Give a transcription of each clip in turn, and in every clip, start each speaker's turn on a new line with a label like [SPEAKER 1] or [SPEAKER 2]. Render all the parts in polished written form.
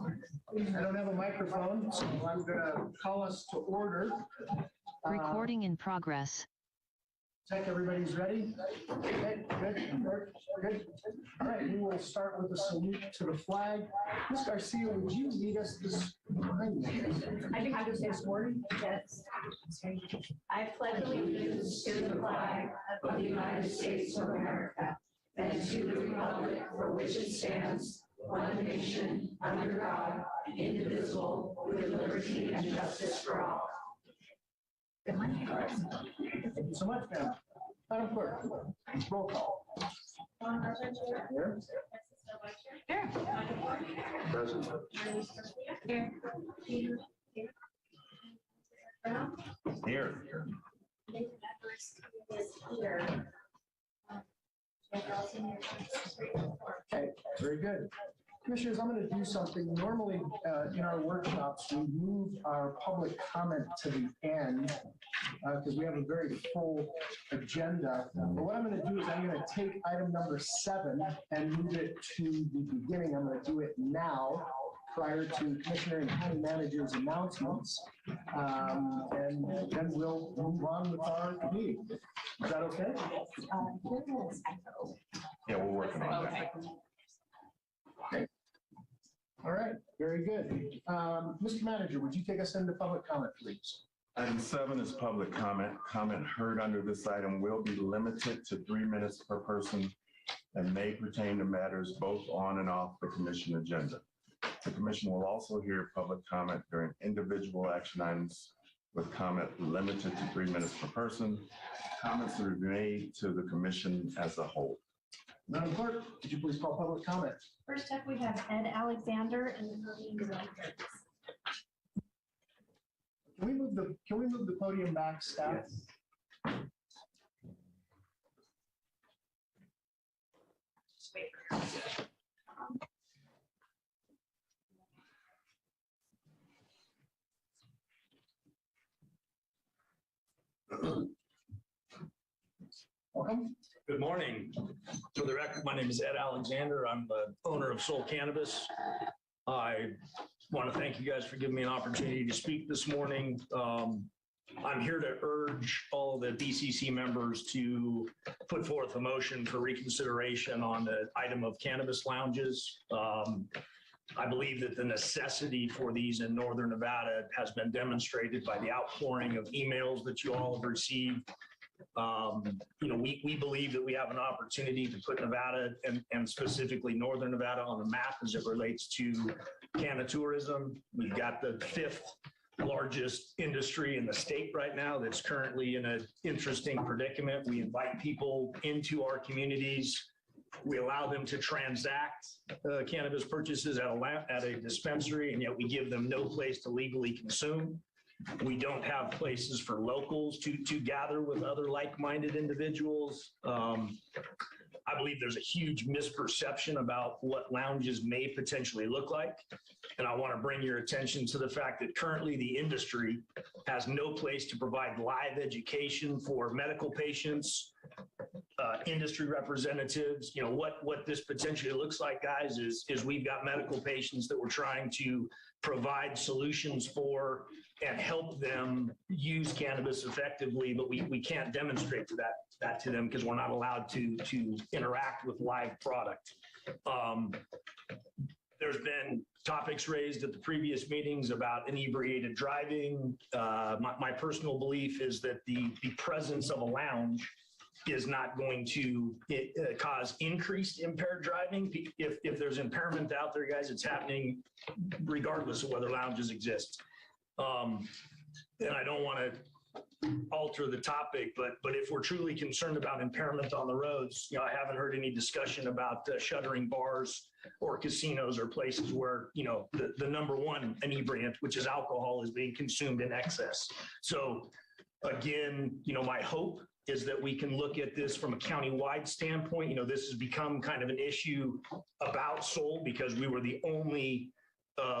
[SPEAKER 1] I don't have a microphone, so I'm going to call us to order.
[SPEAKER 2] Recording in progress.
[SPEAKER 1] Check, everybody's ready? Okay, good. All right, we will start with a salute to the flag. Ms. Garcia, would you lead us this morning?
[SPEAKER 3] I think I just say this morning. Yes. I pledge allegiance to the flag of the United States of America and to the republic for which it stands, one nation, under God, indivisible, with liberty and justice for all.
[SPEAKER 1] Good morning. Thank you so much, ma'am. Madam Clerk, roll call. Here.
[SPEAKER 3] Here.
[SPEAKER 1] Present.
[SPEAKER 3] Here.
[SPEAKER 1] Here. Okay, very good. Commissioners, I'm going to do something. Normally, in our workshops, we move our public comment to the end because we have a very full agenda. But what I'm going to do is I'm going to take item number 7 and move it to the beginning. I'm going to do it now, prior to Commissioner and County Manager's announcements. And then we'll move on with our meeting. Is that okay?
[SPEAKER 4] Yeah, we're working on that.
[SPEAKER 1] Okay. All right, very good. Mr. Manager, would you take us into public comment, please?
[SPEAKER 4] Item 7 is public comment. Comment heard under this item will be limited to 3 minutes per person and may pertain to matters both on and off the commission agenda. The commission will also hear public comment during individual action items with comment limited to 3 minutes per person. Comments that are made to the commission as a whole.
[SPEAKER 1] Madam Clerk, could you please call public comment?
[SPEAKER 5] First up, we have Ed Alexander and the podium is on.
[SPEAKER 1] Can we move the podium back, staff?
[SPEAKER 4] Yes.
[SPEAKER 1] Welcome.
[SPEAKER 6] Good morning. For the record, my name is Ed Alexander. I'm the owner of Soul Cannabis. I want to thank you guys for giving me an opportunity to speak this morning. I'm here to urge all of the BCC members to put forth a motion for reconsideration on the item of cannabis lounges. I believe that the necessity for these in Northern Nevada has been demonstrated by the outpouring of emails that you all have received. We believe that we have an opportunity to put Nevada and specifically Northern Nevada on the map as it relates to cannatourism. We've got the 5th largest industry in the state right now that's currently in an interesting predicament. We invite people into our communities. We allow them to transact cannabis purchases at a dispensary, and yet we give them no place to legally consume. We don't have places for locals to gather with other like-minded individuals. I believe there's a huge misperception about what lounges may potentially look like. And I want to bring your attention to the fact that currently the industry has no place to provide live education for medical patients, industry representatives. What this potentially looks like, guys, is we've got medical patients that we're trying to provide solutions for and help them use cannabis effectively, but we can't demonstrate that to them because we're not allowed to interact with live product. There's been topics raised at the previous meetings about inebriated driving. My personal belief is that the presence of a lounge is not going to cause increased impaired driving. If there's impairment out there, guys, it's happening regardless of whether lounges exist. And I don't want to alter the topic, but if we're truly concerned about impairment on the roads, I haven't heard any discussion about shuttering bars or casinos or places where, the number one inebriant, which is alcohol, is being consumed in excess. So again, my hope is that we can look at this from a county-wide standpoint. This has become kind of an issue about Soul because we were the only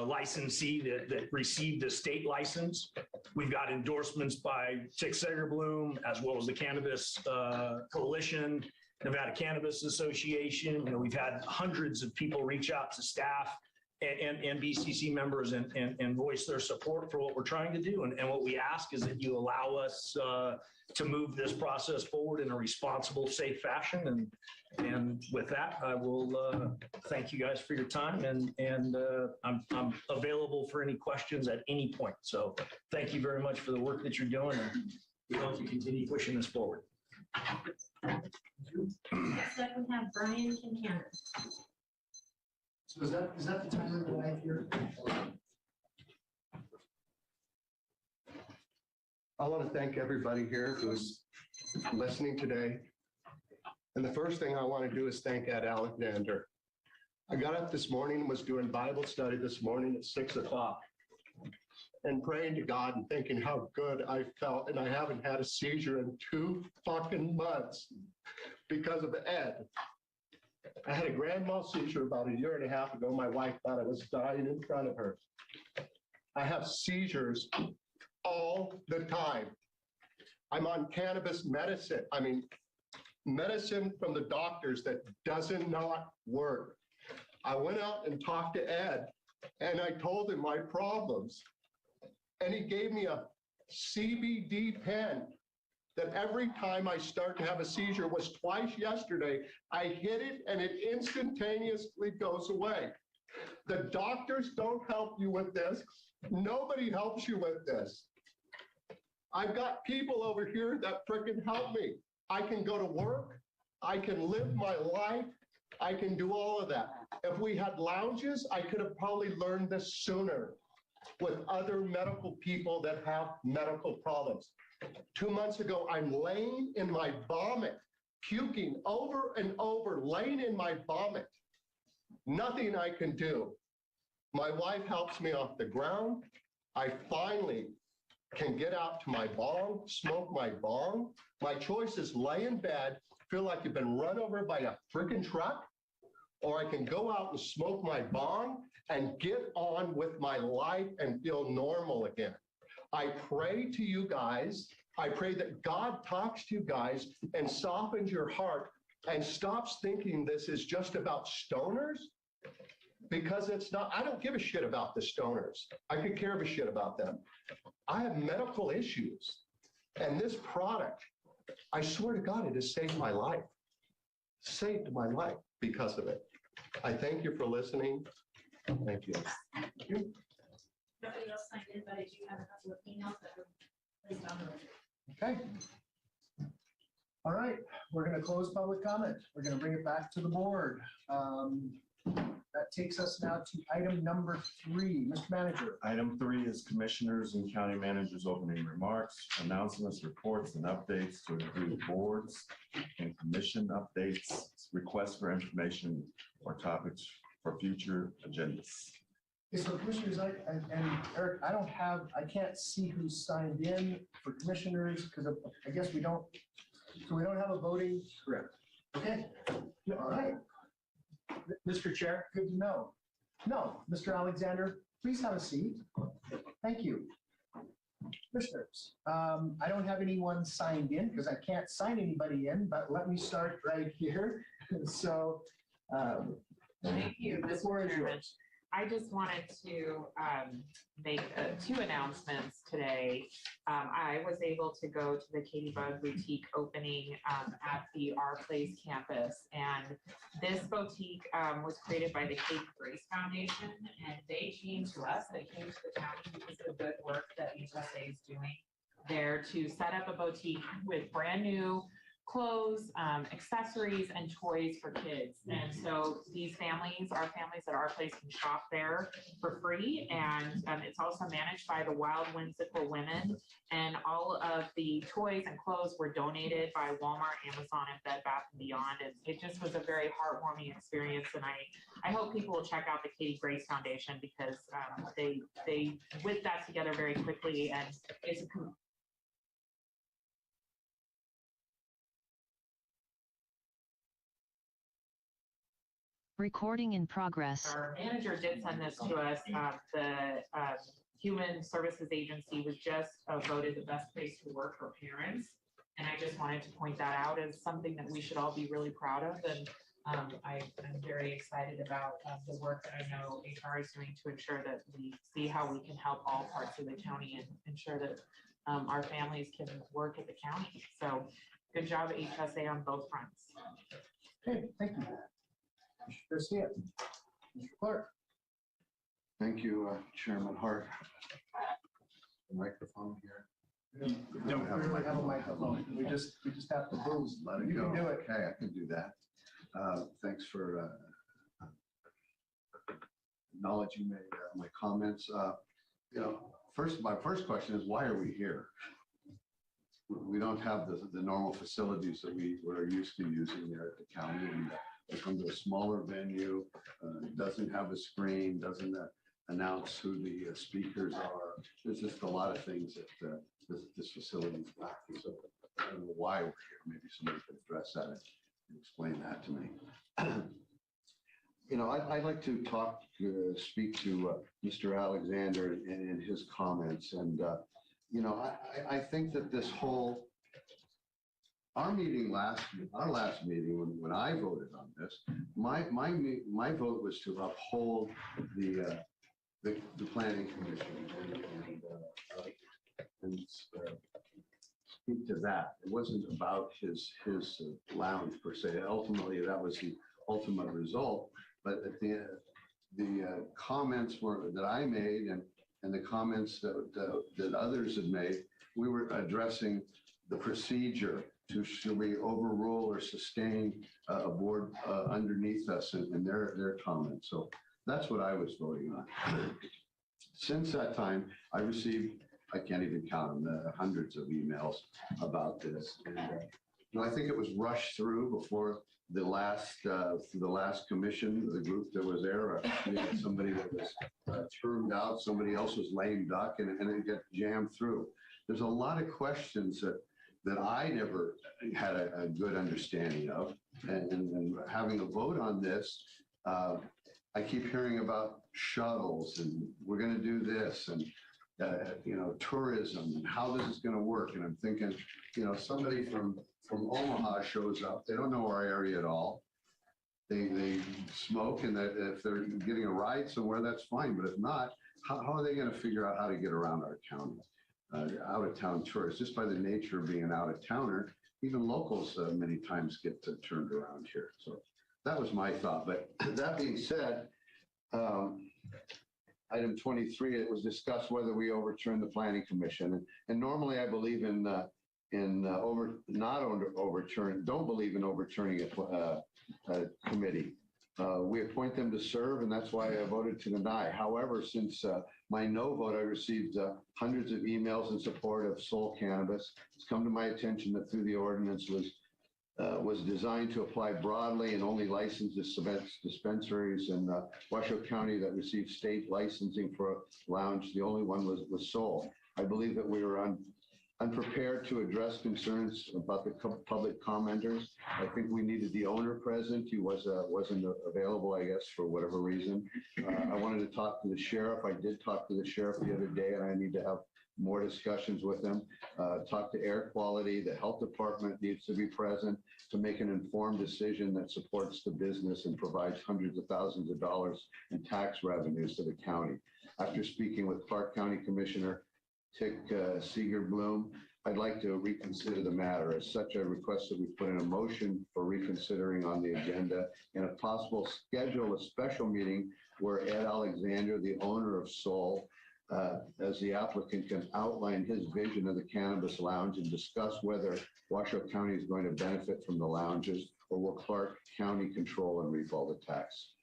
[SPEAKER 6] licensee that received a state license. We've got endorsements by Tick Bloom, as well as the Cannabis Coalition, Nevada Cannabis Association. We've had hundreds of people reach out to staff and BCC members and voice their support for what we're trying to do. And what we ask is that you allow us to move this process forward in a responsible, safe fashion. And with that, I will thank you guys for your time, and I'm available for any questions at any point. So thank you very much for the work that you're doing, and we hope you continue pushing this forward.
[SPEAKER 5] Next up, we have Brian Kincannon.
[SPEAKER 1] So is that the timer that I hear?
[SPEAKER 7] I want to thank everybody here who's listening today. And the first thing I want to do is thank Ed Alexander. I got up this morning, was doing Bible study this morning at 6 o'clock and praying to God and thinking how good I felt. And I haven't had a seizure in 2 fucking months because of Ed. I had a grand mal seizure about 1.5 years ago. My wife thought I was dying in front of her. I have seizures all the time. I'm on cannabis medicine. I mean, medicine from the doctors that doesn't not work. I went out and talked to Ed, and I told him my problems. And he gave me a CBD pen that every time I start to have a seizure, was twice yesterday, I hit it and it instantaneously goes away. The doctors don't help you with this. Nobody helps you with this. I've got people over here that frickin' help me. I can go to work. I can live my life. I can do all of that. If we had lounges, I could have probably learned this sooner with other medical people that have medical problems. 2 months ago, I'm laying in my vomit, puking over and over, laying in my vomit. Nothing I can do. My wife helps me off the ground. I finally can get out to my bong, smoke my bong. My choice is lay in bed, feel like you've been run over by a freaking truck, or I can go out and smoke my bong and get on with my life and feel normal again. I pray to you guys. I pray that God talks to you guys and softens your heart and stops thinking this is just about stoners, because it's not. I don't give a shit about the stoners. I could care of a shit about them. I have medical issues, and this product, I swear to God, it has saved my life. Saved my life because of it. I thank you for listening. Thank you.
[SPEAKER 5] Nobody else signed in, but I do have a couple of emails that were placed on the record.
[SPEAKER 1] Okay. All right, we're going to close public comment. We're going to bring it back to the board. That takes us now to item number 3. Mr. Manager.
[SPEAKER 4] Item 3 is commissioners and county managers' opening remarks, announcements, reports, and updates to include boards and commission updates, requests for information, or topics for future agendas.
[SPEAKER 1] Okay, so commissioners, and Eric, I can't see who's signed in for commissioners because I guess we don't have a voting. Correct. Okay, all right. Mr. Chair, good to know. No, Mr. Alexander, please have a seat. Thank you. Commissioners, I don't have anyone signed in because I can't sign anybody in, but let me start right here. So,
[SPEAKER 8] Thank you,
[SPEAKER 1] the
[SPEAKER 8] Mr.
[SPEAKER 1] floor is
[SPEAKER 8] Chairman.
[SPEAKER 1] yours.
[SPEAKER 8] I just wanted to make 2 announcements today. I was able to go to the Katie Bug Boutique opening at the Our Place campus. And this boutique was created by the Katie Grace Foundation. And they came to us, they came to the county because of the good work that HSA is doing there to set up a boutique with brand new clothes, accessories, and toys for kids. And so these families are families that Our Place can shop there for free. And it's also managed by the Wild Whimsical Women. And all of the toys and clothes were donated by Walmart, Amazon, and Bed Bath & Beyond. And it just was a very heartwarming experience. And I hope people will check out the Katie Grace Foundation because they whipped that together very quickly. And it's a
[SPEAKER 2] Recording in progress.
[SPEAKER 8] Our manager did send this to us. The Human Services Agency was just voted the best place to work for parents. And I just wanted to point that out as something that we should all be really proud of. And I'm very excited about the work that I know HR is doing to ensure that we see how we can help all parts of the county and ensure that our families can work at the county. So good job, HSA, on both fronts.
[SPEAKER 1] Okay, thank you. Mr. Garcia. Mr. Clark.
[SPEAKER 9] Thank you, Chairman Hart. The microphone here.
[SPEAKER 1] We don't really have a microphone. We just have to booze.
[SPEAKER 9] Let it
[SPEAKER 1] You
[SPEAKER 9] go.
[SPEAKER 1] can do it.
[SPEAKER 9] Okay, I can do that. Thanks for acknowledging my comments. My first question is, why are we here? We don't have the normal facilities that we're used to using there at the county. And we come to a smaller venue, doesn't have a screen, doesn't announce who the speakers are. There's just a lot of things that this facility is lacking. So I don't know why we're here. Maybe somebody could address that and explain that to me. I'd like to speak to Mr. Alexander and his comments. And, I think that our last meeting, when I voted on this, my vote was to uphold the planning commission and speak to that. It wasn't about his lounge per se. Ultimately, that was the ultimate result. But at the comments that I made and the comments that others had made, we were addressing the procedure should we overrule or sustain a board underneath us in their comments. So that's what I was voting on. Since that time, I received, I can't even count them, hundreds of emails about this. And I think it was rushed through before the last commission, the group that was there. We had somebody that was turned out, somebody else was lame duck, and it got jammed through. There's a lot of questions that I never had a good understanding of. And having a vote on this, I keep hearing about shuttles and we're going to do this and, tourism and how this is going to work. And I'm thinking, somebody from Omaha shows up. They don't know our area at all. They smoke, and that if they're getting a ride somewhere, that's fine. But if not, how are they going to figure out how to get around our county? Out-of-town tourists, just by the nature of being an out-of-towner, even locals many times get turned around here. So that was my thought. But that being said, item 23, it was discussed whether we overturn the planning commission. And normally I believe don't believe in overturning a committee. We appoint them to serve, and that's why I voted to deny. However, since my no vote, I received hundreds of emails in support of Soul Cannabis. It's come to my attention that through the ordinance was designed to apply broadly and only licensed dispensaries in Washoe County that received state licensing for a lounge. The only one was Soul. I believe that we were unprepared to address concerns about the public commenters. I think we needed the owner present. He wasn't available, I guess, for whatever reason. I wanted to talk to the sheriff. I did talk to the sheriff the other day, and I need to have more discussions with him. Talk to air quality. The health department needs to be present to make an informed decision that supports the business and provides hundreds of thousands of dollars in tax revenues to the county. After speaking with Clark County Commissioner Tick Seeger-Bloom, I'd like to reconsider the matter. As such, I request that we put in a motion for reconsidering on the agenda, and if possible, schedule a special meeting where Ed Alexander, the owner of Soul, as the applicant, can outline his vision of the cannabis lounge and discuss whether Washoe County is going to benefit from the lounges, or will Clark County control and reap all the tax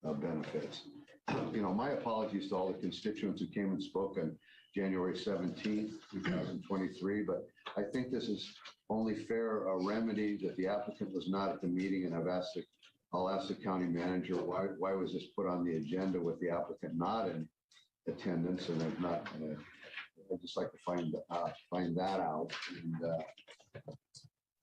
[SPEAKER 9] benefits. My apologies to all the constituents who came and spoke on January 17th, 2023, but I think this is only fair a remedy that the applicant was not at the meeting, and I'll ask the county manager why was this put on the agenda with the applicant not in attendance, and I'd just like to find that out. And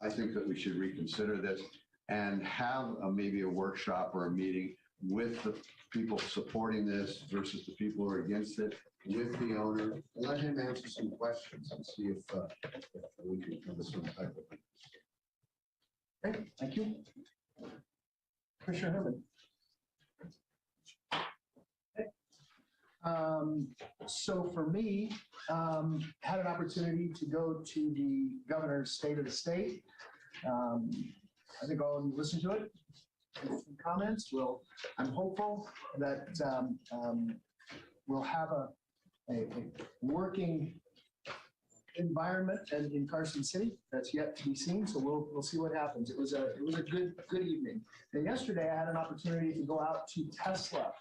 [SPEAKER 9] I think that we should reconsider this and have maybe a workshop or a meeting with the people supporting this versus the people who are against it, with the owner, and let him answer some questions and see if we can come to some type of.
[SPEAKER 1] Great, thank you. Commissioner Herman. So for me, had an opportunity to go to the governor's State of the State. I think all of you listened to it. Some comments. I'm hopeful that we'll have a working environment and in Carson City. That's yet to be seen. So we'll see what happens. It was a good evening. And yesterday I had an opportunity to go out to Tesla.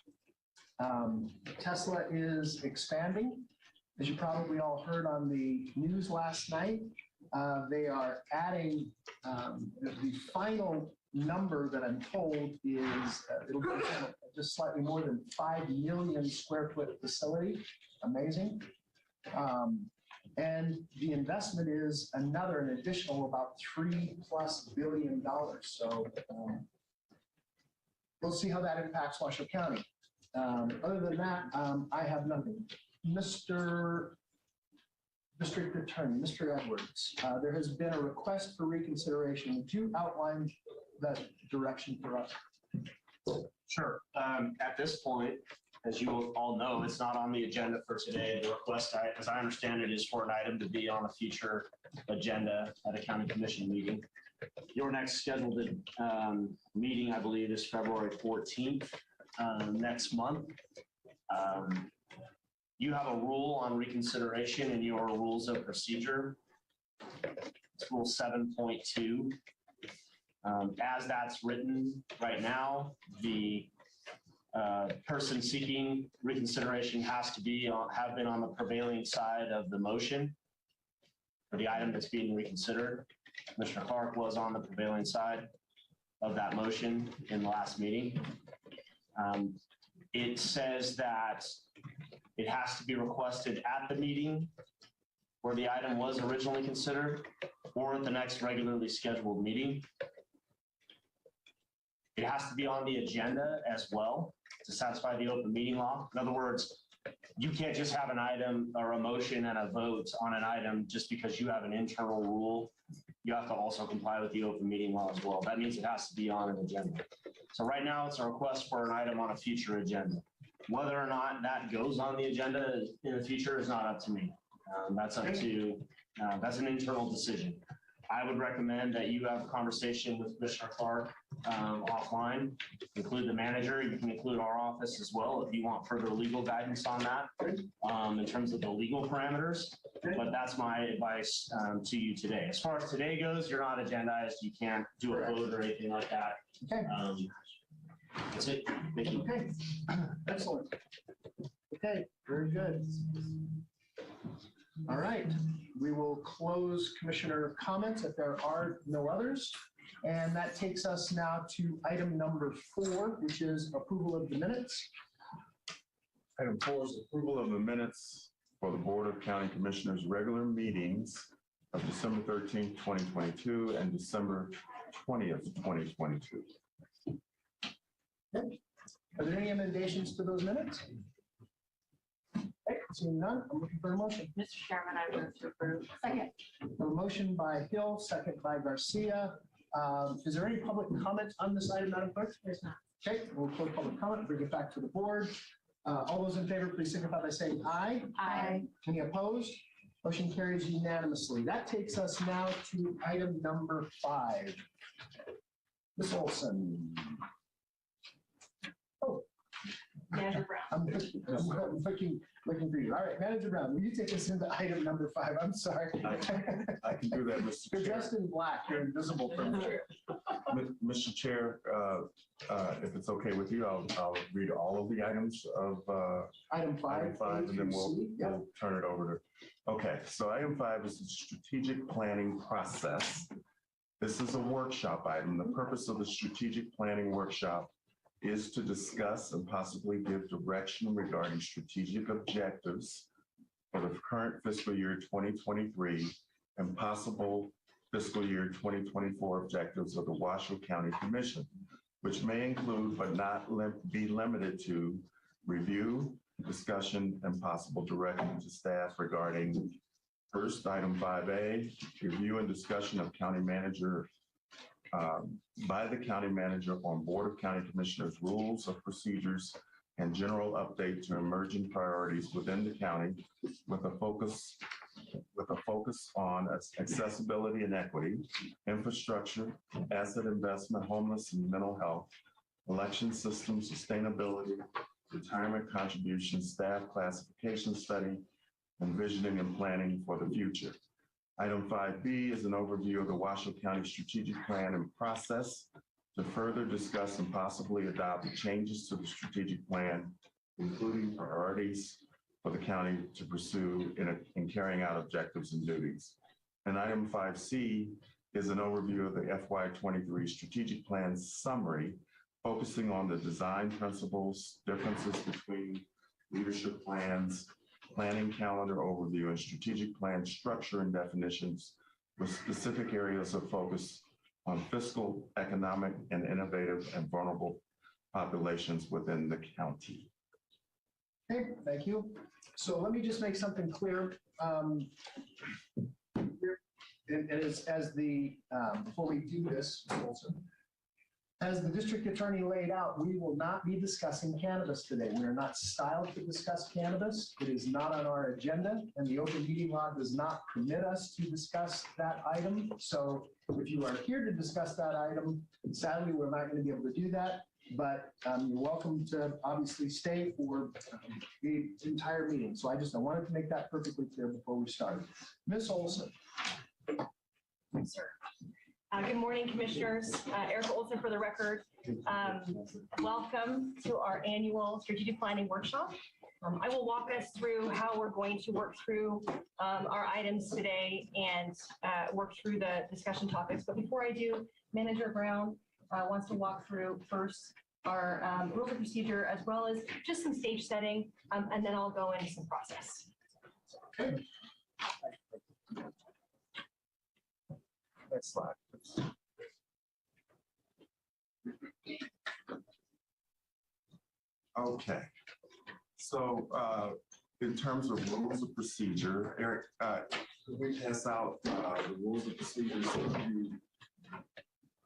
[SPEAKER 1] Tesla is expanding. As you probably all heard on the news last night, they are adding the final number that I'm told is it'll be just slightly more than 5 million square foot facility. Amazing. And the investment is an additional about $3+ billion. So we'll see how that impacts Washoe County. Other than that, I have nothing. Mr. District Attorney, Mr. Edwards, there has been a request for reconsideration. Would you outline that direction for us?
[SPEAKER 10] Sure. At this point, as you all know, it's not on the agenda for today. The request, as I understand it, is for an item to be on a future agenda at a county commission meeting. Your next scheduled meeting, I believe, is February 14th next month. You have a rule on reconsideration in your rules of procedure. It's Rule 7.2. As that's written right now, the person seeking reconsideration has to have been on the prevailing side of the motion for the item that's being reconsidered. Commissioner Clark was on the prevailing side of that motion in the last meeting. It says that it has to be requested at the meeting where the item was originally considered or at the next regularly scheduled meeting. It has to be on the agenda as well to satisfy the open meeting law. In other words, you can't just have an item or a motion and a vote on an item just because you have an internal rule. You have to also comply with the open meeting law as well. That means it has to be on an agenda. So right now it's a request for an item on a future agenda. Whether or not that goes on the agenda in the future is not up to me. That's up to, that's an internal decision. I would recommend that you have a conversation with Commissioner Clark offline, include the manager. You can include our office as well if you want further legal guidance on that in terms of the legal parameters. But that's my advice to you today. As far as today goes, you're not agendized. You can't do a vote or anything like that.
[SPEAKER 1] Okay.
[SPEAKER 10] That's it. Thank you.
[SPEAKER 1] Okay. Excellent. Okay, very good. All right, we will close commissioner comments if there are no others. And that takes us now to item number 4, which is approval of the minutes.
[SPEAKER 4] Item 4 is approval of the minutes for the Board of County Commissioners regular meetings of December 13th, 2022 and December 20th, 2022.
[SPEAKER 1] Okay. Are there any emendations to those minutes? Okay, seeing none, I'm looking for a motion.
[SPEAKER 8] Mr. Chairman, I move to approve.
[SPEAKER 5] Second.
[SPEAKER 1] A motion by Hill, second by Garcia. Is there any public comment on this item, Madam Clerk?
[SPEAKER 5] There's not.
[SPEAKER 1] Okay, we'll close public comment, bring it back to the board. All those in favor, please signify by saying aye.
[SPEAKER 5] Aye.
[SPEAKER 1] Any opposed? Motion carries unanimously. That takes us now to item number 5. Ms. Olson. Oh,
[SPEAKER 5] Manager Brown.
[SPEAKER 1] I'm looking for you. All right, Manager Brown, will you take us into item number 5? I'm sorry.
[SPEAKER 4] I can do that, Mr.
[SPEAKER 1] You're
[SPEAKER 4] Chair.
[SPEAKER 1] dressed in black. You're invisible from here.
[SPEAKER 4] Mr. Chair, if it's okay with you, I'll read all of the items of
[SPEAKER 1] Item 5.
[SPEAKER 4] item 5, and then we'll
[SPEAKER 1] Yep.
[SPEAKER 4] turn it over to. Okay, so item 5 is the strategic planning process. This is a workshop item. The purpose of the strategic planning workshop is to discuss and possibly give direction regarding strategic objectives for the current fiscal year 2023 and possible fiscal year 2024 objectives of the Washoe County Commission, which may include but not be limited to review, discussion, and possible direction to staff regarding first, item 5A, review and discussion of county manager by the county manager on Board of County Commissioners rules of procedures and general update to emerging priorities within the county with a focus on accessibility and equity, infrastructure, asset investment, homeless and mental health, election system, sustainability, retirement contributions, staff classification study, and visioning and planning for the future. Item 5B is an overview of the Washoe County Strategic Plan and process to further discuss and possibly adopt changes to the strategic plan, including priorities for the county to pursue in carrying out objectives and duties. And item 5C is an overview of the FY23 strategic plan summary, focusing on the design principles, differences between leadership plans, planning calendar overview, and strategic plan structure and definitions with specific areas of focus on fiscal, economic, and innovative and vulnerable populations within the county.
[SPEAKER 1] Okay, thank you. So let me just make something clear. Before we do this, as the district attorney laid out, we will not be discussing cannabis today. We are not styled to discuss cannabis. It is not on our agenda, and the open meeting law does not permit us to discuss that item. So if you are here to discuss that item, sadly, we're not going to be able to do that, but you're welcome to obviously stay for the entire meeting. So I wanted to make that perfectly clear before we start. Ms. Olson.
[SPEAKER 5] Yes, sir. Good morning, Commissioners. Erica Olson for the record. Welcome to our annual strategic planning workshop. I will walk us through how we're going to work through our items today and work through the discussion topics. But before I do, Manager Brown wants to walk through first our rules of procedure as well as just some stage setting, and then I'll go into some process.
[SPEAKER 1] Okay. Next slide.
[SPEAKER 4] Okay. So in terms of rules of procedure, Eric, we pass out the rules of procedure. So you,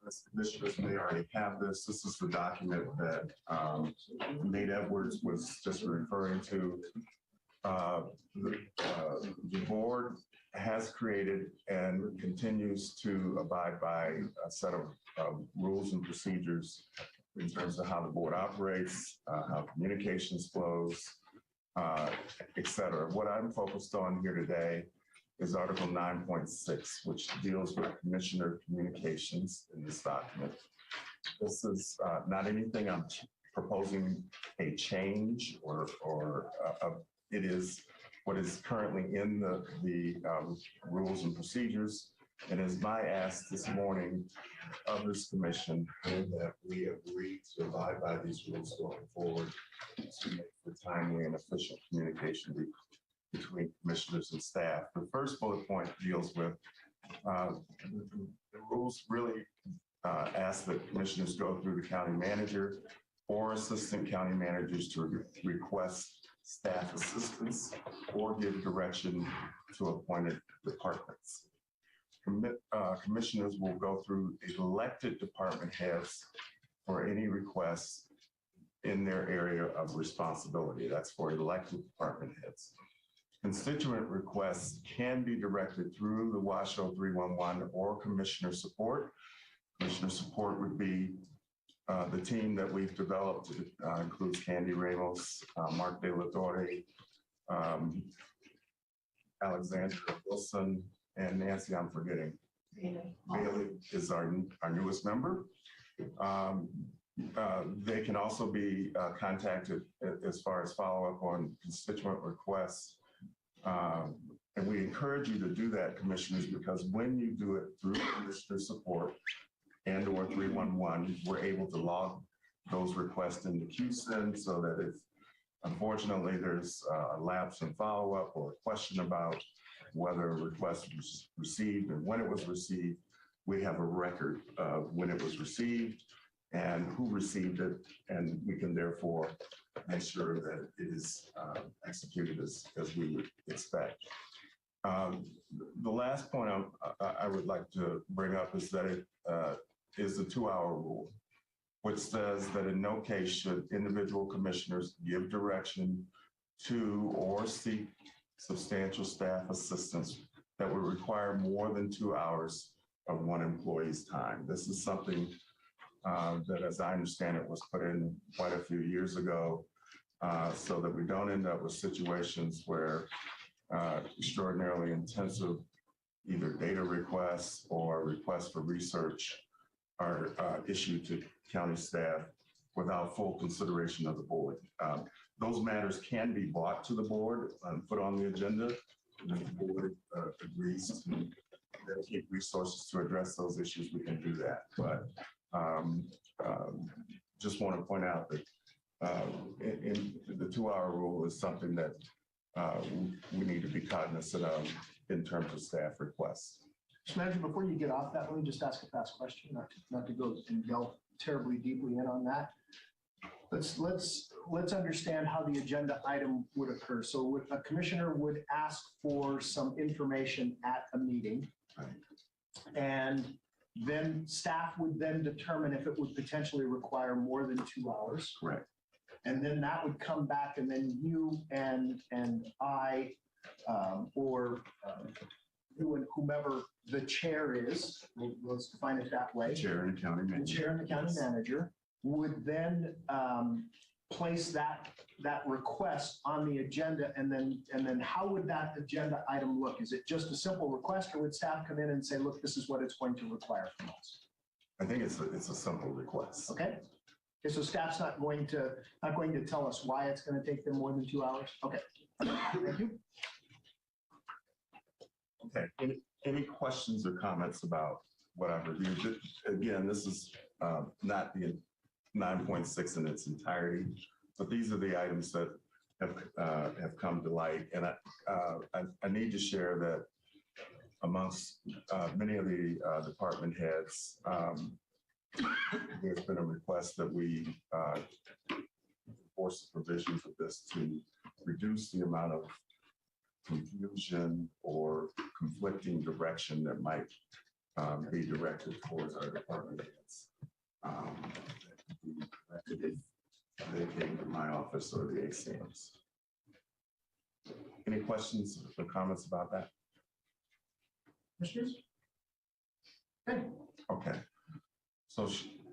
[SPEAKER 4] as commissioners may already have this. This is the document that Nate Edwards was just referring to. The board has created and continues to abide by a set of rules and procedures in terms of how the board operates, how communications flows, et cetera. What I'm focused on here today is Article 9.6, which deals with commissioner communications in this document. This is not anything I'm proposing a change or it is what is currently in the rules and procedures. And as my ask this morning of this commission, that we agree to abide by these rules going forward to make for timely and efficient communication between commissioners and staff. The first bullet point deals with the rules really ask that commissioners go through the county manager or assistant county managers to request staff assistance or give direction to appointed departments. Commissioners will go through elected department heads for any requests in their area of responsibility. That's for elected department heads. Constituent requests can be directed through the Washoe 311 or commissioner support. Commissioner support would be the team that we've developed includes Candy Ramos, Mark De La Torre, Alexandra Wilson, and Nancy, I'm forgetting. Bailey is our newest member. They can also be contacted as far as follow-up on constituent requests. And we encourage you to do that, commissioners, because when you do it through commissioner support and or 311, we're able to log those requests in the QSIN so that if unfortunately there's a lapse in follow-up or a question about whether a request was received and when it was received, we have a record of when it was received and who received it, and we can therefore make sure that it is executed as we would expect. The last point I would like to bring up is that is the 2-hour rule, which says that in no case should individual commissioners give direction to or seek substantial staff assistance that would require more than 2 hours of one employee's time. This is something that, as I understand it, was put in quite a few years ago, so that we don't end up with situations where extraordinarily intensive either data requests or requests for research are issued to county staff without full consideration of the board. Those matters can be brought to the board and put on the agenda. And if the board agrees to dedicate resources to address those issues, we can do that. But just want to point out that in the 2-hour rule is something that we need to be cognizant of in terms of staff requests.
[SPEAKER 1] Mr. Manager, before you get off that, let me just ask a fast question, not to go and delve terribly deeply in on that. Let's understand how the agenda item would occur. So a commissioner would ask for some information at a meeting.
[SPEAKER 4] Right.
[SPEAKER 1] And then staff would then determine if it would potentially require more than 2 hours.
[SPEAKER 4] Correct.
[SPEAKER 1] And then that would come back, and then you and I, or you and whomever the chair is, let's define it that way.
[SPEAKER 4] Chair and county
[SPEAKER 1] The
[SPEAKER 4] manager.
[SPEAKER 1] chair and the county manager would then place that request on the agenda, and then how would that agenda item look? Is it just a simple request, or would staff come in and say, look, this is what it's going to require from us?
[SPEAKER 4] I think it's a simple request.
[SPEAKER 1] Okay. Okay, so staff's not going to tell us why it's going to take them more than 2 hours? Okay. Thank you.
[SPEAKER 4] Okay. Any questions or comments about what I've reviewed? Again, this is not the 9.6 in its entirety, but these are the items that have come to light. And I need to share that amongst many of the department heads, there's been a request that we force the provisions of this to reduce the amount of confusion or conflicting direction that might be directed towards our department heads. They came to my office or the ACMs. Any questions or comments about that?
[SPEAKER 1] Commissioners? Okay.
[SPEAKER 4] Okay. So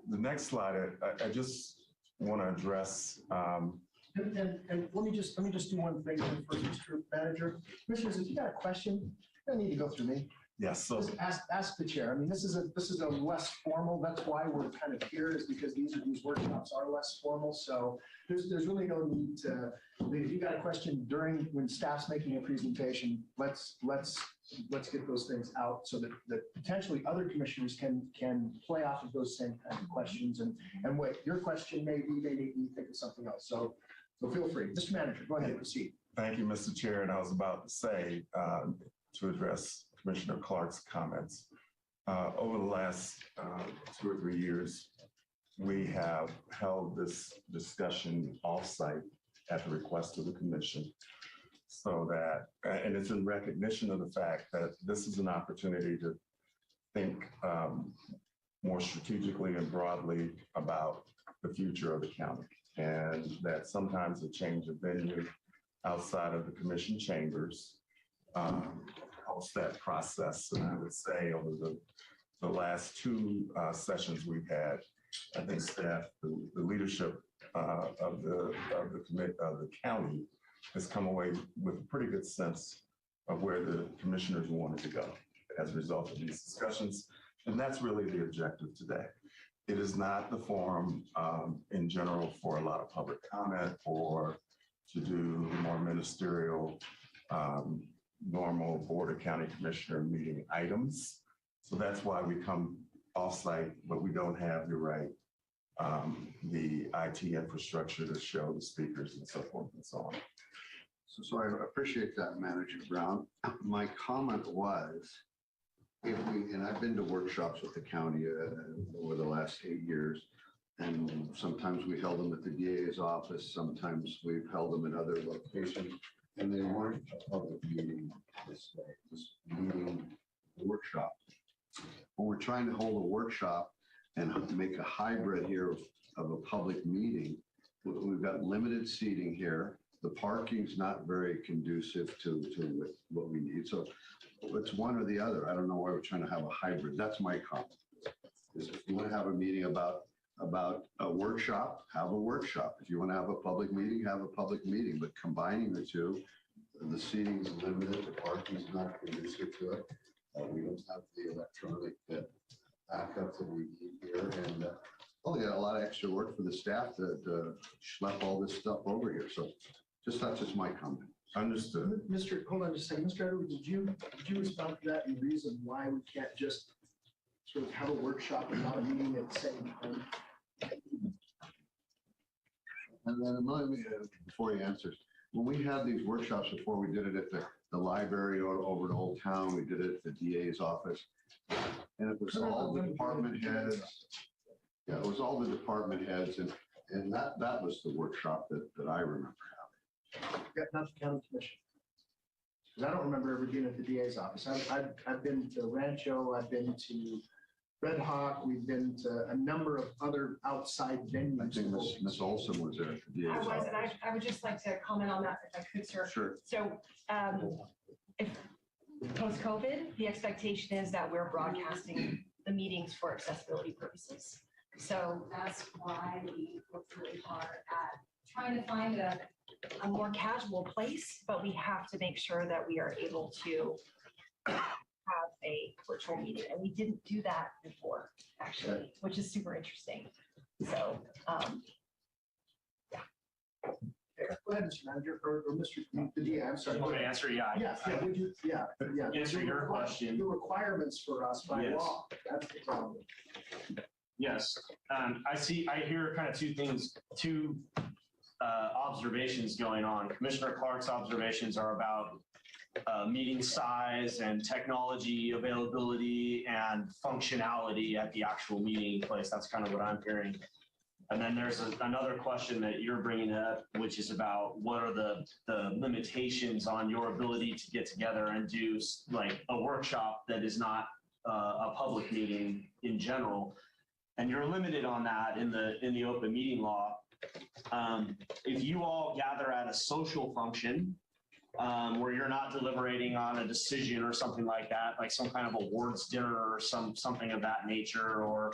[SPEAKER 4] the next slide, I just want to address.
[SPEAKER 1] And let me just do one thing first, Mr. Manager. Commissioners, if you got a question, you don't need to go through me.
[SPEAKER 4] Yes. So
[SPEAKER 1] Just ask the chair. I mean, this is a less formal. That's why we're kind of here, is because these workshops are less formal. So there's really no need to. If you got a question when staff's making a presentation, let's get those things out so that potentially other commissioners can play off of those same kind of questions and what your question may be, they may be think of something else. So feel free. Mr. Manager, go ahead and proceed.
[SPEAKER 4] thank you, Mr. Chair. And I was about to say, to address Commissioner Clark's comments. Over the last 2 or 3 years, we have held this discussion offsite at the request of the commission, so that, and it's in recognition of the fact that this is an opportunity to think more strategically and broadly about the future of the county, and that sometimes a change of venue outside of the commission chambers helps that process. And I would say over the last 2 sessions we've had, I think staff, the leadership of the county has come away with a pretty good sense of where the commissioners wanted to go as a result of these discussions. And that's really the objective today. It is not the forum in general for a lot of public comment or to do the more ministerial normal Board of County Commissioner meeting items. So that's why we come offsite, but we don't have, you're right, the IT infrastructure to show the speakers and so forth and so on.
[SPEAKER 9] So I appreciate that, Manager Brown. My comment was, and I've been to workshops with the county over the last 8 years, and sometimes we held them at the DA's office, sometimes we've held them in other locations, and they weren't a public meeting this meeting workshop. When we're trying to hold a workshop, and make a hybrid here of a public meeting. We've got limited seating here. The parking's not very conducive to what we need. So it's one or the other. I don't know why we're trying to have a hybrid. That's my comment. Is if you want to have a meeting about a workshop, have a workshop. If you want to have a public meeting, have a public meeting. But combining the two, the seating is limited, the parking is not conducive to it. We don't have the electronic backup that we need here, and we got a lot of extra work for the staff to schlep all this stuff over here. So that's just my comment.
[SPEAKER 4] Understood.
[SPEAKER 1] Hold on just a second. Mr. Edwards, did you respond to that and reason why we can't just sort of have a workshop and not a meeting at the same time?
[SPEAKER 9] And then before he answers, when we had these workshops before, we did it at the library or over at Old Town, we did it at the DA's office. And it was all the department heads. Yeah, it was all the department heads, and that was the workshop that I remember having.
[SPEAKER 1] Yeah, not the county commission. Because I don't remember ever being at the DA's office. I've been to Rancho, I've been to Red Hawk, we've been to a number of other outside venues.
[SPEAKER 9] I think Ms. Olson was there at the DA's
[SPEAKER 5] I was,
[SPEAKER 9] office.
[SPEAKER 5] and I would just like to comment on that if I could, sir.
[SPEAKER 9] Sure.
[SPEAKER 5] So if post-COVID, the expectation is that we're broadcasting the meetings for accessibility purposes. So that's why we worked really hard at trying to find a more casual place, but we have to make sure that we are able to have a virtual meeting. And we didn't do that before, actually, which is super interesting. So,
[SPEAKER 1] Go ahead, Mr. Manager, or Mr. DA, I'm sorry.
[SPEAKER 10] You want me to answer? Yeah.
[SPEAKER 1] Yes, would you, yeah.
[SPEAKER 10] Answer your question.
[SPEAKER 1] The requirements for us by
[SPEAKER 10] Yes.
[SPEAKER 1] law, that's the problem.
[SPEAKER 10] Yes, I hear kind of two observations going on. Commissioner Clark's observations are about meeting size and technology availability and functionality at the actual meeting place. That's kind of what I'm hearing. And then there's another question that you're bringing up, which is about what are the limitations on your ability to get together and do like a workshop that is not a public meeting in general. And you're limited on that in the open meeting law. If you all gather at a social function where you're not deliberating on a decision or something like that, like some kind of awards dinner or something of that nature, or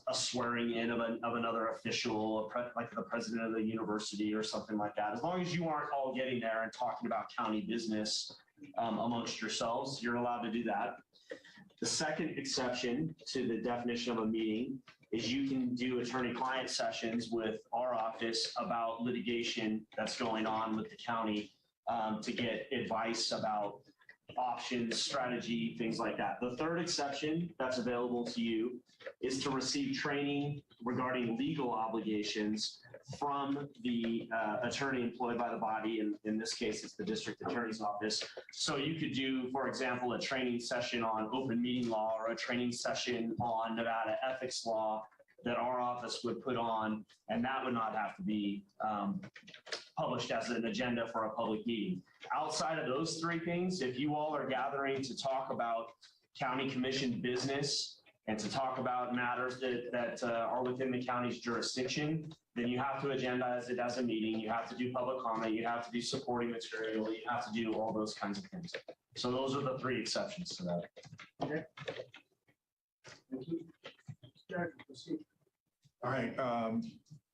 [SPEAKER 10] a swearing in of another official, like the president of the university or something like that, as long as you aren't all getting there and talking about county business amongst yourselves, you're allowed to do that. The second exception to the definition of a meeting is you can do attorney-client sessions with our office about litigation that's going on with the county to get advice about options, strategy, things like that. The third exception that's available to you is to receive training regarding legal obligations from the attorney employed by the body. In this case, it's the district attorney's office. So you could do, for example, a training session on open meeting law or a training session on Nevada ethics law that our office would put on, and that would not have to be published as an agenda for a public meeting. Outside of those three things, if you all are gathering to talk about county commission business and to talk about matters that are within the county's jurisdiction, then you have to agendize it as a meeting. You have to do public comment. You have to do supporting material. You have to do all those kinds of things. So those are the three exceptions to that.
[SPEAKER 1] Okay. Thank you. Jack, proceed.
[SPEAKER 4] All right.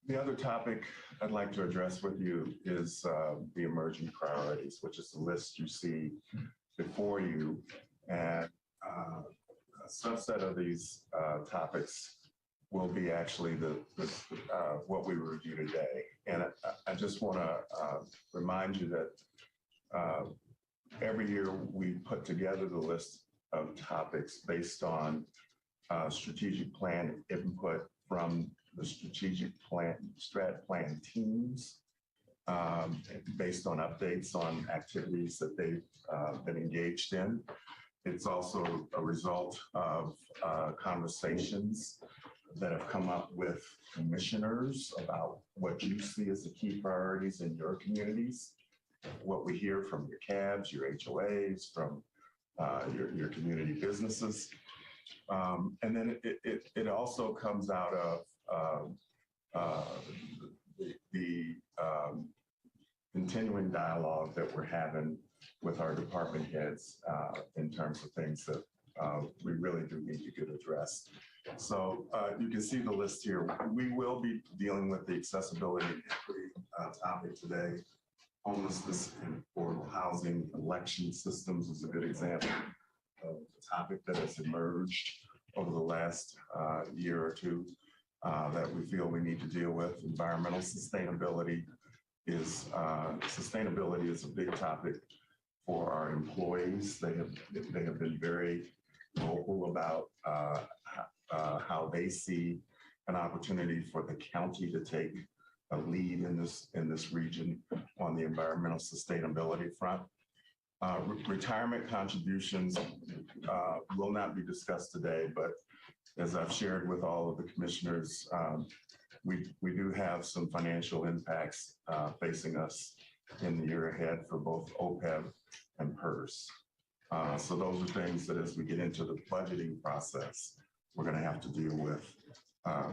[SPEAKER 4] The other topic I'd like to address with you is the emerging priorities, which is the list you see before you. And a subset of these topics will be actually what we review today. And I just want to remind you that every year we put together the list of topics based on strategic plan input from the strategic plan, strat plan teams, based on updates on activities that they've been engaged in. It's also a result of conversations that have come up with commissioners about what you see as the key priorities in your communities, what we hear from your CABs, your HOAs, from your community businesses. And then it also comes out of the continuing dialogue that we're having with our department heads in terms of things that we really do need to get addressed. So you can see the list here. We will be dealing with the accessibility and equity topic today. Homelessness and affordable housing, election systems is a good example of the topic that has emerged over the last year or two that we feel we need to deal with. Environmental sustainability is a big topic for our employees. They have been very vocal about how they see an opportunity for the county to take a lead in this region on the environmental sustainability front. Retirement contributions will not be discussed today, but as I've shared with all of the commissioners, we do have some financial impacts facing us in the year ahead for both OPEB and PERS. So those are things that as we get into the budgeting process, we're going to have to deal with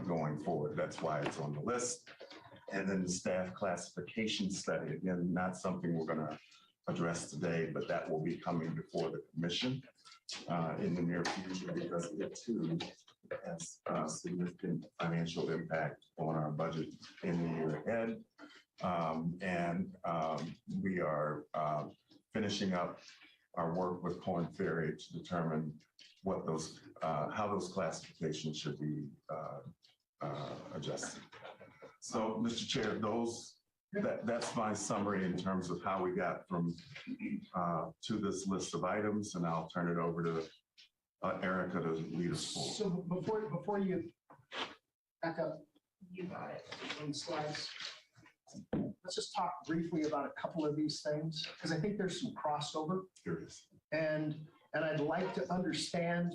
[SPEAKER 4] going forward. That's why it's on the list. And then the staff classification study, again, not something we're going to address today, but that will be coming before the commission in the near future because it too has significant financial impact on our budget in the year ahead. We are finishing up our work with Korn Ferry to determine what those, how those classifications should be adjusted. So, Mr. Chair, that's my summary in terms of how we got from to this list of items, and I'll turn it over to Erica to lead us forward.
[SPEAKER 1] So before you back up, you got it on the slides. Let's just talk briefly about a couple of these things because I think there's some crossover.
[SPEAKER 4] Here it is.
[SPEAKER 1] And I'd like to understand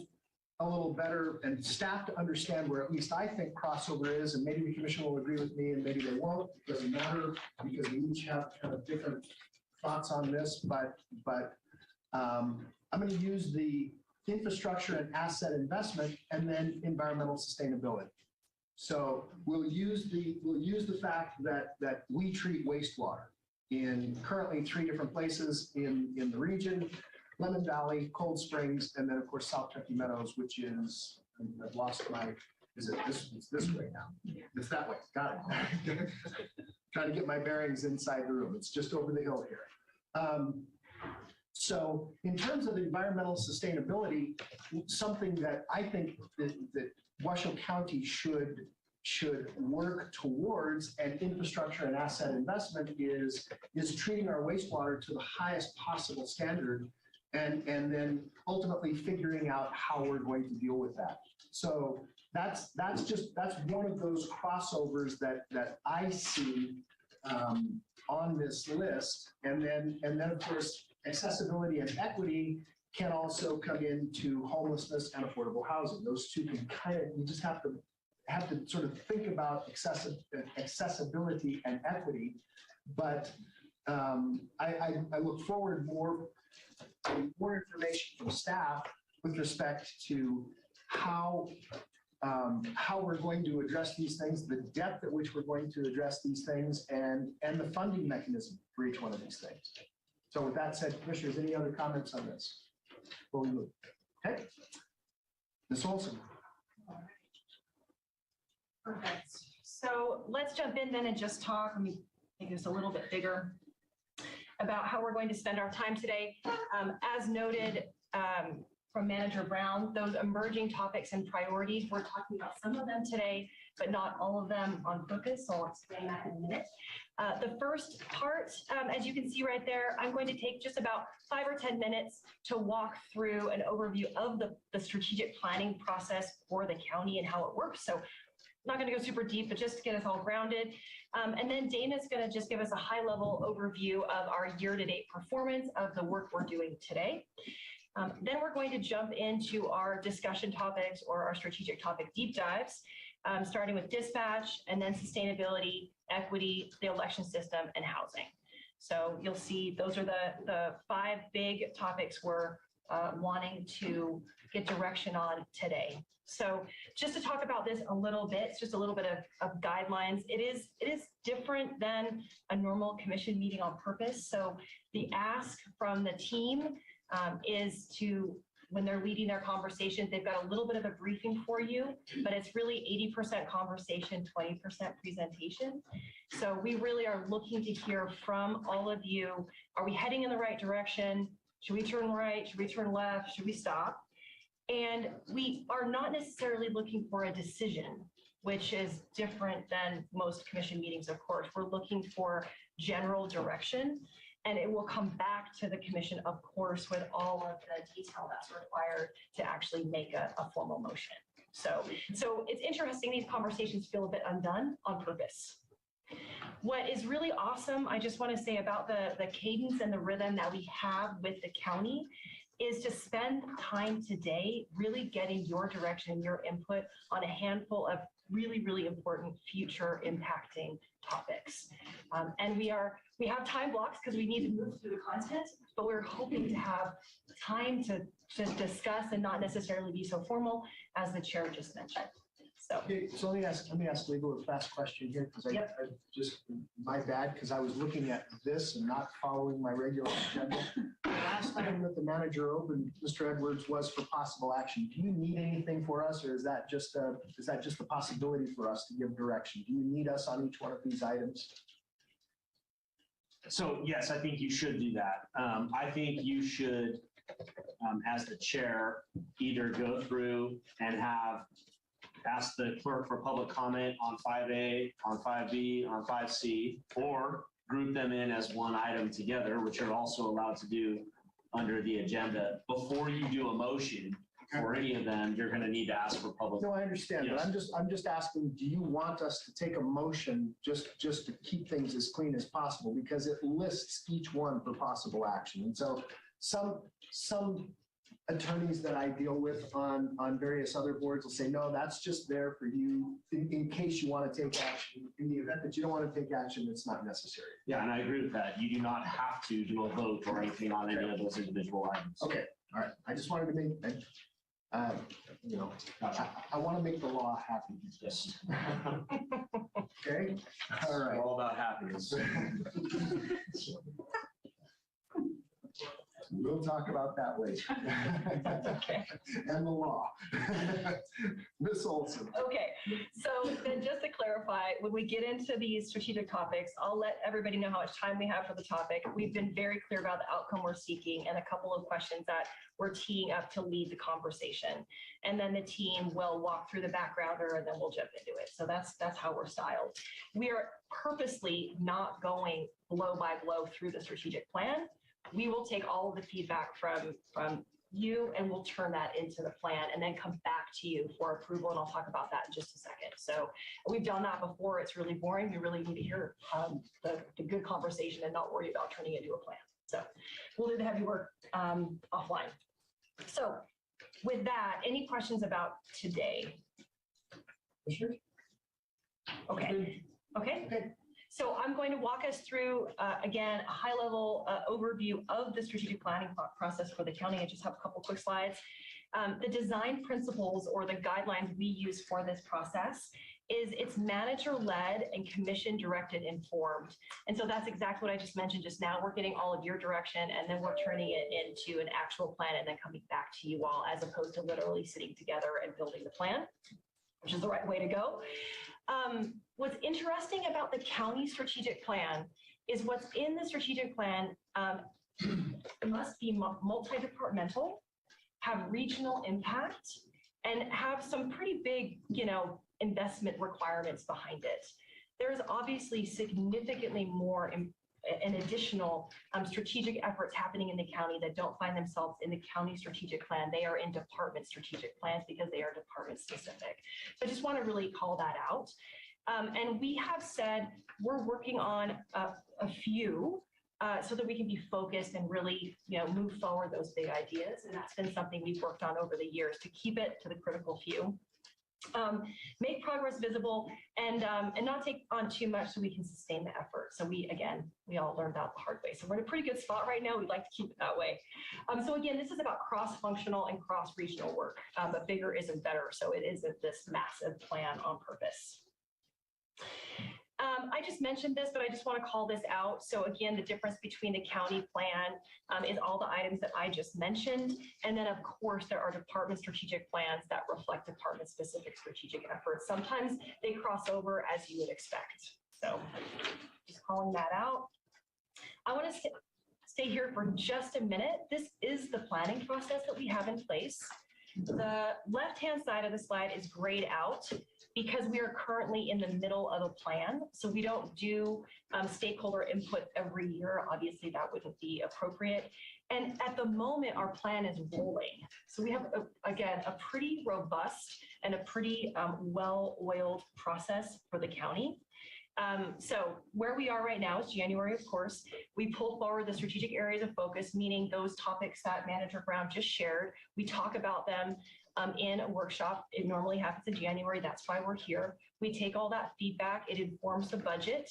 [SPEAKER 1] a little better and staff to understand where at least I think crossover is, and maybe the commission will agree with me and maybe they won't. It doesn't matter because we each have kind of different thoughts on this, but I'm going to use the infrastructure and asset investment and then environmental sustainability. So we'll use the fact that we treat wastewater in currently 3 different places in the region: Lemon Valley, Cold Springs, and then of course South Truckee Meadows, which is, I've lost my, is it this? It's this way now. It's that way. Got it. Trying to get my bearings inside the room. It's just over the hill here. So in terms of environmental sustainability, something that I think that Washoe County should work towards, and infrastructure and asset investment is treating our wastewater to the highest possible standard, and then ultimately figuring out how we're going to deal with that. So that's one of those crossovers that I see on this list, and then of course accessibility and equity can also come into homelessness and affordable housing. Those two can kind of, you just have to sort of think about accessibility and equity. But I look forward more information from staff with respect to how we're going to address these things, the depth at which we're going to address these things, and the funding mechanism for each one of these things. So with that said, commissioners, any other comments on this before we move? Okay. Ms. Olson.
[SPEAKER 5] Perfect. So let's jump in then and just talk, let me make this a little bit bigger, about how we're going to spend our time today. As noted from Manager Brown, those emerging topics and priorities, we're talking about some of them today, but not all of them on focus, so I'll explain that in a minute. The first part, as you can see right there, I'm going to take just about 5 or 10 minutes to walk through an overview of the strategic planning process for the county and how it works. So I'm not going to go super deep, but just to get us all grounded. And then Dana's going to just give us a high-level overview of our year-to-date performance of the work we're doing today. Then we're going to jump into our discussion topics or our strategic topic deep dives, starting with dispatch and then sustainability, equity, the election system, and housing. So you'll see those are the 5 big topics we're wanting to get direction on today. So just to talk about this a little bit, it's just a little bit of guidelines. It is different than a normal commission meeting on purpose. So the ask from the team is to, when they're leading their conversation, they've got a little bit of a briefing for you, but it's really 80% conversation, 20% presentation. So we really are looking to hear from all of you. Are we heading in the right direction? Should we turn right? Should we turn left? Should we stop? And we are not necessarily looking for a decision, which is different than most commission meetings, of course. We're looking for general direction, and it will come back to the commission, of course, with all of the detail that's required to actually make a formal motion. So it's interesting, these conversations feel a bit undone on purpose. What is really awesome, I just want to say about the cadence and the rhythm that we have with the county is to spend time today really getting your direction, your input on a handful of really, really important future impacting topics. And we have time blocks because we need to move through the content, but we're hoping to have time to discuss and not necessarily be so formal as the chair just mentioned. So,
[SPEAKER 1] Okay, so let me ask Legal a fast question here, because I just, my bad, because I was looking at this and not following my regular agenda. The last item that the manager opened, Mr. Edwards, was for possible action. Do you need anything for us, or is that just a possibility for us to give direction? Do you need us on each one of these items?
[SPEAKER 10] So yes, I think you should do that. I think you should, as the chair, either go through and ask the clerk for public comment on 5A, on 5B, on 5C, or group them in as one item together, which you're also allowed to do under the agenda. Before you do a motion for any of them, you're going to need to ask for public.
[SPEAKER 1] No, I understand, but
[SPEAKER 10] Yes.
[SPEAKER 1] I'm just asking, do you want us to take a motion just to keep things as clean as possible? Because it lists each one for possible action. And so some attorneys that I deal with on various other boards will say, no, that's just there for you in case you want to take action. In the event that you don't want to take action, it's not necessary.
[SPEAKER 10] Yeah, and I agree with that. You do not have to do a vote or anything on any of those individual items.
[SPEAKER 1] Okay, all right. I just wanted to make, I want to make the law happy.
[SPEAKER 10] Yes.
[SPEAKER 1] Okay, all right.
[SPEAKER 10] All about happiness.
[SPEAKER 1] We'll talk about that later. And the law. Ms. Olson.
[SPEAKER 5] okay, so then just to clarify, when we get into these strategic topics, I'll let everybody know how much time we have for the topic. We've been very clear about the outcome we're seeking and a couple of questions that we're teeing up to lead the conversation. And then the team will walk through the backgrounder and then we'll jump into it. So that's how we're styled. We are purposely not going blow by blow through the strategic plan. We will take all of the feedback from you and we'll turn that into the plan and then come back to you for approval. And I'll talk about that in just a second. So we've done that before. It's really boring. We really need to hear the good conversation and not worry about turning it into a plan. So we'll do the heavy work offline. So with that, any questions about today?
[SPEAKER 1] Sure.
[SPEAKER 5] Okay. Okay. So I'm going to walk us through, again, a high-level overview of the strategic planning process for the county. I just have a couple quick slides. The design principles or the guidelines we use for this process is it's manager-led and commission-directed informed. And so that's exactly what I just mentioned just now. We're getting all of your direction and then we're turning it into an actual plan and then coming back to you all as opposed to literally sitting together and building the plan, which is the right way to go. What's interesting about the county strategic plan is what's in the strategic plan must be multi-departmental, have regional impact, and have some pretty big, investment requirements behind it. There's obviously significantly more and additional strategic efforts happening in the county that don't find themselves in the county strategic plan. They are in department strategic plans because they are department specific. So I just want to really call that out. And we have said we're working on a few so that we can be focused and really, move forward those big ideas. And that's been something we've worked on over the years to keep it to the critical few. Make progress visible and not take on too much so we can sustain the effort. So we all learned that the hard way. So we're in a pretty good spot right now. We'd like to keep it that way. So again, this is about cross-functional and cross-regional work, but bigger isn't better. So it isn't this massive plan on purpose. I just mentioned this, but I just want to call this out. So again, the difference between the county plan is all the items that I just mentioned. And then of course, there are department strategic plans that reflect department specific strategic efforts. Sometimes they cross over as you would expect. So just calling that out. I want to stay here for just a minute. This is the planning process that we have in place. The left-hand side of the slide is grayed out because we are currently in the middle of a plan. So we don't do stakeholder input every year. Obviously, that wouldn't be appropriate. And at the moment, our plan is rolling. So we have, again, a pretty robust and a pretty well-oiled process for the county. So where we are right now is January, of course. We pulled forward the strategic areas of focus, meaning those topics that Manager Brown just shared. We talk about them in a workshop. It normally happens in January. That's why we're here. We take all that feedback. It informs the budget.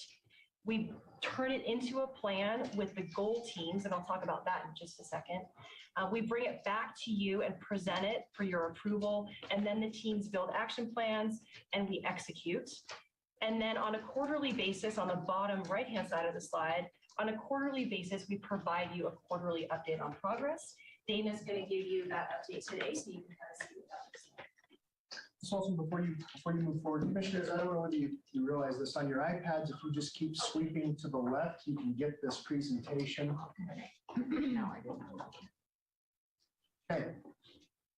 [SPEAKER 5] We turn it into a plan with the goal teams, and I'll talk about that in just a second. We bring it back to you and present it for your approval, and then the teams build action plans and we execute. And then on a quarterly basis, on the bottom right-hand side of the slide, on a quarterly basis, we provide you a quarterly update on progress. Dana's going to give you that update today, so you can kind of see what that looks like.
[SPEAKER 1] So also before you move forward, commissioners, I don't know whether you realize this on your iPads. If you just keep sweeping to the left, you can get this presentation.
[SPEAKER 8] No, I didn't.
[SPEAKER 1] Okay.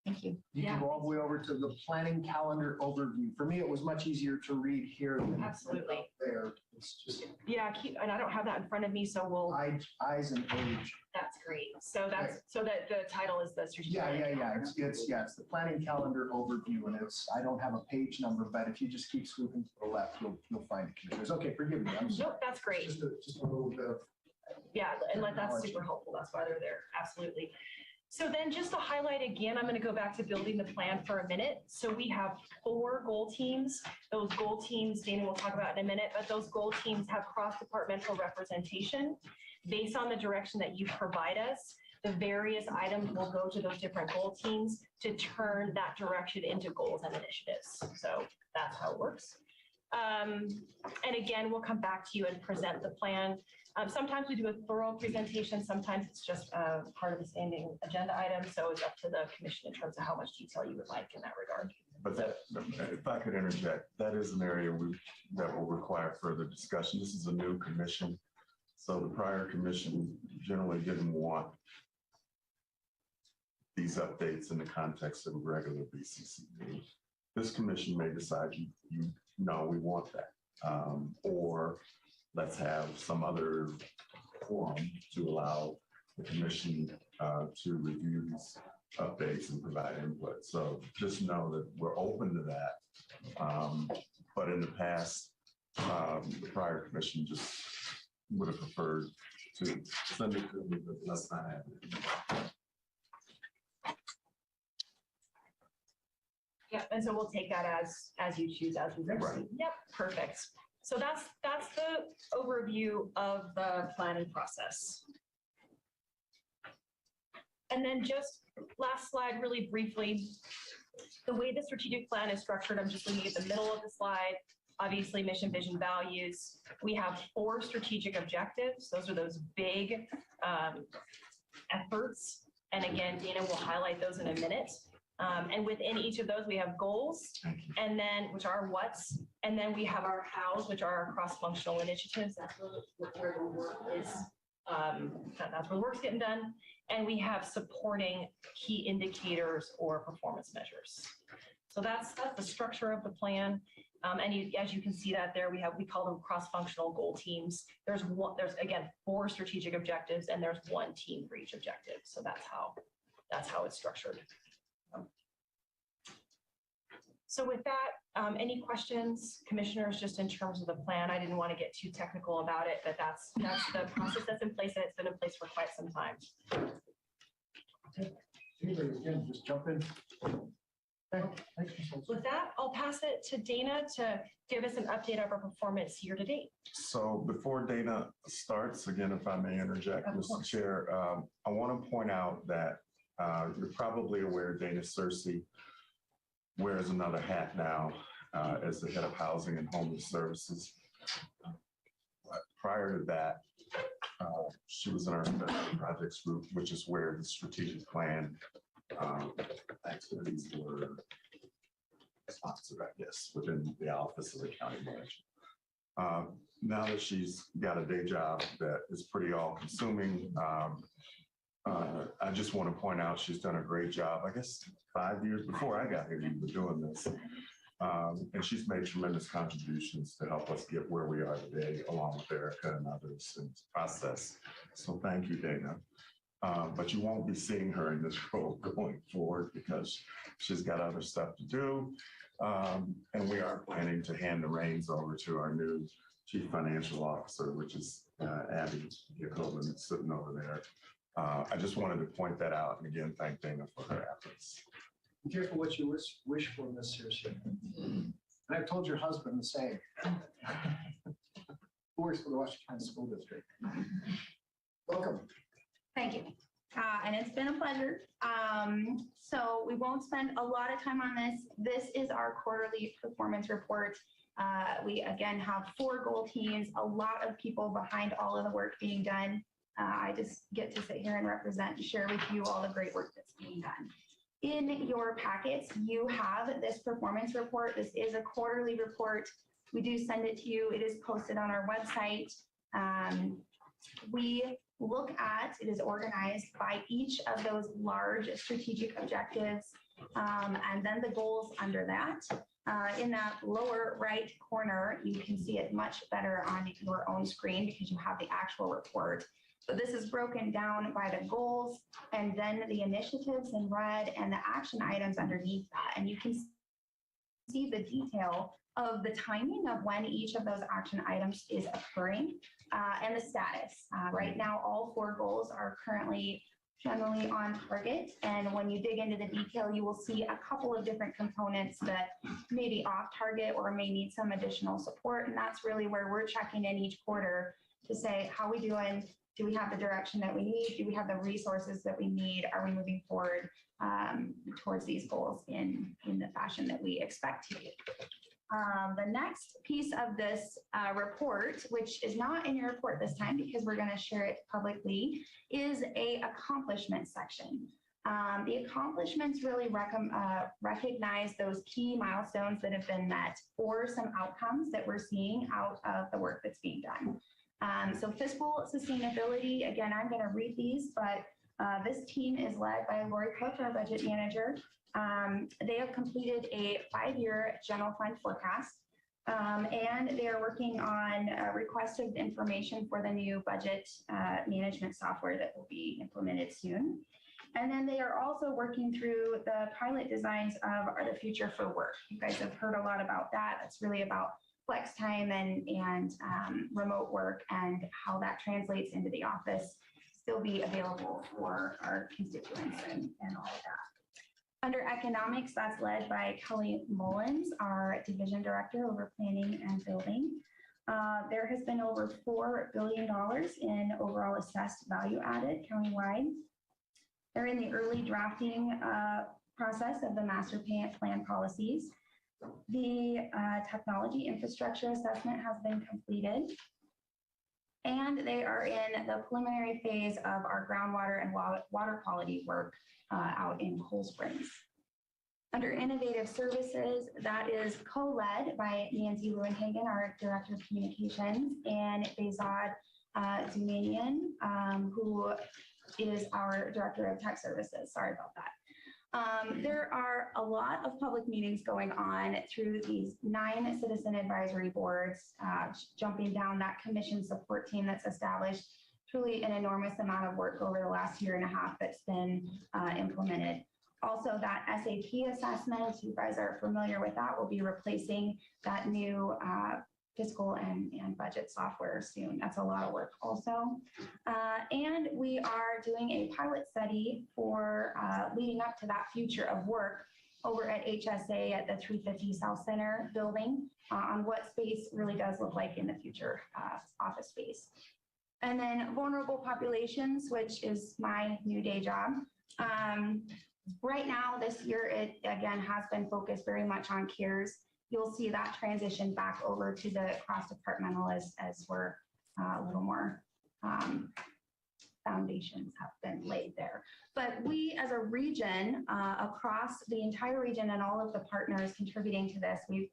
[SPEAKER 5] Thank you.
[SPEAKER 1] You can go all the way over to the planning calendar overview. For me, it was much easier to read here than
[SPEAKER 5] Absolutely.
[SPEAKER 1] there. It's just
[SPEAKER 5] Yeah, and I don't have that in front of me, so we'll.
[SPEAKER 1] eyes and age.
[SPEAKER 5] That's great. So so that the title is the strategic.
[SPEAKER 1] Yeah.
[SPEAKER 5] planning.
[SPEAKER 1] It's the planning calendar overview, and I don't have a page number, but if you just keep swooping to the left, you'll find it, commissioners. Okay, forgive me. I'm sorry.
[SPEAKER 5] Nope, that's great.
[SPEAKER 1] Just a little bit of.
[SPEAKER 5] Yeah, and that's super helpful. That's why they're there. Absolutely. So then just to highlight again, I'm going to go back to building the plan for a minute. So we have 4 goal teams. Those goal teams, Dana will talk about in a minute, but those goal teams have cross-departmental representation. Based on the direction that you provide us, the various items will go to those different goal teams to turn that direction into goals and initiatives. So that's how it works. And again, we'll come back to you and present the plan. Sometimes we do a thorough presentation. Sometimes it's just part of the standing agenda item. So it's up to the commission in terms of how much detail you would like in that regard.
[SPEAKER 4] But if I could interject, that is an area that will require further discussion. This is a new commission. So the prior commission generally didn't want these updates in the context of a regular BCC meeting. This commission may decide we want that. Or let's have some other forum to allow the commission to review these updates and provide input. So just know that we're open to that. But in the past, the prior commission just would have preferred to send it to me, but that's not happening.
[SPEAKER 5] Yeah, and so we'll take that as you choose, as we proceed.
[SPEAKER 4] Right.
[SPEAKER 5] Yep, perfect. So that's the overview of the planning process. And then just last slide, really briefly, the way the strategic plan is structured, I'm just looking at the middle of the slide. Obviously, mission, vision, values. We have 4 strategic objectives. Those are those big efforts. And again, Dana will highlight those in a minute. And within each of those, we have goals, and then which are what's, and then we have our hows, which are our cross-functional initiatives. That's where the work is. That's where the work's getting done. And we have supporting key indicators or performance measures. So that's the structure of the plan. And as you can see that there, we call them cross-functional goal teams. There's again 4 strategic objectives, and there's 1 team for each objective. So that's how it's structured. So with that, any questions, commissioners, just in terms of the plan? I didn't want to get too technical about it, but that's the process that's in place, and it's been in place for quite some time.
[SPEAKER 1] Again, just jump in. Okay, thanks, Michelle.
[SPEAKER 5] With that, I'll pass it to Dana to give us an update of our performance year to date.
[SPEAKER 4] So before Dana starts, again, if I may interject,
[SPEAKER 5] Of
[SPEAKER 4] Mr.
[SPEAKER 5] course.
[SPEAKER 4] Chair, I want to point out that you're probably aware Dana Searcy wears another hat now as the head of Housing and Homeless Services. But prior to that, she was in our special projects group, which is where the strategic plan activities were sponsored, I guess, within the office of the county manager. Now that she's got a day job that is pretty all-consuming, I just want to point out she's done a great job. I guess 5 years before I got here, you were doing this. And she's made tremendous contributions to help us get where we are today, along with Erica and others in this process. So thank you, Dana. But you won't be seeing her in this role going forward because she's got other stuff to do. And we are planning to hand the reins over to our new Chief Financial Officer, which is Abby Yacoban sitting over there. I just wanted to point that out and again, thank Dana for her efforts.
[SPEAKER 1] Be careful what you wish for, Miss Searcy. And I've told your husband the same. Who works for the Washington County School District. Welcome.
[SPEAKER 11] Thank you. And it's been a pleasure. So we won't spend a lot of time on this. This is our quarterly performance report. We again have 4 goal teams, a lot of people behind all of the work being done. I just get to sit here and represent and share with you all the great work that's being done. In your packets, you have this performance report. This is a quarterly report. We do send it to you. It is posted on our website. We look at, it is organized by each of those large strategic objectives, and then the goals under that. In that lower right corner, you can see it much better on your own screen because you have the actual report. But this is broken down by the goals and then the initiatives in red and the action items underneath that. And you can see the detail of the timing of when each of those action items is occurring and the status. Right now, all 4 goals are currently generally on target. And when you dig into the detail, you will see a couple of different components that may be off target or may need some additional support. And that's really where we're checking in each quarter to say, how are we doing? Do we have the direction that we need? Do we have the resources that we need? Are we moving forward towards these goals in the fashion that we expect to? The next piece of this report, which is not in your report this time because we're going to share it publicly, is a accomplishment section. The accomplishments really recognize those key milestones that have been met or some outcomes that we're seeing out of the work that's being done. So fiscal sustainability, again, I'm going to read these, but this team is led by Lori Cook, our budget manager. They have completed a 5-year general fund forecast, and they are working on a request of information for the new budget management software that will be implemented soon. And then they are also working through the pilot designs of the future for work. You guys have heard a lot about that. It's really about flex time and remote work and how that translates into the office, still be available for our constituents and all of that. Under economics, that's led by Kelly Mullins, our division director over planning and building. There has been over $4 billion in overall assessed value added countywide. They're in the early drafting process of the master plan policies. The technology infrastructure assessment has been completed, and they are in the preliminary phase of our groundwater and water quality work out in Cold Springs. Under innovative services, that is co-led by Nancy Lewinhagen, our director of communications, and Bezod Zumanian, who is our director of tech services. Sorry about that. There are a lot of public meetings going on through these 9 citizen advisory boards, jumping down that commission support team that's established. Truly an enormous amount of work over the last 1.5 years that's been implemented. Also, that SAP assessment, if you guys are familiar with that, will be replacing that new fiscal and budget software soon. That's a lot of work also. And we are doing a pilot study for leading up to that future of work over at HSA at the 350 South Center building on what space really does look like in the future office space. And then vulnerable populations, which is my new day job. Right now, this year, it again has been focused very much on CARES. You'll see that transition back over to the cross-departmental as we're a little more foundations have been laid there. But we as a region, across the entire region and all of the partners contributing to this, we've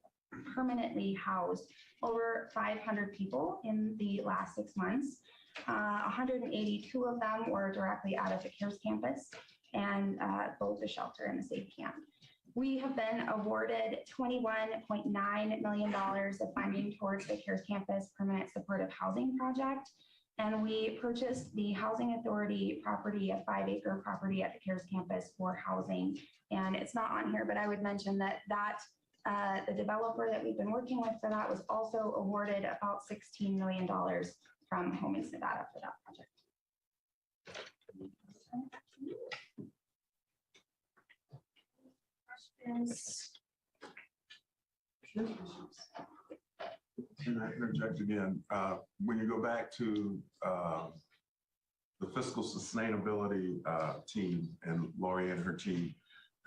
[SPEAKER 11] permanently housed over 500 people in the last 6 months. 182 of them were directly out of the CARES campus and both the shelter and the safe camp. We have been awarded $21.9 million of funding towards the CARES campus permanent supportive housing project. And we purchased the Housing Authority property, a 5-acre property at the CARES campus for housing. And it's not on here, but I would mention that the developer that we've been working with for that was also awarded about $16 million from Homings, Nevada for that project. Questions?
[SPEAKER 4] Can I interject again? When you go back to the fiscal sustainability team and Lori and her team,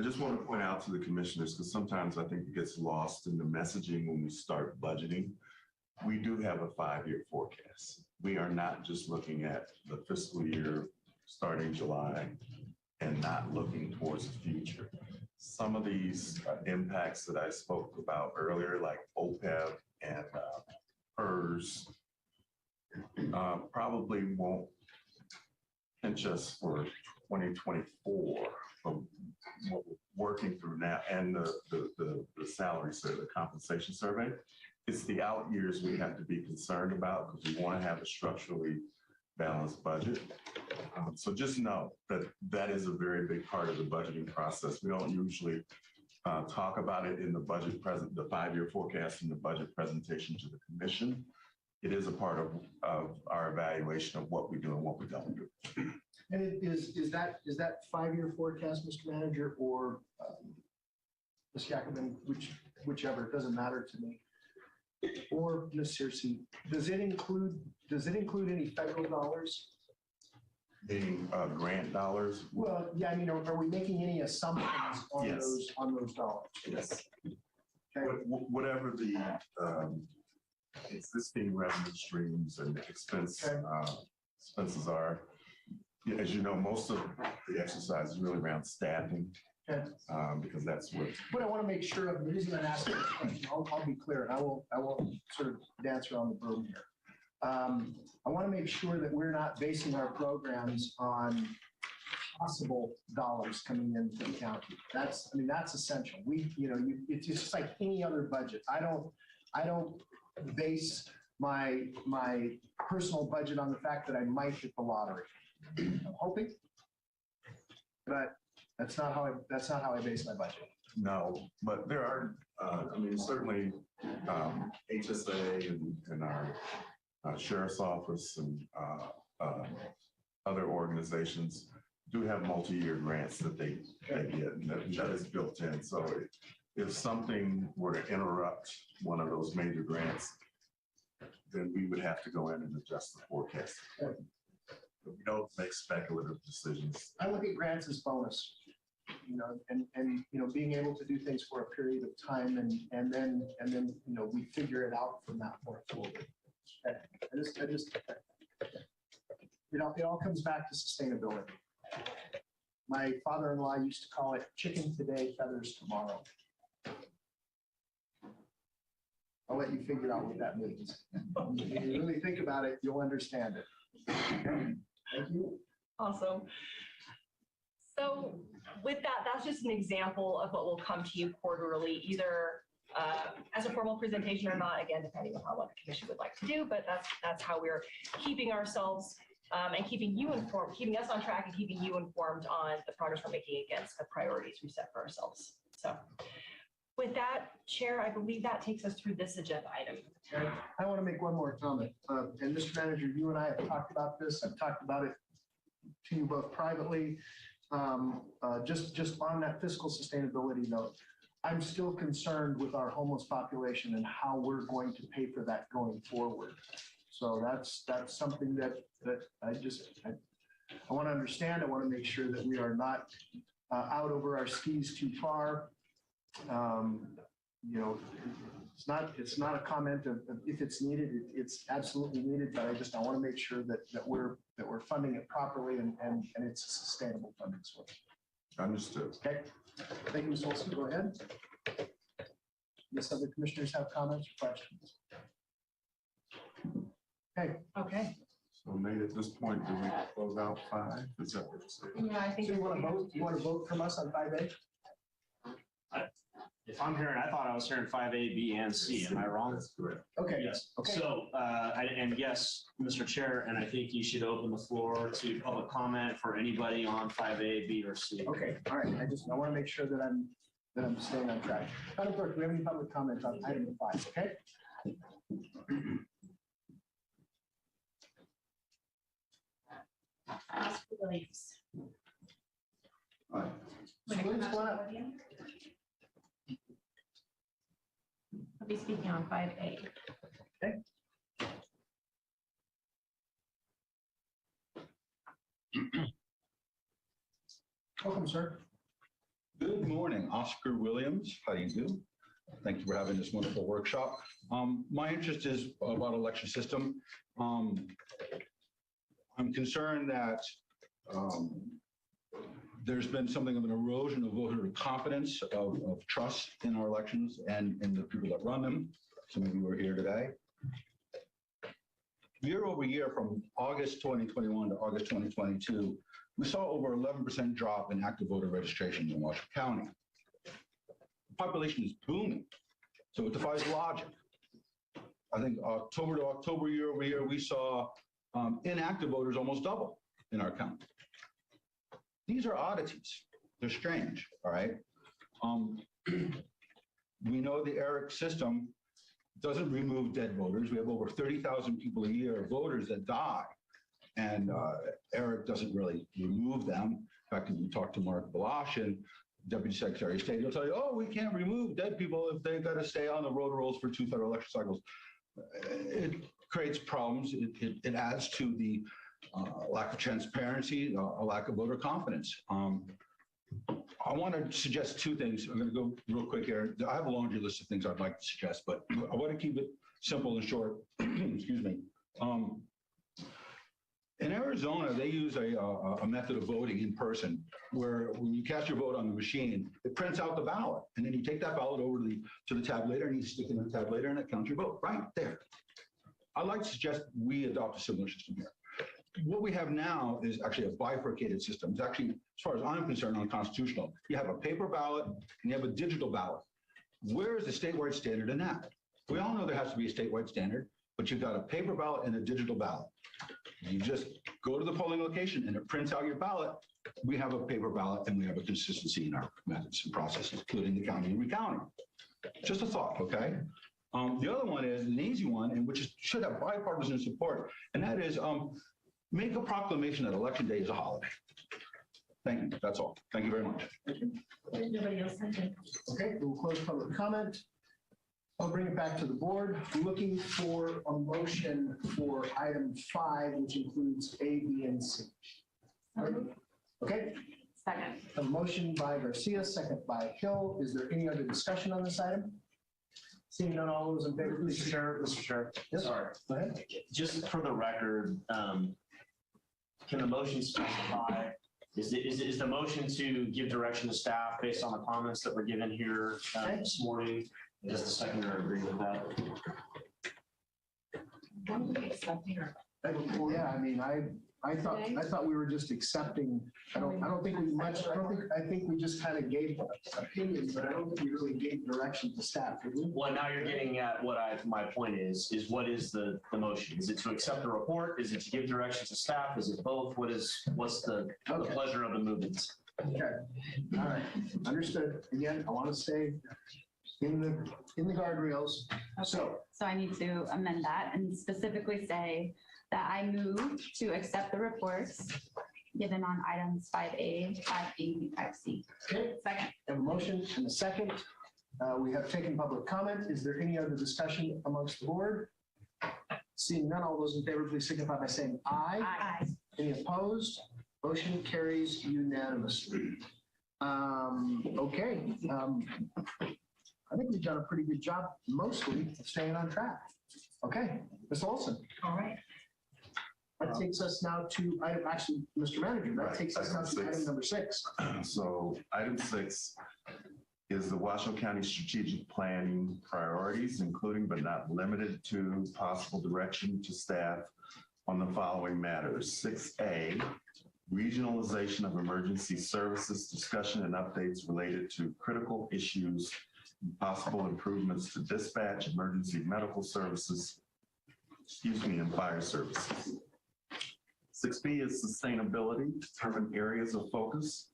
[SPEAKER 4] I just want to point out to the commissioners, because sometimes I think it gets lost in the messaging when we start budgeting. We do have a 5-year forecast. We are not just looking at the fiscal year starting July and not looking towards the future. Some of these impacts that I spoke about earlier, like OPEB and PERS, probably won't pinch us for 2024 from what we're working through now, and the salary survey, the compensation survey. It's the out years we have to be concerned about, because we want to have a structurally balanced budget. So just know that that is a very big part of the budgeting process. We don't usually talk about it in the budget the 5-year forecast and the budget presentation to the commission. It is a part of our evaluation of what we do and what we don't do.
[SPEAKER 1] And is that 5-year forecast, Mr. Manager, or Ms. Jacobin, whichever, it doesn't matter to me, or Ms. Searcy, does it include any federal dollars?
[SPEAKER 4] Meaning grant dollars?
[SPEAKER 1] Well, yeah, I mean, are we making any assumptions on
[SPEAKER 4] Yes.
[SPEAKER 1] those dollars?
[SPEAKER 4] Yes.
[SPEAKER 1] Okay.
[SPEAKER 4] Whatever the existing revenue streams and expenses are, as you know, most of the exercise is really around staffing.
[SPEAKER 1] Okay.
[SPEAKER 4] Because that's what
[SPEAKER 1] I want to make sure of, the reason I'm asking this question, I'll be clear, and I won't sort of dance around the broom here. I want to make sure that we're not basing our programs on possible dollars coming into the county. That's essential. It's just like any other budget. I don't base my personal budget on the fact that I might hit the lottery. I'm hoping, but that's not how I base my budget.
[SPEAKER 4] No, but there are, certainly HSA and our Sheriff's Office and other organizations do have multi-year grants that they get, and that is built in. So if something were to interrupt one of those major grants, then we would have to go in and adjust the forecast. But we don't make speculative decisions.
[SPEAKER 1] I look at grants as bonus, and being able to do things for a period of time, and then we figure it out from that point forward. It all comes back to sustainability. My father-in-law used to call it chicken today, feathers tomorrow. I'll let you figure out what that means. If you really think about it, you'll understand it. Thank you.
[SPEAKER 5] Awesome. So with that, that's just an example of what will come to you quarterly, either as a formal presentation or not, again, depending on what the commission would like to do, but that's how we're keeping ourselves and keeping you informed, keeping us on track and keeping you informed on the progress we're making against the priorities we set for ourselves. So with that, Chair, I believe that takes us through this agenda item.
[SPEAKER 1] I want to make one more comment. And Mr. Manager, you and I have talked about this. I've talked about it to you both privately. just on that fiscal sustainability note, I'm still concerned with our homeless population and how we're going to pay for that going forward. So that's something that I want to understand. I want to make sure that we are not out over our skis too far. You know, it's not a comment of if it's needed, it's absolutely needed, but I want to make sure that we're funding it properly and it's a sustainable funding source.
[SPEAKER 4] Understood.
[SPEAKER 1] Okay. Thank you, Ms. Olson. Go ahead. Yes, other commissioners have comments or questions?
[SPEAKER 5] Okay.
[SPEAKER 4] So Nate, at this point, do we close out 5? Is that what you're saying?
[SPEAKER 5] Yeah, I think.
[SPEAKER 1] So you want to vote? You want to vote from us on 5A?
[SPEAKER 10] If I'm hearing, I thought I was hearing 5A, B, and C. Am I wrong?
[SPEAKER 4] That's correct.
[SPEAKER 1] Okay.
[SPEAKER 10] Yes.
[SPEAKER 1] Okay.
[SPEAKER 10] So, and yes, Mr. Chair, and I think you should open the floor to public comment for anybody on 5A, B, or C.
[SPEAKER 1] Okay. All right. I want to make sure that I'm staying on track. Madam Clerk, do we have any public comment on item 5? Okay.
[SPEAKER 11] Williams.
[SPEAKER 1] All right.
[SPEAKER 11] Wanna
[SPEAKER 1] Williams,
[SPEAKER 11] come
[SPEAKER 1] go on
[SPEAKER 11] up
[SPEAKER 1] up.
[SPEAKER 11] to the podium? I'll be speaking on 5A.
[SPEAKER 1] Welcome, sir.
[SPEAKER 12] Good morning, Oscar Williams. How do you do? Thank you for having this wonderful workshop. My interest is about election system. I'm concerned that there's been something of an erosion of voter confidence, of trust in our elections and in the people that run them. Some of you are here today. Year over year, from August 2021 to August 2022, we saw over 11% drop in active voter registration in Washington County. The population is booming, so it defies logic. I think October to October, year over year, we saw inactive voters almost double in our county. These are oddities. They're strange, all right? We know the ERIC system doesn't remove dead voters. We have over 30,000 people a year, voters that die, and ERIC doesn't really remove them. In fact, if you talk to Mark Balashyn, Deputy Secretary of State, he'll tell you, oh, we can't remove dead people if they've got to stay on the road rolls for 2 federal election cycles. It creates problems. It adds to the lack of transparency, a lack of voter confidence. I want to suggest 2 things. I'm going to go real quick here. I have a laundry list of things I'd like to suggest, but I want to keep it simple and short. Excuse me. In Arizona, they use a method of voting in person where when you cast your vote on the machine, it prints out the ballot. And then you take that ballot over to the tabulator and you stick it in the tabulator and it counts your vote right there. I'd like to suggest we adopt a similar system here. What we have now is actually a bifurcated system. It's actually, as far as I'm concerned, unconstitutional. You have a paper ballot and you have a digital ballot. Where is the statewide standard in that? We all know there has to be a statewide standard, but you've got a paper ballot and a digital ballot. You just go to the polling location and it prints out your ballot. We have a paper ballot and we have a consistency in our methods and processes, including the counting and recounting. Just a thought, okay? The other one is an easy one, and which should have bipartisan support, and that is make a proclamation that Election Day is a holiday. Thank you. That's all. Thank you very much.
[SPEAKER 11] Nobody else has it.
[SPEAKER 1] Okay, we'll close public comment. I'll bring it back to the board. Looking for a motion for item 5, which includes A, B, and C. Okay.
[SPEAKER 8] Second.
[SPEAKER 1] A motion by Garcia, second by Hill. Is there any other discussion on this item? Seeing none, all those in favor, please.
[SPEAKER 10] Mr. Chair,
[SPEAKER 1] Yes.
[SPEAKER 10] sorry.
[SPEAKER 1] Go ahead.
[SPEAKER 10] Just for the record, can the motion specify, is the motion to give direction to staff based on the comments that were given here this morning? Does the seconder agree with that?
[SPEAKER 1] Yeah, I mean, I thought we were just accepting. I think we just kind of gave opinions, but I don't think we really gave direction to staff, did we?
[SPEAKER 10] Well, now you're getting at what my point is what is the motion? Is it to accept the report? Is it to give direction to staff? Is it both? What's the pleasure of the movement?
[SPEAKER 1] Okay, all right, understood. Again, I want to stay in the guardrails. So
[SPEAKER 13] I need to amend that and specifically say that I move to accept the reports
[SPEAKER 11] given on items 5A, 5B, 5C.
[SPEAKER 1] Okay,
[SPEAKER 11] Second.
[SPEAKER 1] have a motion and a second. We have taken public comment. Is there any other discussion amongst the board? Seeing none, all those in favor, please signify by saying aye.
[SPEAKER 11] Aye.
[SPEAKER 1] Any opposed? Motion carries unanimously. Okay. I think we've done a pretty good job mostly of staying on track. Okay, Ms. Olson.
[SPEAKER 5] All right.
[SPEAKER 1] That takes us now to item, actually, Mr. Manager, that takes us now to item number 6.
[SPEAKER 4] So item 6 is the Washoe County Strategic Planning priorities, including but not limited to possible direction to staff on the following matters. 6A, regionalization of emergency services, discussion and updates related to critical issues, and possible improvements to dispatch, emergency medical services, and fire services. 6B is sustainability, determine areas of focus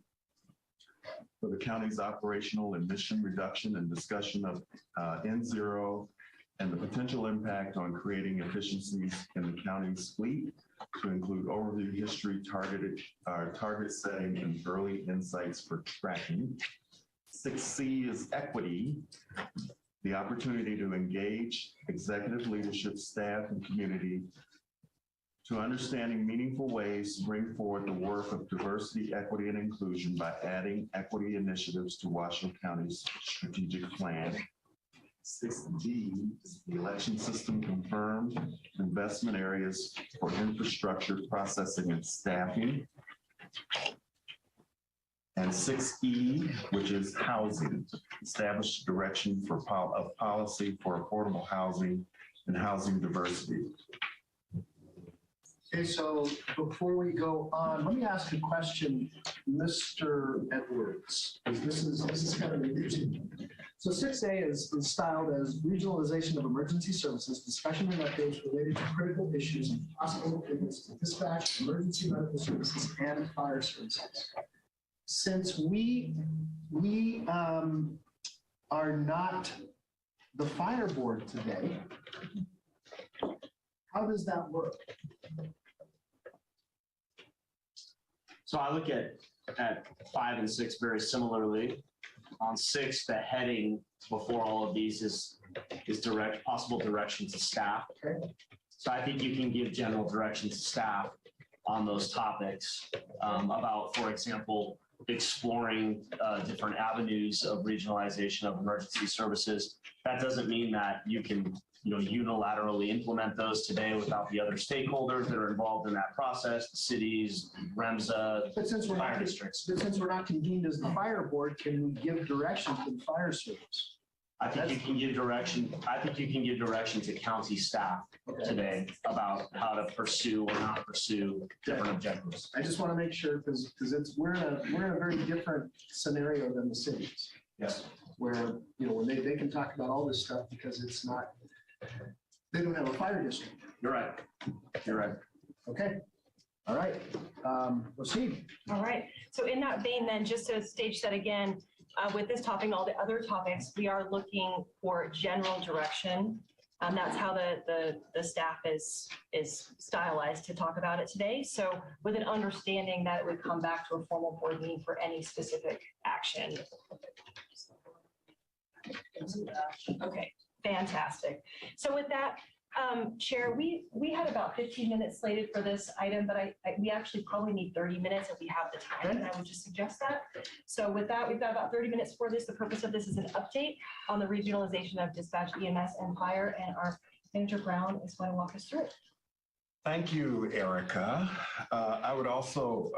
[SPEAKER 4] for the county's operational emission reduction and discussion of N0 and the potential impact on creating efficiencies in the county's fleet to include overview history, target setting, and early insights for tracking. 6C is equity, the opportunity to engage executive leadership, staff, and community to understanding meaningful ways to bring forward the work of diversity, equity, and inclusion by adding equity initiatives to Washoe County's strategic plan. 6D is the election system confirmed investment areas for infrastructure, processing, and staffing. And 6E, which is housing, establish direction for of policy for affordable housing and housing diversity.
[SPEAKER 1] Okay, so before we go on, let me ask a question, Mr. Edwards, because this is kind of interesting. So 6A is styled as regionalization of emergency services, discussion and updates related to critical issues and possible improvements to dispatch, emergency medical services, and fire services. Since we are not the fire board today, how does that work?
[SPEAKER 10] So I look at 5 and 6 very similarly. On 6, the heading before all of these is possible direction to staff.
[SPEAKER 1] Okay.
[SPEAKER 10] So I think you can give general direction to staff on those topics about, for example, exploring different avenues of regionalization of emergency services. That doesn't mean that you can unilaterally implement those today without the other stakeholders that are involved in that process, the cities, REMSA,
[SPEAKER 1] But since we're
[SPEAKER 10] fire
[SPEAKER 1] not,
[SPEAKER 10] districts.
[SPEAKER 1] but since we're not convened as the fire board, can we give direction to the fire service?
[SPEAKER 10] I think you can give direction. I think you can give direction to county staff today about how to pursue or not pursue different objectives.
[SPEAKER 1] I just want to make sure because we're in a very different scenario than the cities.
[SPEAKER 10] Yes.
[SPEAKER 1] Where when they can talk about all this stuff because it's not, they don't have a fire district.
[SPEAKER 10] You're right. You're right.
[SPEAKER 1] Okay. All right. Proceed.
[SPEAKER 5] All right. So in that vein, then, just to stage that again, with this topic and all the other topics, we are looking for general direction. That's how the staff is stylized to talk about it today. So with an understanding that it would come back to a formal board meeting for any specific action. Okay, fantastic. So with that, Chair, we had about 15 minutes slated for this item, but we actually probably need 30 minutes if we have the time, and I would just suggest that. So with that, we've got about 30 minutes for this. The purpose of this is an update on the regionalization of dispatch, EMS, and fire, and our Manager Brown is going to walk us through it.
[SPEAKER 4] Thank you, Erica. I would also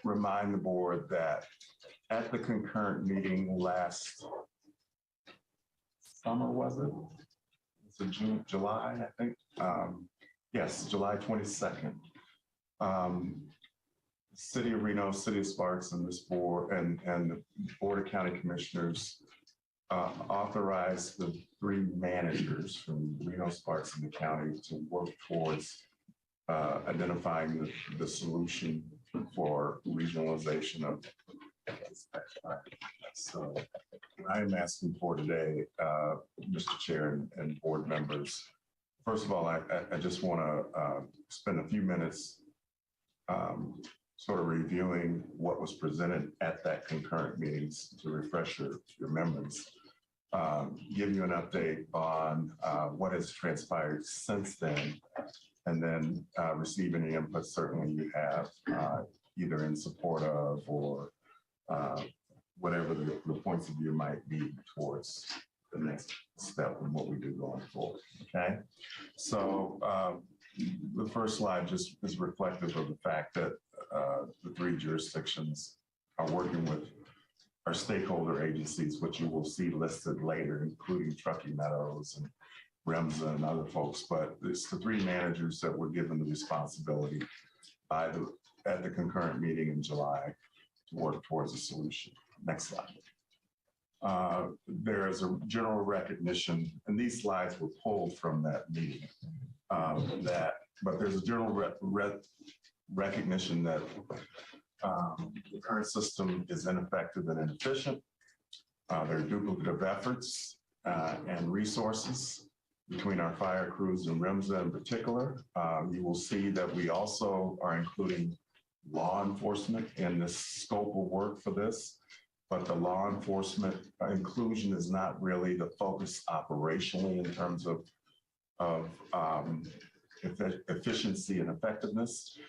[SPEAKER 4] remind the board that at the concurrent meeting last summer, was it? So July, I think. Yes, July 22nd. City of Reno, City of Sparks, and this board and the Board of County Commissioners authorized the 3 managers from Reno, Sparks, and the county to work towards identifying the solution for regionalization of dispatch. So I am asking for today, Mr. Chair and board members. First of all, I just want to spend a few minutes sort of reviewing what was presented at that concurrent meetings to refresh your memories. Give you an update on what has transpired since then, and then receive any input certainly you have, either in support of or whatever the points of view might be towards the next step in what we do going forward, okay? So the first slide just is reflective of the fact that the 3 jurisdictions are working with our stakeholder agencies, which you will see listed later, including Truckee Meadows and REMSA and other folks, but it's the 3 managers that were given the responsibility at the concurrent meeting in July to work towards a solution. Next slide. There is a general recognition, and these slides were pulled from that meeting, but there's a general recognition that the current system is ineffective and inefficient. There are duplicative efforts and resources between our fire crews and REMSA in particular. You will see that we also are including law enforcement in the scope of work for this, but the law enforcement inclusion is not really the focus operationally in terms of efficiency and effectiveness.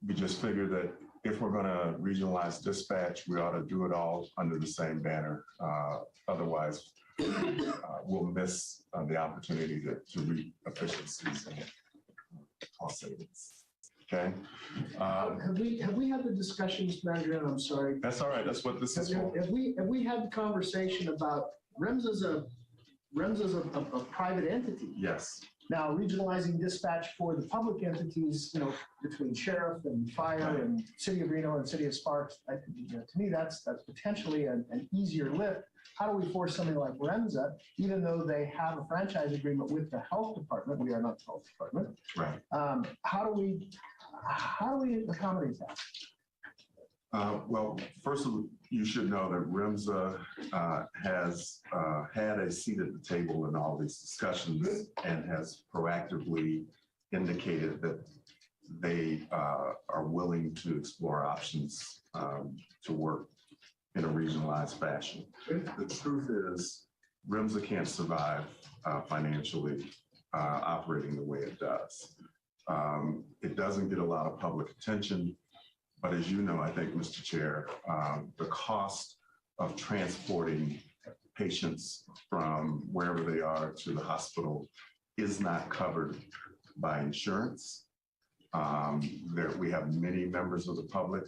[SPEAKER 4] We just figure that if we're going to regionalize dispatch, we ought to do it all under the same banner. Otherwise, we'll miss the opportunity to reap efficiencies and cost savings. Okay.
[SPEAKER 1] Have we had the discussion, Mr. Manager? And I'm sorry.
[SPEAKER 4] That's all right. That's what this is for.
[SPEAKER 1] Have we had the conversation about REMSA's a private entity?
[SPEAKER 4] Yes.
[SPEAKER 1] Now, regionalizing dispatch for the public entities, between sheriff and fire and city of Reno and city of Sparks, to me, that's potentially an easier lift. How do we force something like REMSA, even though they have a franchise agreement with the health department? We are not the health department.
[SPEAKER 4] Right.
[SPEAKER 1] How do we accommodate that?
[SPEAKER 4] Well, first of all, you should know that REMSA has had a seat at the table in all these discussions and has proactively indicated that they are willing to explore options to work in a regionalized fashion. The truth is, REMSA can't survive financially operating the way it does. It doesn't get a lot of public attention. But as you know, I think, Mr. Chair, the cost of transporting patients from wherever they are to the hospital is not covered by insurance. We have many members of the public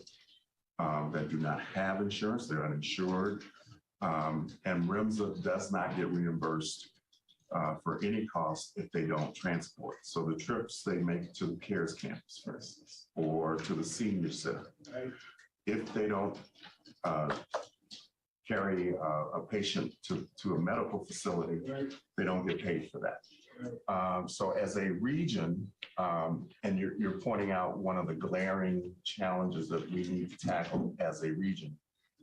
[SPEAKER 4] that do not have insurance. They're uninsured. And REMSA does not get reimbursed for any cost if they don't transport. So the trips they make to the CARES campus, for instance, or to the senior center, if they don't carry a patient to a medical facility, they don't get paid for that. So as a region, and you're pointing out one of the glaring challenges that we need to tackle as a region,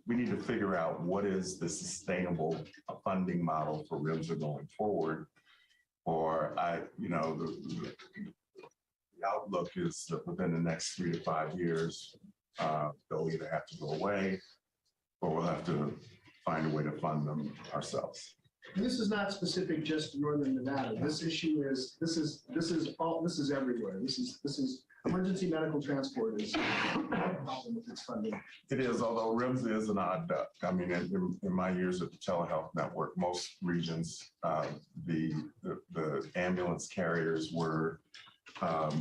[SPEAKER 4] we need to figure out what is the sustainable funding model for REMSA going forward. Or the outlook is that within the next 3 to 5 years, they'll either have to go away or we'll have to find a way to fund them ourselves.
[SPEAKER 1] And this is not specific just to Northern Nevada. This issue is everywhere. This is emergency medical transport is a problem with its funding.
[SPEAKER 4] It is, although REMSA is an odd duck. I mean, in my years at the telehealth network, most regions, the ambulance carriers were a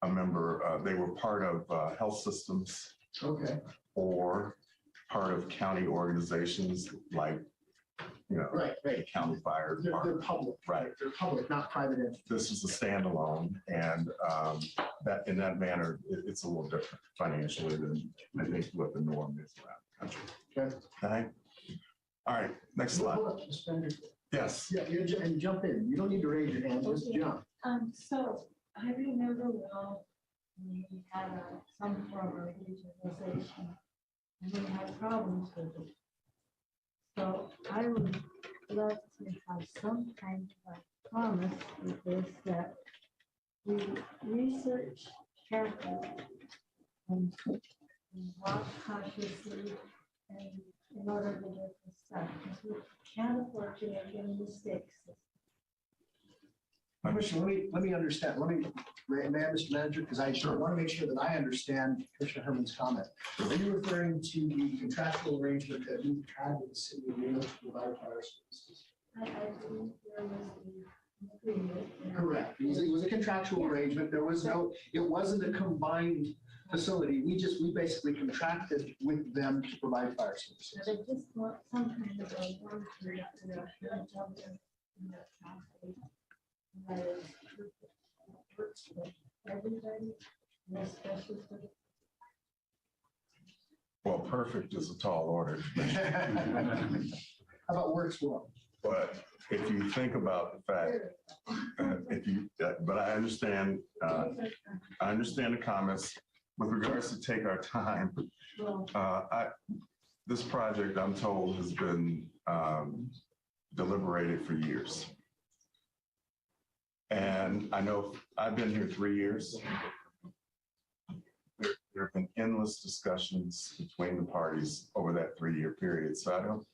[SPEAKER 4] member. They were part of health systems, or part of county organizations like.
[SPEAKER 1] Right.
[SPEAKER 4] The county fire department.
[SPEAKER 1] They're public.
[SPEAKER 4] Right.
[SPEAKER 1] They're public, not private entities.
[SPEAKER 4] This is a standalone, and that in that manner, it's a little different financially than I think what the norm is around the country. Okay. All right. Next slide. Yes.
[SPEAKER 1] Yeah, and jump in. You don't need to raise your hand. Just jump.
[SPEAKER 3] So I remember well, we had some form of regionalization, and we had problems with it. So I would love to have some kind of a promise with this, that we research carefully walk cautiously and in order to get this done, because we can't afford to make any mistakes.
[SPEAKER 1] Commissioner, let me understand, may I, Mr. Manager, because I want to make sure that I understand Commissioner Herman's comment. Are you referring to the contractual arrangement that we've had with the city of Reno to provide fire services?
[SPEAKER 3] I believe there was an agreement.
[SPEAKER 1] Correct. It was a contractual arrangement. There was no, it wasn't a combined facility. We basically contracted with them to provide fire services.
[SPEAKER 3] So they just want some kind of a word for it, you know, to tell them, you know, that is, works for everybody, and especially for the
[SPEAKER 4] Well, perfect is a tall order.
[SPEAKER 1] How about works well?
[SPEAKER 4] But if you think about the fact, but I understand the comments. With regards to take our time, this project, I'm told, has been deliberated for years. And I know I've been here 3 years. There have been endless discussions between the parties over that 3-year period. So I don't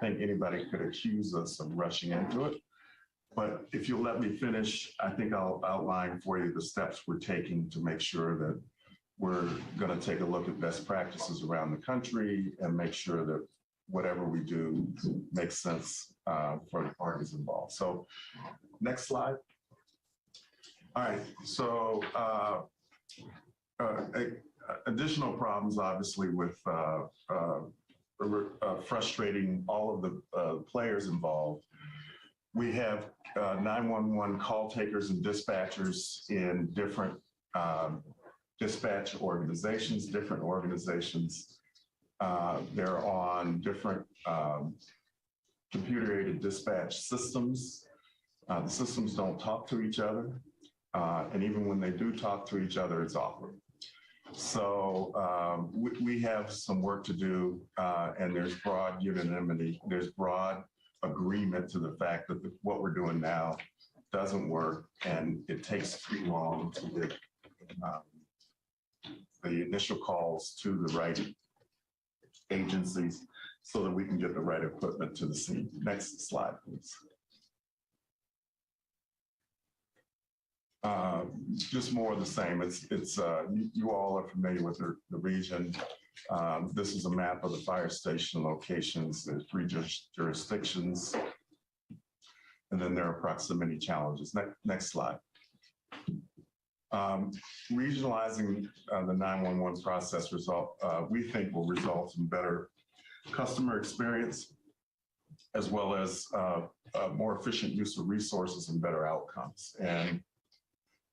[SPEAKER 4] think anybody could accuse us of rushing into it. But if you'll let me finish, I think I'll outline for you the steps we're taking to make sure that we're going to take a look at best practices around the country and make sure that whatever we do makes sense for the parties involved. So next slide. All right, so additional problems, obviously, with frustrating all of the players involved. We have 911 call takers and dispatchers in different dispatch organizations, different organizations. They're on different computer-aided dispatch systems. The systems don't talk to each other. And even when they do talk to each other, it's awkward. So we have some work to do, and there's broad unanimity. There's broad agreement to the fact that what we're doing now doesn't work, and it takes too long to get the initial calls to the right agencies so that we can get the right equipment to the scene. Next slide, please. Just more of the same. You all are familiar with the region. This is a map of the fire station locations. There's 3 jurisdictions. And then there are proximity challenges. Next slide. Regionalizing the 911 process we think will result in better customer experience, as well as more efficient use of resources and better outcomes. And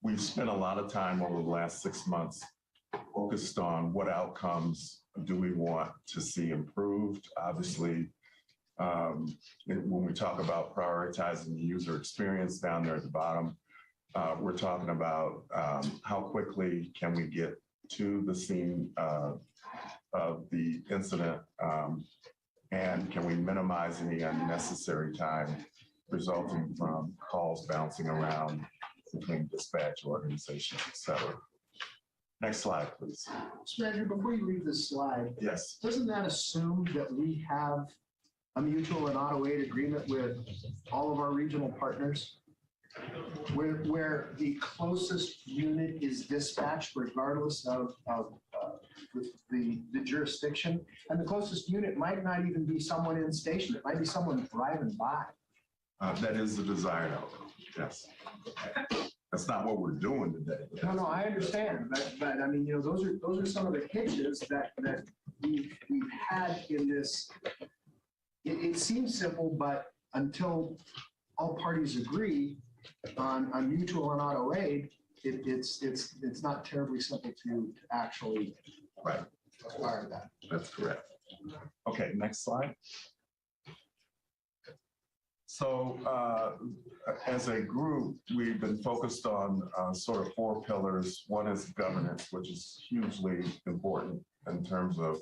[SPEAKER 4] we've spent a lot of time over the last 6 months focused on what outcomes do we want to see improved. Obviously, when we talk about prioritizing the user experience down there at the bottom, we're talking about how quickly can we get to the scene of the incident, and can we minimize any unnecessary time resulting from calls bouncing around between dispatch organizations, et cetera. Next slide, please.
[SPEAKER 1] Mr. Manager, before you leave this slide,
[SPEAKER 4] Yes.
[SPEAKER 1] doesn't that assume that we have a mutual and auto aid agreement with all of our regional partners? Where the closest unit is dispatched regardless of the jurisdiction, and the closest unit might not even be someone in station, it might be someone driving by.
[SPEAKER 4] That is the desired outcome, yes. That's not what we're doing today.
[SPEAKER 1] No, I understand, but I mean, you know, those are some of the hitches that we've had in this. It seems simple, but until all parties agree on mutual and auto aid, it's not terribly simple to actually acquire that.
[SPEAKER 4] That's correct. Okay, next slide. So as a group, we've been focused on sort of 4 pillars. One is governance, which is hugely important in terms of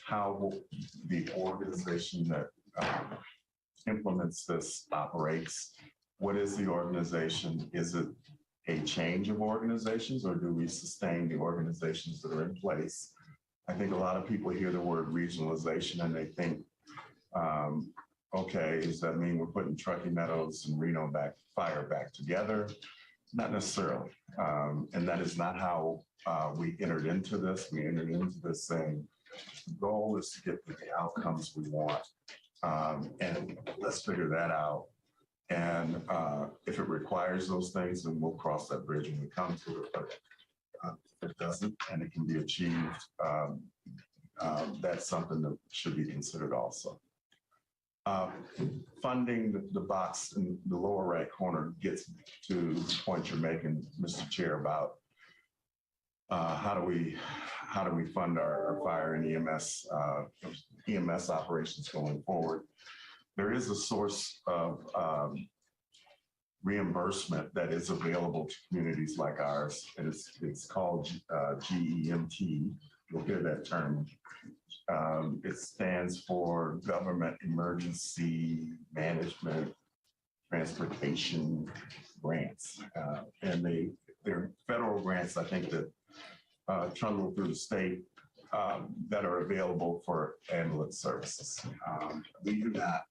[SPEAKER 4] how the organization that implements this operates. What is the organization? Is it a change of organizations, or do we sustain the organizations that are in place? I think a lot of people hear the word regionalization and they think, okay, does that mean we're putting Truckee Meadows and Reno Fire back together? Not necessarily. And that is not how we entered into this. We entered into this saying, the goal is to get the outcomes we want. And let's figure that out. And if it requires those things, then we'll cross that bridge when we come to it. But if it doesn't, and it can be achieved, that's something that should be considered also. Funding, the box in the lower right corner gets to the point you're making, Mr. Chair, about how do we fund our fire and EMS operations going forward. There is a source of reimbursement that is available to communities like ours, and it's called GEMT. You'll hear that term. It stands for Government Emergency Management Transportation Grants. And they're federal grants, I think, that trundle through the state that are available for ambulance services. We do not,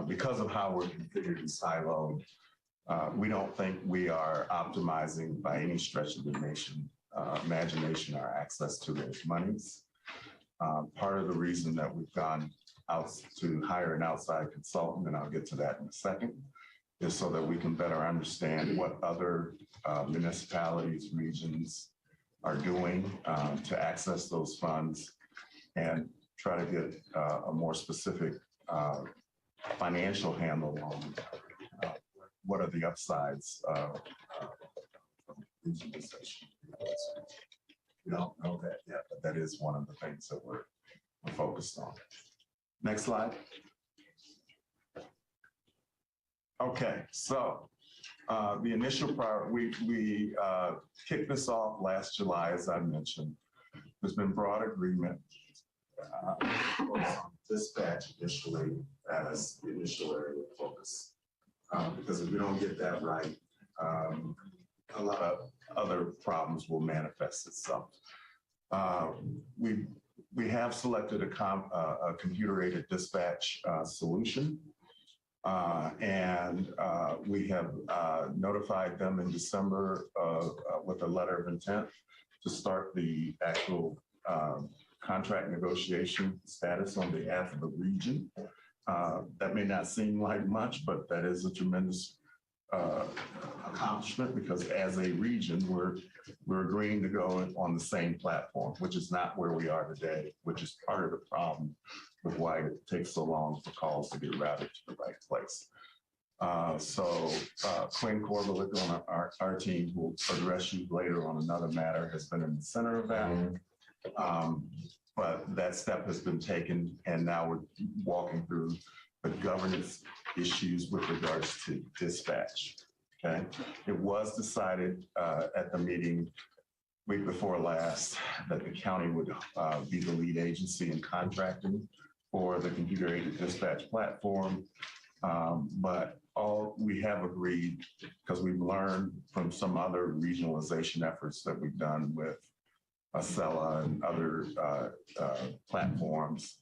[SPEAKER 4] because of how we're configured and siloed, we don't think we are optimizing by any stretch of the imagination our access to those monies. Part of the reason that we've gone out to hire an outside consultant, and I'll get to that in a second, is so that we can better understand what other municipalities, regions are doing to access those funds and try to get a more specific financial handle on what are the upsides of regionalization. We don't know that yet, but that is one of the things that we're focused on. Next slide. Okay, so the initial priority, we kicked this off last July, as I mentioned. There's been broad agreement on dispatch initially as the initial area of focus. Because if we don't get that right, a lot of other problems will manifest itself. We have selected a computer-aided dispatch solution, and we have notified them in December with a letter of intent to start the actual contract negotiation status on behalf of the region. That may not seem like much, but that is a tremendous accomplishment, because as a region, we're agreeing to go on the same platform, which is not where we are today, which is part of the problem with why it takes so long for calls to get routed to the right place. So Quinn Corbelick on our team, who will address you later on another matter, has been in the center of that. But that step has been taken, and now we're walking through the governance issues with regards to dispatch. Okay, it was decided at the meeting week before last that the county would be the lead agency in contracting for the computer-aided dispatch platform. But all we have agreed, because we've learned from some other regionalization efforts that we've done with Acela and other platforms,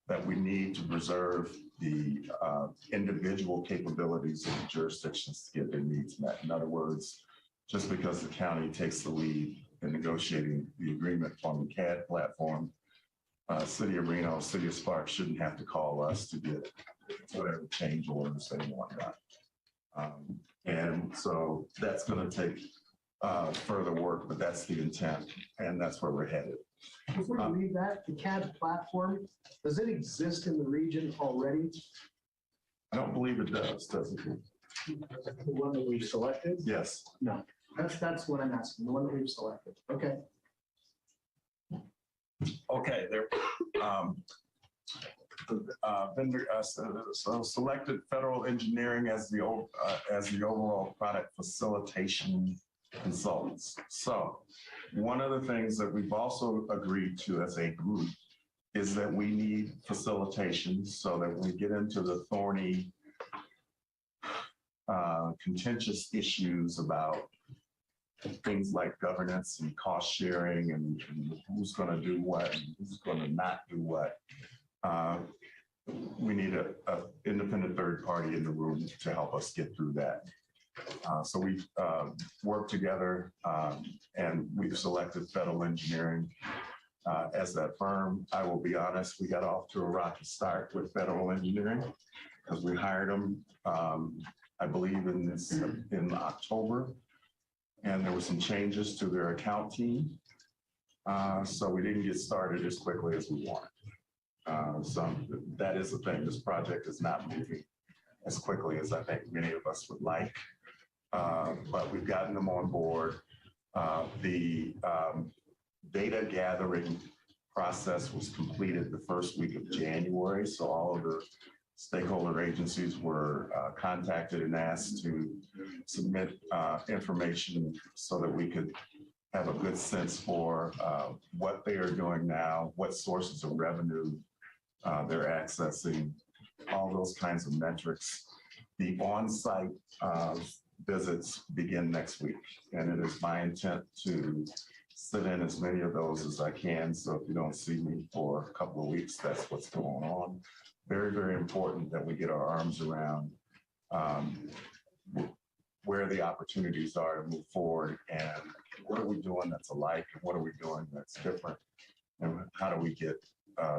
[SPEAKER 4] that we need to preserve the individual capabilities of the jurisdictions to get their needs met. In other words, just because the county takes the lead in negotiating the agreement on the CAD platform, City of Reno, City of Sparks shouldn't have to call us to get whatever change orders they want done. And so that's going to take further work, but that's the intent, and that's where we're headed.
[SPEAKER 1] Before you leave that, the CAD platform, does it exist in the region already?
[SPEAKER 4] I don't believe it does it?
[SPEAKER 1] The one that we've selected?
[SPEAKER 4] Yes.
[SPEAKER 1] No, that's what I'm asking, the one that we've selected. Okay.
[SPEAKER 4] Okay, there. Vendor, so selected federal engineering as the overall product facilitation consultants. So one of the things that we've also agreed to as a group is that we need facilitation so that when we get into the thorny, contentious issues about things like governance and cost sharing and who's going to do what, and who's going to not do what. We need a independent third party in the room to help us get through that. So we've worked together and we've selected Federal Engineering as that firm. I will be honest, we got off to a rocky start with Federal Engineering because we hired them, I believe in October, and there were some changes to their account team. So we didn't get started as quickly as we wanted. So that is the thing. This project is not moving as quickly as I think many of us would like, but we've gotten them on board. The data gathering process was completed the first week of January, so all of the stakeholder agencies were contacted and asked to submit information so that we could have a good sense for what they are doing now, what sources of revenue they're accessing, all those kinds of metrics. The on-site visits begin next week, and it is my intent to sit in as many of those as I can. So if you don't see me for a couple of weeks, that's what's going on. Very, very important that we get our arms around where the opportunities are to move forward and what are we doing that's alike and what are we doing that's different and how do we get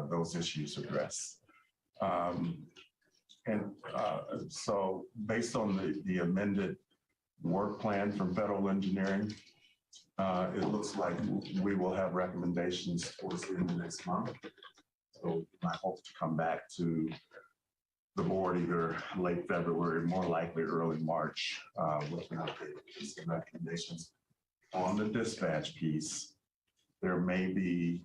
[SPEAKER 4] those issues addressed. So based on the amended work plan from Federal Engineering, it looks like we will have recommendations towards the end of next month. So I hope to come back to the board either late February, more likely early March, with an update, some recommendations. On the dispatch piece, there may be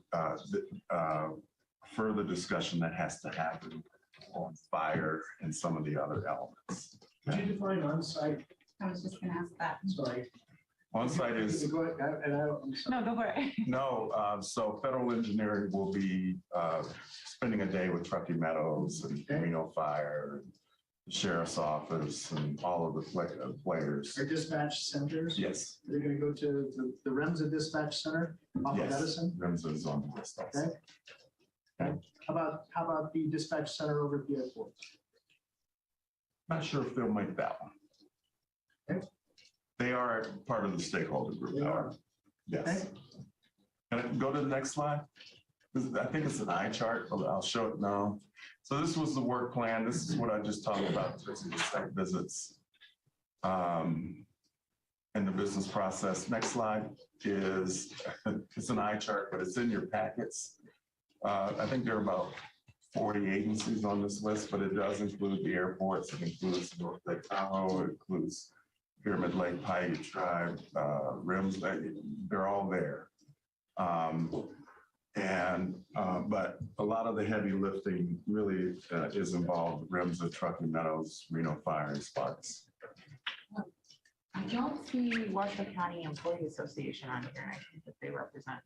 [SPEAKER 4] further discussion that has to happen on fire and some of the other elements.
[SPEAKER 1] Could you define on-site?
[SPEAKER 8] I was just gonna ask that.
[SPEAKER 1] Sorry.
[SPEAKER 4] On-site is,
[SPEAKER 1] Go ahead, and I'm sorry.
[SPEAKER 8] No, go for it.
[SPEAKER 4] no, so Federal Engineering will be spending a day with Truckee Meadows and Reno Fire, and the Sheriff's Office, and all of the players.
[SPEAKER 1] Our dispatch centers?
[SPEAKER 4] Yes.
[SPEAKER 1] They're going to go to the Remza Dispatch Center off of
[SPEAKER 4] Yes.
[SPEAKER 1] Edison?
[SPEAKER 4] Remza is on the list also.
[SPEAKER 1] Okay. How about the dispatch center over at the airport?
[SPEAKER 4] Not sure if they'll make that one.
[SPEAKER 1] Okay.
[SPEAKER 4] They are part of the stakeholder group.
[SPEAKER 1] They are.
[SPEAKER 4] Yes.
[SPEAKER 1] Okay.
[SPEAKER 4] Can I go to the next slide? I think it's an eye chart, but I'll show it now. So this was the work plan. This is what I just talked about, the site visits and the business process. Next slide is, it's an eye chart, but it's in your packets. I think there are about 40 agencies on this list, but it does include the airports. It includes North Lake Tahoe. It includes Pyramid Lake, Paiute Tribe, RIMS. They're all there. But a lot of the heavy lifting really is involved with RIMS of Truckee Meadows, Reno Fire, and Sparks.
[SPEAKER 8] I don't see Washington County Employee Association on here. I think that they represent.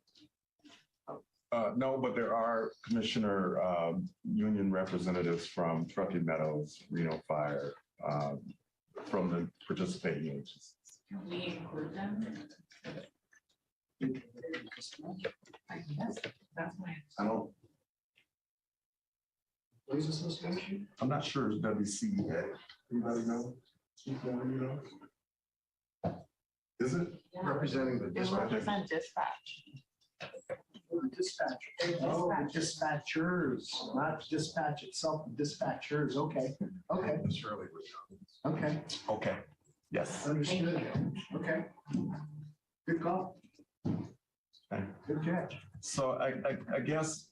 [SPEAKER 4] No, but there are commissioner union representatives from Truckee Meadows, Reno Fire, from the participating agencies.
[SPEAKER 8] Can we include them? I guess that's my.
[SPEAKER 4] I don't,
[SPEAKER 1] Police Association?
[SPEAKER 4] I'm not sure it's WCTV. Anybody know? Chief, you know? Is it?
[SPEAKER 7] Representing the
[SPEAKER 8] They
[SPEAKER 7] dispatch.
[SPEAKER 8] represent dispatch.
[SPEAKER 1] Dispatch. Oh, the dispatchers, not dispatch itself, dispatchers. Okay. Okay. Okay.
[SPEAKER 4] Okay. Yes.
[SPEAKER 1] Understood. Okay. Good call.
[SPEAKER 4] Okay.
[SPEAKER 1] Good catch.
[SPEAKER 4] So I guess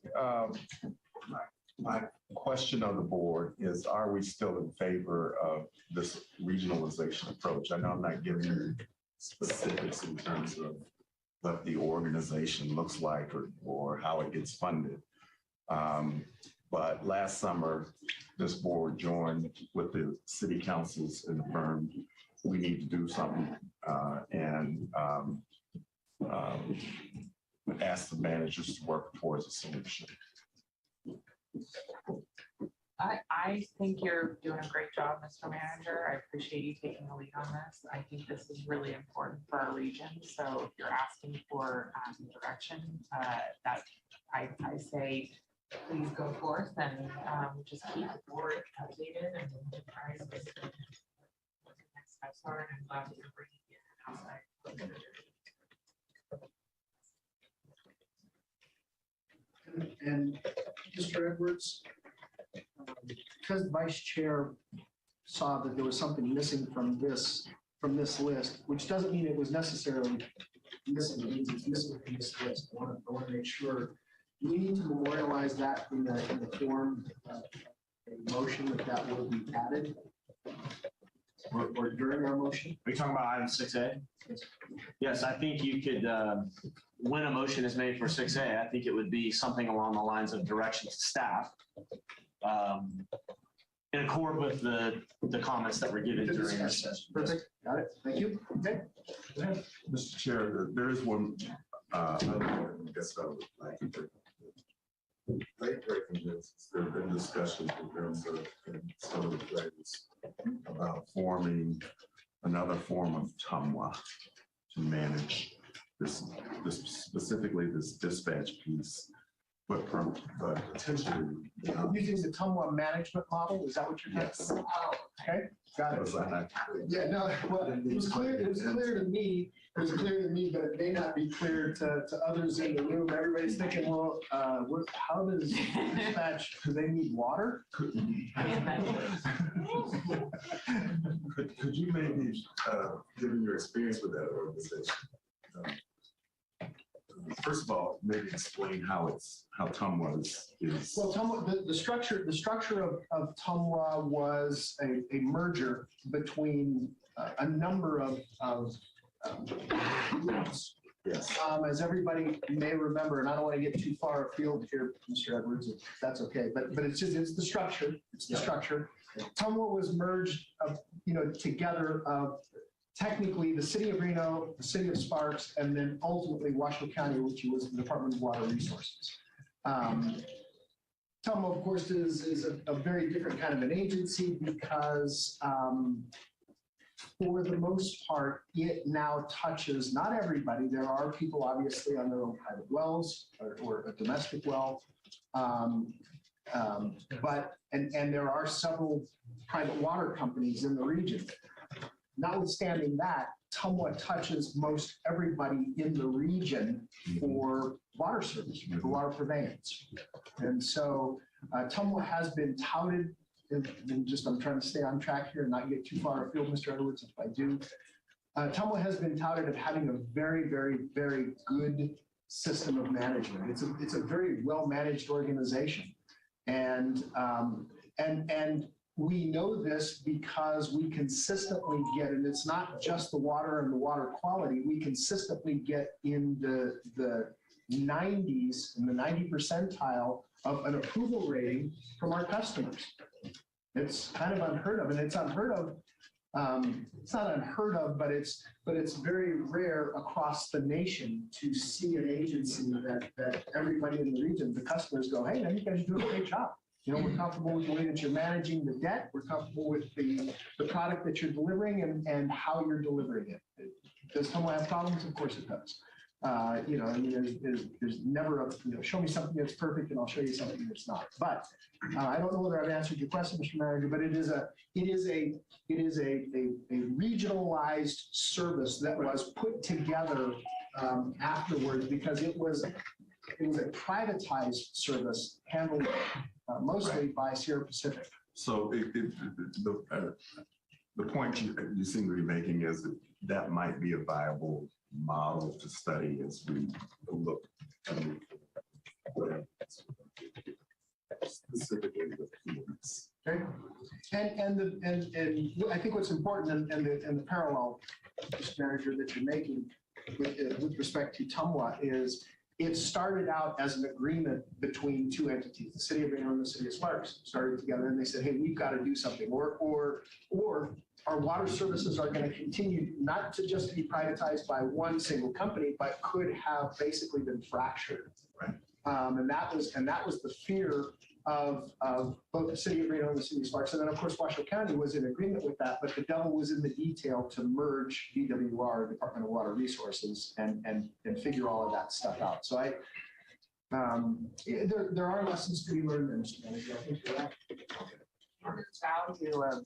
[SPEAKER 4] my question of the board is, are we still in favor of this regionalization approach? I know I'm not giving you specifics in terms of what the organization looks like or how it gets funded. But last summer, this board joined with the city councils and affirmed we need to do something and ask the managers to work towards a solution.
[SPEAKER 8] I think you're doing a great job, Mr. Manager. I appreciate you taking the lead on this. I think this is really important for our region. So if you're asking for direction, that I say, please go forth and just keep the board updated and apprised of what the next steps are. And I'm glad that you're bringing in outside.
[SPEAKER 1] And Mr. Edwards, because the vice chair saw that there was something missing from this list, which doesn't mean it was necessarily missing, it means it's missing from this list. I want to make sure we need to memorialize that in the form of a motion that will be added or during our motion.
[SPEAKER 10] Are you talking about item 6A? Yes, I think you could, when a motion is made for 6A, I think it would be something along the lines of direction to staff, in accord with the comments that were given during this session.
[SPEAKER 1] Perfect, got it, thank you. Okay.
[SPEAKER 4] Go ahead. Mr. Chair, there is one, other, I guess I would like to. Late breaking this, there have been discussions in terms of some of the players about forming another form of TUMWA to manage this specifically this dispatch piece, but potentially.
[SPEAKER 1] Using the TUMWA management model, is that what you're
[SPEAKER 4] Yes.
[SPEAKER 1] Okay, got it. Yeah, no, well, it was clear to me, but it may not be clear to others in the room. Everybody's thinking, well, how does dispatch, do they need water?
[SPEAKER 4] Could you maybe, given your experience with that organization, first of all, maybe explain how TUMWA is.
[SPEAKER 1] Well, TUMWA, the structure of TUMWA was a merger between a number of groups.
[SPEAKER 4] Yes.
[SPEAKER 1] As everybody may remember, and I don't want to get too far afield here, Mr. Edwards, if that's okay, but it's the structure. It's the structure. TUMWA was merged, together of technically the city of Reno, the city of Sparks, and then ultimately Washoe County, which was the Department of Water Resources. TUMWA, of course, is a very different kind of an agency because for the most part, it now touches not everybody. There are people obviously on their own private wells or a domestic well. But there are several private water companies in the region. Notwithstanding that, TUMWA touches most everybody in the region for water service, for water purveyance. And so TUMWA has been touted, and I'm trying to stay on track here and not get too far afield, Mr. Edwards, if I do. TUMWA has been touted of having a very, very, very good system of management. It's a very well-managed organization. And we know this because we consistently get, and it's not just the water and the water quality, we consistently get in the 90s, in the 90 percentile of an approval rating from our customers. It's kind of unheard of, and it's unheard of. It's not unheard of, but it's very rare across the nation to see an agency that everybody in the region, the customers go, hey, man, you guys do a great job. We're comfortable with the way that you're managing the debt. We're comfortable with the product that you're delivering and how you're delivering it. Does TUMWA have problems? Of course it does. There's never show me something that's perfect and I'll show you something that's not. But I don't know whether I've answered your question, Mr. Manager, but it is a regionalized service that was put together afterwards because it was a privatized service handled mostly by Sierra Pacific.
[SPEAKER 4] So the point you seem to be making is that might be a viable model to study as we look specifically with humans.
[SPEAKER 1] Okay, and I think what's important and the parallel, Mr. Manager, that you're making with respect to TUMWA is it started out as an agreement between two entities, the city of Reno and the city of Sparks started together and they said, hey, we've got to do something, or our water services are going to continue not to just be privatized by one single company, but could have basically been fractured.
[SPEAKER 4] Right.
[SPEAKER 1] And that was the fear of both the city of Reno and the city of Sparks. And then, of course, Washoe County was in agreement with that, but the devil was in the detail to merge DWR, Department of Water Resources, and figure all of that stuff out. So there are lessons to be learned in this. I think you're right.
[SPEAKER 8] The value of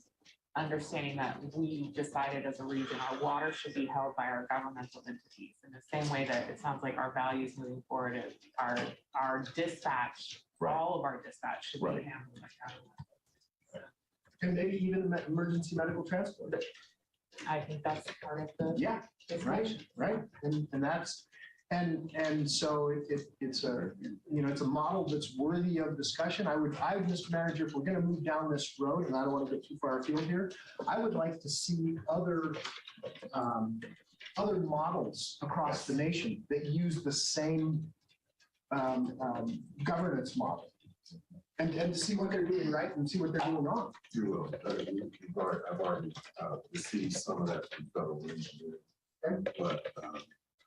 [SPEAKER 8] understanding that we decided as a region, our water should be held by our governmental entities in the same way that it sounds like our values moving forward is our dispatch, all of our dispatch should be handled by government.
[SPEAKER 1] And maybe even emergency medical transport.
[SPEAKER 8] I think that's part of the
[SPEAKER 1] Right. And that's, and so it's a model that's worthy of discussion. I would, Mr. Manager, if we're going to move down this road, and I don't want to get too far afield here, I would like to see other models across the nation that use the same governance model. And to see what they're doing right and see what they're doing wrong.
[SPEAKER 4] You will. I've already received some of that from federal engineering, but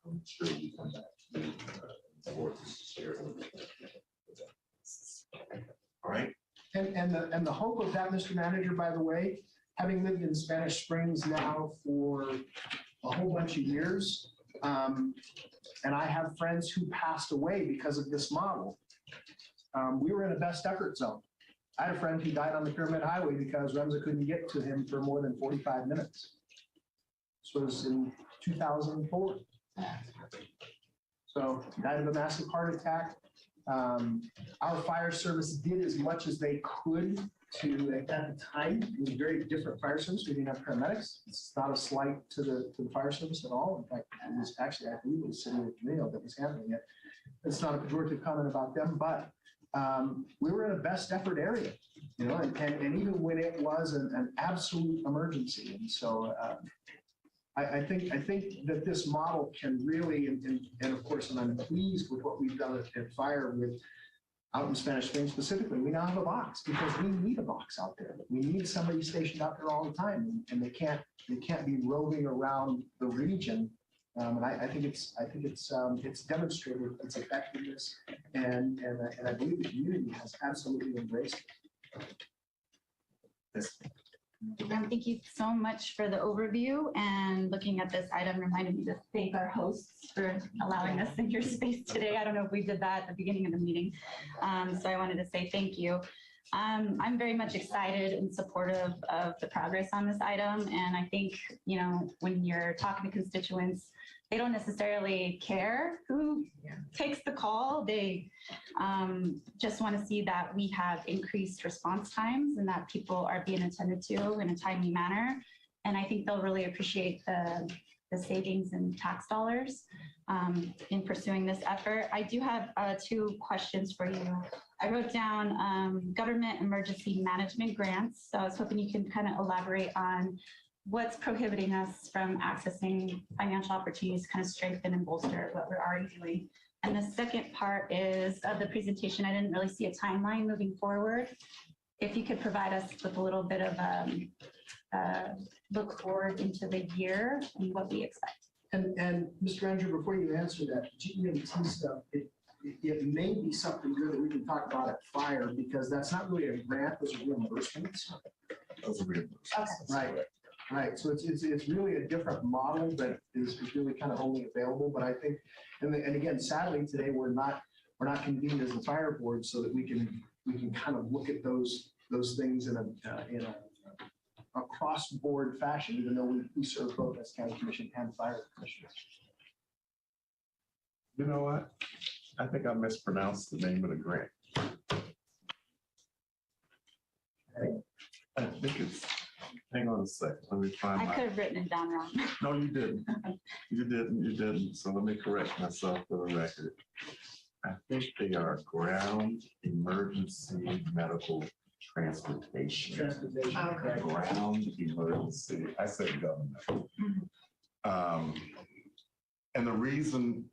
[SPEAKER 4] I'm sure you can share. All right.
[SPEAKER 1] And the hope of that, Mr. Manager, by the way, having lived in Spanish Springs now for a whole bunch of years, and I have friends who passed away because of this model. We were in a best effort zone. I had a friend who died on the Pyramid Highway because REMSA couldn't get to him for more than 45 minutes. This was in 2004. So he died of a massive heart attack. Our fire service did as much as they could to, at the time, it was a very different fire service. We didn't have paramedics. It's not a slight to the fire service at all. In fact, it was actually, I believe it was City of Reno that was handling it. It's not a pejorative comment about them, but we were in a best effort area, and even when it was an absolute emergency. And so I think that this model can really, and of course, and I'm pleased with what we've done at fire with out in Spanish Springs specifically. We now have a box because we need a box out there. We need somebody stationed out there all the time, and they can't be roving around the region. And I think it's demonstrated its effectiveness, and I believe the community has absolutely embraced it.
[SPEAKER 13] Thank you so much for the overview, and looking at this item reminded me to thank our hosts for allowing us in your space today. I don't know if we did that at the beginning of the meeting. So I wanted to say thank you. I'm very much excited and supportive of the progress on this item. And I think, when you're talking to constituents, they don't necessarily care who takes the call. They just want to see that we have increased response times and that people are being attended to in a timely manner. And I think they'll really appreciate the savings in tax dollars in pursuing this effort. I do have 2 questions for you. I wrote down government emergency management grants. So I was hoping you can kind of elaborate on what's prohibiting us from accessing financial opportunities to kind of strengthen and bolster what we're already doing. And the second part is of the presentation, I didn't really see a timeline moving forward. If you could provide us with a little bit of look forward into the year and what we expect.
[SPEAKER 1] And Mr. Andrew, before you answer that, GE&T stuff, it may be something good that we can talk about at fire, because that's not really a grant, those are reimbursements.
[SPEAKER 4] Those are reimbursements.
[SPEAKER 1] Right. So it's really a different model that is really kind of only available. But I think, and again, sadly today we're not convened as a fire board so that we can kind of look at those things in a cross-board fashion, even though we serve both as county commission and fire commissioners.
[SPEAKER 4] You know what? I think I mispronounced the name of the grant. I think it's, hang on a second, let me find
[SPEAKER 13] I could have written it down wrong.
[SPEAKER 4] No, you didn't. You didn't. So let me correct myself for the record. I think they are ground emergency medical transportation.
[SPEAKER 1] Okay.
[SPEAKER 4] Ground emergency, I said government. And the reason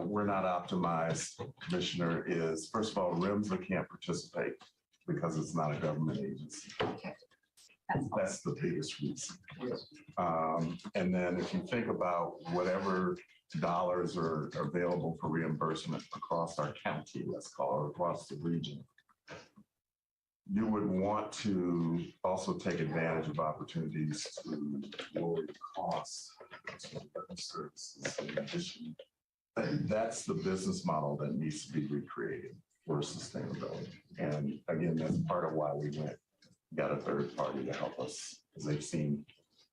[SPEAKER 4] we're not optimized, Commissioner, is first of all, REMSA can't participate because it's not a government agency.
[SPEAKER 13] Okay.
[SPEAKER 4] That's the biggest reason. And then if you think about whatever dollars are available for reimbursement across our county, let's call it, across the region, you would want to also take advantage of opportunities to lower the costs of services. In addition, that's the business model that needs to be recreated for sustainability. And again, that's part of why we got a third party to help us, because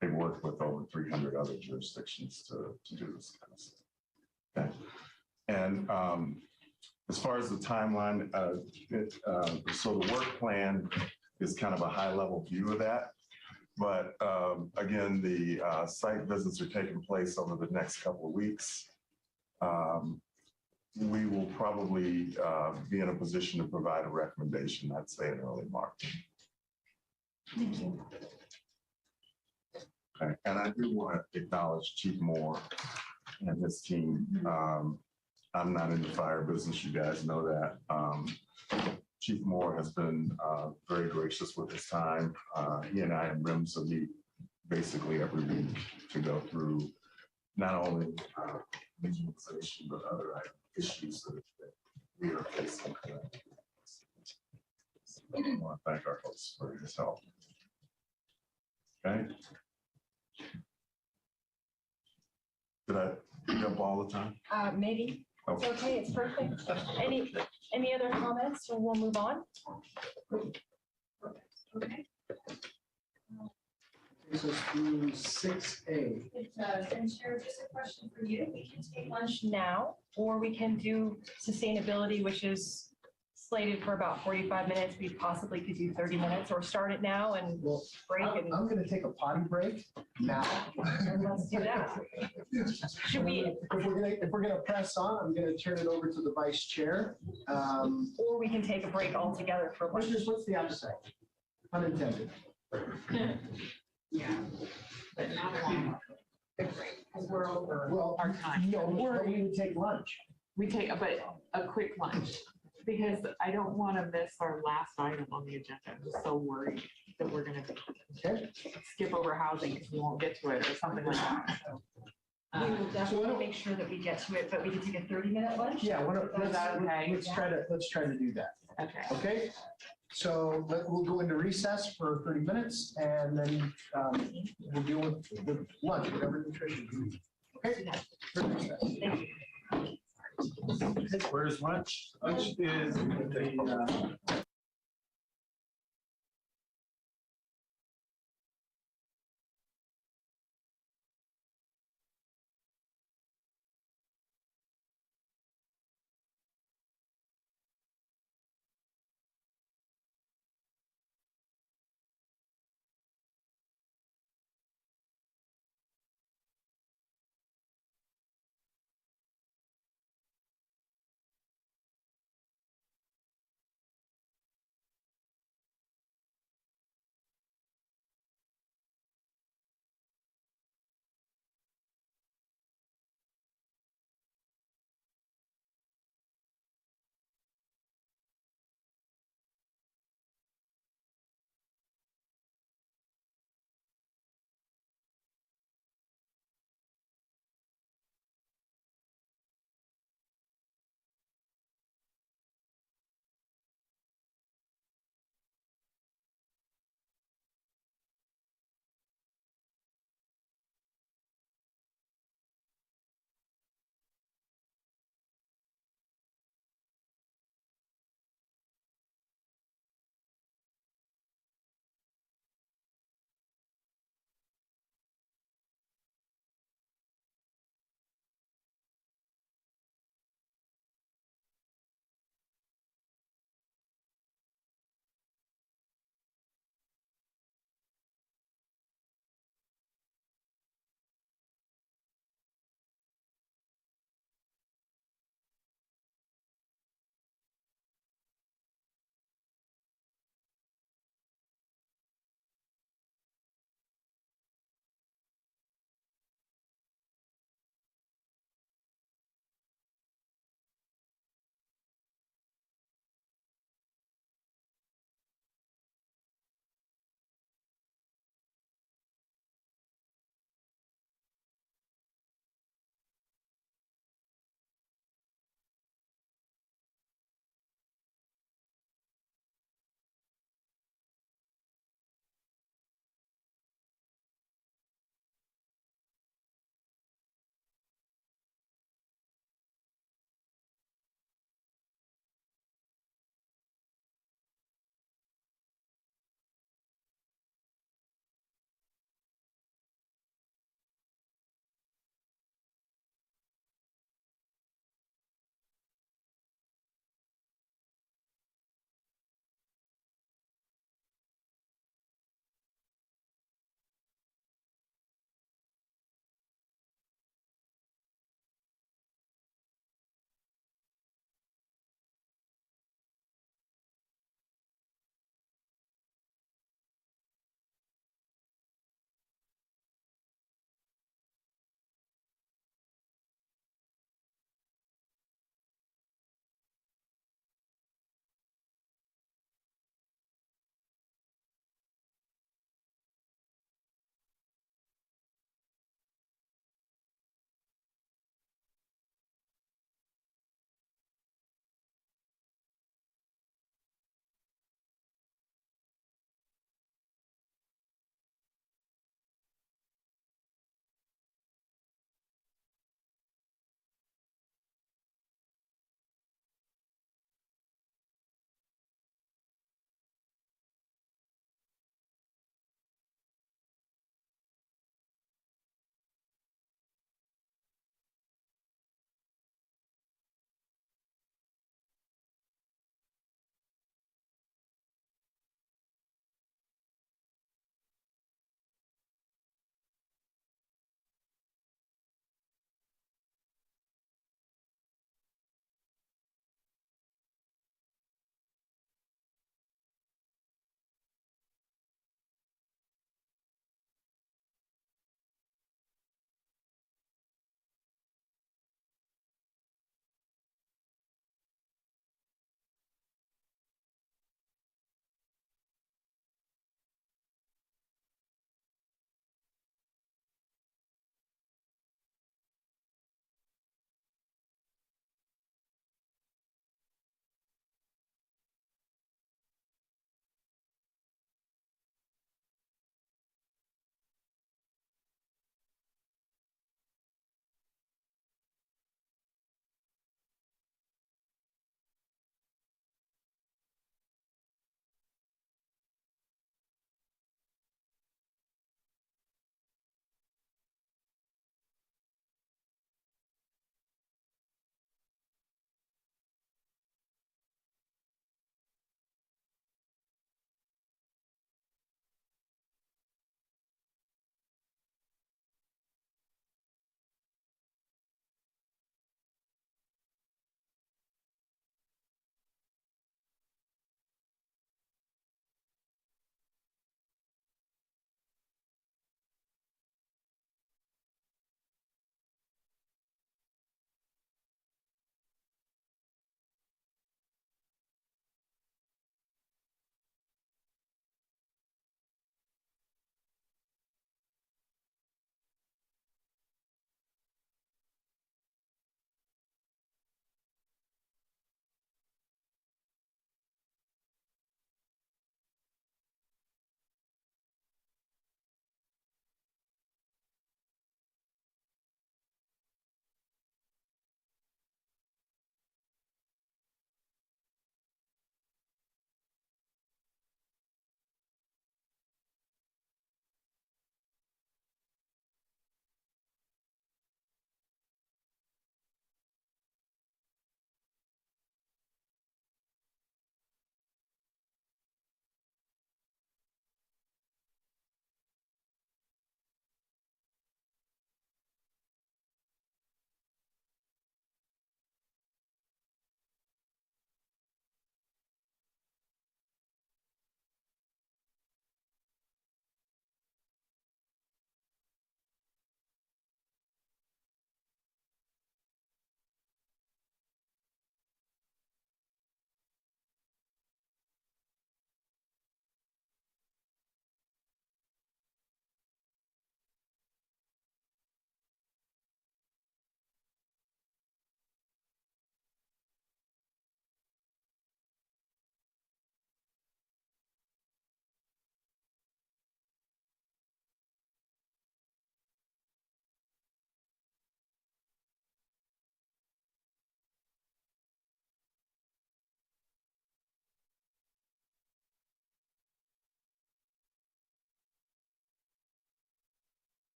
[SPEAKER 4] they've worked with over 300 other jurisdictions to do this kind of stuff. Okay. And as far as the timeline, so the work plan is kind of a high level view of that. But again, the site visits are taking place over the next couple of weeks. We will probably be in a position to provide a recommendation, I'd say in early March.
[SPEAKER 5] Thank you.
[SPEAKER 4] Okay. And I do want to acknowledge Chief Moore and his team. I'm not in the fire business, you guys know that. Chief Moore has been very gracious with his time. He and I and RIMS meet basically every week to go through not only visualization, but other issues that we are facing. I want to thank our hosts for his help. Okay. Did I eat up all the time?
[SPEAKER 5] Maybe. It's
[SPEAKER 4] Okay.
[SPEAKER 5] okay, it's perfect. Any other comments, or we'll move on? Okay.
[SPEAKER 1] This is through 6A.
[SPEAKER 5] It does, and Chair, just a question for you. We can take lunch now, or we can do sustainability, which is slated for about 45 minutes. We possibly could do 30 minutes, or start it now and
[SPEAKER 1] Well,
[SPEAKER 5] break and
[SPEAKER 1] I'm going to take a potty break now.
[SPEAKER 5] let's do that. Should we,
[SPEAKER 1] If we're gonna press on, I'm gonna turn it over to the vice chair.
[SPEAKER 5] or we can take a break altogether for lunch?
[SPEAKER 1] What's the opposite? Unintended.
[SPEAKER 8] Yeah. But not long. Because we're over
[SPEAKER 1] Well,
[SPEAKER 8] our time.
[SPEAKER 1] no, but we would take lunch.
[SPEAKER 8] We take, but a quick lunch, because I don't want to miss our last item on the agenda. I'm just so worried that we're gonna
[SPEAKER 1] Okay.
[SPEAKER 8] skip over housing because we won't get to it or something like that. So,
[SPEAKER 5] We will definitely make sure that we get to it, but we can take a 30-minute lunch?
[SPEAKER 1] Yeah,
[SPEAKER 8] Is that okay?
[SPEAKER 1] let's try to do that.
[SPEAKER 8] Okay.
[SPEAKER 1] Okay? So we'll go into recess for 30 minutes and then we'll deal with lunch, whatever nutrition. Okay?
[SPEAKER 4] Where's lunch? Lunch is the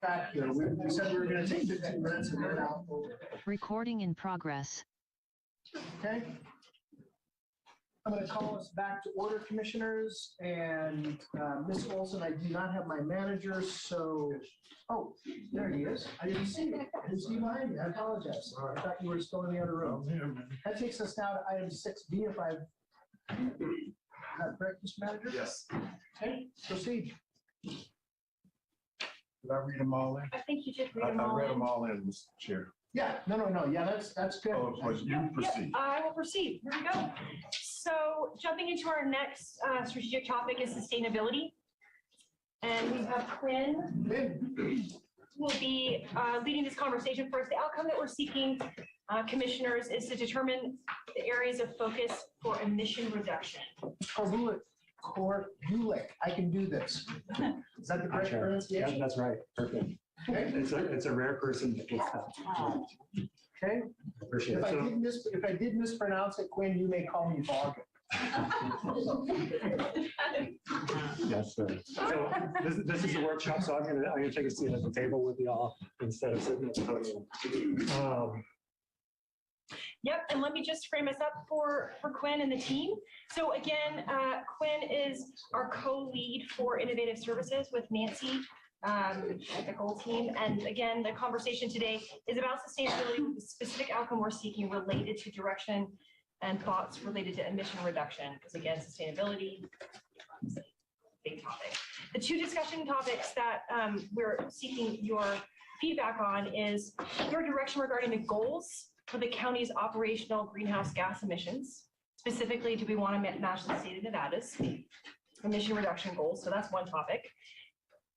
[SPEAKER 1] back here. We said we were going to take 15 minutes and we're now over.
[SPEAKER 2] Recording in progress.
[SPEAKER 1] Okay. I'm going to call us back to order, commissioners, and Ms. Olson, I do not have my manager, so, oh, there he is. I didn't see you. I didn't see you behind me. I apologize. I thought you were still in the other room. That takes us now to item 6B, if I've, is that correct, Mr. Manager?
[SPEAKER 4] Yes.
[SPEAKER 1] Okay, proceed.
[SPEAKER 4] Did I read them all in?
[SPEAKER 5] I think you did read
[SPEAKER 4] I
[SPEAKER 5] them all
[SPEAKER 4] read them
[SPEAKER 5] in.
[SPEAKER 4] all in, Mr. Chair.
[SPEAKER 1] Yeah, no, yeah, that's good.
[SPEAKER 4] Oh, but you proceed.
[SPEAKER 5] I will proceed. Here we go. So jumping into our next strategic topic is sustainability. And we have Quinn will be leading this conversation for us. The outcome that we're seeking, commissioners, is to determine the areas of focus for emission reduction.
[SPEAKER 1] Corbulic, I can do this. Is that the correct pronunciation?
[SPEAKER 14] That's right. Perfect.
[SPEAKER 1] Okay.
[SPEAKER 14] It's a rare person that gets that.
[SPEAKER 1] Okay.
[SPEAKER 14] Appreciate
[SPEAKER 1] If
[SPEAKER 14] it.
[SPEAKER 1] I did mispronounce it, Quinn, you may call me Boggin.
[SPEAKER 14] Yes, sir. So this is a workshop, so I'm gonna take a seat at the table with y'all instead of sitting at the podium.
[SPEAKER 5] Yep, and let me just frame us up for Quinn and the team. So again, Quinn is our co-lead for innovative services with Nancy, the whole team. And again, the conversation today is about sustainability with the specific outcome we're seeking related to direction and thoughts related to emission reduction. Because again, sustainability, big topic. The two discussion topics that we're seeking your feedback on is your direction regarding the goals for the county's operational greenhouse gas emissions. Specifically, do we want to match the state of Nevada's emission reduction goals? So that's one topic.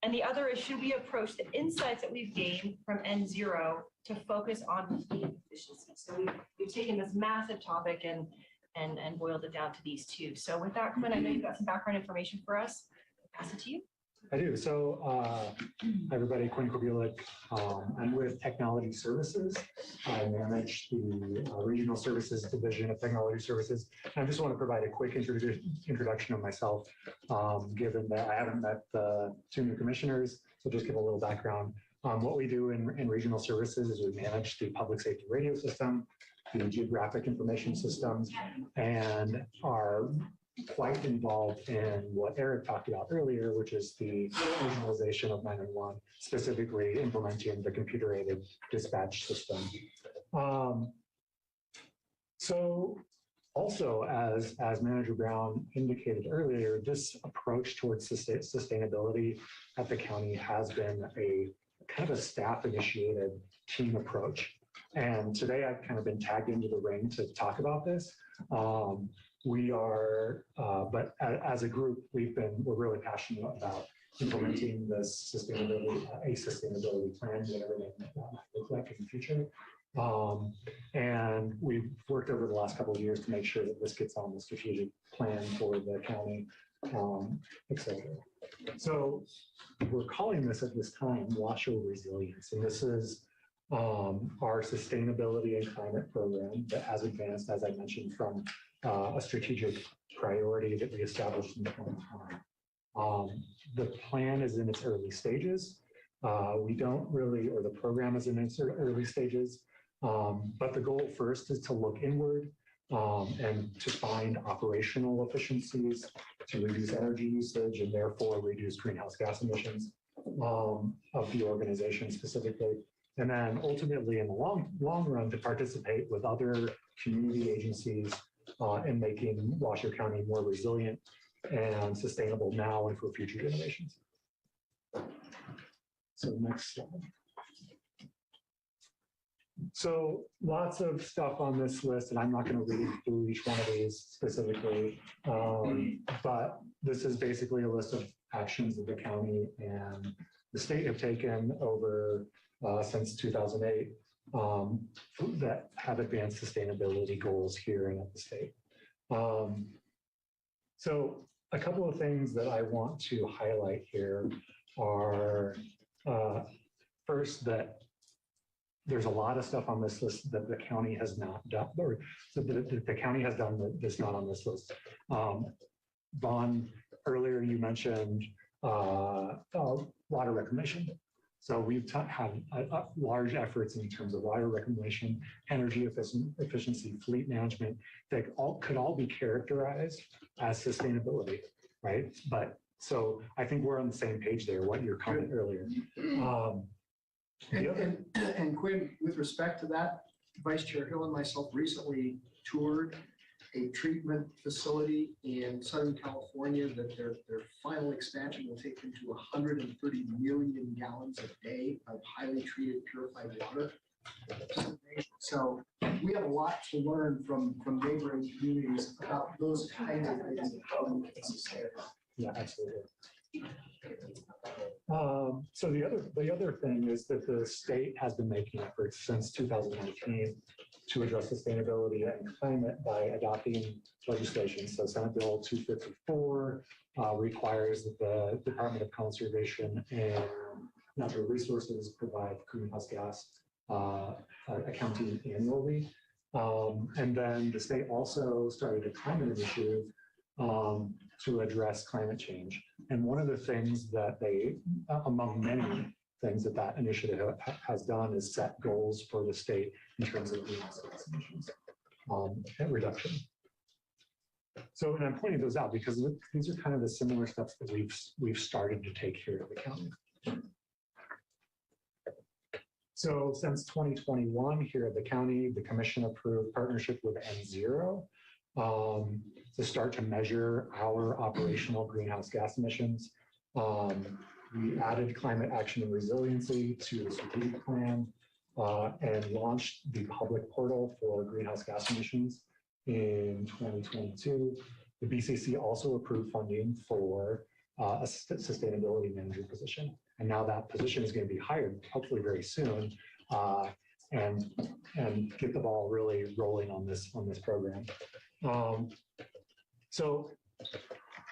[SPEAKER 5] And the other is, should we approach the insights that we've gained from N0 to focus on heat efficiency? So we've taken this massive topic and boiled it down to these two. So with that, Quinn, I know you've got some background information for us. Pass it to you.
[SPEAKER 14] I do. So, hi everybody, Quinn Corbulic. I'm with Technology Services. I manage the Regional Services Division of Technology Services. And I just want to provide a quick introduction of myself, given that I haven't met the two new commissioners. So just give a little background. What we do in Regional Services is we manage the public safety radio system, the geographic information systems, and are quite involved in what Eric talked about earlier, which is the regionalization of 911, specifically implementing the computer-aided dispatch system. So also, as Manager Brown indicated earlier, this approach towards sustainability at the county has been a kind of a staff-initiated team approach. And today I've kind of been tagged into the ring to talk about this. We are, but as a group, we're really passionate about implementing this sustainability plan, whatever that might look like in the future. And we've worked over the last couple of years to make sure that this gets on the strategic plan for the county, et cetera. So we're calling this at this time Washoe Resilience, and this is our sustainability and climate program that has advanced, as I mentioned, from a strategic priority that we established in 2020. The plan is in its early stages. We don't really, or the program is in its early stages, but the goal first is to look inward and to find operational efficiencies, to reduce energy usage and therefore reduce greenhouse gas emissions of the organization specifically. And then ultimately in the long run to participate with other community agencies in making Washoe County more resilient and sustainable now and for future generations. So next slide. So lots of stuff on this list, and I'm not going to read through each one of these specifically, but this is basically a list of actions that the county and the state have taken over since 2008 that have advanced sustainability goals here and at the state. So a couple of things that I want to highlight here are first, that there's a lot of stuff on this list that the county has not done, or so the county has done that's not on this list. Vaughn, earlier you mentioned water reclamation. So we've had large efforts in terms of water reclamation, energy efficiency, fleet management, that could all be characterized as sustainability, right? But so I think we're on the same page there, what your comment earlier.
[SPEAKER 1] And Quinn, with respect to that, Vice Chair Hill and myself recently toured a treatment facility in Southern California that their final expansion will take them to 130 million gallons a day of highly treated purified water. So we have a lot to learn from neighboring communities about those kinds of things and how we can sustain it.
[SPEAKER 14] Yeah, absolutely. So the other thing is that the state has been making efforts since 2019 to address sustainability and climate by adopting legislation. So Senate Bill 254 requires that the Department of Conservation and Natural Resources provide greenhouse gas accounting annually. And then the state also started a climate initiative to address climate change. And one of the things that they, among many things that that initiative has done, is set goals for the state in terms of greenhouse gas emissions and reduction. So, and I'm pointing those out because these are kind of the similar steps that we've started to take here at the county. So since 2021 here at the county, the commission approved partnership with N0 to start to measure our operational greenhouse gas emissions. We added climate action and resiliency to the strategic plan and launched the public portal for greenhouse gas emissions in 2022. The BCC also approved funding for a sustainability manager position. And now that position is going to be hired hopefully very soon and get the ball really rolling on this program. So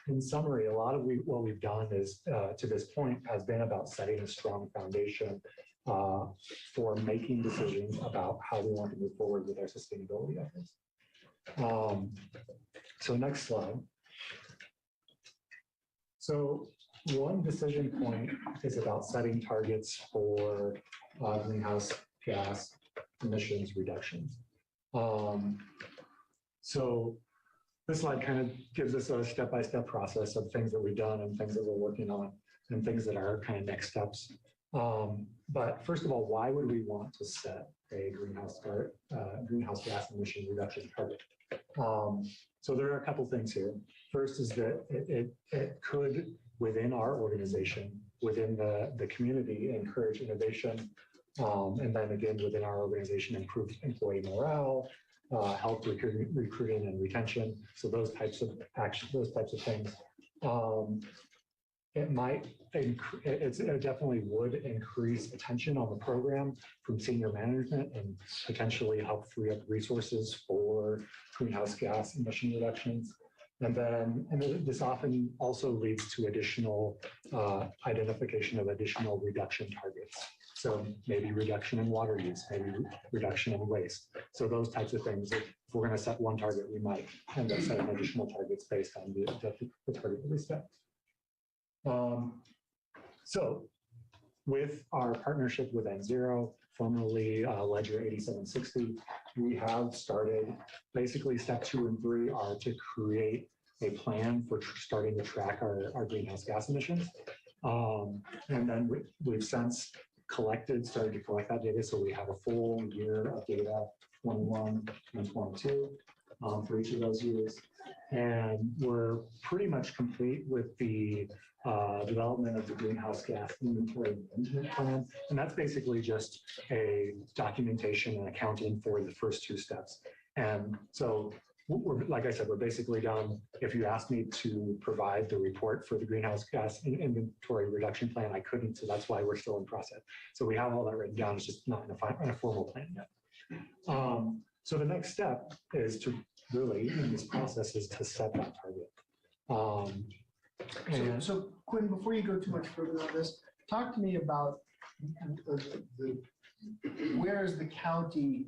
[SPEAKER 14] in summary, a lot of what we've done is to this point has been about setting a strong foundation for making decisions about how we want to move forward with our sustainability efforts. So next slide. So one decision point is about setting targets for greenhouse gas emissions reductions. So this slide kind of gives us a step-by-step process of things that we've done and things that we're working on and things that are kind of next steps. But first of all, why would we want to set a greenhouse gas emission reduction target? So there are a couple things here. First is that it could, within our organization, within the community, encourage innovation. And then again, within our organization, improve employee morale, help recruiting and retention. So those types of action, those types of things. It definitely would increase attention on the program from senior management and potentially help free up resources for greenhouse gas emission reductions. And this often also leads to additional identification of additional reduction targets. So maybe reduction in water use, maybe reduction in waste. So those types of things, if we're going to set one target, we might end up setting additional targets based on the target that we set. So with our partnership with N0, formerly Ledger 8760, we have started, basically step 2 and 3 are to create a plan for starting to track our greenhouse gas emissions. And then we've since started to collect that data. So we have a full year of data, 21 and 22 for each of those years. And we're pretty much complete with the development of the greenhouse gas inventory management plan. And that's basically just a documentation and accounting for the first 2 steps. And so like I said, we're basically done. If you asked me to provide the report for the greenhouse gas inventory reduction plan, I couldn't. So that's why we're still in process. So we have all that written down. It's just not in a formal plan yet. So the next step is to really, in this process, is to set that target.
[SPEAKER 1] So Quinn, before you go too much further on this, talk to me about where is the county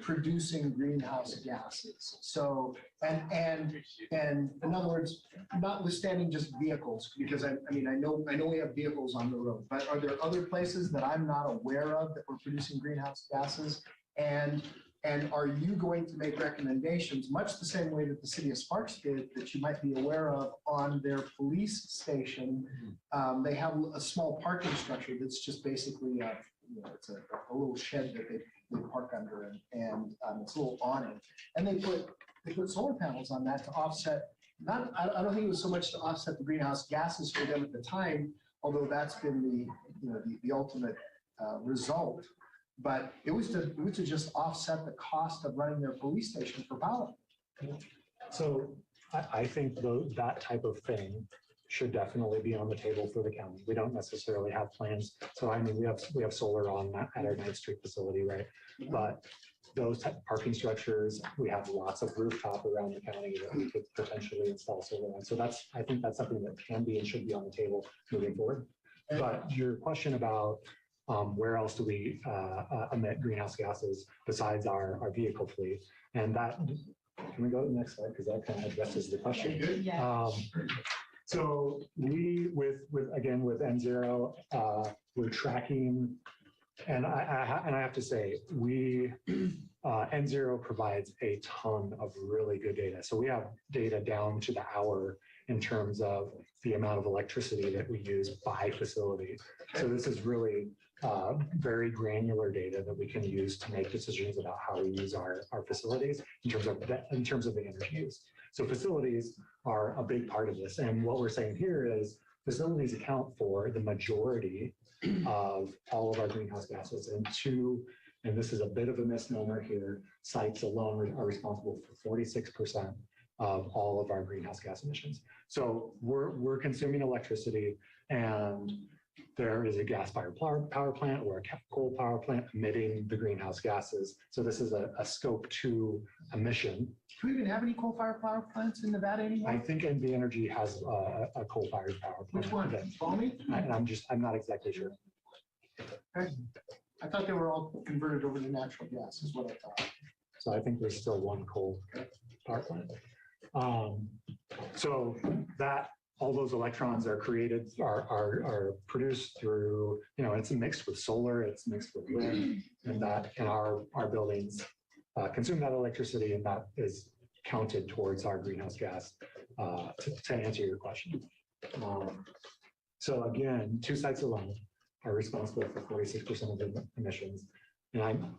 [SPEAKER 1] producing greenhouse gases. So, and in other words, notwithstanding just vehicles, because I mean, I know we have vehicles on the road, but are there other places that I'm not aware of that we're producing greenhouse gases? And are you going to make recommendations, much the same way that the city of Sparks did, that you might be aware of on their police station? They have a small parking structure that's just basically, it's a little shed that they park under, and it's a little awning. And they put solar panels on that to offset, I don't think it was so much to offset the greenhouse gases for them at the time, although that's been the ultimate result. But it was to just offset the cost of running their police station for power.
[SPEAKER 14] So I think that type of thing should definitely be on the table for the county. We don't necessarily have plans. So I mean, we have solar on at our Ninth Street facility, right? But those type of parking structures, we have lots of rooftop around the county that we could potentially install solar on. So I think that's something that can be and should be on the table moving forward. But your question about where else do we emit greenhouse gases besides our vehicle fleet? And that, can we go to the next slide? Because that kind of addresses the question.
[SPEAKER 13] Yeah.
[SPEAKER 14] So we, with N0, we're tracking, and I have to say, N0 provides a ton of really good data. So we have data down to the hour in terms of the amount of electricity that we use by facility. So this is really very granular data that we can use to make decisions about how we use our facilities in terms of the energy use. So facilities are a big part of this. And what we're saying here is facilities account for the majority of all of our greenhouse gases. And this is a bit of a misnomer here, sites alone are responsible for 46% of all of our greenhouse gas emissions. So we're consuming electricity, and there is a gas-fired power plant or a coal power plant emitting the greenhouse gases. So this is a scope 2 emission.
[SPEAKER 1] Do we even have any coal-fired power plants in Nevada anymore?
[SPEAKER 14] I think NV Energy has a coal-fired power plant.
[SPEAKER 1] Which one? Balmy?
[SPEAKER 14] I'm not exactly sure.
[SPEAKER 1] Okay. I thought they were all converted over to natural gas, is what I thought.
[SPEAKER 14] So I think there's still one coal power plant. So that all those electrons are created, are produced through, it's mixed with solar, it's mixed with wind, and that in our buildings consume that electricity, and that is counted towards our greenhouse gas, to answer your question. So again, 2 sites alone are responsible for 46% of the emissions. And I'm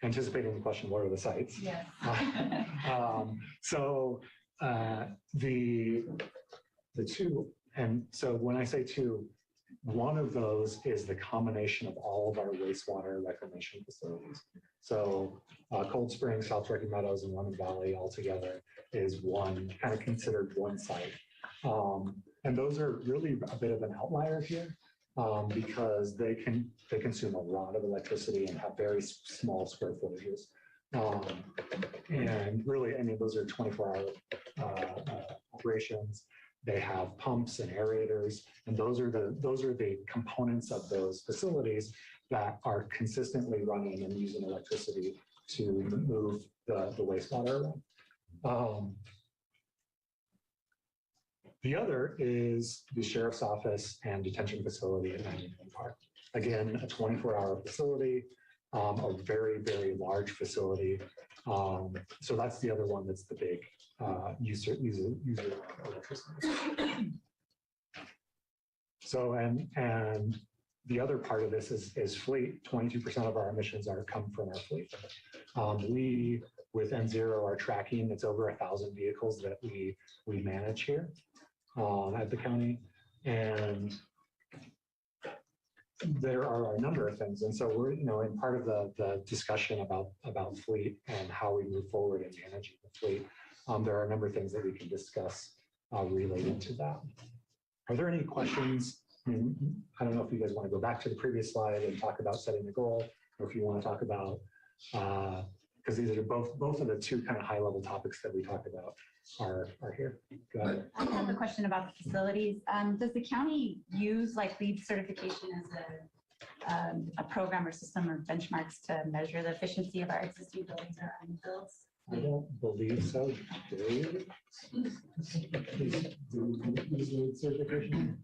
[SPEAKER 14] anticipating the question, what are the sites?
[SPEAKER 13] Yes.
[SPEAKER 14] So the 2, and so when I say 2, one of those is the combination of all of our wastewater reclamation facilities. So Cold Springs, South Rocky Meadows, and Lemon Valley altogether is one, kind of considered one site. And those are really a bit of an outlier here, because they consume a lot of electricity and have very small square footages. And really, I mean, those are 24-hour operations. They have pumps and aerators, and those are the components of those facilities that are consistently running and using electricity to move the wastewater around. The other is the sheriff's office and detention facility at 99 Park. Again, a 24-hour facility, a very, very large facility. So that's the other one that's the big user electricity. So, and the other part of this is fleet. 22% of our emissions come from our fleet. We, with N0, are tracking, it's over 1,000 vehicles that we manage here at the county. And there are a number of things. And so we're, in part of the discussion about fleet and how we move forward in managing the fleet, there are a number of things that we can discuss related to that. Are there any questions? I don't know if you guys want to go back to the previous slide and talk about setting the goal, or if you want to talk about, because these are both of the 2 kind of high level topics that we talked about are here. Go ahead.
[SPEAKER 13] I have a question about the facilities. Does the county use like LEED certification as a a program or system or benchmarks to measure the efficiency of our existing buildings or our new builds?
[SPEAKER 14] I don't believe so. Dave? Please do certification.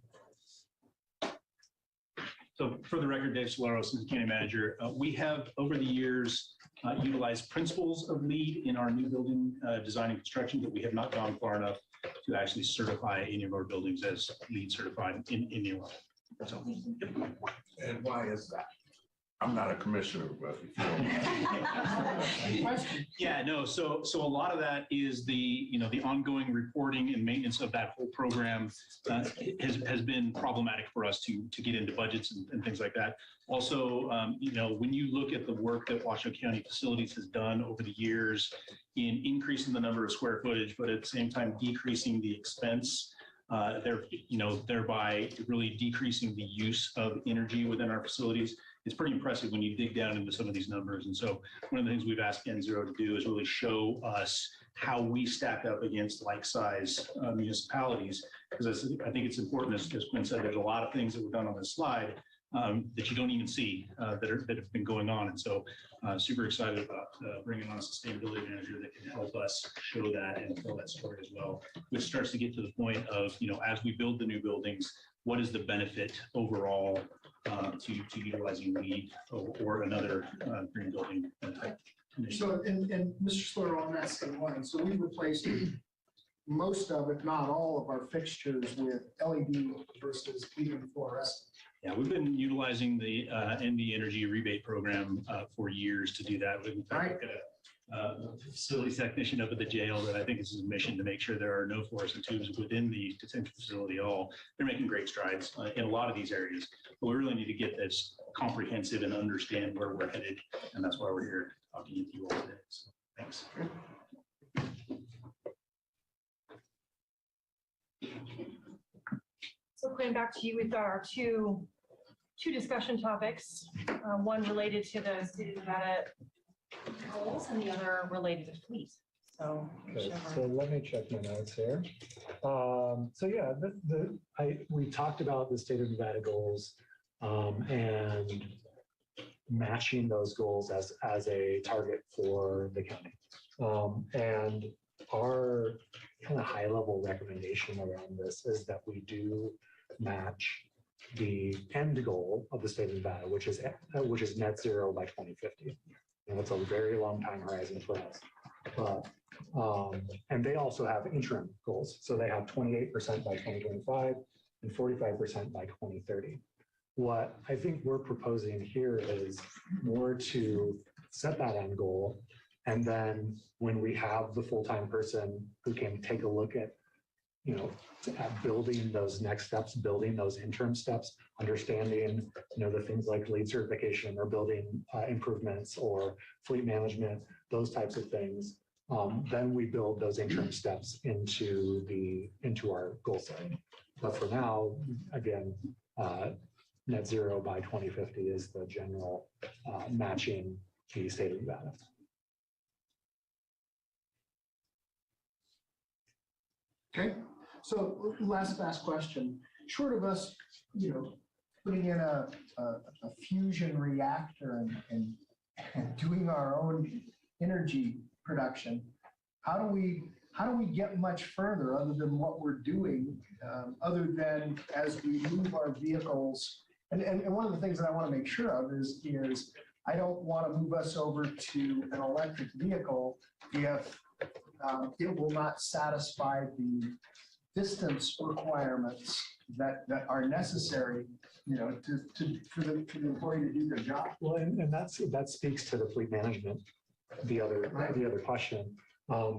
[SPEAKER 15] So for the record, Dave Solaro, Assistant County Manager, we have over the years utilized principles of LEED in our new building design and construction, but we have not gone far enough to actually certify any of our buildings as LEED certified in New York. So, yep.
[SPEAKER 4] And why is that? I'm not a commissioner, but.
[SPEAKER 15] Yeah, no, so a lot of that is the ongoing reporting and maintenance of that whole program has been problematic for us to get into budgets and things like that. Also, when you look at the work that Washoe County Facilities has done over the years in increasing the number of square footage, but at the same time decreasing the expense, thereby really decreasing the use of energy within our facilities. It's pretty impressive when you dig down into some of these numbers. And so one of the things we've asked N0 to do is really show us how we stack up against like size municipalities. Because I think it's important, as Quinn said, there's a lot of things that were done on this slide that you don't even see that have been going on. And so super excited about bringing on a sustainability manager that can help us show that and tell that story as well, which starts to get to the point of, as we build the new buildings, what is the benefit overall to utilizing LEED or another green building type initiative?
[SPEAKER 1] So, and Mr. Slur, on that same line, so we've replaced most of, if not all of our fixtures with LED versus even fluorescent.
[SPEAKER 15] Yeah, we've been utilizing the NV Energy rebate program for years to do that. In fact, we've got a facilities technician up at the jail that I think is his mission to make sure there are no fluorescent tubes within the detention facility at all. They're making great strides in a lot of these areas, but we really need to get this comprehensive and understand where we're headed, and that's why we're here talking with you all today. So, thanks.
[SPEAKER 5] So Quinn, back to you with our two discussion topics, one related to the state of Nevada goals and the other related to fleet. So,
[SPEAKER 14] Okay, so let me check my notes here. So yeah, we talked about the state of Nevada goals and matching those goals as a target for the county. And our kind of high level recommendation around this is that we do match the end goal of the state of Nevada, which is net zero by 2050. And it's a very long time horizon for us. But, and they also have interim goals. So they have 28% by 2025 and 45% by 2030. What I think we're proposing here is more to set that end goal. And then when we have the full-time person who can take a look at building those next steps, building those interim steps, understanding, the things like LEED certification or building improvements or fleet management, those types of things. Then we build those interim steps into our goal setting. But for now, again, net zero by 2050 is the general matching the state of Nevada.
[SPEAKER 1] Okay, so last question. Short of us, putting in a fusion reactor and doing our own energy production, how do we get much further other than what we're doing, other than as we move our vehicles? And one of the things that I want to make sure of is I don't want to move us over to an electric vehicle if it will not satisfy the distance requirements that are necessary, for the employee to do their job.
[SPEAKER 14] Well, and that speaks to the fleet management. The other question.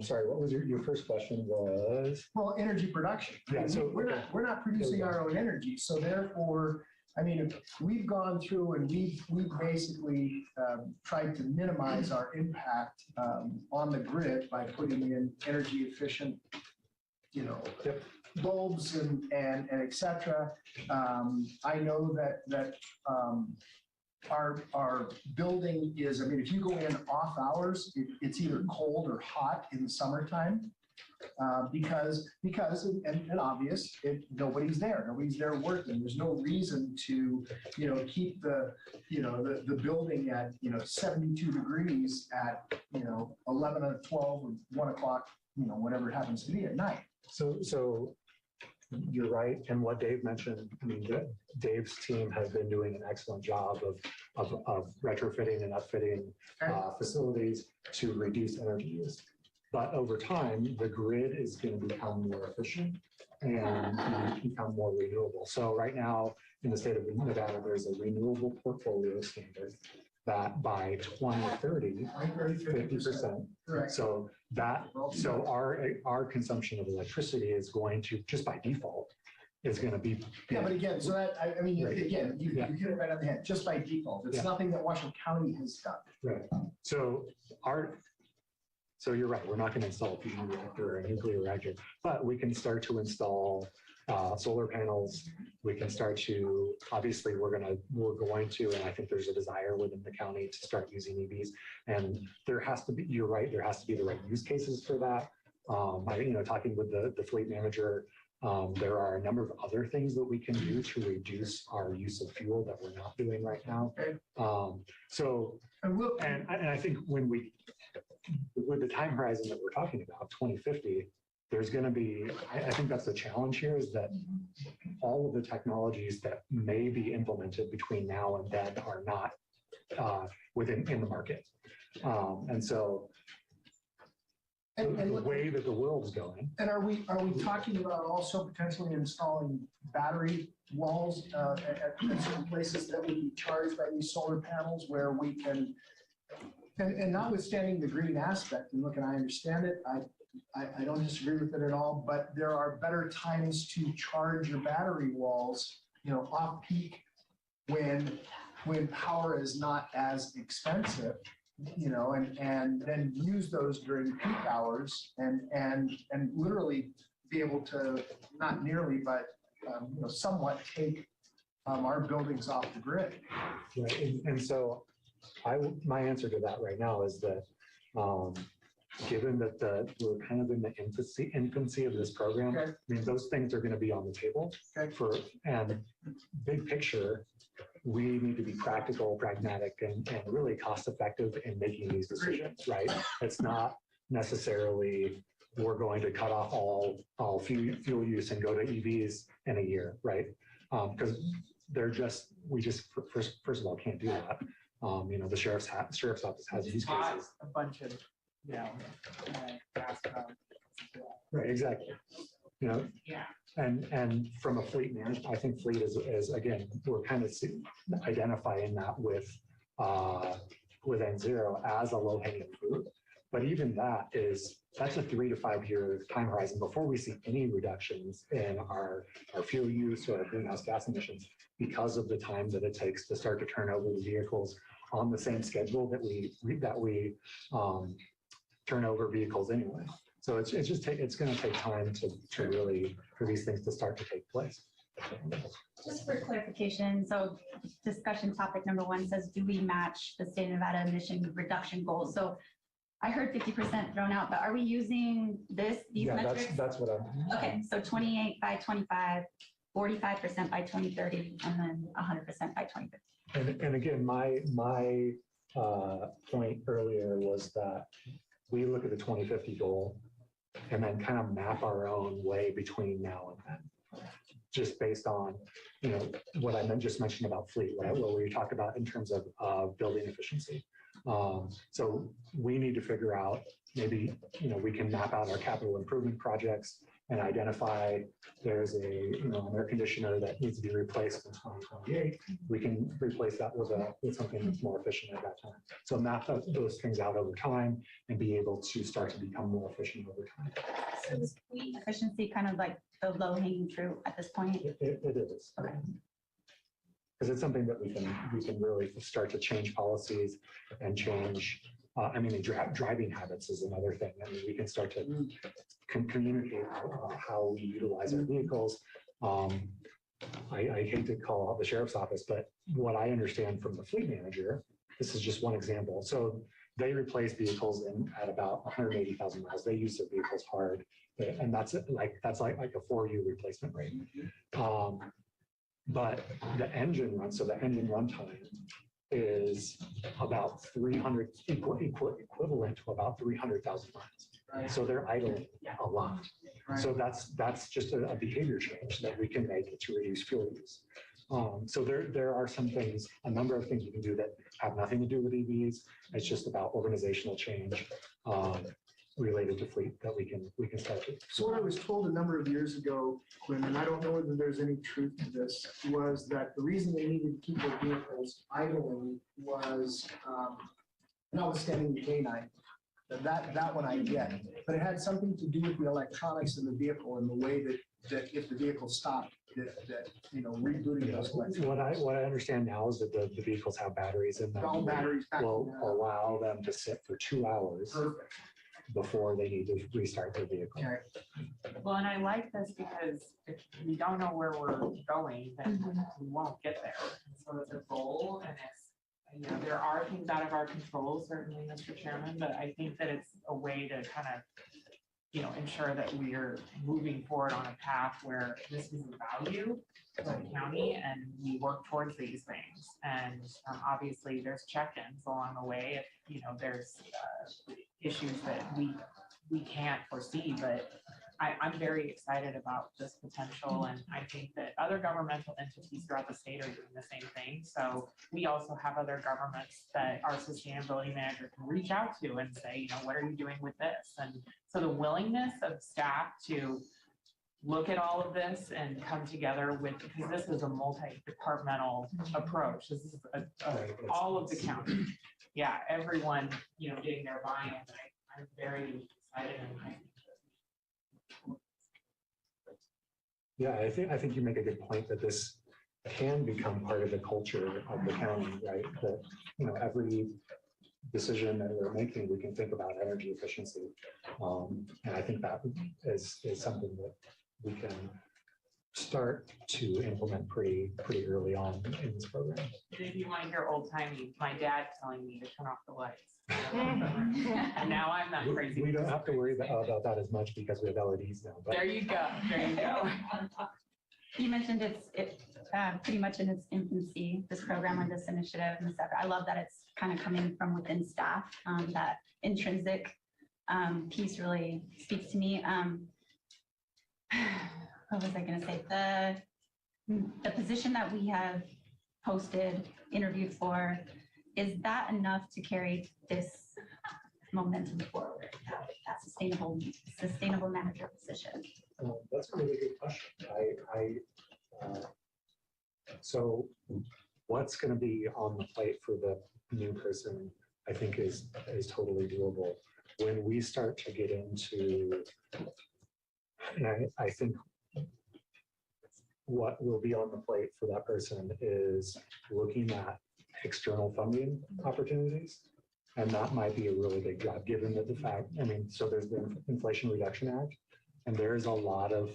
[SPEAKER 14] Sorry, what was your first question was?
[SPEAKER 1] Well, energy production.
[SPEAKER 14] Yeah, so
[SPEAKER 1] we're not producing our own energy, so therefore, we've gone through and we've basically tried to minimize our impact on the grid by putting in energy efficient, bulbs and et cetera. I know that our building is, if you go in off hours, it's either cold or hot in the summertime. Because, and obvious, nobody's there working. There's no reason to, keep the building at, 72 degrees at, 11 or 12 or 1 o'clock, whatever it happens to be at night.
[SPEAKER 14] So you're right. And what Dave mentioned, I mean, Dave's team has been doing an excellent job of retrofitting and upfitting facilities to reduce energy use. But over time, the grid is going to become more efficient and become more renewable. So right now in the state of Nevada, there's a renewable portfolio standard that by 2030, 50%.
[SPEAKER 1] Correct.
[SPEAKER 14] So our consumption of electricity is going to, just by default, is going to be.
[SPEAKER 1] Yeah, but again, so that,
[SPEAKER 14] Right.
[SPEAKER 1] again, you hit it right on the head, just by default. It's nothing that Washington County has done.
[SPEAKER 14] Right. So you're right, we're not going to install a fusion reactor or a nuclear reactor, but we can start to install solar panels. We can start to, obviously, we're going to, and I think there's a desire within the county to start using EVs. And there has to be, you're right, there has to be the right use cases for that. Talking with the fleet manager, there are a number of other things that we can do to reduce our use of fuel that we're not doing right now. And I think with the time horizon that we're talking about, 2050, there's going to be, I think that's the challenge here, is that all of the technologies that may be implemented between now and then are not in the market. And so the way that the world's going.
[SPEAKER 1] And are we talking about also potentially installing battery walls at certain places that would be charged by these solar panels where we can, and notwithstanding the green aspect, and look, and I understand it, I don't disagree with it at all, but there are better times to charge your battery walls, off peak when power is not as expensive, and then use those during peak hours and literally be able to, not nearly, but somewhat take our buildings off the grid.
[SPEAKER 14] Right. And so my answer to that right now is that given that we're kind of in the infancy of this program, I mean, those things are going to be on the table and big picture, we need to be practical, pragmatic, and really cost effective in making these decisions, right? It's not necessarily we're going to cut off all fuel use and go to EVs in a year, right? Because we just first of all can't do that. The sheriff's office has use cases.
[SPEAKER 16] A bunch of,
[SPEAKER 14] Right, exactly.
[SPEAKER 16] Yeah.
[SPEAKER 14] And from a fleet management, I think fleet is again, we're kind of identifying that with N0 as a low hanging fruit. But even that's a 3 to 5 year time horizon before we see any reductions in our fuel use or our greenhouse gas emissions because of the time that it takes to start to turn over the vehicles on the same schedule that we turn over vehicles anyway. So it's going to take time to really, for these things to start to take place.
[SPEAKER 13] Just for clarification, so discussion topic number 1 says, do we match the state of Nevada emission reduction goals? So I heard 50% thrown out, but are we using these metrics?
[SPEAKER 14] That's what I'm.
[SPEAKER 13] Okay, so 28 by 25, 45% by 2030, and then 100% by 2050.
[SPEAKER 14] And again, my point earlier was that we look at the 2050 goal and then kind of map our own way between now and then, just based on what I just mentioned about fleet, right? What we talked about in terms of building efficiency. So we need to figure out, maybe we can map out our capital improvement projects and identify there's an air conditioner that needs to be replaced in 2028. We can replace that with something that's more efficient at that time. So map those things out over time and be able to start to become more efficient over time.
[SPEAKER 13] So is fleet efficiency kind of like the low hanging fruit at this point?
[SPEAKER 14] It is. Okay. Because it's something that we can really start to change policies and change. Driving habits is another thing. We can start to communicate how we utilize our vehicles. I hate to call out the sheriff's office, but what I understand from the fleet manager, this is just one example. So they replace vehicles at about 180,000 miles. They use their vehicles hard, and that's like a 4U replacement rate. But the engine run, so the engine runtime is about 300 equivalent to about 300,000 miles. So they're idling a lot. So that's just a behavior change that we can make to reduce fuel use. So there are some things, a number of things you can do that have nothing to do with EVs. It's just about organizational change related to fleet that we can start with.
[SPEAKER 1] So what I was told a number of years ago, Quinn, and I don't know whether there's any truth to this, was that the reason they needed to keep their vehicles idling was, notwithstanding the K9, that one I get, but it had something to do with the electronics in the vehicle and the way that if the vehicle stopped, that rebooting those electronics.
[SPEAKER 14] What I understand now is that the vehicles have batteries in them.
[SPEAKER 1] All batteries back
[SPEAKER 14] will
[SPEAKER 1] in
[SPEAKER 14] allow them to sit for 2 hours.
[SPEAKER 1] Perfect.
[SPEAKER 14] Before they need to restart their vehicle.
[SPEAKER 1] Okay.
[SPEAKER 8] Well, and I like this because if we don't know where we're going, then we won't get there. And so it's a goal, and it's, there are things out of our control, certainly, Mr. Chairman, but I think that it's a way to kind of, ensure that we are moving forward on a path where this is a value to the county and we work towards these things. And obviously there's check-ins along the way if, there's issues that we can't foresee, but I'm very excited about this potential. And I think that other governmental entities throughout the state are doing the same thing. So we also have other governments that our sustainability manager can reach out to and say, what are you doing with this? And so the willingness of staff to look at all of this and come together with, because this is a multi-departmental approach. This is all of the county. Yeah, everyone, getting their buy-in. I'm very excited and
[SPEAKER 14] yeah, I think you make a good point that this can become part of the culture of the county, right? That every decision that we're making, we can think about energy efficiency, and I think that is something that we can start to implement pretty early on in this program.
[SPEAKER 8] If you want to hear old timey, my dad telling me to turn off the lights. And now I'm not crazy.
[SPEAKER 14] We don't have to worry about that as much because we have LEDs now. But.
[SPEAKER 8] There you go. There you go.
[SPEAKER 13] You mentioned it's pretty much in its infancy, this program or this initiative and stuff. I love that it's kind of coming from within staff. That intrinsic piece really speaks to me. What was I going to say? The position that we have posted, interviewed for, is that enough to carry this momentum forward? That sustainable manager position.
[SPEAKER 14] That's a really good question. So what's going to be on the plate for the new person, I think is totally doable. When we start to get into, and I think what will be on the plate for that person is looking at external funding opportunities. And that might be a really big job, given that so there's the Inflation Reduction Act, and there's a lot of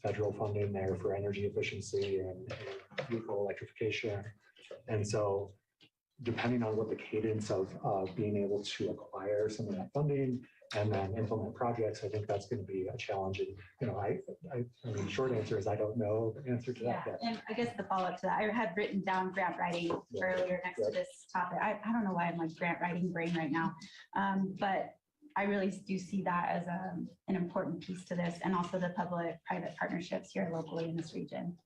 [SPEAKER 14] federal funding there for energy efficiency and vehicle electrification. And so depending on what the cadence of being able to acquire some of that funding and then implement projects, I think that's going to be a challenge. And, I mean, short answer is I don't know the answer to that.
[SPEAKER 13] Yeah, and I guess the follow-up to that, I had written down grant writing earlier next to this topic. I don't know why I'm like grant writing brain right now, but I really do see that as an important piece to this, and also the public-private partnerships here locally in this region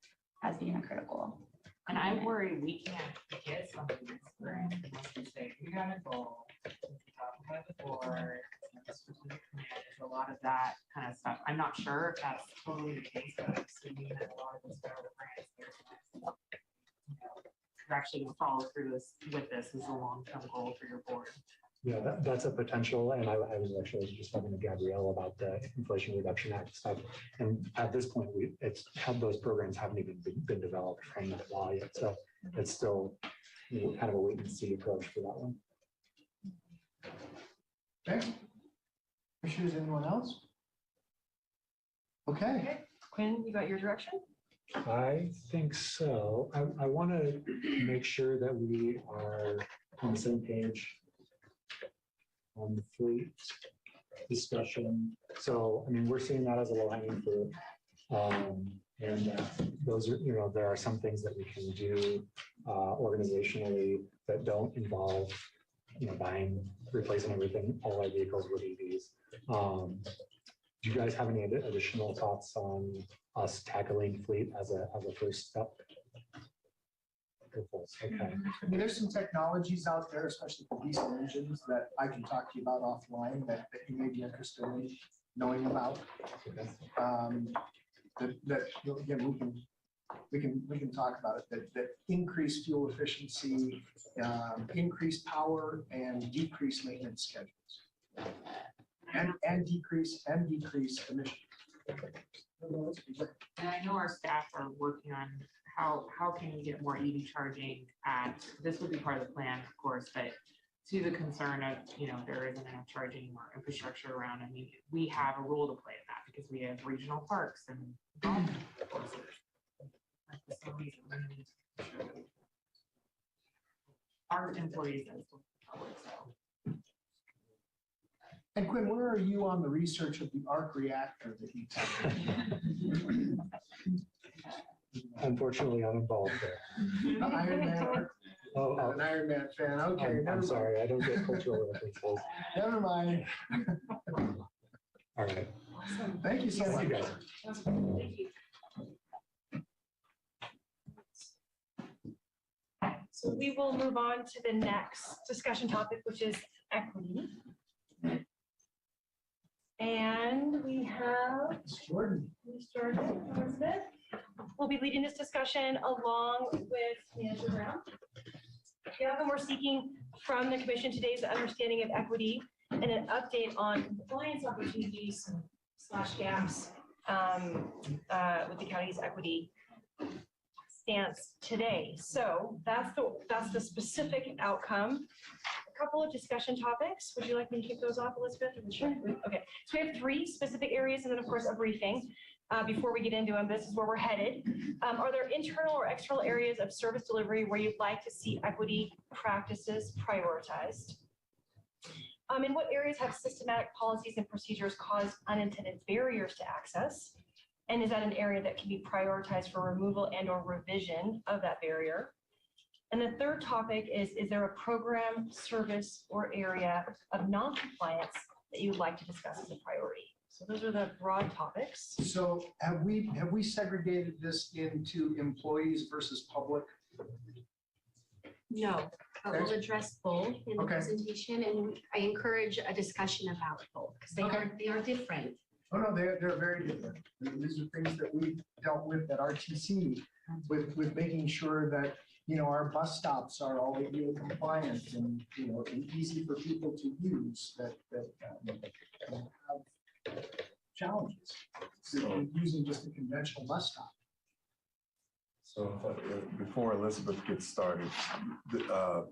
[SPEAKER 13] as being a critical.
[SPEAKER 8] And I worry we can't get something this spring unless we say we got a goal, talk about the board, there's a lot of that kind of stuff. I'm not sure if that's totally the case, but I'm assuming that a lot of those federal grants, you're actually going to follow through with this as a long-term goal for your board.
[SPEAKER 14] Yeah, that's a potential. And I was actually just talking to Gabrielle about the Inflation Reduction Act stuff. And at this point, those programs haven't even been developed from the law yet. So it's still kind of a wait and see approach for that one.
[SPEAKER 1] Okay. Commissioners, anyone else? Okay.
[SPEAKER 5] Quinn, you got your direction?
[SPEAKER 14] I think so. I want to make sure that we are on the same page on the fleet discussion. So, I mean, we're seeing that as a low hanging fruit. Those are, there are some things that we can do organizationally that don't involve, replacing all our vehicles with EVs. Do you guys have any additional thoughts on us tackling fleet as a first step? Okay.
[SPEAKER 1] I mean, there's some technologies out there, especially for diesel engines, that I can talk to you about offline that you may be interested in knowing about. Again, we can talk about it, that increase fuel efficiency, increase power, and decrease maintenance schedules. And decrease emissions.
[SPEAKER 8] And I know our staff are working on how can we get more EV charging at, this would be part of the plan, of course, but to the concern of, there isn't enough charging or infrastructure around. I mean, we have a role to play in that because we have regional parks and golf courses. Our employees as well, so.
[SPEAKER 1] And Quinn, where are you on the research of the arc reactor that you tested?
[SPEAKER 14] Unfortunately, I'm involved there.
[SPEAKER 1] Iron Man. An Iron Man fan. Okay,
[SPEAKER 14] I'm sorry, I don't get cultural references.
[SPEAKER 1] Never mind.
[SPEAKER 14] All right.
[SPEAKER 1] Awesome. Thank you so much.
[SPEAKER 14] Thank you, guys.
[SPEAKER 5] Thank you. So we will move on to the next discussion topic, which is equity. And we have
[SPEAKER 1] Jordan.
[SPEAKER 5] Elizabeth. We'll be leading this discussion along with Manager Brown. The outcome we're seeking from the commission today is an understanding of equity and an update on compliance opportunities / gaps with the county's equity stance today. So that's the specific outcome. A couple of discussion topics. Would you like me to kick those off, Elizabeth? Sure. Okay. So we have 3 specific areas and then of course a briefing. Before we get into them, this is where we're headed. Are there internal or external areas of service delivery where you'd like to see equity practices prioritized? In what areas have systematic policies and procedures caused unintended barriers to access? And is that an area that can be prioritized for removal and or revision of that barrier? And the third topic is there a program, service, or area of non-compliance that you would like to discuss as a priority? So those are the broad topics.
[SPEAKER 1] So have we segregated this into employees versus public?
[SPEAKER 16] No, but we'll address both in the
[SPEAKER 1] Okay.
[SPEAKER 16] presentation, and I encourage a discussion about both because they are different.
[SPEAKER 1] Oh, no, they're very different. These are things that we've dealt with at RTC with making sure that, our bus stops are all ADA compliant and, and easy for people to use that have challenges. So using just a conventional bus stop.
[SPEAKER 4] So before Elizabeth gets started,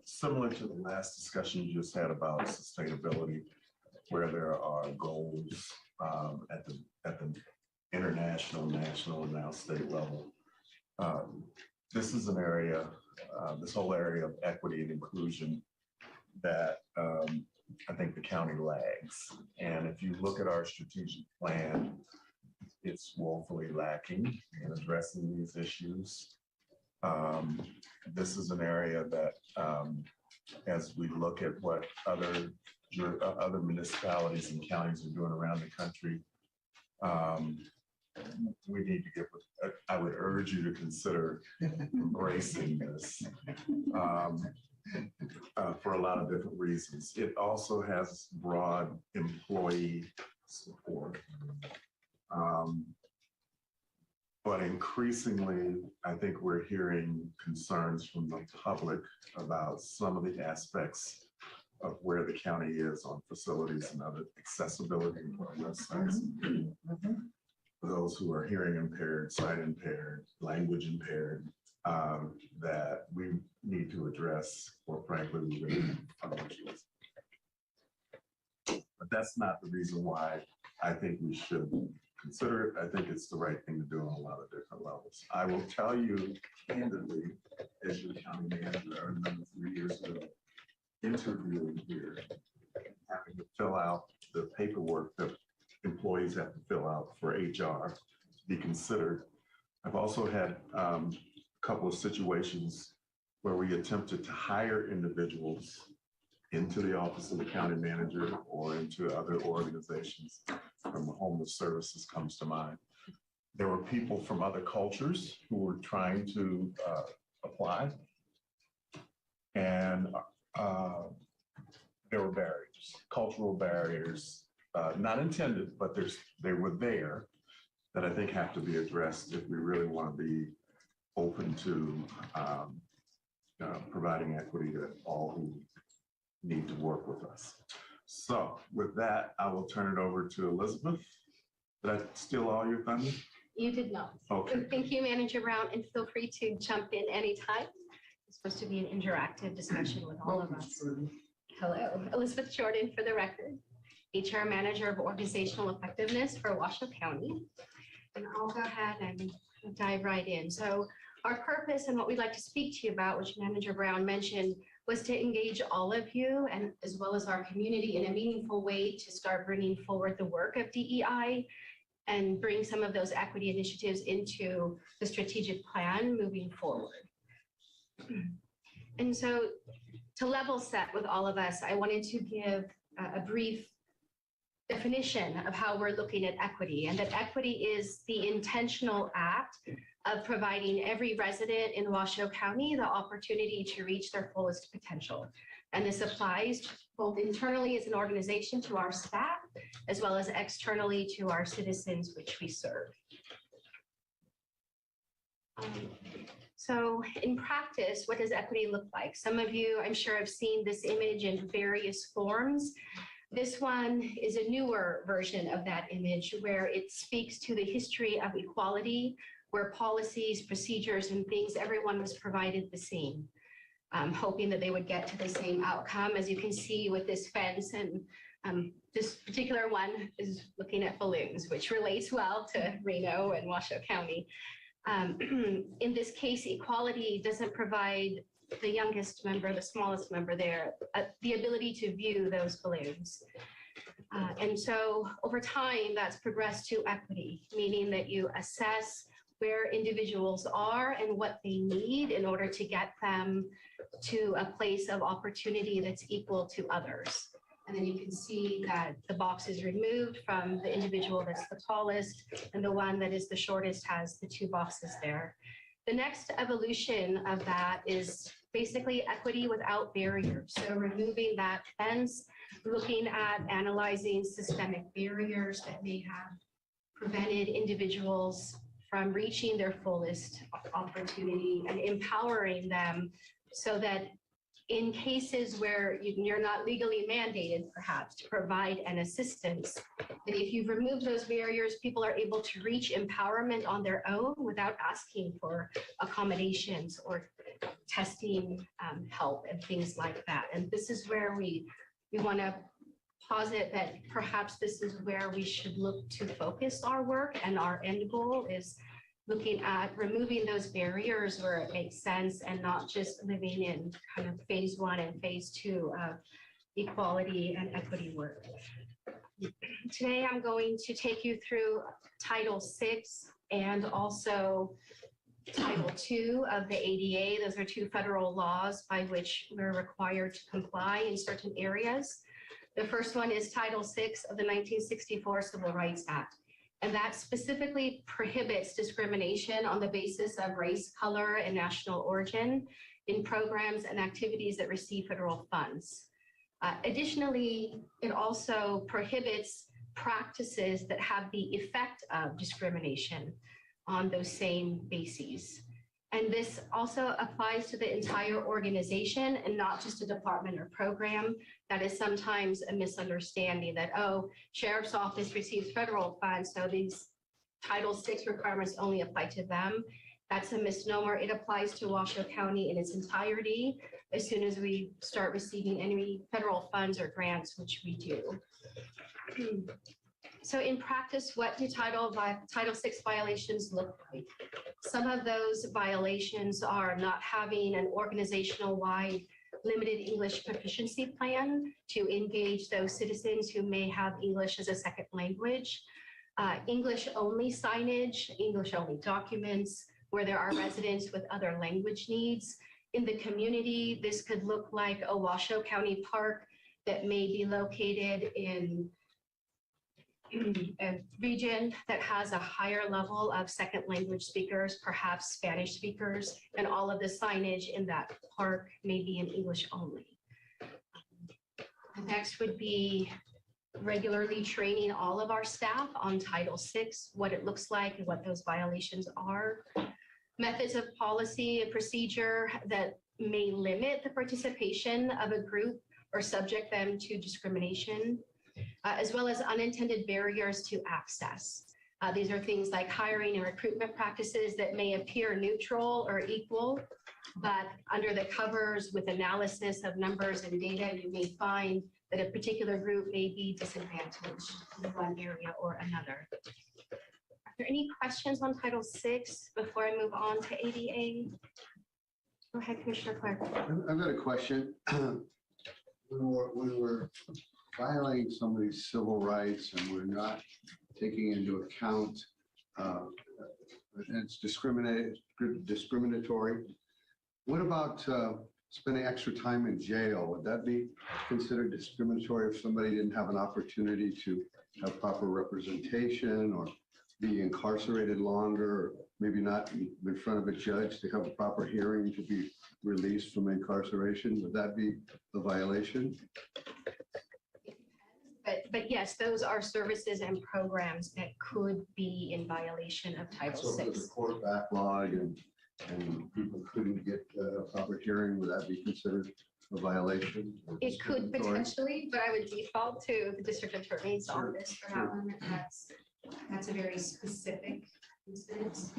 [SPEAKER 4] similar to the last discussion you just had about sustainability, where there are goals at the international, national, and now state level. This is an area, this whole area of equity and inclusion that I think the county lags. And if you look at our strategic plan, it's woefully lacking in addressing these issues. This is an area that, as we look at what other municipalities and counties are doing around the country, we need to get with, I would urge you to consider embracing this for a lot of different reasons. It also has broad employee support. But increasingly, I think we're hearing concerns from the public about some of the aspects of where the county is on facilities and other accessibility to our websites. For those who are hearing impaired, sight impaired, language impaired, that we need to address, or frankly, we really need to publish this. But that's not the reason why I think we should consider it. I think it's the right thing to do on a lot of different levels. I will tell you candidly, as your county manager, I remember 3 years ago, interviewing here having to fill out the paperwork that employees have to fill out for HR to be considered. I've also had a couple of situations where we attempted to hire individuals into the office of the county manager or into other organizations. From the homeless services comes to mind. There were people from other cultures who were trying to apply. And there were barriers, cultural barriers, not intended, but they were there that I think have to be addressed if we really want to be open to providing equity to all who need to work with us. So with that, I will turn it over to Elizabeth. Did I steal all your thunder?
[SPEAKER 16] You did not.
[SPEAKER 4] Okay.
[SPEAKER 16] Thank you, Manager Brown, and feel free to jump in anytime. It's supposed to be an interactive discussion with all of us. Hello, Elizabeth Jordan for the record, HR Manager of Organizational Effectiveness for Washoe County. And I'll go ahead and dive right in. So our purpose and what we'd like to speak to you about, which Manager Brown mentioned, was to engage all of you and as well as our community in a meaningful way to start bringing forward the work of DEI and bring some of those equity initiatives into the strategic plan moving forward. And so to level set with all of us, I wanted to give a brief definition of how we're looking at equity, and that equity is the intentional act of providing every resident in Washoe County the opportunity to reach their fullest potential. And this applies both internally as an organization to our staff, as well as externally to our citizens, which we serve. So in practice, what does equity look like? Some of you, I'm sure, have seen this image in various forms. This one is a newer version of that image where it speaks to the history of equality, where policies, procedures, and things, everyone was provided the same, hoping that they would get to the same outcome. As you can see with this fence, and this particular one is looking at balloons, which relates well to Reno and Washoe County. In this case, equality doesn't provide the youngest member, the smallest member there, the ability to view those balloons. And so over time, that's progressed to equity, meaning that you assess where individuals are and what they need in order to get them to a place of opportunity that's equal to others. And then you can see that the box is removed from the individual that's the tallest, and the one that is the shortest has the two boxes there. The next evolution of that is basically equity without barriers. So removing that fence, looking at analyzing systemic barriers that may have prevented individuals from reaching their fullest opportunity and empowering them so that in cases where you're not legally mandated, perhaps, to provide an assistance, that if you've removed those barriers, people are able to reach empowerment on their own without asking for accommodations or testing help and things like that. And this is where we want to posit that perhaps this is where we should look to focus our work, and our end goal is looking at removing those barriers where it makes sense and not just living in kind of phase 1 and phase 2 of equality and equity work. Today, I'm going to take you through Title VI and also Title II of the ADA. Those are two federal laws by which we're required to comply in certain areas. The first one is Title VI of the 1964 Civil Rights Act. And that specifically prohibits discrimination on the basis of race, color, and national origin in programs and activities that receive federal funds. Additionally, it also prohibits practices that have the effect of discrimination on those same bases. And this also applies to the entire organization and not just a department or program. That is sometimes a misunderstanding that, oh, Sheriff's Office receives federal funds, so these Title VI requirements only apply to them. That's a misnomer. It applies to Washoe County in its entirety as soon as we start receiving any federal funds or grants, which we do. So in practice, what do Title VI violations look like? Some of those violations are not having an organizational-wide limited English proficiency plan to engage those citizens who may have English as a second language. English-only signage, English-only documents, where there are residents with other language needs. In the community, this could look like a Washoe County park that may be located in a region that has a higher level of second language speakers, perhaps Spanish speakers, and all of the signage in that park may be in English only. Next would be regularly training all of our staff on Title VI, what it looks like and what those violations are. Methods of policy and procedure that may limit the participation of a group or subject them to discrimination, as well as unintended barriers to access. These are things like hiring and recruitment practices that may appear neutral or equal, but under the covers with analysis of numbers and data, you may find that a particular group may be disadvantaged in one area or another. Are there any questions on Title VI before I move on to ADA? Go ahead, Commissioner Clark.
[SPEAKER 9] I've got a question. When we're violating somebody's civil rights and we're not taking into account, it's discriminatory. What about spending extra time in jail? Would that be considered discriminatory if somebody didn't have an opportunity to have proper representation or be incarcerated longer, or maybe not in front of a judge to have a proper hearing to be released from incarceration? Would that be a violation?
[SPEAKER 16] But yes, those are services and programs that could be in violation of Title
[SPEAKER 9] So
[SPEAKER 16] VI.
[SPEAKER 9] if there's a court backlog and people couldn't get a proper hearing, would that be considered a violation?
[SPEAKER 16] It could potentially, but I would default to the district attorney's office for that one. That's a very specific instance.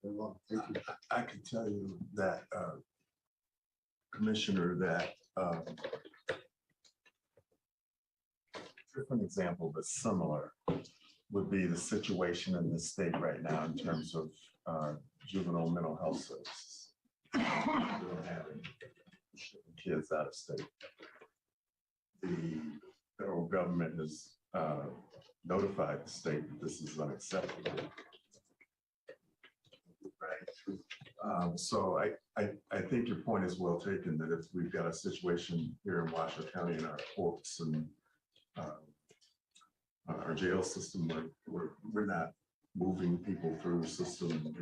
[SPEAKER 9] Well, thank you.
[SPEAKER 4] I can tell you that, Commissioner, that different example, but similar, would be the situation in the state right now in terms of juvenile mental health services. We don't have any shipping kids out of state. The federal government has notified the state that this is unacceptable. Right. So I think your point is well taken, that if we've got a situation here in Washoe County in our courts and our jail system, we're not moving people through the system on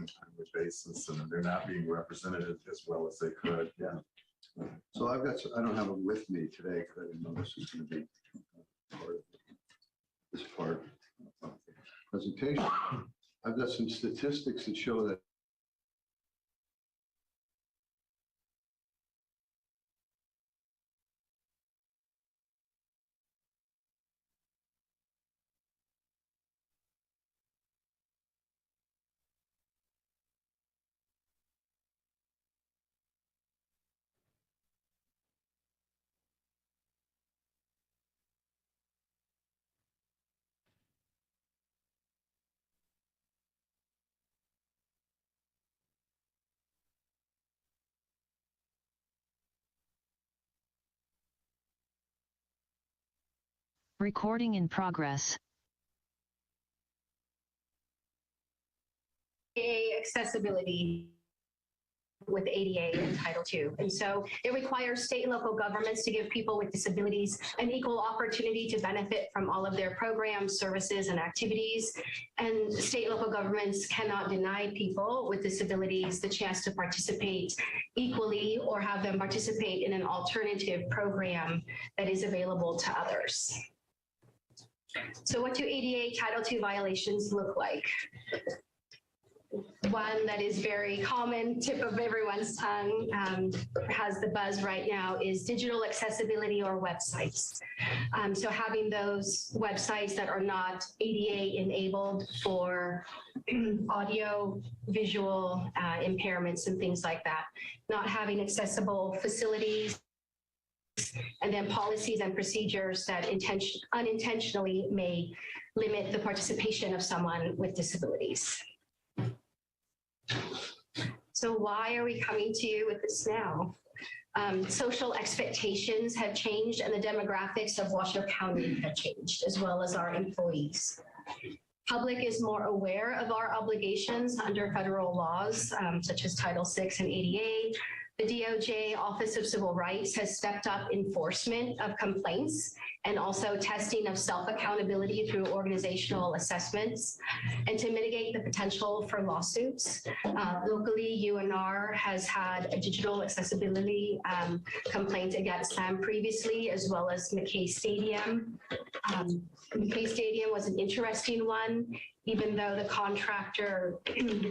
[SPEAKER 4] a timely basis, and they're not being represented as well as they could. Yeah.
[SPEAKER 9] So I don't have them with me today because I didn't know this was going to be part of this part of the presentation. I've got some statistics that show that
[SPEAKER 2] Recording in progress.
[SPEAKER 16] Accessibility with ADA and Title II. And so it requires state and local governments to give people with disabilities an equal opportunity to benefit from all of their programs, services, and activities. And state and local governments cannot deny people with disabilities the chance to participate equally or have them participate in an alternative program that is available to others. So what do ADA Title II violations look like? One that is very common, tip of everyone's tongue, has the buzz right now, is digital accessibility or websites. So having those websites that are not ADA enabled for audio, visual impairments and things like that. Not having accessible facilities, and then policies and procedures that unintentionally may limit the participation of someone with disabilities. So why are we coming to you with this now? Social expectations have changed and the demographics of Washoe County have changed, as well as our employees. Public is more aware of our obligations under federal laws, such as Title VI and ADA. The DOJ Office of Civil Rights has stepped up enforcement of complaints and also testing of self-accountability through organizational assessments. And to mitigate the potential for lawsuits, locally, UNR has had a digital accessibility complaint against them previously, as well as McKay Stadium. McKay Stadium was an interesting one, even though the contractor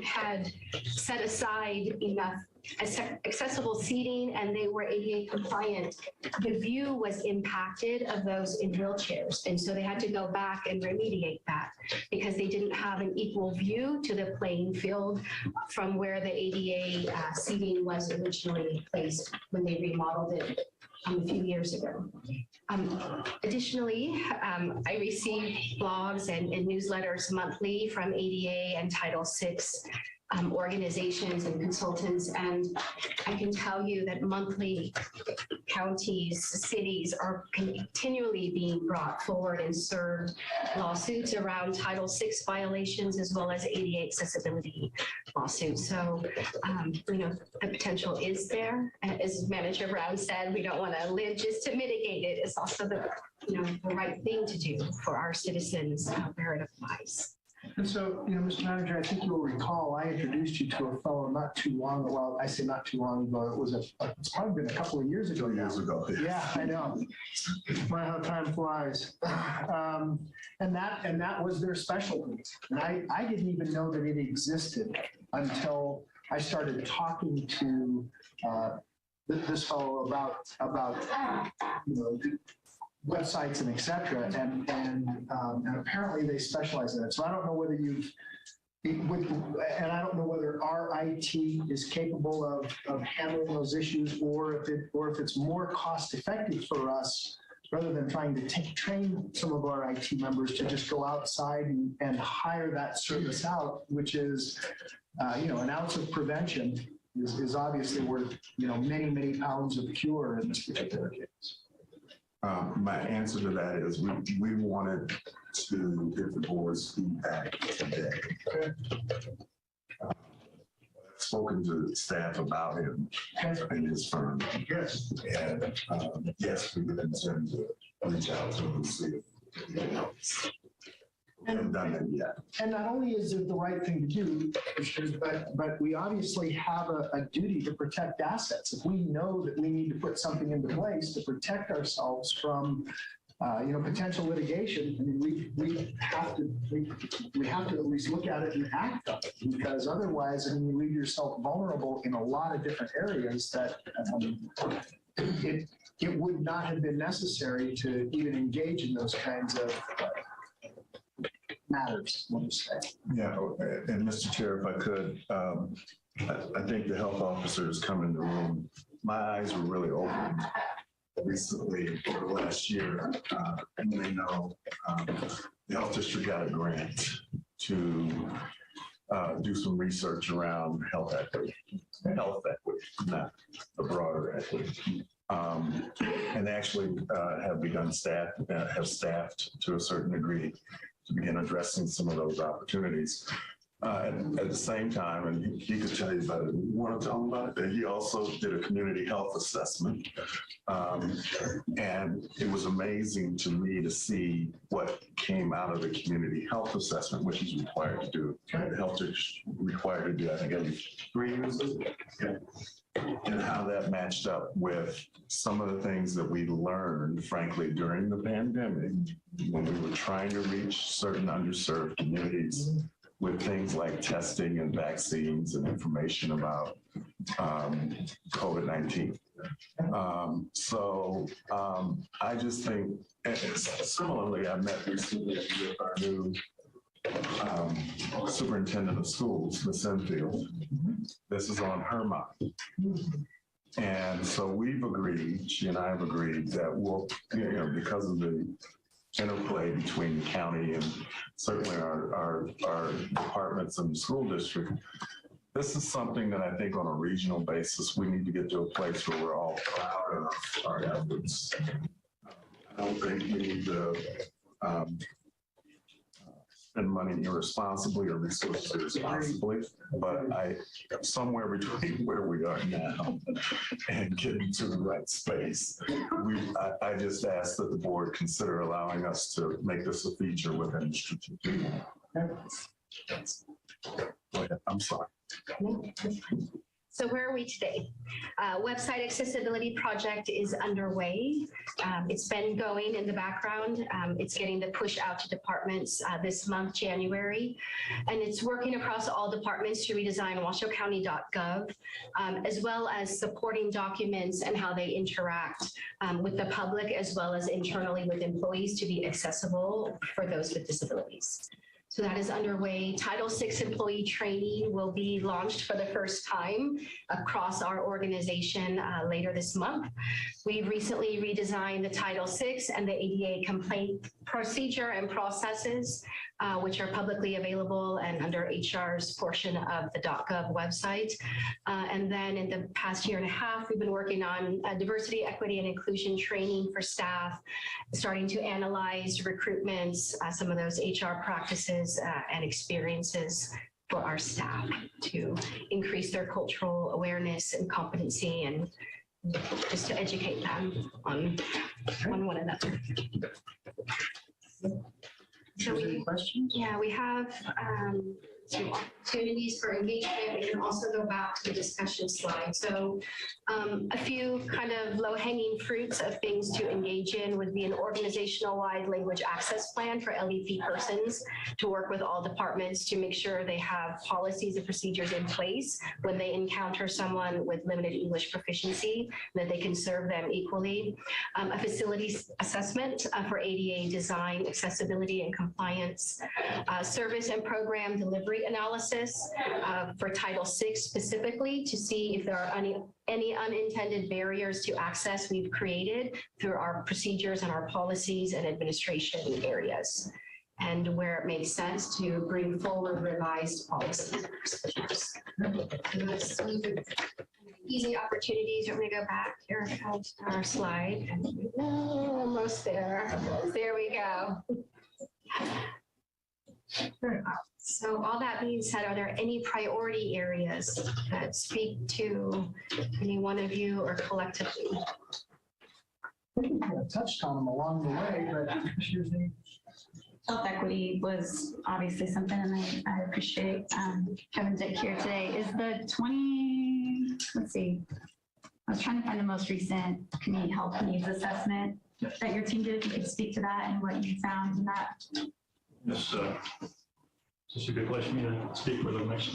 [SPEAKER 16] had set aside enough accessible seating and they were ADA compliant, the view was impacted of those in wheelchairs. And so they had to go back and remediate that because they didn't have an equal view to the playing field from where the ADA seating was originally placed when they remodeled it a few years ago. Additionally, I receive blogs and newsletters monthly from ADA and Title VI organizations and consultants, and I can tell you that monthly counties, cities are continually being brought forward and served lawsuits around Title VI violations as well as ADA accessibility lawsuits. So, the potential is there. As Manager Brown said, we don't want to live just to mitigate it. It's also the right thing to do for our citizens where it applies.
[SPEAKER 1] And so, Mr. Manager, I think you'll recall, I introduced you to a fellow not too long, well, I say not too long ago, it's probably been a couple of years ago now. Yeah, I know. Wow, how time flies. And that was their specialty. And I didn't even know that it existed until I started talking to this fellow about websites and et cetera, and apparently they specialize in it. So I don't know whether and I don't know whether our IT is capable of handling those issues, or if it's more cost effective for us, rather than trying to train some of our IT members to just go outside and hire that service out, which is, an ounce of prevention is obviously worth, many, many pounds of cure in this particular case.
[SPEAKER 4] My answer to that is we wanted to get the board's feedback today. I've spoken to staff about him and his firm.
[SPEAKER 1] Yes.
[SPEAKER 4] And yes, we would intend to reach out to him and see if he can help us. We haven't done that yet.
[SPEAKER 1] And not only is it the right thing to do, but we obviously have a duty to protect assets. If we know that we need to put something into place to protect ourselves from, potential litigation, I mean, we have to at least look at it and act on it, because otherwise, you leave yourself vulnerable in a lot of different areas that it would not have been necessary to even engage in those kinds of matters, let me say.
[SPEAKER 4] Yeah, and Mr. Chair, if I could, I think the health officers come in the room. My eyes were really open recently over the last year. And they know the health district got a grant to do some research around health equity, not the broader equity. And they actually have staffed to a certain degree to begin addressing some of those opportunities. At the same time, and he could tell you about it, you want to tell him about it, that he also did a community health assessment. And it was amazing to me to see what came out of the community health assessment, which he's required to do. The health is required to do, I think, every 3 years. Yeah. And how that matched up with some of the things that we learned, frankly, during the pandemic, when we were trying to reach certain underserved communities with things like testing and vaccines and information about COVID-19. I just think, similarly, I met recently with our new superintendent of schools, Ms. Enfield. This is on her mind. And so we've agreed, she and I have agreed that we'll, because of the interplay between the county and certainly our departments and the school district, This is something that I think on a regional basis, we need to get to a place where we're all proud of our efforts. I don't think we need to spend money irresponsibly or resources irresponsibly, but somewhere between where we are now and getting to the right space, I just ask that the board consider allowing us to make this a feature within the strategic. Go ahead, I'm sorry.
[SPEAKER 16] So where are we today? Website accessibility project is underway. It's been going in the background. It's getting the push out to departments this month, January. And it's working across all departments to redesign washoucounty.gov, as well as supporting documents and how they interact with the public, as well as internally with employees to be accessible for those with disabilities. So that is underway. Title VI employee training will be launched for the first time across our organization later this month. We've recently redesigned the Title VI and the ADA complaint procedure and processes, which are publicly available and under HR's portion of the .gov website. And then in the past year and a half, we've been working on diversity, equity, and inclusion training for staff, starting to analyze recruitments, some of those HR practices and experiences for our staff to increase their cultural awareness and competency, and just to educate them on one another. So we have some opportunities for engagement. We can also go back to the discussion slide. So a few kind of low-hanging fruits of things to engage in would be an organizational-wide language access plan for LEP persons to work with all departments to make sure they have policies and procedures in place when they encounter someone with limited English proficiency, that they can serve them equally. A facilities assessment for ADA design, accessibility, and compliance. Service and program delivery analysis for Title VI specifically to see if there are any unintended barriers to access we've created through our procedures and our policies and administration areas, and where it makes sense to bring forward revised policies and procedures. Easy opportunities. I'm going to go back here on our slide. Almost there. There we go. So all that being said, are there any priority areas that speak to any one of you or collectively?
[SPEAKER 1] I think we kind of touched on them along the way, but Commissioner's name.
[SPEAKER 13] Health equity was obviously something, and I appreciate Kevin Dick here today. Is the let's see, I was trying to find the most recent community health needs assessment that your team did. If you could speak to that and what you found in that.
[SPEAKER 15] Yes, this is a good question. You know, speak for the next.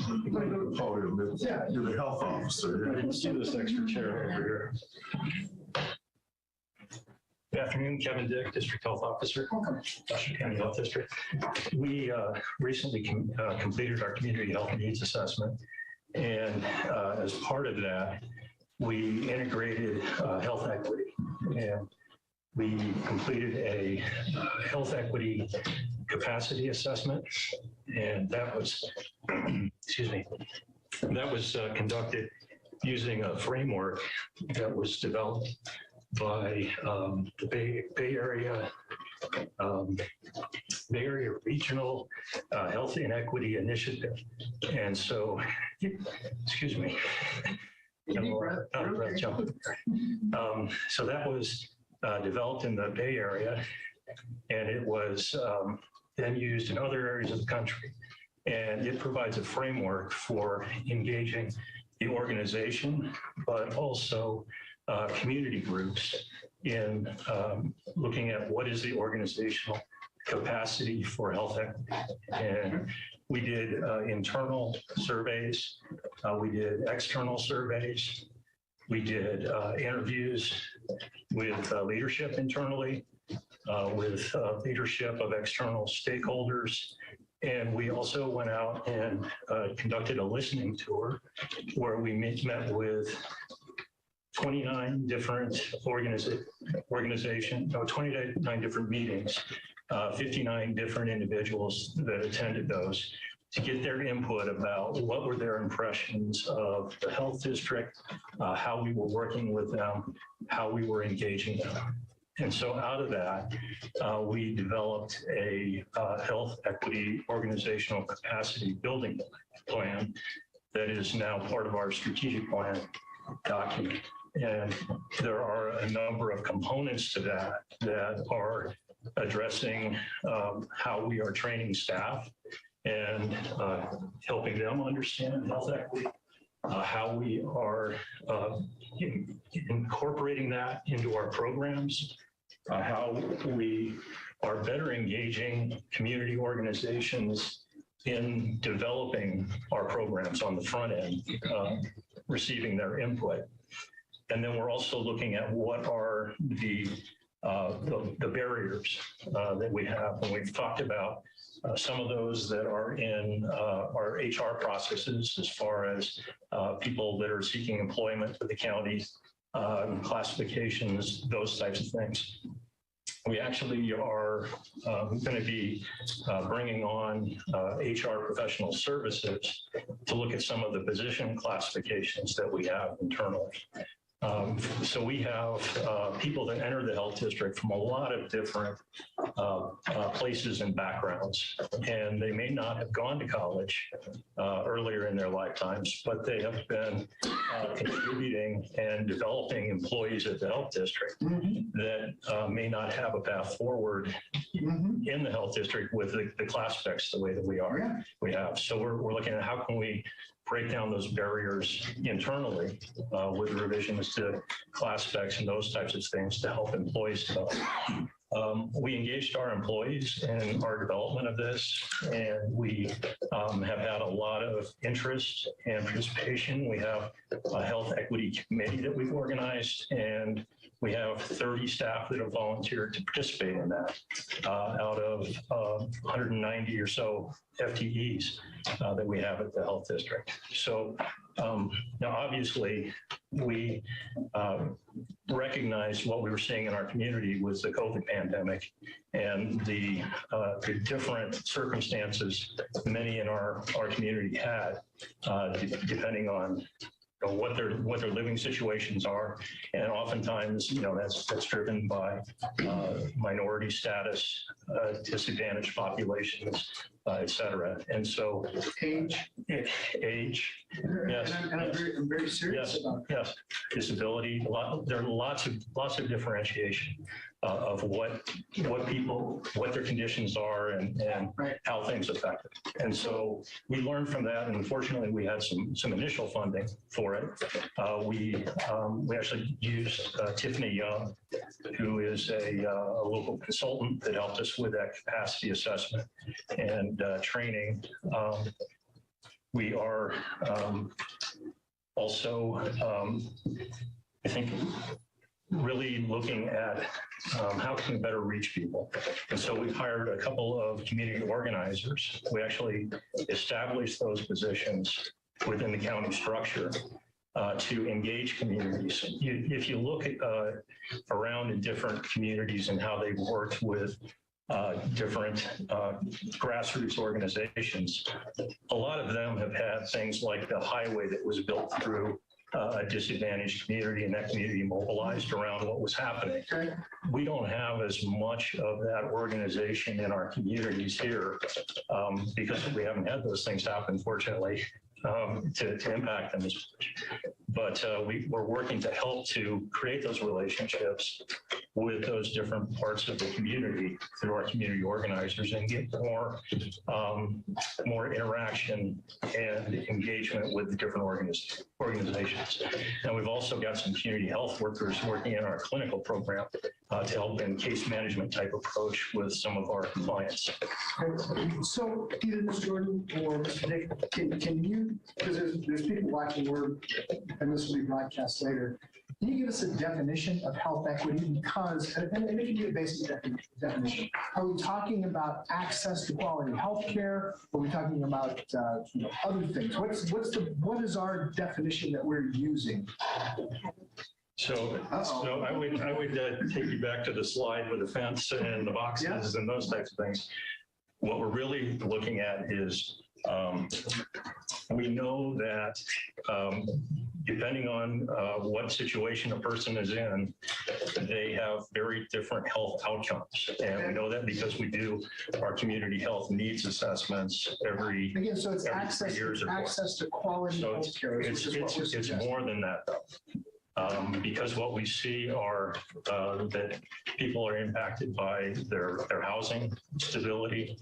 [SPEAKER 4] Yeah, you're the health officer.
[SPEAKER 15] I can see this extra chair over here. Good afternoon, Kevin Dick, District Health Officer, Washoe County Health District. We recently completed our community health needs assessment. And as part of that, we integrated health equity. And we completed a health equity capacity assessment. And that was, excuse me, that was conducted using a framework that was developed by the Bay Area Regional Health Inequity Initiative. And so, excuse me. So that was developed in the Bay Area, and it was then used in other areas of the country. And it provides a framework for engaging the organization, but also community groups in looking at what is the organizational capacity for health equity. And we did internal surveys, we did external surveys, we did interviews with leadership internally, with leadership of external stakeholders. And we also went out and conducted a listening tour where we met with 29 different 29 different meetings, 59 different individuals that attended those.
[SPEAKER 17] to get their input about what were their impressions of the health district, how we were working with them, how we were engaging them. And so out of that, we developed a health equity organizational capacity building plan that is now part of our strategic plan document. And there are a number of components to that that are addressing how we are training staff and helping them understand health equity, how we are incorporating that into our programs, how we are better engaging community organizations in developing our programs on the front end, receiving their input. And then we're also looking at what are the barriers that we have. And we've talked about some of those that are in our HR processes as far as people that are seeking employment with the county, classifications, those types of things. We actually are going to be bringing on HR professional services to look at some of the position classifications that we have internally. So we have people that enter the health district from a lot of different places and backgrounds, and they may not have gone to college earlier in their lifetimes, but they have been contributing and developing employees at the health district that may not have a path forward in the health district with the class specs the way that we have. So we're looking at how can we break down those barriers internally with revisions to class specs and those types of things to help employees develop. We engaged our employees in our development of this, and we have had a lot of interest and participation. We have a health equity committee that we've organized, and we have 30 staff that have volunteered to participate in that out of 190 or so FTEs that we have at the health district. So now obviously we recognized what we were seeing in our community was the COVID pandemic and the different circumstances many in our community had, depending on what their living situations are, and oftentimes, that's driven by minority status, disadvantaged populations, et cetera. And so age, yes,
[SPEAKER 1] and I'm very serious about that.
[SPEAKER 17] Yes, disability. There are lots of differentiation of what their conditions are and how things affect it. And so we learned from that, and unfortunately we had some initial funding for it. We actually used Tiffany Young, who is a local consultant that helped us with that capacity assessment and training. We are also, I think, really looking at how can we better reach people. And so we hired a couple of community organizers. We actually established those positions within the county structure to engage communities. If you look at, around in different communities and how they've worked with different grassroots organizations, a lot of them have had things like the highway that was built through a disadvantaged community, and that community mobilized around what was happening. We don't have as much of that organization in our communities here because we haven't had those things happen, fortunately, to impact them as much. But we're working to help to create those relationships with those different parts of the community through our community organizers and get more interaction and engagement with the different organizations. And we've also got some community health workers working in our clinical program to help in case management type approach with some of our clients.
[SPEAKER 1] So either Ms. Jordan or Mr. Dick, can you, because there's people watching, and this will be broadcast later, can you give us a definition of health equity? Because, and it can be a basic definition. Are we talking about access to quality health care? Are we talking about other things? What is our definition that we're using?
[SPEAKER 17] So I would take you back to the slide with the fence and the boxes and those types of things. What we're really looking at is We know that depending on what situation a person is in, they have very different health outcomes. And we know that because we do our community health needs assessments every
[SPEAKER 1] Again, so it's
[SPEAKER 17] every
[SPEAKER 1] access,
[SPEAKER 17] 3 years or more.
[SPEAKER 1] access to quality
[SPEAKER 17] So
[SPEAKER 1] healthcare.
[SPEAKER 17] it's more than that though. Because what we see are that people are impacted by their housing stability,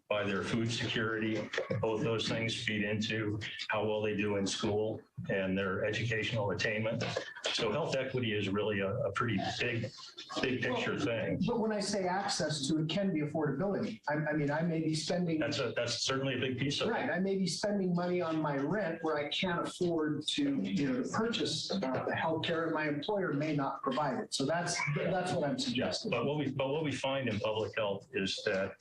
[SPEAKER 17] by their food security. Both those things feed into how well they do in school and their educational attainment. So health equity is really a pretty big picture thing.
[SPEAKER 1] But when I say access to, it can be affordability. I mean, I may be spending.
[SPEAKER 17] That's certainly a big piece of it.
[SPEAKER 1] Right, I may be spending money on my rent where I can't afford to, to purchase the healthcare, and my employer may not provide it. So that's what I'm suggesting.
[SPEAKER 17] But what we find in public health is that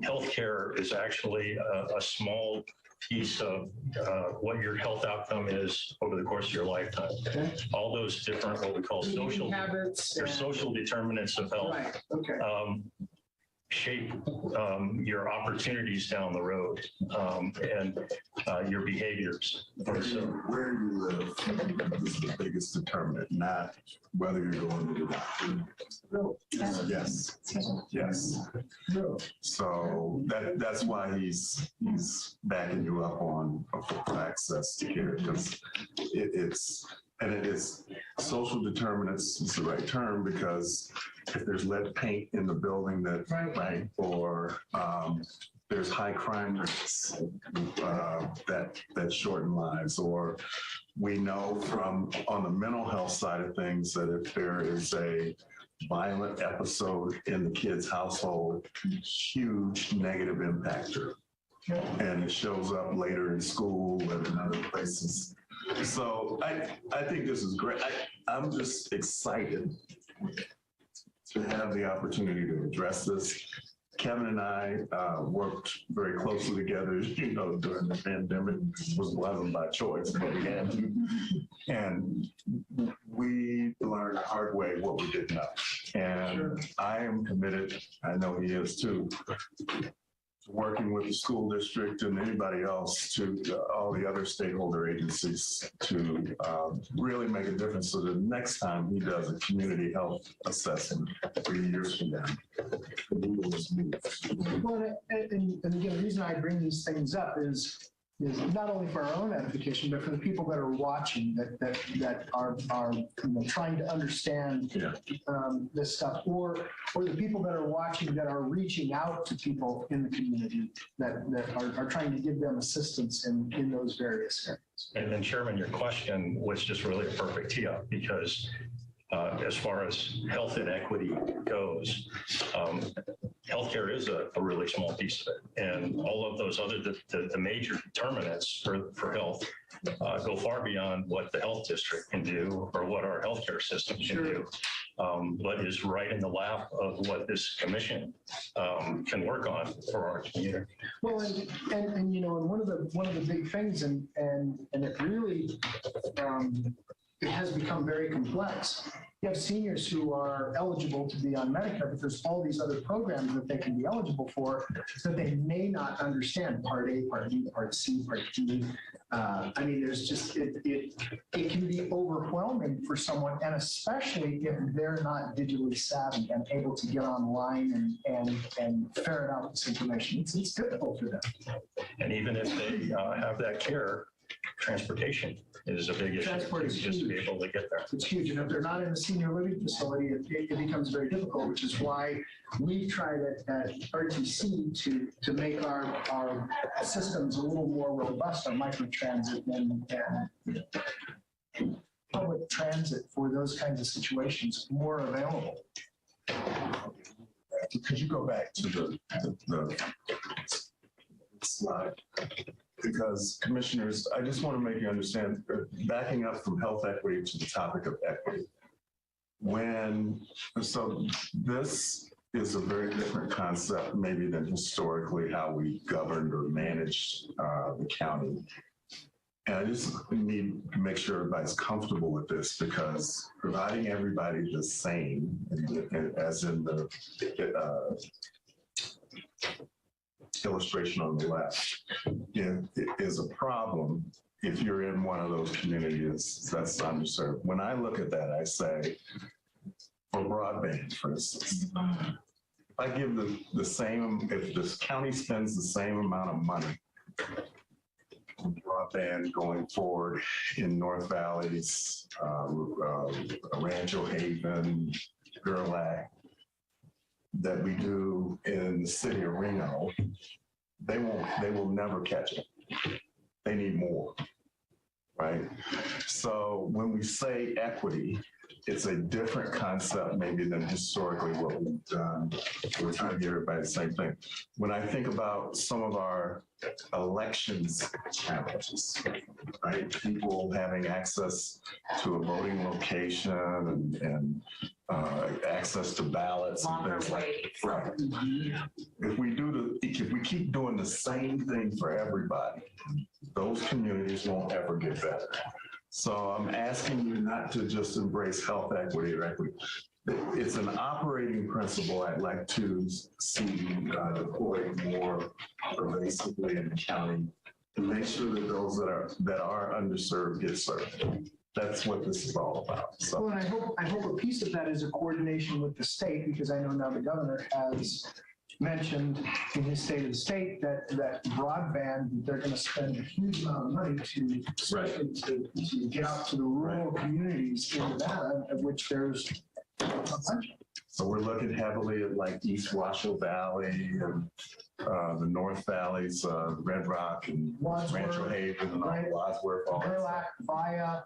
[SPEAKER 17] healthcare is actually a small piece of what your health outcome is over the course of your lifetime.
[SPEAKER 1] Okay.
[SPEAKER 17] All those different, what we call social habits, social determinants of health.
[SPEAKER 1] Right. Okay.
[SPEAKER 17] Shape your opportunities down the road and your behaviors.
[SPEAKER 4] So where you live is the biggest determinant, not whether you're going to the doctor. Yes. Yes. So that's why he's backing you up on access to care, because it's social determinants is the right term, because if there's lead paint in the building right, or there's high crime rates that shorten lives, or we know from on the mental health side of things that if there is a violent episode in the kid's household, huge negative impactor. And it shows up later in school and in other places. So I think this is great. I'm just excited to have the opportunity to address this. Kevin and I worked very closely together, during the pandemic. Wasn't by choice, but we had to. And we learned the hard way what we didn't know. And I am committed, I know he is too, working with the school district and anybody else, to all the other stakeholder agencies, to really make a difference so that next time he does a community health assessment 3 years from now, the needle is moved.
[SPEAKER 1] Well, and again, the reason I bring these things up is not only for our own edification, but for the people that are watching, that are trying to understand this stuff, or the people that are watching that are reaching out to people in the community that are trying to give them assistance in those various areas.
[SPEAKER 17] And then Chairman, your question was just really a perfect tee up, because as far as health inequity goes, healthcare is a really small piece of it. And all of those other, the major determinants for health go far beyond what the health district can do or what our healthcare system can do, but is right in the lap of what this commission can work on for our community.
[SPEAKER 1] Well, and one of the big things, and it really, it has become very complex. You have seniors who are eligible to be on Medicare, but there's all these other programs that they can be eligible for that they may not understand. Part A, Part B, Part C, Part D. I mean, there's just, it can be overwhelming for someone, and especially if they're not digitally savvy and able to get online and ferret out this information. It's difficult for them.
[SPEAKER 17] And even if they have that care, transportation is a big issue.
[SPEAKER 1] Transport is
[SPEAKER 17] just
[SPEAKER 1] huge.
[SPEAKER 17] to be able to get there.
[SPEAKER 1] It's huge. And if they're not in a senior living facility, it becomes very difficult, which is why we've tried at RTC to make our systems a little more robust on microtransit and public transit for those kinds of situations more available.
[SPEAKER 4] Could you go back to the slide? Because commissioners, I just want to make you understand, backing up from health equity to the topic of equity. So this is a very different concept maybe than historically how we governed or managed the county. And I just need to make sure everybody's comfortable with this, because providing everybody the same, as in the illustration on the left is a problem if you're in one of those communities that's underserved. When I look at that, I say, for broadband, for instance, if I give the same, if this county spends the same amount of money on broadband going forward in North Valleys, Rancho Haven, Gerlach, that we do in the city of Reno, they will never catch it. They need more, right? So when we say equity, it's a different concept maybe than historically what we've done. We're trying to give everybody the same thing. When I think about some of our elections challenges, right? People having access to a voting location and access to ballots and things like that. Right. If we keep doing the same thing for everybody, those communities won't ever get better. So I'm asking you not to just embrace health equity or equity. It's an operating principle I'd like to see deployed more pervasively in the county to make sure that those that are underserved get served. That's what this is all about. So.
[SPEAKER 1] Well, and I hope a piece of that is a coordination with the state, because I know now the governor has mentioned in his State of the State that broadband, they're going to spend a huge amount of money to get out to the rural communities in Nevada, of which there's a bunch.
[SPEAKER 4] So we're looking heavily at like East Washoe Valley and the North Valleys, Red Rock and Rancho Haven and all Wadsworth.
[SPEAKER 1] Gerlach, Via.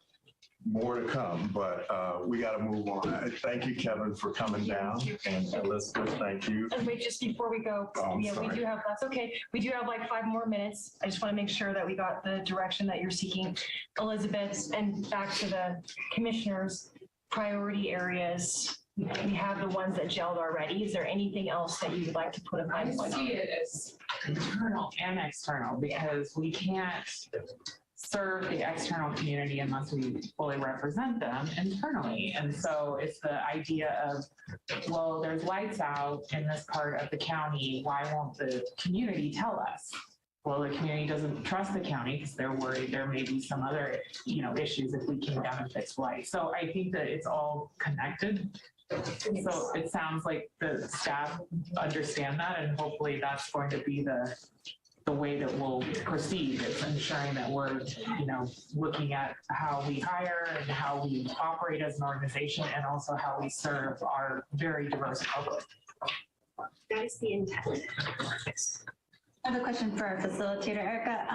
[SPEAKER 4] More to come, but we got to move on. Thank you, Kevin, for coming down, and Elizabeth, thank you.
[SPEAKER 5] And wait, just before we go, we do have, that's okay. We do have like 5 more minutes. I just want to make sure that we got the direction that you're seeking, Elizabeth, and back to the commissioners' priority areas. We have the ones that gelled already. Is there anything else that you would like to put a
[SPEAKER 8] I
[SPEAKER 5] fine point on?
[SPEAKER 8] see it as internal and external, because we can't serve the external community unless we fully represent them internally. And so it's the idea of, well, there's lights out in this part of the county. Why won't the community tell us? Well, the community doesn't trust the county because they're worried there may be some other, issues if we came down and fixed lights. So I think that it's all connected. So it sounds like the staff understand that, and hopefully that's going to be the way that we'll proceed. Is ensuring that we're, looking at how we hire and how we operate as an organization, and also how we serve our very diverse public.
[SPEAKER 16] That is the intent.
[SPEAKER 13] I have a question for our facilitator, Erica.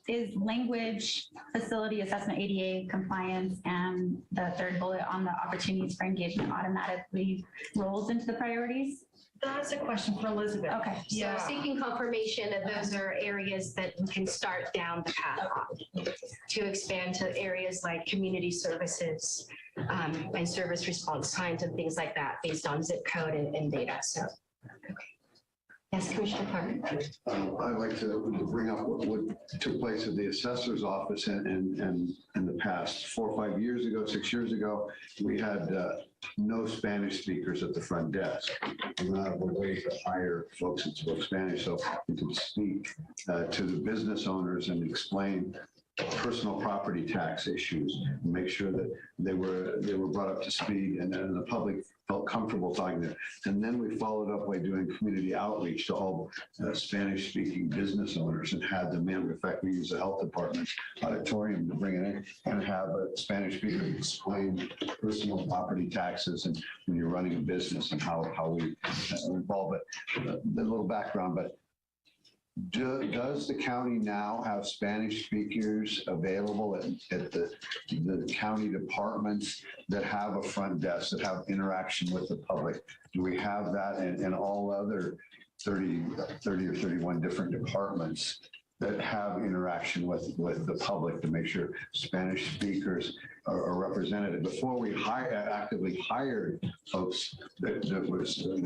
[SPEAKER 13] Is language, facility assessment, ADA compliance, and the third bullet on the opportunities for engagement automatically rolls into the priorities?
[SPEAKER 5] That's a question for Elizabeth.
[SPEAKER 13] Okay.
[SPEAKER 16] So seeking confirmation that those are areas that we can start down the path on to expand to areas like community services and service response times and things like that based on zip code and data. So, okay. Yes, Commissioner Clark.
[SPEAKER 9] I'd like to bring up what took place at the assessor's office in the past 4 or 5 years ago, 6 years ago. We had no Spanish speakers at the front desk. We went out of our way to hire folks that spoke Spanish so we could speak to the business owners and explain personal property tax issues, and make sure that they were brought up to speed, and then the public felt comfortable talking there. And then we followed up by doing community outreach to all Spanish-speaking business owners and had them in. In fact, we use the health department auditorium to bring it in and have a Spanish speaker explain personal property taxes and when you're running a business and how we involve it. The little background, but does the county now have Spanish speakers available at the county departments that have a front desk, that have interaction with the public? Do we have that in all other 30 or 31 different departments that have interaction with the public to make sure Spanish speakers are represented? Before we actively hired folks that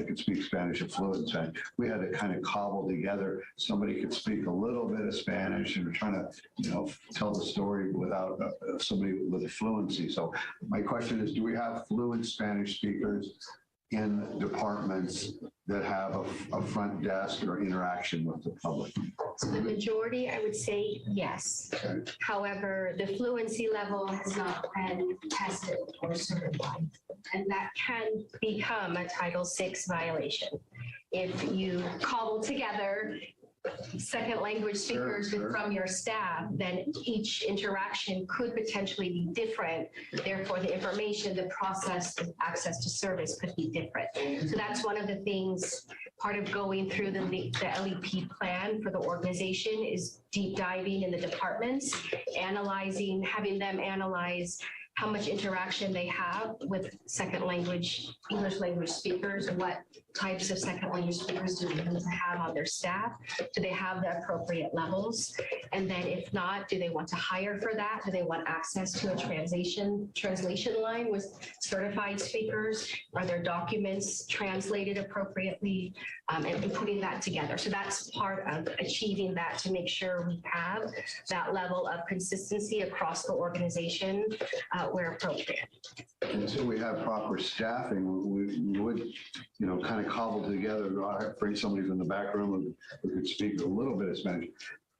[SPEAKER 9] could speak Spanish or fluent Spanish, we had to kind of cobble together. Somebody could speak a little bit of Spanish, and we're trying to, tell the story without somebody with a fluency. So my question is, do we have fluent Spanish speakers in departments that have a front desk or interaction with the public?
[SPEAKER 16] So the majority, I would say yes.
[SPEAKER 9] Okay.
[SPEAKER 16] However, the fluency level has not been tested or certified, and that can become a Title VI violation. If you cobble together second language speakers from your staff, then each interaction could potentially be different. Therefore, the information, the process, the access to service could be different. So that's one of the things, part of going through the LEP plan for the organization is deep diving in the departments, analyzing, having them analyze how much interaction they have with second language, English language speakers, and what types of second language speakers do they need to have on their staff? Do they have the appropriate levels? And then if not, do they want to hire for that? Do they want access to a translation line with certified speakers? Are their documents translated appropriately? And putting that together. So that's part of achieving that, to make sure we have that level of consistency across the organization where appropriate.
[SPEAKER 9] Until we have proper staffing, we would, kind of cobble together, bring somebody from the back room who could speak a little bit of Spanish.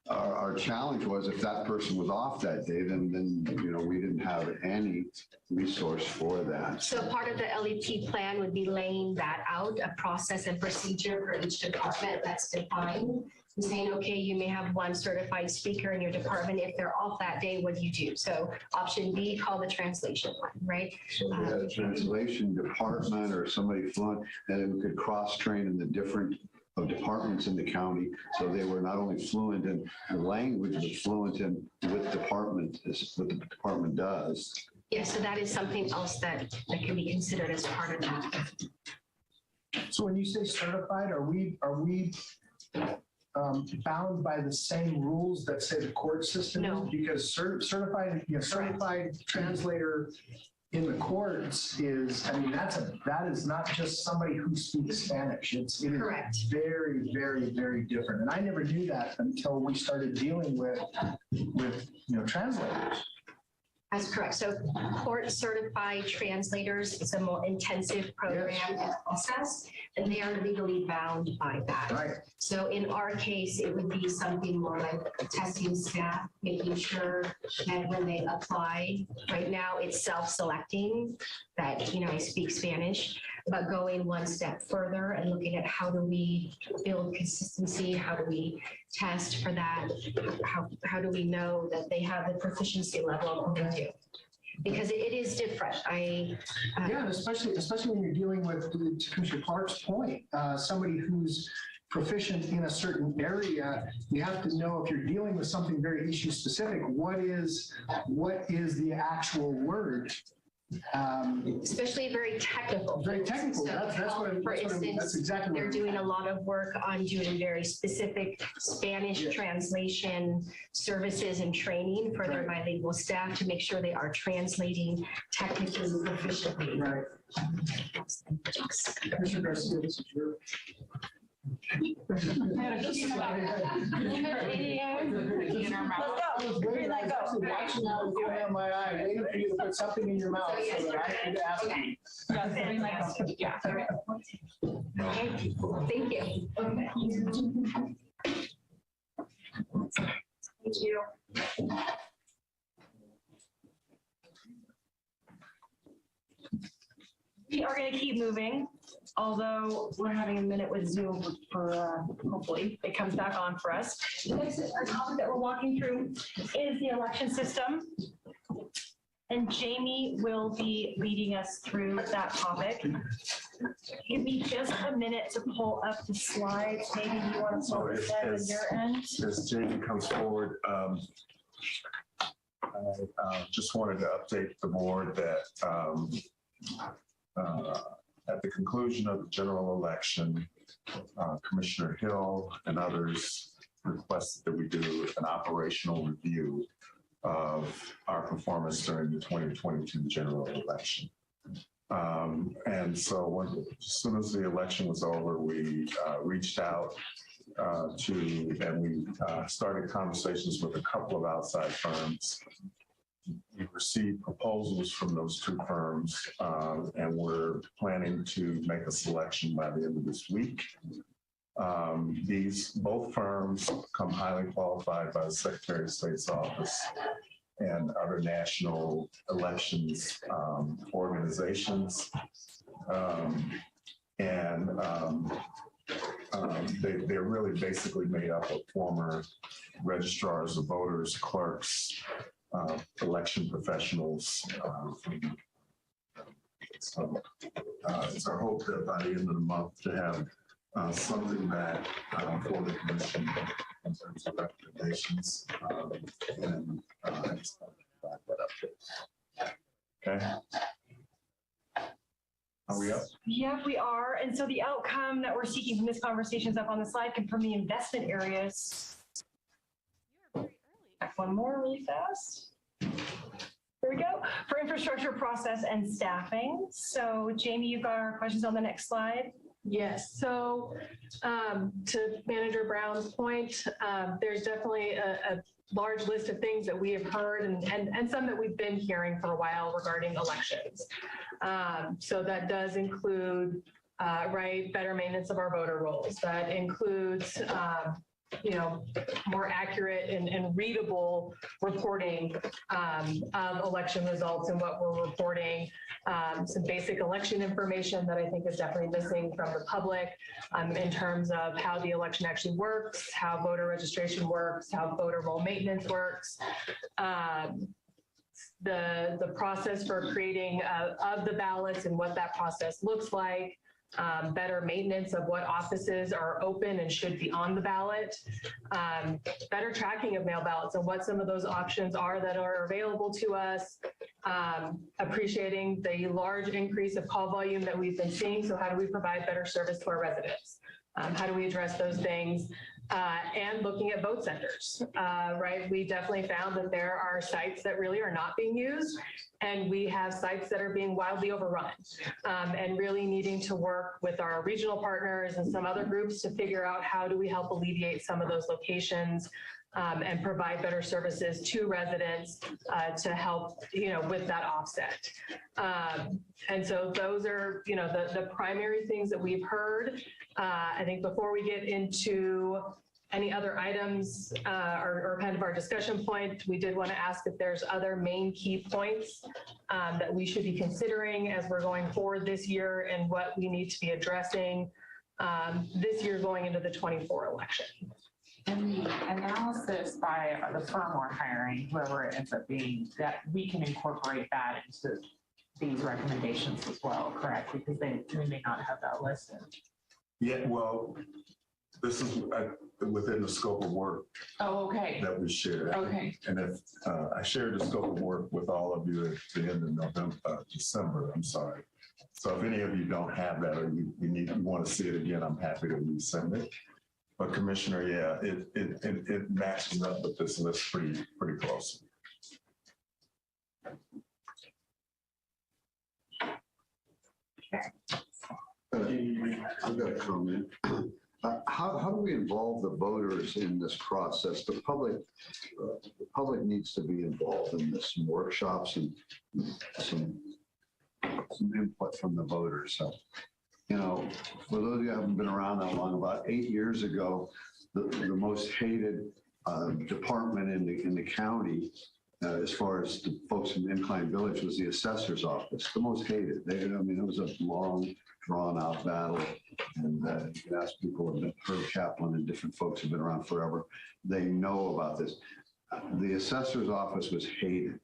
[SPEAKER 9] Our challenge was if that person was off that day, then we didn't have any resource for that.
[SPEAKER 16] So part of the LEP plan would be laying that out, a process and procedure for each department that's defined. And saying, okay, you may have one certified speaker in your department. If they're off that day, what do you do? So option B, call the translation line, right?
[SPEAKER 9] So we had a translation department or somebody fluent, and then we could cross-train in the different of departments in the county. So they were not only fluent in the language, but fluent in what department what the department does.
[SPEAKER 16] Yeah, so that is something else that can be considered as part of that.
[SPEAKER 1] So when you say certified, are we bound by the same rules that say the court system is?
[SPEAKER 16] No.
[SPEAKER 1] Because certified translator in the courts is, that is not just somebody who speaks Spanish. It is very, very, very different. And I never knew that until we started dealing with translators.
[SPEAKER 16] That's correct. So court certified translators is a more intensive program and process, and they are legally bound by that.
[SPEAKER 1] Right.
[SPEAKER 16] So in our case, it would be something more like testing staff, making sure that when they apply, right now it's self-selecting that, I speak Spanish, but going one step further and looking at how do we build consistency, how do we test for that, how do we know that they have the proficiency level of what they do? Because it is different.
[SPEAKER 1] Yeah, especially when you're dealing with, to Commissioner Clark's point, somebody who's proficient in a certain area, you have to know if you're dealing with something very issue specific, what is the actual word?
[SPEAKER 16] Especially very technical.
[SPEAKER 1] Very technical.
[SPEAKER 16] So for instance, they're doing a lot of work on doing very specific Spanish translation services and training for their bilingual staff to make sure they are translating technically proficiently.
[SPEAKER 1] Right. Commissioner Garcia, this is your.
[SPEAKER 3] Let's go. Actually, I was going on my eye, waiting for you to put something in your mouth so that I could ask you.
[SPEAKER 16] Yeah. Thank you. Thank you.
[SPEAKER 5] We are going to keep moving, although we're having a minute with Zoom for hopefully it comes back on for us. Next, our topic that we're walking through is the election system. And Jamie will be leading us through that topic. Give me just a minute to pull up the slides. Maybe you want to pull this on your end.
[SPEAKER 4] As Jamie comes forward, I just wanted to update the board that at the conclusion of the general election, Commissioner Hill and others requested that we do an operational review of our performance during the 2022 general election. And so as soon as the election was over, we reached out and we started conversations with a couple of outside firms. We received proposals from those two firms, and we're planning to make a selection by the end of this week. Both firms come highly qualified by the Secretary of State's office and other national elections organizations. They're really basically made up of former registrars of voters, clerks, election professionals. So it's our hope that by the end of the month to have something back for the commission in terms of recommendations. Okay. Are we up?
[SPEAKER 5] Yeah, we are. And so the outcome that we're seeking from this conversation is up on the slide. Confirm the investment areas. Back one more really fast. There we go. For infrastructure, process, and staffing. So Jamie, you've got our questions on the next slide.
[SPEAKER 18] Yes, so to Manager Brown's point, there's definitely a large list of things that we have heard and some that we've been hearing for a while regarding elections. So that does include, better maintenance of our voter rolls. That includes, more accurate and readable reporting of election results and what we're reporting. Some basic election information that I think is definitely missing from the public in terms of how the election actually works, how voter registration works, how voter roll maintenance works. The process for creating of the ballots and what that process looks like. Better maintenance of what offices are open and should be on the ballot, better tracking of mail ballots and what some of those options are that are available to us, appreciating the large increase of call volume that we've been seeing. So how do we provide better service to our residents? How do we address those things? And looking at vote centers, right? We definitely found that there are sites that really are not being used, and we have sites that are being wildly overrun, and really needing to work with our regional partners and some other groups to figure out how do we help alleviate some of those locations and provide better services to residents to help, with that offset. And so those are, the primary things that we've heard. I think before we get into any other items or kind of our discussion point, we did want to ask if there's other main key points that we should be considering as we're going forward this year and what we need to be addressing this year going into the 24 election.
[SPEAKER 8] And the analysis by the firm we're hiring, whoever it ends up being, that we can incorporate that into these recommendations as well, correct? Because we may not have that listed.
[SPEAKER 4] Yeah, well, this is within the scope of work.
[SPEAKER 8] Oh, okay.
[SPEAKER 4] That we shared.
[SPEAKER 8] Okay.
[SPEAKER 4] And if I shared the scope of work with all of you at the end of December, I'm sorry. So if any of you don't have that or you want to see it again, I'm happy to resend it. But Commissioner, yeah, it matches up with this list pretty close.
[SPEAKER 9] I've got a comment. How do we involve the voters in this process? The public needs to be involved in this, some workshops and some input from the voters. So, for those of you who haven't been around that long, about 8 years ago, the most hated department in the county, as far as the folks in Incline Village, was the assessor's office, the most hated. It was a long, drawn-out battle, and you can ask people, Herb Kaplan and different folks who've been around forever, they know about this. The assessor's office was hated.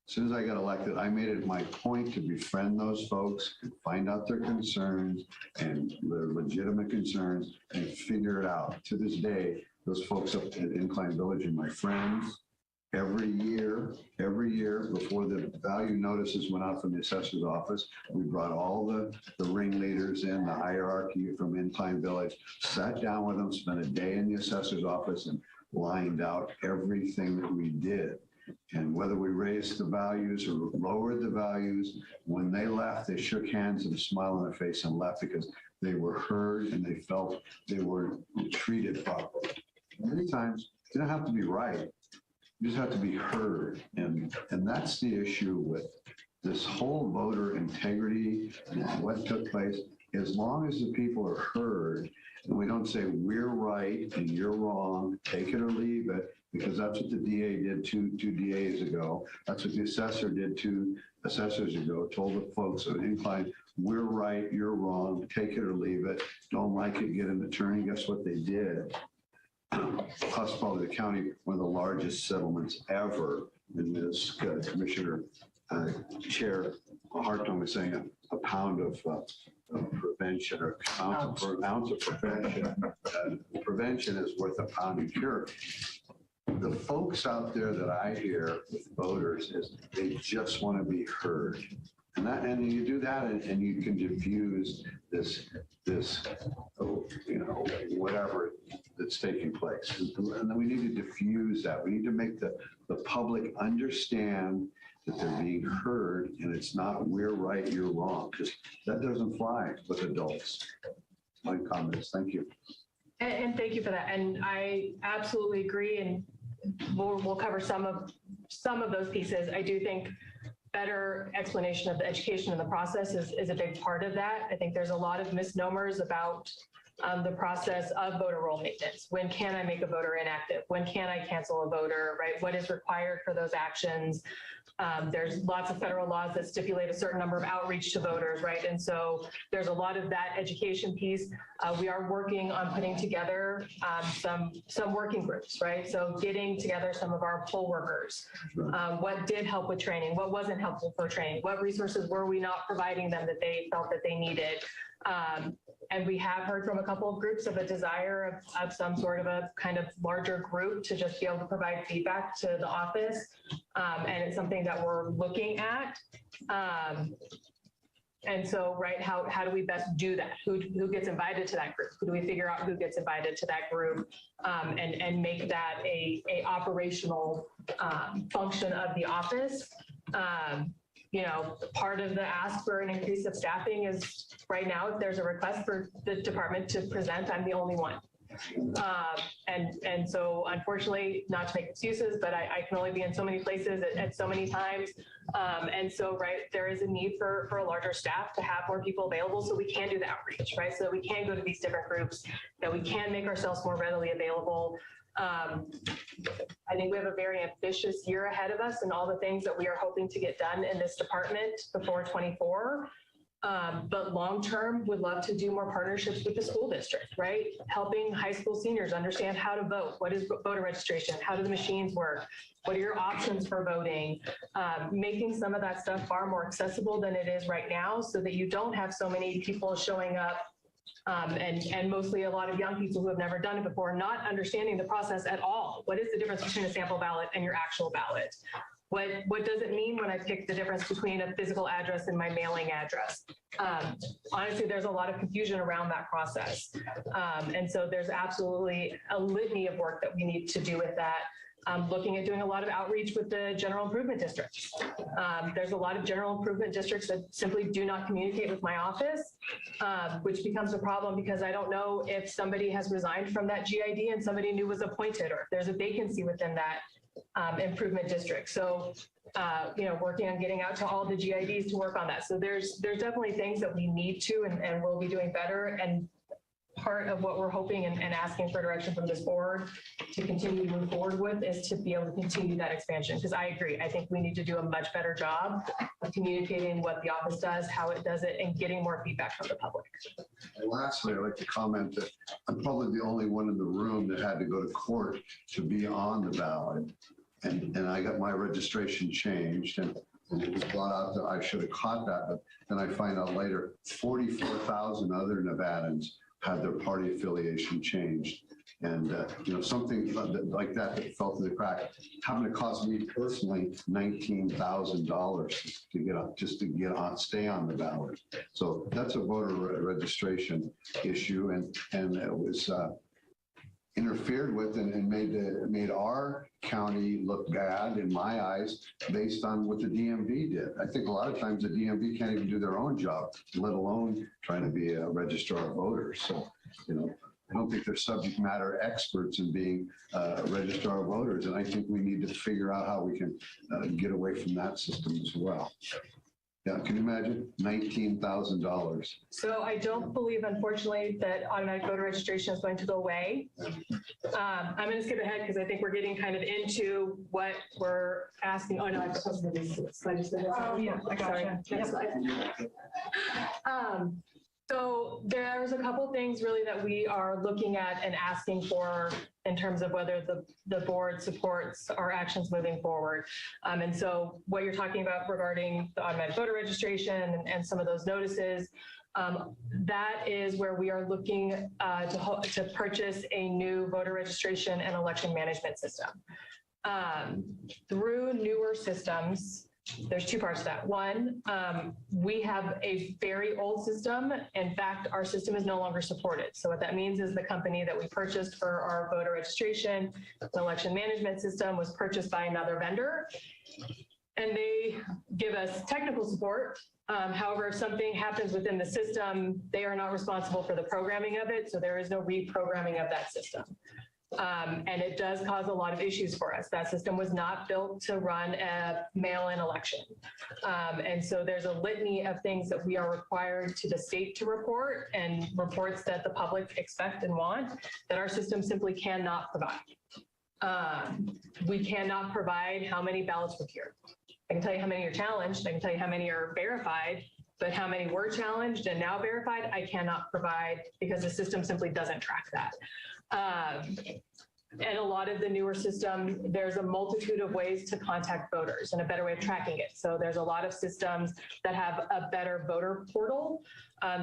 [SPEAKER 9] As soon as I got elected, I made it my point to befriend those folks and find out their concerns and their legitimate concerns and figure it out. To this day, those folks up at Incline Village are my friends. Every year before the value notices went out from the assessor's office, we brought all the ringleaders in, the hierarchy from Incline Village, sat down with them, spent a day in the assessor's office and lined out everything that we did. And whether we raised the values or lowered the values, when they left, they shook hands and a smile on their face and left because they were heard and they felt they were treated properly. Many times, you don't have to be right. You just have to be heard, and And that's the issue with this whole voter integrity and what took place. As long as the people are heard and we don't say we're right and you're wrong, take it or leave it, because that's what the DA did two DAs ago. That's what the assessor did 2 assessors ago, told the folks of incline, we're right, you're wrong, take it or leave it. Don't like it, get an attorney. Guess what they did? Cost probably the county one of the largest settlements ever. And this Commissioner Chair Hartung was saying a pound of prevention or ounce of prevention. Prevention is worth a pound of cure. The folks out there that I hear with voters is they just want to be heard. And you do that and you can diffuse this, whatever that's taking place. And then we need to diffuse that. We need to make the public understand that they're being heard and it's not we're right, you're wrong, because that doesn't fly with adults. My comments, thank you.
[SPEAKER 18] And thank you for that. And I absolutely agree. And we'll cover some of those pieces. I do think better explanation of the education and the process is a big part of that. I think there's a lot of misnomers about the process of voter roll maintenance. When can I make a voter inactive? When can I cancel a voter, right? What is required for those actions? There's lots of federal laws that stipulate a certain number of outreach to voters, right? And so there's a lot of that education piece. We are working on putting together some working groups, right? So getting together some of our poll workers. What did help with training? What wasn't helpful for training? What resources were we not providing them that they felt that they needed? And we have heard from a couple of groups of a desire of some sort of a kind of larger group to just be able to provide feedback to the office. And it's something that we're looking at. And so, right, how do we best do that? Who gets invited to that group? Who do we figure out who gets invited to that group and make that a operational function of the office? Part of the ask for an increase of staffing is right now, if there's a request for the department to present, I'm the only one. And so unfortunately, not to make excuses, but I can only be in so many places at so many times. And so, right, there is a need for a larger staff to have more people available so we can do the outreach, right? So that we can go to these different groups, that we can make ourselves more readily available. I think we have a very ambitious year ahead of us and all the things that we are hoping to get done in this department before 24. But long-term, would love to do more partnerships with the school district, right? Helping high school seniors understand how to vote. What is voter registration? How do the machines work? What are your options for voting? Making some of that stuff far more accessible than it is right now so that you don't have so many people showing up and mostly a lot of young people who have never done it before, not understanding the process at all. What is the difference between a sample ballot and your actual ballot? What does it mean when I pick the difference between a physical address and my mailing address? Honestly, there's a lot of confusion around that process. And so there's absolutely a litany of work that we need to do with that. Looking at doing a lot of outreach with the general improvement districts. There's a lot of general improvement districts that simply do not communicate with my office, which becomes a problem because I don't know if somebody has resigned from that GID and somebody new was appointed, or if there's a vacancy within that improvement district. So, working on getting out to all the GIDs to work on that. So there's definitely things that we need to and we'll be doing better. And part of what we're hoping and asking for direction from this board to continue to move forward with is to be able to continue that expansion. Because I agree, I think we need to do a much better job of communicating what the office does, how it does it, and getting more feedback from the public.
[SPEAKER 9] And lastly, I'd like to comment that I'm probably the only one in the room that had to go to court to be on the ballot. And I got my registration changed and it was brought out that I should have caught that. But then I find out later, 44,000 other Nevadans had their party affiliation changed. And, something like that fell through the crack. Having to cost me personally $19,000 to get on, just to get on, stay on the ballot. So that's a voter registration issue. And it was interfered with and made our county look bad in my eyes based on what the DMV did. I think a lot of times the DMV can't even do their own job, let alone trying to be a registrar of voters. So, I don't think they're subject matter experts in being registrar of voters. And I think we need to figure out how we can get away from that system as well. Yeah, can you imagine? $19,000.
[SPEAKER 18] So I don't believe, unfortunately, that automatic voter registration is going to go away. I'm going to skip ahead because I think we're getting kind of into what we're asking. Oh, no, I'm supposed to do this slide.
[SPEAKER 5] Oh, yeah, I got
[SPEAKER 18] Sorry.
[SPEAKER 5] you.
[SPEAKER 18] Next slide. So there's a couple things really that we are looking at and asking for in terms of whether the board supports our actions moving forward. And so what you're talking about regarding the automatic voter registration and some of those notices, that is where we are looking to purchase a new voter registration and election management system. Through newer systems, there's two parts to that. One, we have a very old system. In fact, our system is no longer supported. So what that means is the company that we purchased for our voter registration and election management system was purchased by another vendor. And they give us technical support. However, if something happens within the system, they are not responsible for the programming of it. So there is no reprogramming of that system. And it does cause a lot of issues for us. That system was not built to run a mail-in election. And so there's a litany of things that we are required to the state to report and reports that the public expect and want that our system simply cannot provide. We cannot provide how many ballots were cured. I can tell you how many are challenged. I can tell you how many are verified, but how many were challenged and now verified, I cannot provide because the system simply doesn't track that. And a lot of the newer system, there's a multitude of ways to contact voters and a better way of tracking it. So there's a lot of systems that have a better voter portal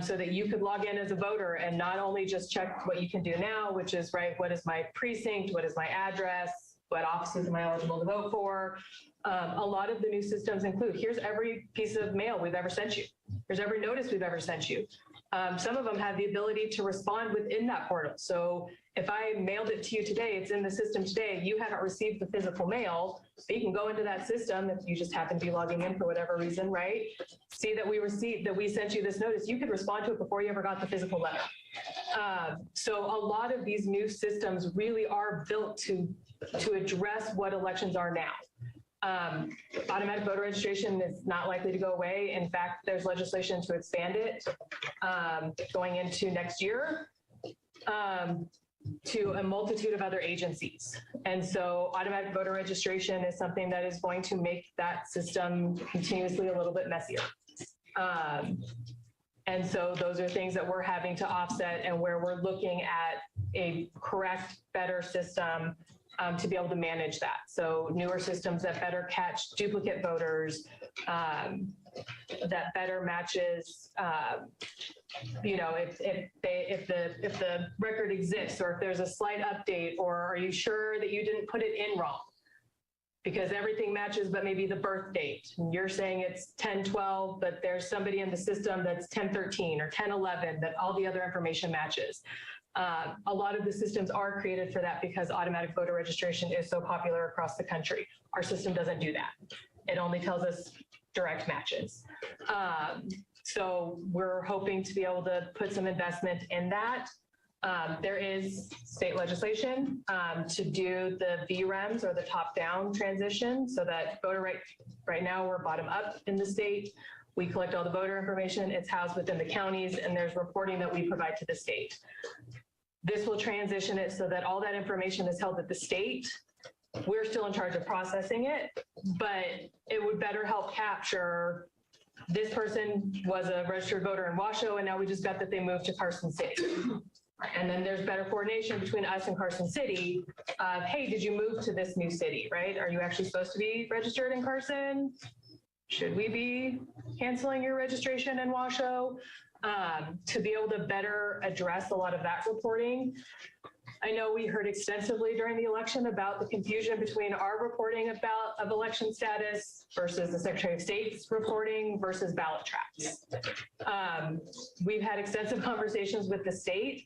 [SPEAKER 18] so that you could log in as a voter and not only just check what you can do now, which is, right, what is my precinct, what is my address, what offices am I eligible to vote for? A lot of the new systems include, here's every piece of mail we've ever sent you. Here's every notice we've ever sent you. Some of them have the ability to respond within that portal. So if I mailed it to you today, it's in the system today, you haven't received the physical mail, so you can go into that system if you just happen to be logging in for whatever reason, right? See that we sent you this notice, you could respond to it before you ever got the physical letter. So a lot of these new systems really are built to address what elections are now. Automatic voter registration is not likely to go away. In fact, there's legislation to expand it going into next year to a multitude of other agencies. And so automatic voter registration is something that is going to make that system continuously a little bit messier. And so those are things that we're having to offset and where we're looking at a correct, better system to be able to manage that. So newer systems that better catch duplicate voters, that better matches, you know, if the record exists or if there's a slight update, or are you sure that you didn't put it in wrong? Because everything matches, but maybe the birth date. And you're saying it's 10/12, but there's somebody in the system that's 10/13 or 10/11 that all the other information matches. A lot of the systems are created for that because automatic voter registration is so popular across the country. Our system doesn't do that. It only tells us direct matches. So we're hoping to be able to put some investment in that. There is state legislation to do the VREMs or the top-down transition so that right now we're bottom-up in the state. We collect all the voter information, it's housed within the counties, and there's reporting that we provide to the state. This will transition it so that all that information is held at the state. We're still in charge of processing it, but it would better help capture this person was a registered voter in Washoe, and now we just got that they moved to Carson City. And then there's better coordination between us and Carson City of, hey, did you move to this new city, right? Are you actually supposed to be registered in Carson? Should we be canceling your registration in Washoe? To be able to better address a lot of that reporting. I know we heard extensively during the election about the confusion between our reporting of election status versus the Secretary of State's reporting versus ballot tracks. We've had extensive conversations with the state.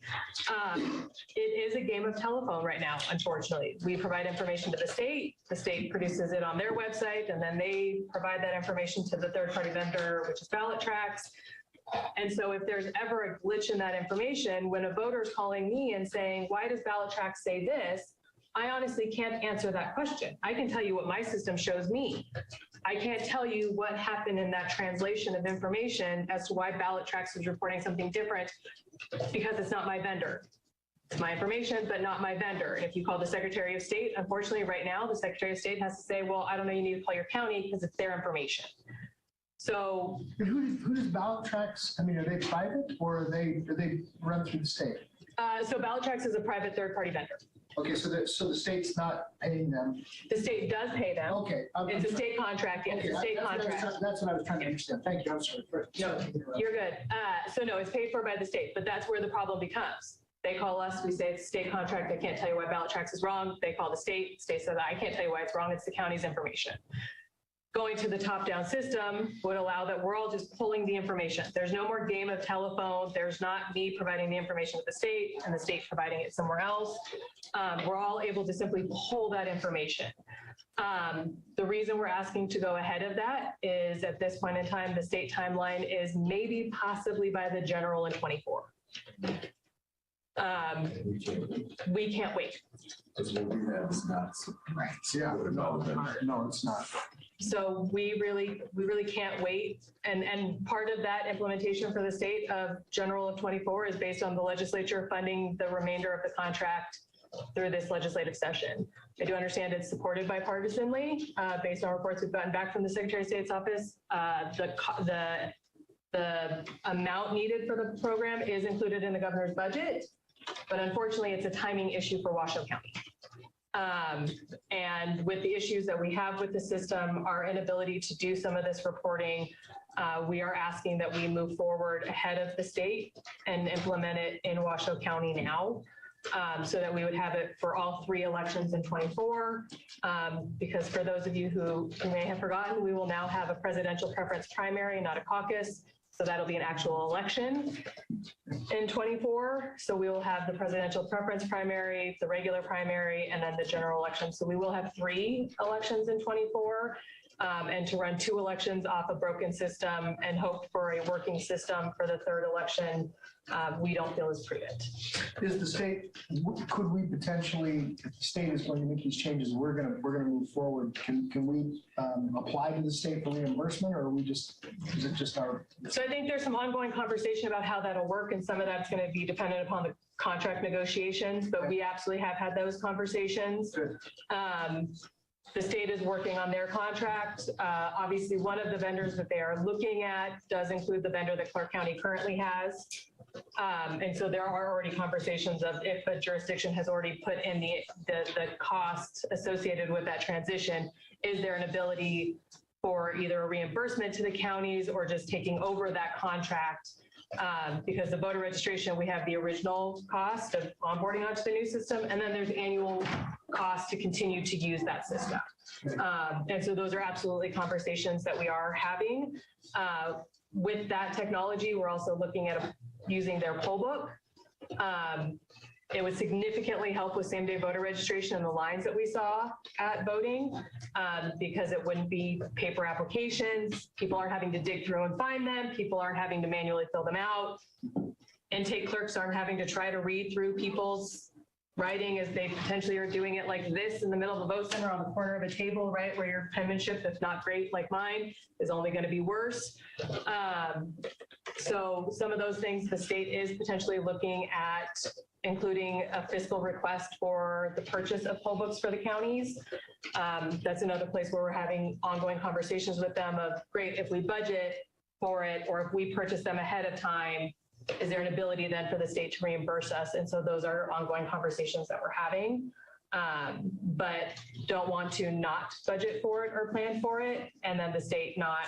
[SPEAKER 18] It is a game of telephone right now, unfortunately. We provide information to the state produces it on their website, and then they provide that information to the third-party vendor, which is ballot tracks. And so if there's ever a glitch in that information, when a voter is calling me and saying, why does ballot track say this? I honestly can't answer that question. I can tell you what my system shows me. I can't tell you what happened in that translation of information as to why ballot tracks is reporting something different, because it's not my vendor. It's my information, but not my vendor. And if you call the Secretary of State, unfortunately right now, the Secretary of State has to say, well, I don't know, you need to call your county because it's their information. So
[SPEAKER 1] who does ballot tracks, I mean, are they private or are they run through the state?
[SPEAKER 18] So ballot tracks is a private third-party vendor.
[SPEAKER 1] Okay, so the state's not paying them.
[SPEAKER 18] The state does pay them.
[SPEAKER 1] Okay.
[SPEAKER 18] It's a state contract. Yeah,
[SPEAKER 1] Okay,
[SPEAKER 18] it's a state contract.
[SPEAKER 1] That's what I was trying to understand. Thank you. I'm sorry.
[SPEAKER 18] No, you're good. So no, it's paid for by the state, but that's where the problem becomes. They call us, we say it's a state contract, I can't tell you why ballot tracks is wrong. They call the state says that I can't tell you why it's wrong, it's the county's information. Going to the top-down system would allow that we're all just pulling the information. There's no more game of telephone. There's not me providing the information to the state and the state providing it somewhere else. We're all able to simply pull that information. The reason we're asking to go ahead of that is at this point in time, the state timeline is maybe possibly by the general in 24. We can't wait.
[SPEAKER 1] Right. Yeah, no, it's not.
[SPEAKER 18] So we really can't wait. And part of that implementation for the state of general of 24 is based on the legislature funding the remainder of the contract through this legislative session. I do understand it's supported bipartisanly based on reports we've gotten back from the Secretary of State's office. The amount needed for the program is included in the governor's budget, but unfortunately it's a timing issue for Washoe County. And with the issues that we have with the system, our inability to do some of this reporting, we are asking that we move forward ahead of the state and implement it in Washoe County now, so that we would have it for all 3 elections in 24. Because for those of you who may have forgotten, we will now have a presidential preference primary, not a caucus. So that'll be an actual election in 24. So we will have the presidential preference primary, the regular primary, and then the general election. So we will have 3 elections in 24. And to run 2 elections off a broken system and hope for a working system for the 3rd election, we don't feel is prudent.
[SPEAKER 1] Is the state, could we potentially, if the state is going to make these changes, we're gonna move forward, can we apply to the state for reimbursement, or is it just our?
[SPEAKER 18] So I think there's some ongoing conversation about how that'll work, and some of that's going to be dependent upon the contract negotiations, but we absolutely have had those conversations.
[SPEAKER 1] Good.
[SPEAKER 18] The state is working on their contract. Obviously, one of the vendors that they are looking at does include the vendor that Clark County currently has. And so there are already conversations of if a jurisdiction has already put in the costs associated with that transition, is there an ability for either a reimbursement to the counties or just taking over that contract? Because the voter registration, we have the original cost of onboarding onto the new system, and then there's annual cost to continue to use that system. And so those are absolutely conversations that we are having. With that technology, we're also looking at using their poll book. It would significantly help with same-day voter registration and the lines that we saw at voting, because it wouldn't be paper applications. People aren't having to dig through and find them. People aren't having to manually fill them out. Intake clerks aren't having to try to read through people's writing as they potentially are doing it like this in the middle of the vote center on the corner of a table, right, where your penmanship, if not great like mine, is only going to be worse. So some of those things the state is potentially looking at, including a fiscal request for the purchase of poll books for the counties. That's another place where we're having ongoing conversations with them of, great, if we budget for it, or if we purchase them ahead of time, is there an ability then for the state to reimburse us? And so those are ongoing conversations that we're having, but don't want to not budget for it or plan for it, and then the state not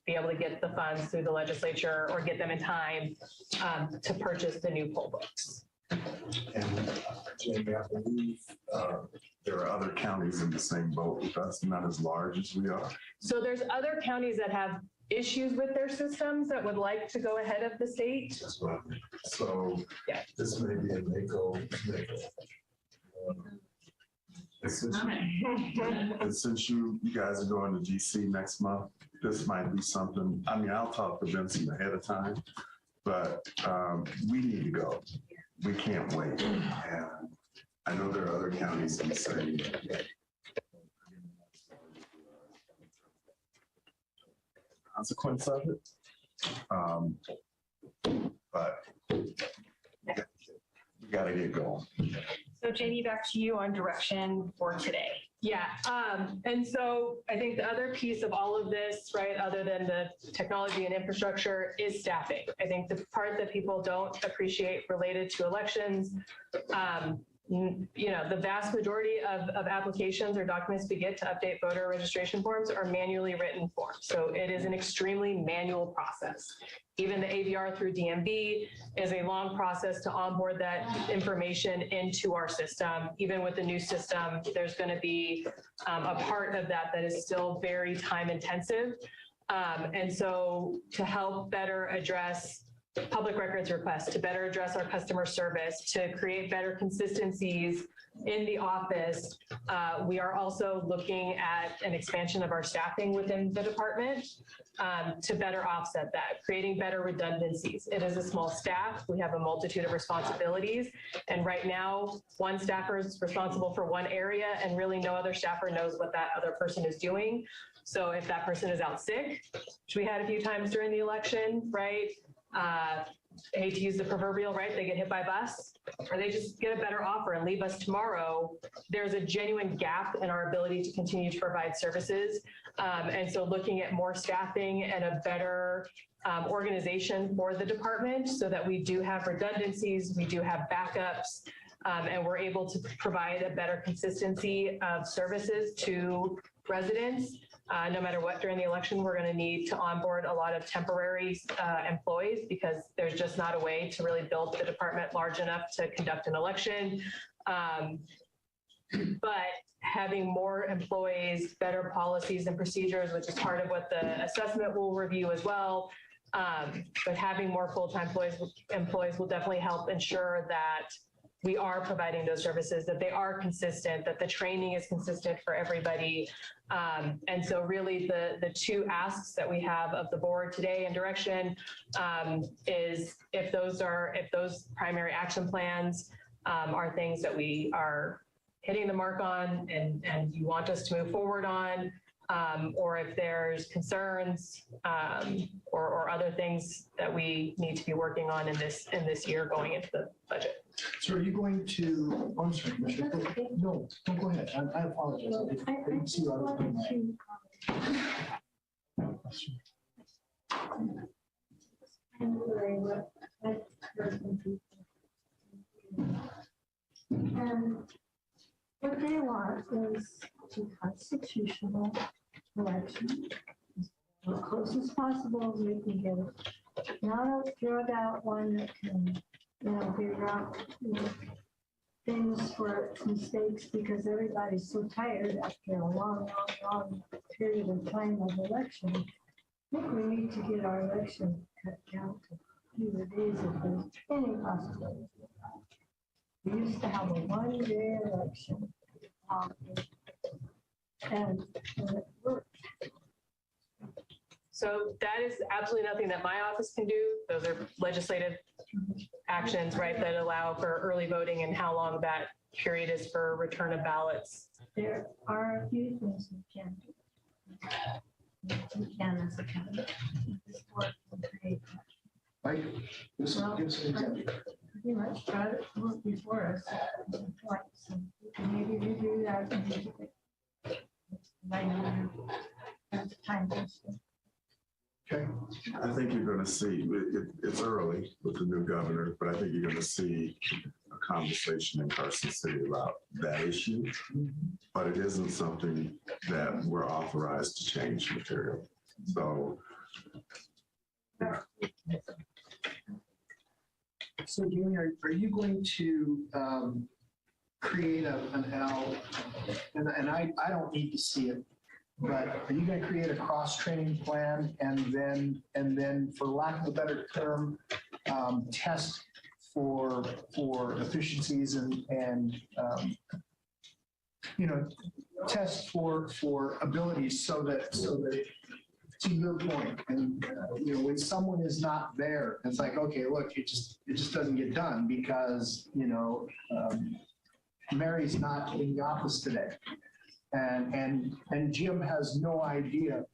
[SPEAKER 18] be able to get the funds through the legislature or get them in time to purchase the new poll books.
[SPEAKER 4] And Jamie, I believe there are other counties in the same boat with us, not as large as we are.
[SPEAKER 18] So there's other counties that have issues with their systems that would like to go ahead of the state.
[SPEAKER 4] That's what I mean. So yeah, this may be a make. And since you guys are going to DC next month, this might be something, I mean, I'll talk to Vincent ahead of time, but we need to go. We can't wait. And I know there are other counties in the same consequence of it. But we gotta get going.
[SPEAKER 5] So Jamie, back to you on direction for today. Yeah, and so I think the other piece of all of this, right, other than the technology and infrastructure, is staffing. I think the part that people don't appreciate related to elections, the vast majority of applications or documents we get to update voter registration forms are manually written forms. So it is an extremely manual process. Even the AVR through DMV is a long process to onboard that information into our system. Even with the new system, there's going to be a part of that is still very time intensive. And so to help better address public records requests, to better address our customer service, to create better consistencies in the office, we are also looking at an expansion of our staffing within the department to better offset that, creating better redundancies. It is a small staff. We have a multitude of responsibilities. And right now, one staffer is responsible for one area and really no other staffer knows what that other person is doing. So if that person is out sick, which we had a few times during the election, right? I hate to use the proverbial, right? They get hit by a bus or they just get a better offer and leave us tomorrow. There's a genuine gap in our ability to continue to provide services. And so looking at more staffing and a better organization for the department so that we do have redundancies, we do have backups, and we're able to provide a better consistency of services to residents. No matter what during the election, we're going to need to onboard a lot of temporary employees because there's just not a way to really build the department large enough to conduct an election. But having more employees, better policies and procedures, which is part of what the assessment will review as well. But having more full-time employees will definitely help ensure that we are providing those services, that they are consistent, that the training is consistent for everybody. And so really the two asks that we have of the board today and direction is if those primary action plans are things that we are hitting the mark on and you want us to move forward on, or if there's concerns or other things that we need to be working on in this year going into the budget.
[SPEAKER 1] So are you going to, I'm sorry, Commissioner. No, don't go ahead. I apologize. I didn't see you out of
[SPEAKER 3] What they want is a constitutional election, as close as possible as we can get it. Not a drug out one that can, figure out things for mistakes because everybody's so tired after a long period of time of election. I think we need to get our election cut down to fewer days if there's any possibility. We used to have a one-day election, and it worked.
[SPEAKER 5] So that is absolutely nothing that my office can do. Those are legislative actions, right, that allow for early voting and how long that period is for return of ballots.
[SPEAKER 3] There are a few things we can do. We can as a county. This board can create that.
[SPEAKER 1] Mike, give us an example.
[SPEAKER 3] Pretty much got it work before us. So maybe we do that. Right now, that's time consuming.
[SPEAKER 4] Okay, I think you're going to see, it's early with the new governor, but I think you're going to see a conversation in Carson City about that issue. But it isn't something that we're authorized to change materially. So.
[SPEAKER 1] So, Jamie, are you going to create an L, and I don't need to see it, but are you going to create a cross-training plan and then, for lack of a better term, test for efficiencies and test for abilities so that to your point, and when someone is not there, it's like, okay, look, it just doesn't get done because Mary's not in the office today, and Jim has no idea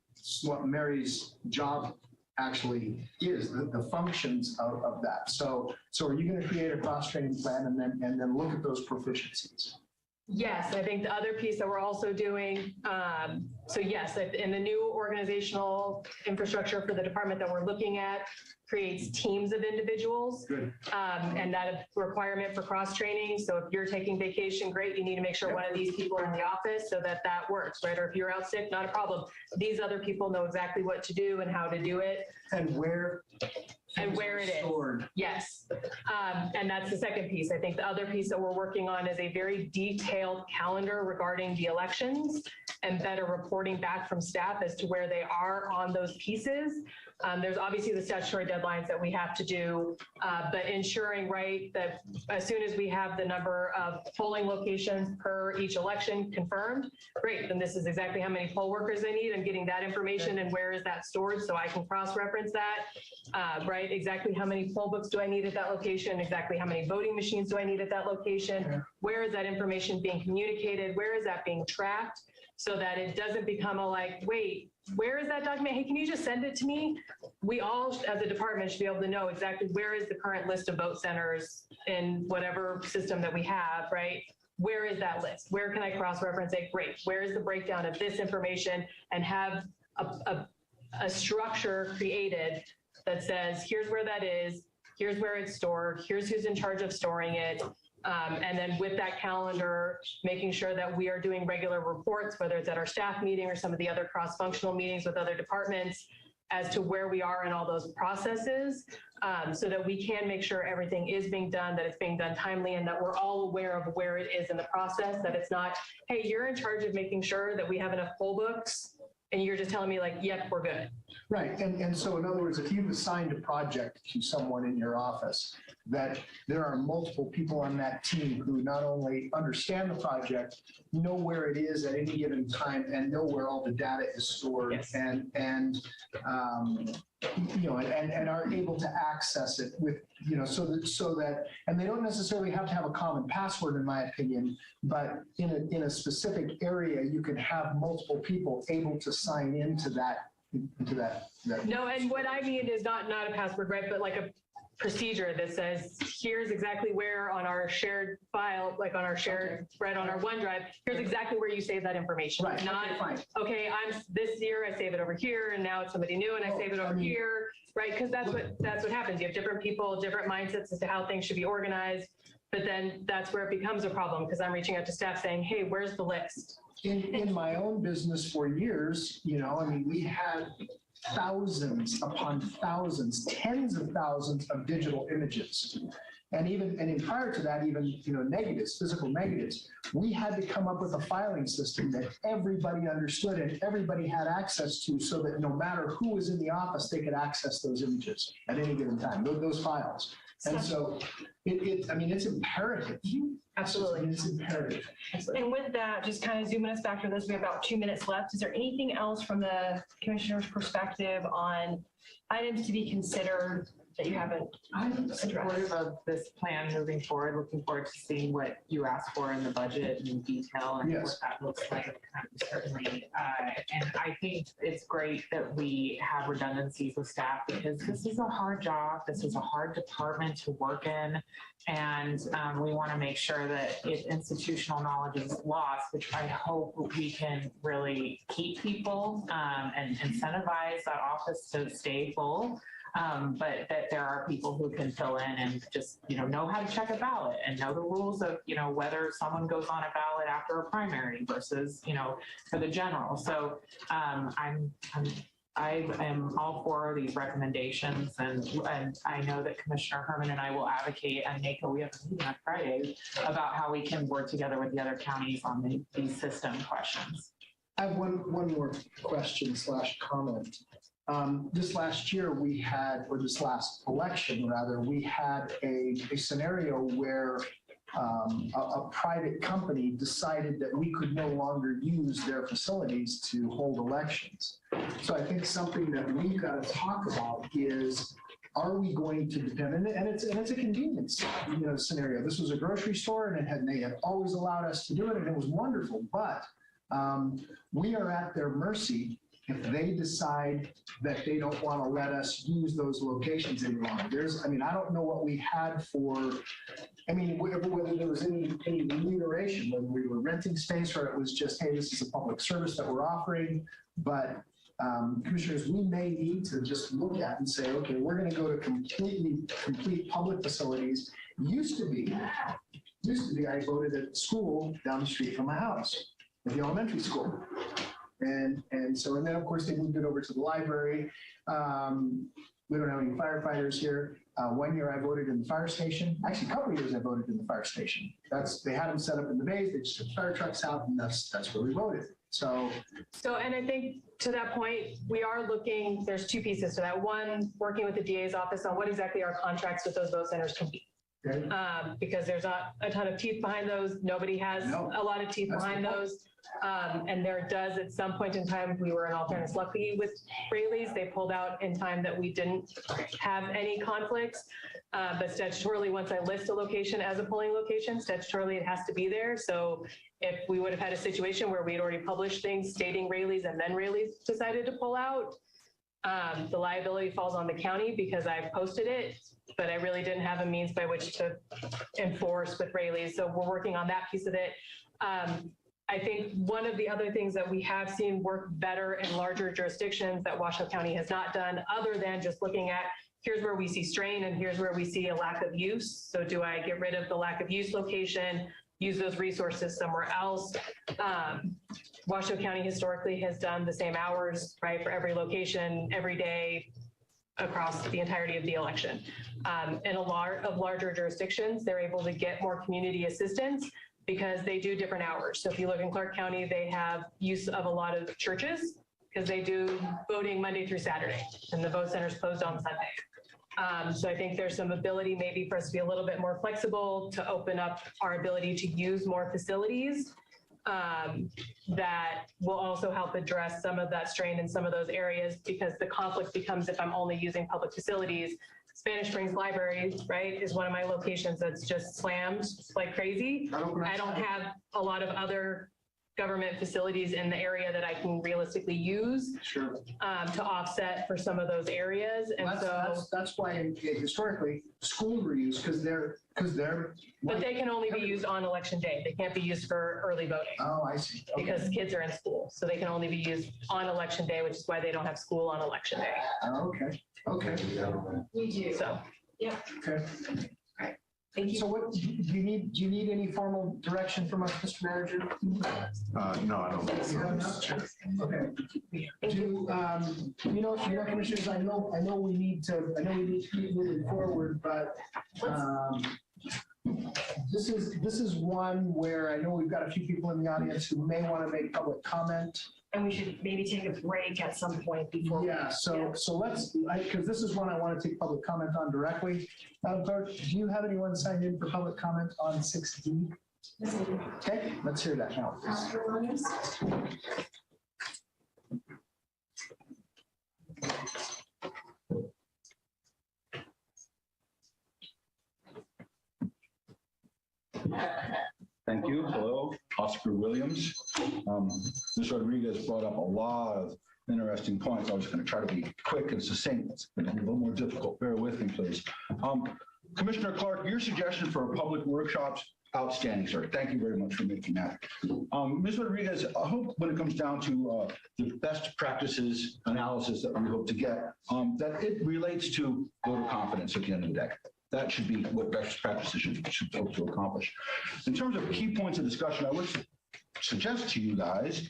[SPEAKER 1] what Mary's job actually is, the functions of that. So are you going to create a cross-training plan and then look at those proficiencies?
[SPEAKER 18] Yes, I think the other piece that we're also doing, so yes, in the new organizational infrastructure for the department that we're looking at, creates teams of individuals.
[SPEAKER 1] Good.
[SPEAKER 18] And that requirement for cross-training. So if you're taking vacation, great, you need to make sure one of these people are in the office so that works, right? Or if you're out sick, not a problem. These other people know exactly what to do and how to do it.
[SPEAKER 1] And where
[SPEAKER 18] it is.
[SPEAKER 1] Stored.
[SPEAKER 18] Yes. And that's the second piece. I think the other piece that we're working on is a very detailed calendar regarding the elections and better reporting back from staff as to where they are on those pieces. There's obviously the statutory deadlines that we have to do, but ensuring, right, that as soon as we have the number of polling locations per each election confirmed, great, then this is exactly how many poll workers they need and getting that information and where is that stored so I can cross-reference that, right? Exactly how many poll books do I need at that location? Exactly how many voting machines do I need at that location?
[SPEAKER 1] Yeah.
[SPEAKER 18] Where is that information being communicated? Where is that being tracked? So that it doesn't become a like, wait, where is that document? Hey, can you just send it to me? We all, as a department, should be able to know exactly where is the current list of vote centers in whatever system that we have, right? Where is that list? Where can I cross-reference it? Great. Where is the breakdown of this information? And have a structure created that says, here's where that is, here's where it's stored, here's who's in charge of storing it. And then with that calendar, making sure that we are doing regular reports, whether it's at our staff meeting or some of the other cross-functional meetings with other departments, as to where we are in all those processes, so that we can make sure everything is being done, that it's being done timely, and that we're all aware of where it is in the process, that it's not, hey, you're in charge of making sure that we have enough poll books, and you're just telling me like, yep, we're good.
[SPEAKER 1] Right, and so in other words, if you've assigned a project to someone in your office, that there are multiple people on that team who not only understand the project, know where it is at any given time, and know where all the data is stored,
[SPEAKER 18] yes.
[SPEAKER 1] and are able to access it with, so that, and they don't necessarily have to have a common password, in my opinion, but in a specific area, you can have multiple people able to sign into that.
[SPEAKER 18] No, and what I mean is not a password, right? But like a procedure that says, here's exactly where on our shared file, like on our shared thread on our OneDrive, here's exactly where you save that information.
[SPEAKER 1] Right.
[SPEAKER 18] Not, okay, I'm this year, I save it over here, and now it's somebody new and I save it over here, right? Because that's what happens. You have different people, different mindsets as to how things should be organized. But then that's where it becomes a problem, because I'm reaching out to staff saying, hey, where's the list?
[SPEAKER 1] In my own business for years, we had thousands upon thousands, tens of thousands of digital images. And in prior to that, even, negatives, physical negatives. We had to come up with a filing system that everybody understood and everybody had access to, so that no matter who was in the office, they could access those images at any given time, those files. And so it's imperative.
[SPEAKER 18] Absolutely.
[SPEAKER 1] It's imperative.
[SPEAKER 18] And with that, just kind of zooming us back to this, we have about 2 minutes left. Is there anything else from the commissioner's perspective on items to be considered that you haven't
[SPEAKER 8] I'm supportive of this plan moving forward, looking forward to seeing what you asked for in the budget in detail and what that looks like, certainly. And I think it's great that we have redundancies with staff, because this is a hard job. This is a hard department to work in. And we want to make sure that if institutional knowledge is lost, which I hope we can really keep people and incentivize that office to stay full. But that there are people who can fill in and just, know how to check a ballot and know the rules of, whether someone goes on a ballot after a primary versus, for the general. So I am all for these recommendations, and I know that Commissioner Herman and I will advocate, and NACO, we have a meeting on Friday about how we can work together with the other counties on these system questions.
[SPEAKER 1] I have one more question / comment. This last year this last election rather, we had a scenario where a private company decided that we could no longer use their facilities to hold elections. So I think something that we've got to talk about is, are we going to depend, and it's a convenience, scenario. This was a grocery store, and they had always allowed us to do it, and it was wonderful. But we are at their mercy if they decide that they don't want to let us use those locations any longer. I don't know what we had for, whether there was any remuneration when we were renting space, or it was just, hey, this is a public service that we're offering. But commissioners, we may need to just look at and say, okay, we're going to go to complete public facilities. Used to be, I voted at the school down the street from my house, at the elementary school. And then of course they moved it over to the library. We don't have any firefighters here. 1 year I voted in the fire station. Actually, a couple of years I voted in the fire station. They had them set up in the bays. They just took fire trucks out, and that's where we voted. So, and I think to that point, we are looking, there's two pieces to that. One, working with the DA's office on what exactly our contracts with those vote centers can be. Okay. Because there's not a ton of teeth behind those. Nobody has a lot of teeth behind those. And there does, at some point in time, we were in all fairness lucky with Rayleigh's. They pulled out in time that we didn't have any conflicts. But statutorily, once I list a location as a polling location, statutorily it has to be there. So if we would have had a situation where we'd already published things stating Rayleigh's and then Rayleigh's decided to pull out, the liability falls on the county because I posted it, but I really didn't have a means by which to enforce with Rayleigh's. So we're working on that piece of it. I think one of the other things that we have seen work better in larger jurisdictions that Washoe County has not done, other than just looking at, here's where we see strain and here's where we see a lack of use. So do I get rid of the lack of use location, use those resources somewhere else? Washoe County historically has done the same hours, right, for every location, every day, across the entirety of the election. In a lot of larger jurisdictions, they're able to get more community assistance because they do different hours. So if you look in Clark County, they have use of a lot of churches because they do voting Monday through Saturday, and the vote center's closed on Sunday. So I think there's some ability maybe for us to be a little bit more flexible to open up our ability to use more facilities that will also help address some of that strain in some of those areas, because the conflict becomes if I'm only using public facilities. Spanish Springs Library, right, is one of my locations that's just slammed like crazy. I don't have a lot of other government facilities in the area that I can realistically use to offset for some of those areas. And that's why historically schools were used because they're.
[SPEAKER 5] But they can only be used on election day. They can't be used for early voting.
[SPEAKER 1] Oh, I see. Okay.
[SPEAKER 5] Because kids are in school, so they can only be used on election day, which is why they don't have school on election day.
[SPEAKER 1] Oh, okay. Okay.
[SPEAKER 5] We do. So, yeah.
[SPEAKER 1] Okay. Thank you. So what, do you need any formal direction from us, Mr. Manager?
[SPEAKER 4] No, I don't think so.
[SPEAKER 1] Okay. Commissioners, I know we need to keep moving forward, but this is one where I know we've got a few people in the audience who may want to make public comment.
[SPEAKER 5] And we should maybe take a break at some point before.
[SPEAKER 1] Yeah, so let's, because this is one I want to take public comment on directly. Clerk, do you have anyone signed in for public comment on 6D? Okay, let's hear that now, please.
[SPEAKER 12] Thank you. Hello, Oscar Williams. Ms. Rodriguez brought up a lot of interesting points. I was going to try to be quick and succinct. It's been a little more difficult. Bear with me, please. Commissioner Clark, your suggestion for public workshops, outstanding, sir. Thank you very much for making that. Ms. Rodriguez, I hope when it comes down to the best practices analysis that we hope to get, that it relates to voter confidence at the end of the day. That should be what best practices should hope to accomplish. In terms of key points of discussion, I would suggest to you guys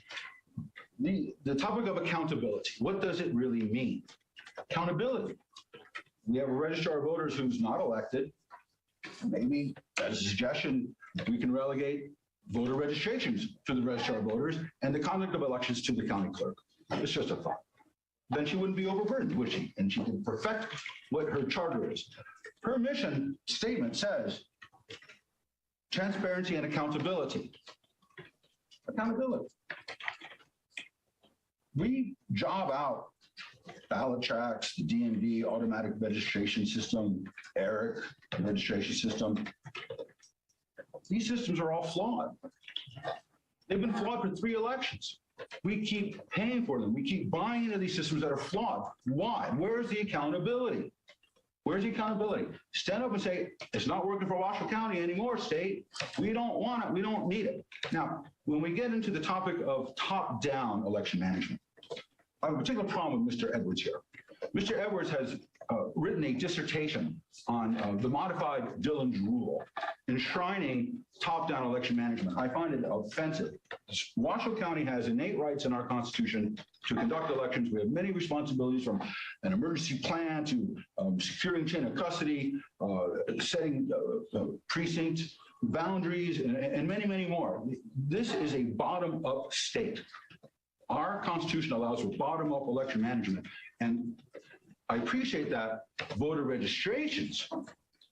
[SPEAKER 12] the topic of accountability. What does it really mean? Accountability. We have a registrar of voters who's not elected. Maybe, as a suggestion, we can relegate voter registrations to the registrar of voters and the conduct of elections to the county clerk. It's just a thought. Then she wouldn't be overburdened, would she? And she can perfect what her charter is. Her mission statement says Transparency and accountability. Accountability. We job out ballot tracks, the DMV automatic registration system, ERIC registration system. These systems are all flawed. They've been flawed for 3 elections. We keep paying for them. We keep buying into these systems that are flawed. Why? Where's the accountability? Where's the accountability? Stand up and say, it's not working for Washoe County anymore, state. We don't want it. We don't need it. Now, when we get into the topic of top-down election management, I have a particular problem with Mr. Edwards here. Mr. Edwards has written a dissertation on the modified Dillon's rule, enshrining top-down election management. I find it offensive. Washoe County has innate rights in our Constitution to conduct elections. We have many responsibilities, from an emergency plan to securing chain of custody, setting precinct boundaries, and many, many more. This is a bottom-up state. Our Constitution allows for bottom-up election management. And I appreciate that voter registrations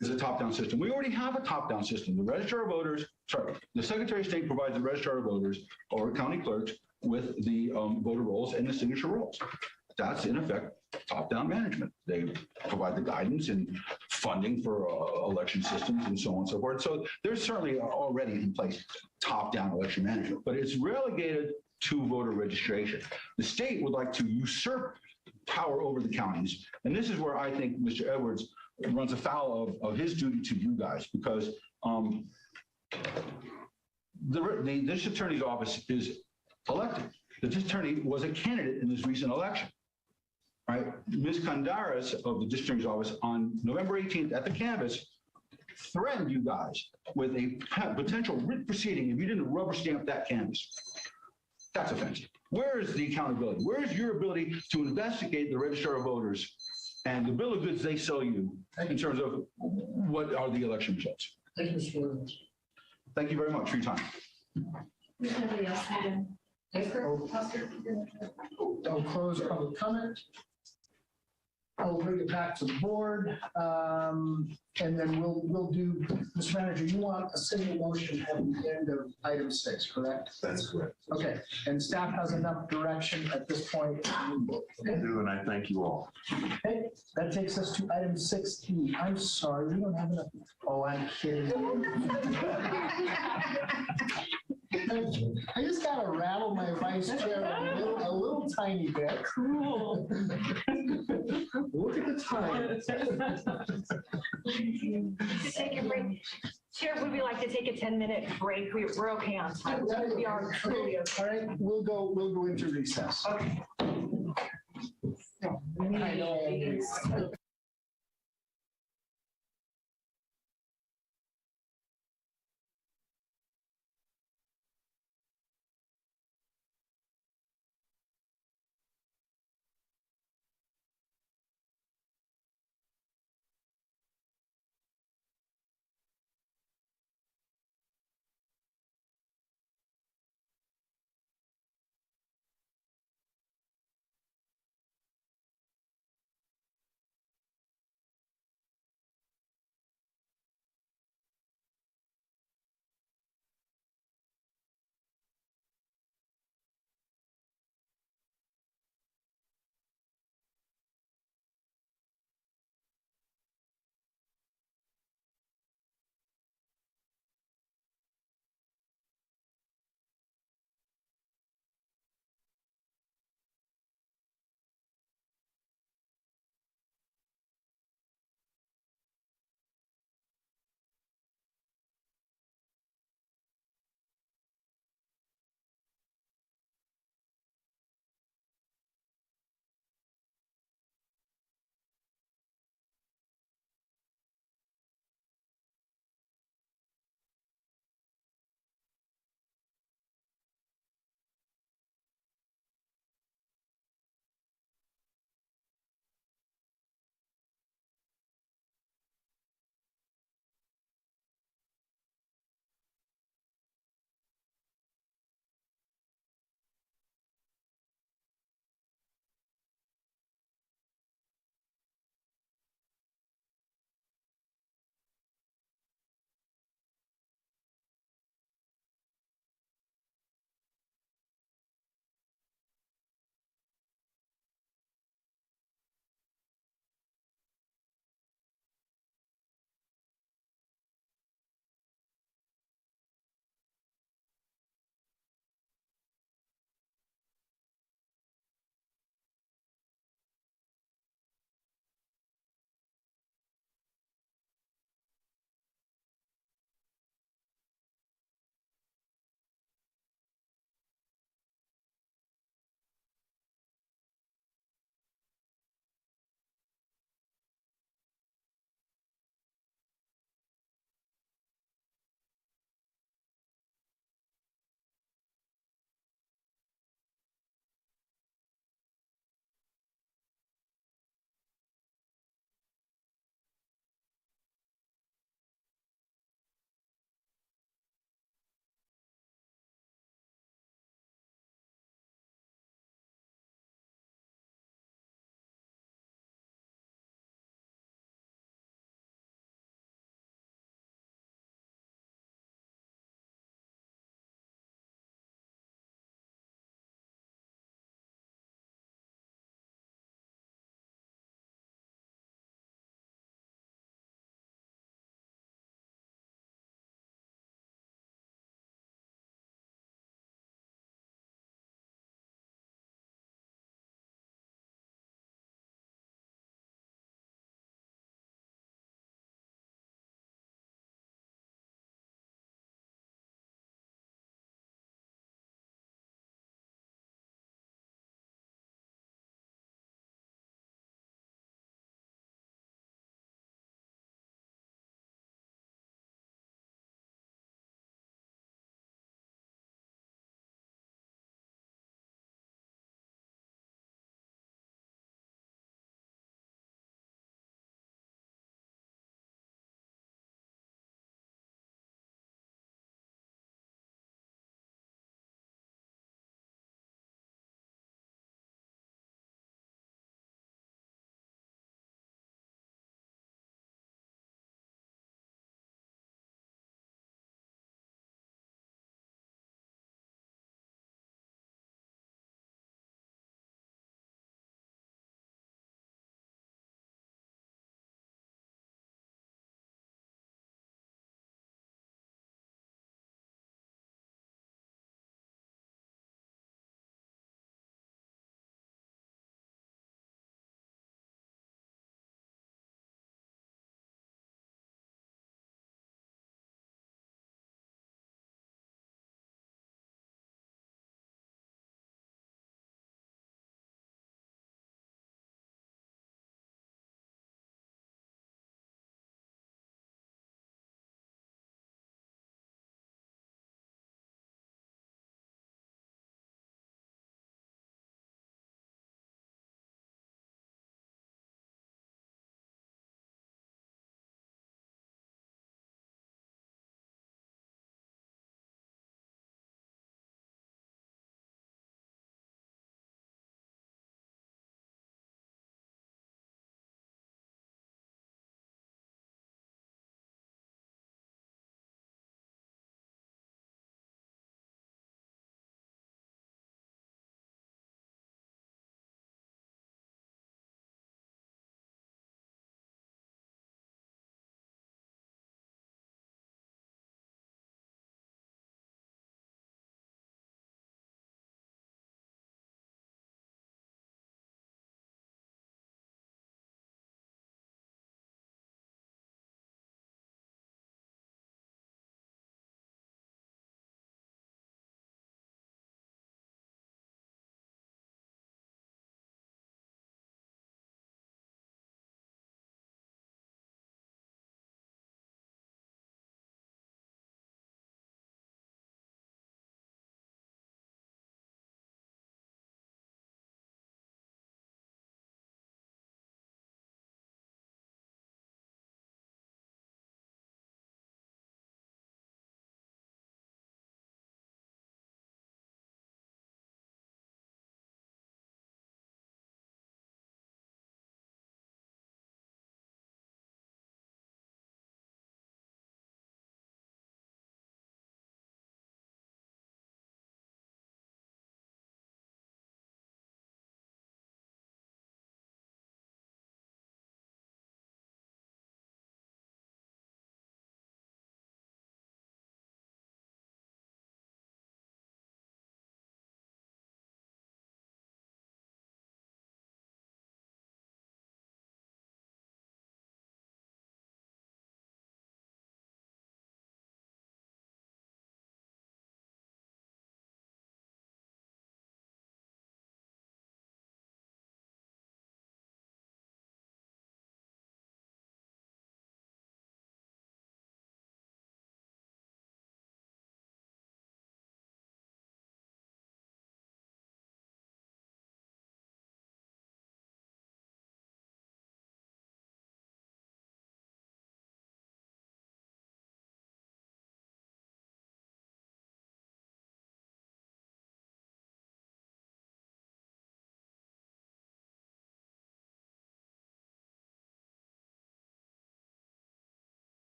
[SPEAKER 12] is a top-down system. We already have a top-down system. The Registrar of Voters, the Secretary of State provides the Registrar of Voters or county clerks with the voter rolls and the signature rolls. That's in effect top-down management. They provide the guidance and funding for election systems and so on and so forth. So there's certainly already in place top-down election management, but it's relegated to voter registration. The state would like to usurp power over the counties. And this is where I think Mr. Edwards runs afoul of his duty to you guys, because the district attorney's office is elected. The district attorney was a candidate in this recent election. Right? Ms. Condaras of the district attorney's office on November 18th at the canvass threatened you guys with a potential writ proceeding if you didn't rubber stamp that canvass. That's offensive. Where is the accountability? Where is your ability to investigate the Registrar of Voters and the bill of goods they sell you in terms of what are the election results?
[SPEAKER 1] Thank you, Mr. Williams.
[SPEAKER 12] Thank you very much for your time.
[SPEAKER 3] Anybody else have
[SPEAKER 1] I'll close public comment. I'll bring it back to the board, and then we'll do, Mr. Manager, you want a single motion at the end of item 6, correct?
[SPEAKER 4] That's correct.
[SPEAKER 1] Okay, and staff has enough direction at this point.
[SPEAKER 4] I do, and I thank you all.
[SPEAKER 1] Okay, that takes us to item 6E. I'm sorry, we don't have enough. Oh, I'm kidding. I just gotta rattle my vice chair a little tiny bit. Cool. Look at the time.
[SPEAKER 5] Take a break. Chair, would we like to take a 10-minute break? We're okay on time. We are truly okay.
[SPEAKER 1] All right, we'll go into recess.
[SPEAKER 5] Okay.
[SPEAKER 1] I know.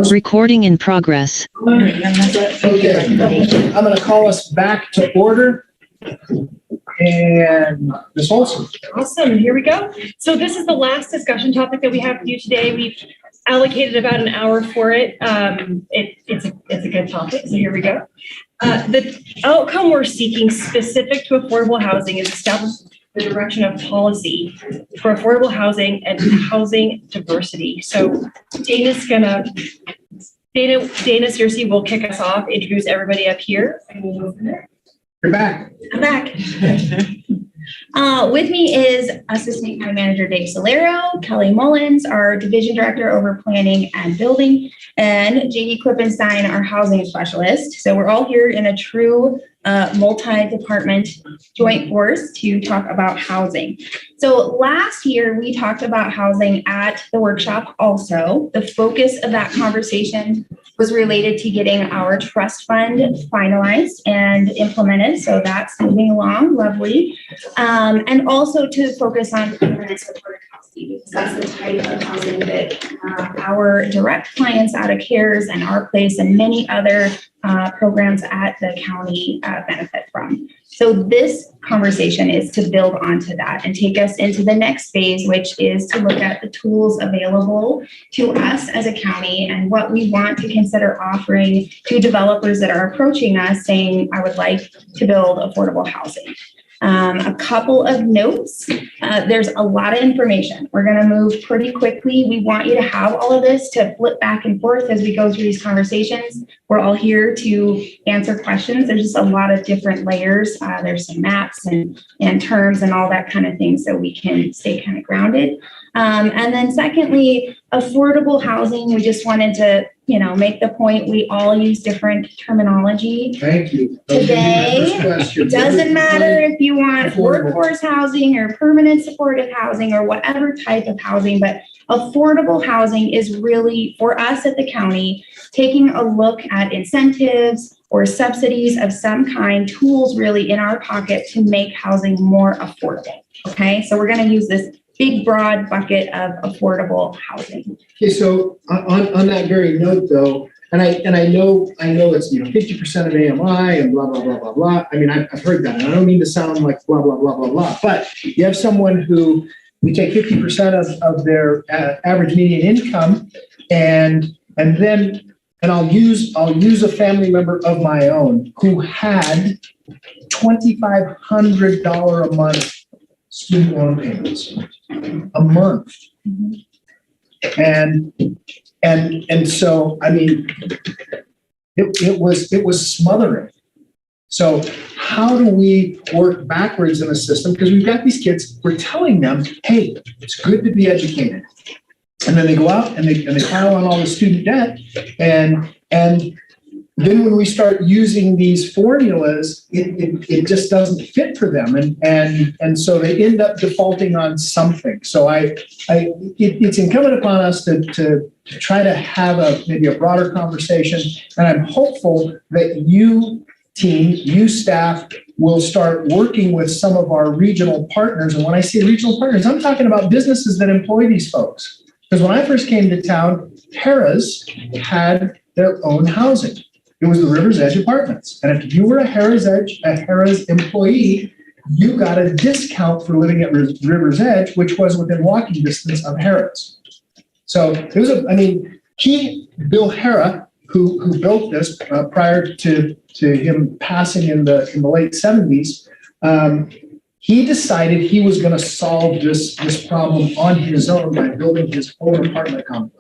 [SPEAKER 2] Recording in progress.
[SPEAKER 1] Okay, I'm going to call us back to order. And Ms. Olson.
[SPEAKER 5] Awesome, here we go. So this is the last discussion topic that we have for you today. We've allocated about an hour for it. It's a good topic, so here we go. The outcome we're seeking specific to affordable housing is establish the direction of policy for affordable housing and housing diversity. So Dana Searcy will kick us off, introduce everybody up here. And we'll go from there.
[SPEAKER 1] You're back.
[SPEAKER 11] I'm back. With me is Assistant County Manager Dave Solero, Kelly Mullins, our Division Director over Planning and Building, and JD Klippenstein, our Housing Specialist. So we're all here in a true multi-department joint force to talk about housing. So last year we talked about housing at the workshop also. The focus of that conversation was related to getting our trust fund finalized and implemented. So that's moving along, lovely. And also to focus on permanent supported housing, because that's the type of housing that our direct clients out of CARES and Our Place and many other programs at the county benefit from. So this conversation is to build onto that and take us into the next phase, which is to look at the tools available to us as a county and what we want to consider offering to developers that are approaching us saying, I would like to build affordable housing. A couple of notes. There's a lot of information. We're going to move pretty quickly. We want you to have all of this to flip back and forth as we go through these conversations. We're all here to answer questions. There's just a lot of different layers. There's some maps and terms and all that kind of thing, so we can stay kind of grounded. And then secondly, affordable housing, we just wanted to, make the point, we all use different terminology.
[SPEAKER 1] Thank you.
[SPEAKER 11] Today, it doesn't matter if you want workforce housing or permanent supportive housing or whatever type of housing, but affordable housing is really, for us at the county, taking a look at incentives or subsidies of some kind, tools really in our pocket to make housing more affordable. Okay, so we're going to use this big, broad bucket of affordable housing.
[SPEAKER 1] Okay, so on that very note, though, and I know it's 50% of AMI and blah blah blah blah blah. I mean, I've heard that, and I don't mean to sound like blah blah blah blah blah. But you have someone who we take 50% of their average median income, and I'll use a family member of my own who had $2,500 a month student loan payments a month. And so, I mean, it was smothering. So how do we work backwards in the system? Because we've got these kids, we're telling them, hey, it's good to be educated. And then they go out and they pile on all the student debt. And then when we start using these formulas, it just doesn't fit for them. And so they end up defaulting on something. So it's incumbent upon us to try to have maybe a broader conversation. And I'm hopeful that you staff will start working with some of our regional partners. And when I say regional partners, I'm talking about businesses that employ these folks. Because when I first came to town, Harrah's had their own housing. It was the River's Edge Apartments. And if you were a Harrah's employee, you got a discount for living at River's Edge, which was within walking distance of Harrah's. So it was Bill Harrah, who built this prior to him passing in the late 70s, he decided he was going to solve this problem on his own by building his own apartment complex.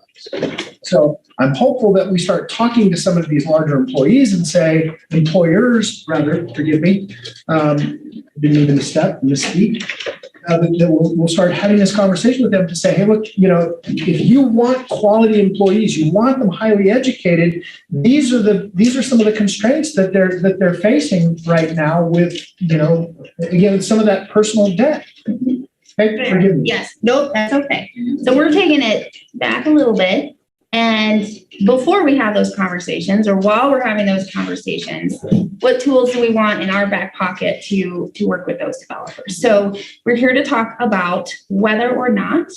[SPEAKER 1] So I'm hopeful that we start talking to some of these larger employees and employers, forgive me, didn't even misspeak, that we'll start having this conversation with them to say, hey, look, if you want quality employees, you want them highly educated, these are some of the constraints that they're facing right now with, again, some of that personal debt. Okay, forgive me.
[SPEAKER 11] Yes, nope, that's okay. So we're taking it back a little bit And before we have those conversations, or while we're having those conversations, what tools do we want in our back pocket to work with those developers? So we're here to talk about whether or not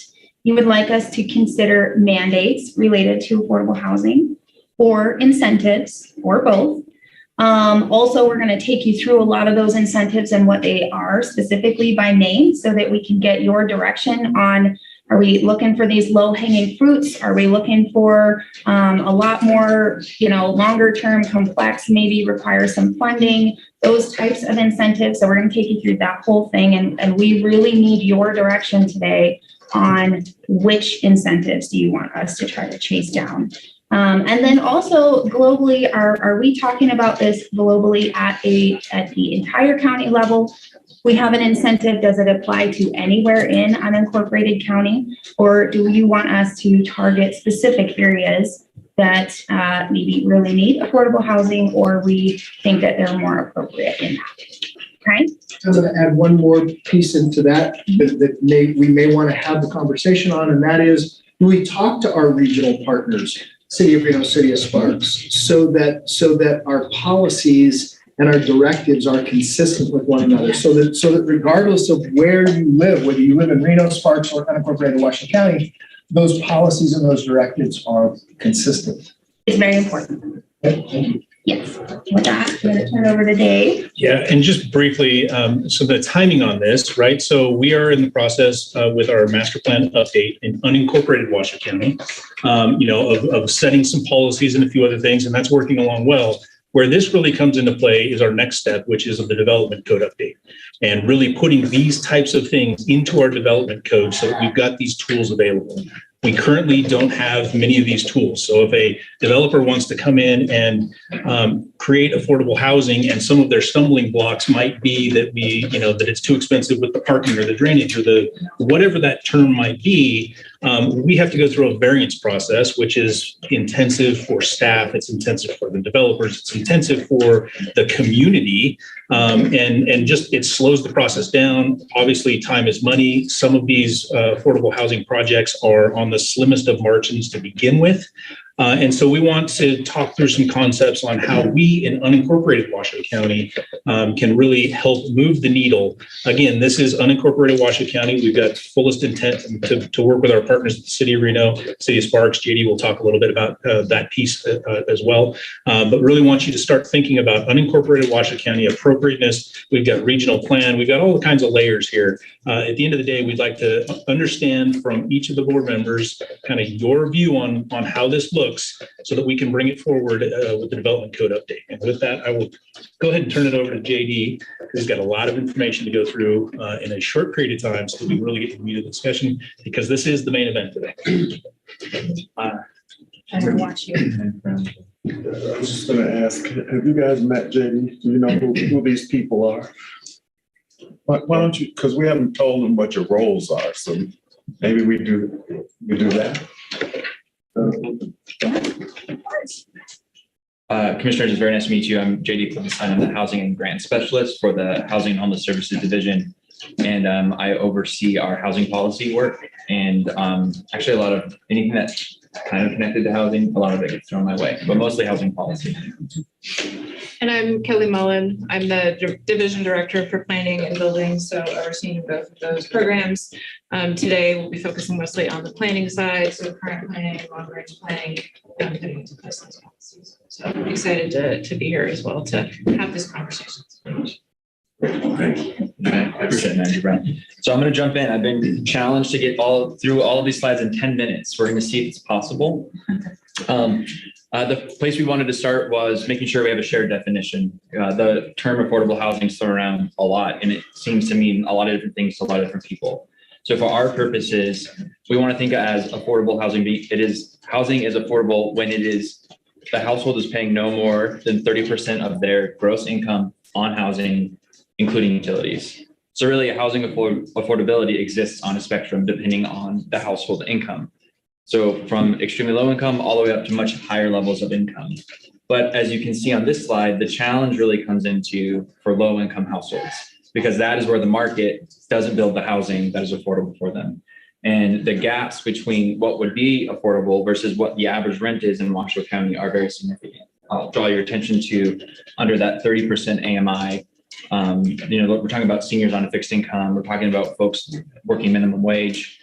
[SPEAKER 11] you would like us to consider mandates related to affordable housing or incentives or both. Also, we're going to take you through a lot of those incentives and what they are specifically by name so that we can get your direction on, are we looking for these low hanging fruits? Are we looking for a lot more, longer term complex, maybe require some funding, those types of incentives. So we're going to take you through that whole thing. And we really need your direction today on which incentives do you want us to try to chase down. And then also globally, are we talking about this globally at the entire county level? We have an incentive. Does it apply to anywhere in unincorporated county? Or do you want us to target specific areas that maybe really need affordable housing, or we think that they're more appropriate in that? Okay.
[SPEAKER 1] I'm going to add one more piece into that we may want to have the conversation on, and that is, do we talk to our regional partners, City of Reno, City of Sparks, so that our policies and our directives are consistent with one another, so that regardless of where you live, whether you live in Reno, Sparks, or unincorporated Washington County, those policies and those directives are consistent.
[SPEAKER 11] It's very important. Yes. With that, I'm going to turn over to Dave.
[SPEAKER 15] Yeah, and just briefly, so the timing on this, right? So we are in the process with our master plan update in unincorporated Washington County, of setting some policies and a few other things, and that's working along well. Where this really comes into play is our next step, which is of the development code update, and really putting these types of things into our development code so that we've got these tools available. We currently don't have many of these tools. So if a developer wants to come in and create affordable housing, and some of their stumbling blocks might be that that it's too expensive with the parking or the drainage or the whatever that term might be, we have to go through a variance process, which is intensive for staff, it's intensive for the developers, it's intensive for the community, and just it slows the process down. Obviously, time is money. Some of these affordable housing projects are on the slimmest of margins to begin with. And so we want to talk through some concepts on how we in unincorporated Washington County can really help move the needle. Again, this is unincorporated Washington County. We've got fullest intent to work with our partners at the City of Reno, City of Sparks. JD will talk a little bit about that piece as well. But really want you to start thinking about unincorporated Washington County appropriateness. We've got regional plan. We've got all kinds of layers here. At the end of the day, we'd like to understand from each of the board members kind of your view on how this looks, so that we can bring it forward with the development code update. And with that, I will go ahead and turn it over to JD, who's got a lot of information to go through in a short period of time, so we really get to the meat of the discussion, because this is the main event today.
[SPEAKER 11] I'm going to watch you.
[SPEAKER 4] I was just going to ask, have you guys met JD? Do you know who these people are? Why don't you, because we haven't told them what your roles are, so maybe we do that.
[SPEAKER 19] Commissioners, it's very nice to meet you. I'm JD Clemenstein. I'm the Housing and Grant Specialist for the Housing and Homeless Services Division. And I oversee our housing policy work, and actually a lot of anything that's kind of connected to housing, a lot of it gets thrown my way, but mostly housing policy.
[SPEAKER 20] And I'm Kelly Mullen. I'm the Division Director for Planning and Building, so overseeing both of those programs. Today, we'll be focusing mostly on the planning side, so current planning, long-range planning, and putting into place those policies. So I'm excited to be here as well to have this conversation.
[SPEAKER 19] Okay, I appreciate it, Manager Brown. So I'm going to jump in. I've been challenged to get through all of these slides in 10 minutes. We're going to see if it's possible. The place we wanted to start was making sure we have a shared definition. The term affordable housing is thrown around a lot, and it seems to mean a lot of different things to a lot of different people. So for our purposes, we want to think as affordable housing. Housing is affordable when the household is paying no more than 30% of their gross income on housing, including utilities. So really, housing affordability exists on a spectrum depending on the household income. So from extremely low income all the way up to much higher levels of income. But as you can see on this slide, the challenge really comes into for low income households, because that is where the market doesn't build the housing that is affordable for them. And the gaps between what would be affordable versus what the average rent is in Washoe County are very significant. I'll draw your attention to under that 30% AMI. We're talking about seniors on a fixed income. We're talking about folks working minimum wage.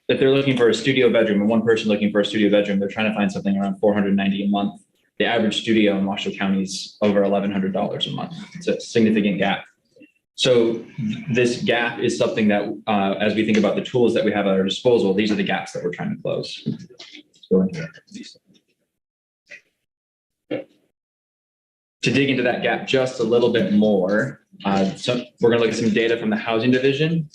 [SPEAKER 19] If they're looking for a studio bedroom and one person looking for a studio bedroom, they're trying to find something around $490 a month. The average studio in Washoe County is over $1,100 a month. It's a significant gap. So this gap is something that, as we think about the tools that we have at our disposal, these are the gaps that we're trying to close. To dig into that gap just a little bit more, so we're going to look at some data from the housing division.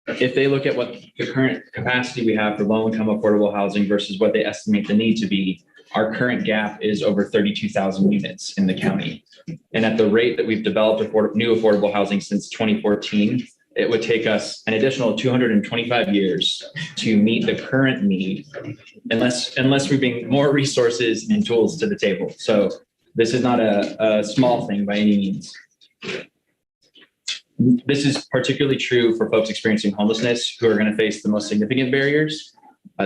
[SPEAKER 19] If they look at what the current capacity we have for low-income affordable housing versus what they estimate the need to be, our current gap is over 32,000 units in the county. And at the rate that we've developed new affordable housing since 2014, it would take us an additional 225 years to meet the current need, unless we bring more resources and tools to the table. So this is not a small thing by any means. This is particularly true for folks experiencing homelessness who are going to face the most significant barriers.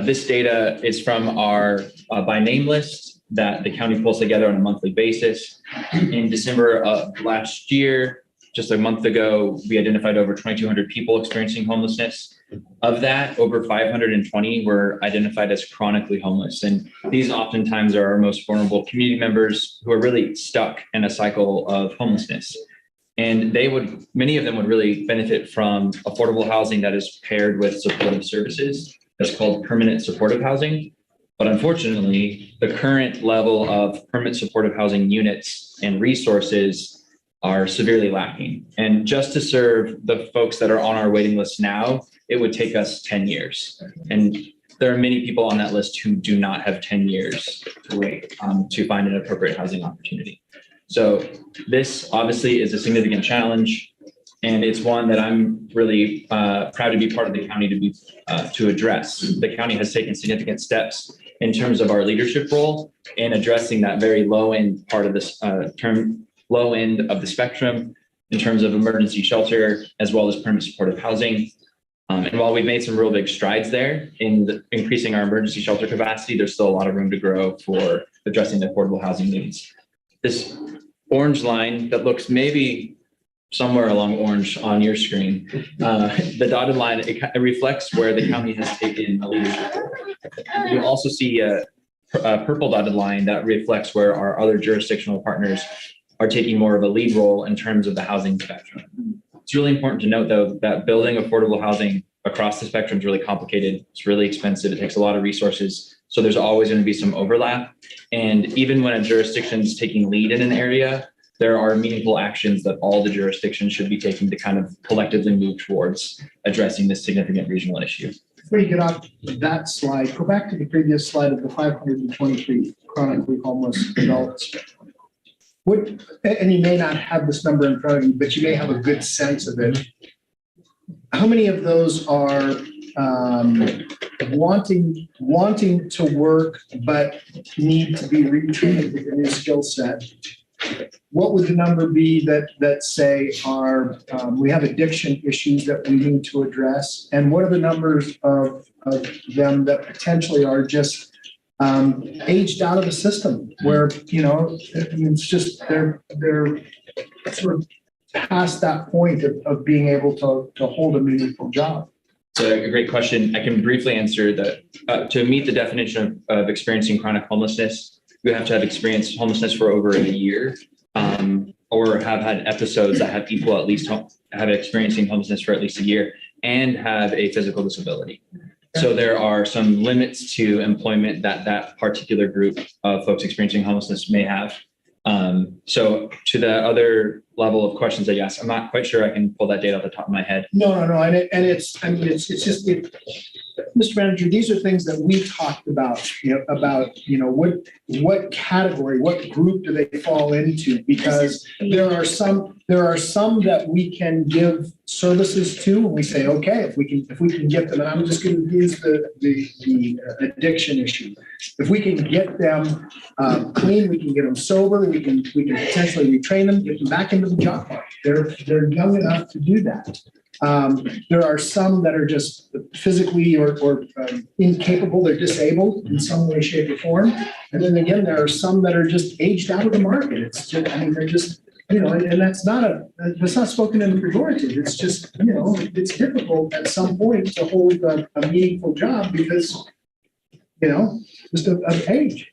[SPEAKER 19] This data is from our by name list that the county pulls together on a monthly basis. In December of last year, just a month ago, we identified over 2,200 people experiencing homelessness. Of that, over 520 were identified as chronically homeless. And these oftentimes are our most vulnerable community members who are really stuck in a cycle of homelessness. And many of them would really benefit from affordable housing that is paired with supportive services. That's called permanent supportive housing. But unfortunately, the current level of permanent supportive housing units and resources are severely lacking. And just to serve the folks that are on our waiting list now, it would take us 10 years. And there are many people on that list who do not have 10 years to wait to find an appropriate housing opportunity. So this obviously is a significant challenge, and it's one that I'm really proud to be part of the county to address. The county has taken significant steps in terms of our leadership role in addressing that very low end part of this low end of the spectrum in terms of emergency shelter as well as permanent supportive housing. And while we've made some real big strides there in increasing our emergency shelter capacity, there's still a lot of room to grow for addressing the affordable housing needs. This orange line that looks maybe somewhere along orange on your screen, the dotted line, it reflects where the county has taken a leadership role. You'll also see a purple dotted line that reflects where our other jurisdictional partners are taking more of a lead role in terms of the housing spectrum. It's really important to note, though, that building affordable housing across the spectrum is really complicated. It's really expensive. It takes a lot of resources. So there's always going to be some overlap. And even when a jurisdiction is taking lead in an area, there are meaningful actions that all the jurisdictions should be taking to kind of collectively move towards addressing this significant regional issue.
[SPEAKER 1] Before you get off that slide, go back to the previous slide of the 523 chronically homeless adults. And you may not have this number in front of you, but you may have a good sense of it. How many of those are wanting to work but need to be retrained with a new skill set? What would the number be that say we have addiction issues that we need to address? And what are the numbers of them that potentially are just aged out of the system, where it's just they're sort of past that point of being able to hold a meaningful job?
[SPEAKER 19] It's a great question. I can briefly answer that. To meet the definition of experiencing chronic homelessness, you have to have experienced homelessness for over a year, or have had episodes that have equal at least have experiencing homelessness for at least a year, and have a physical disability. So there are some limits to employment that particular group of folks experiencing homelessness may have. So to the other level of questions that you asked, I'm not quite sure I can pull that data off the top of my head.
[SPEAKER 1] No. And it's just, Mr. Manager, these are things that we've talked about, what category, what group do they fall into? Because there are some that we can give services to, and we say, okay, if we can get them, and I'm just going to use the addiction issue. If we can get them clean, we can get them sober, we can potentially retrain them, get them back into the job market. They're young enough to do that. There are some that are just physically or incapable, they're disabled in some way, shape, or form. And then again, there are some that are just aged out of the market. It's just, I mean, they're just, and that's not spoken in the pejorative. It's just, it's difficult at some point to hold a meaningful job because, just of age.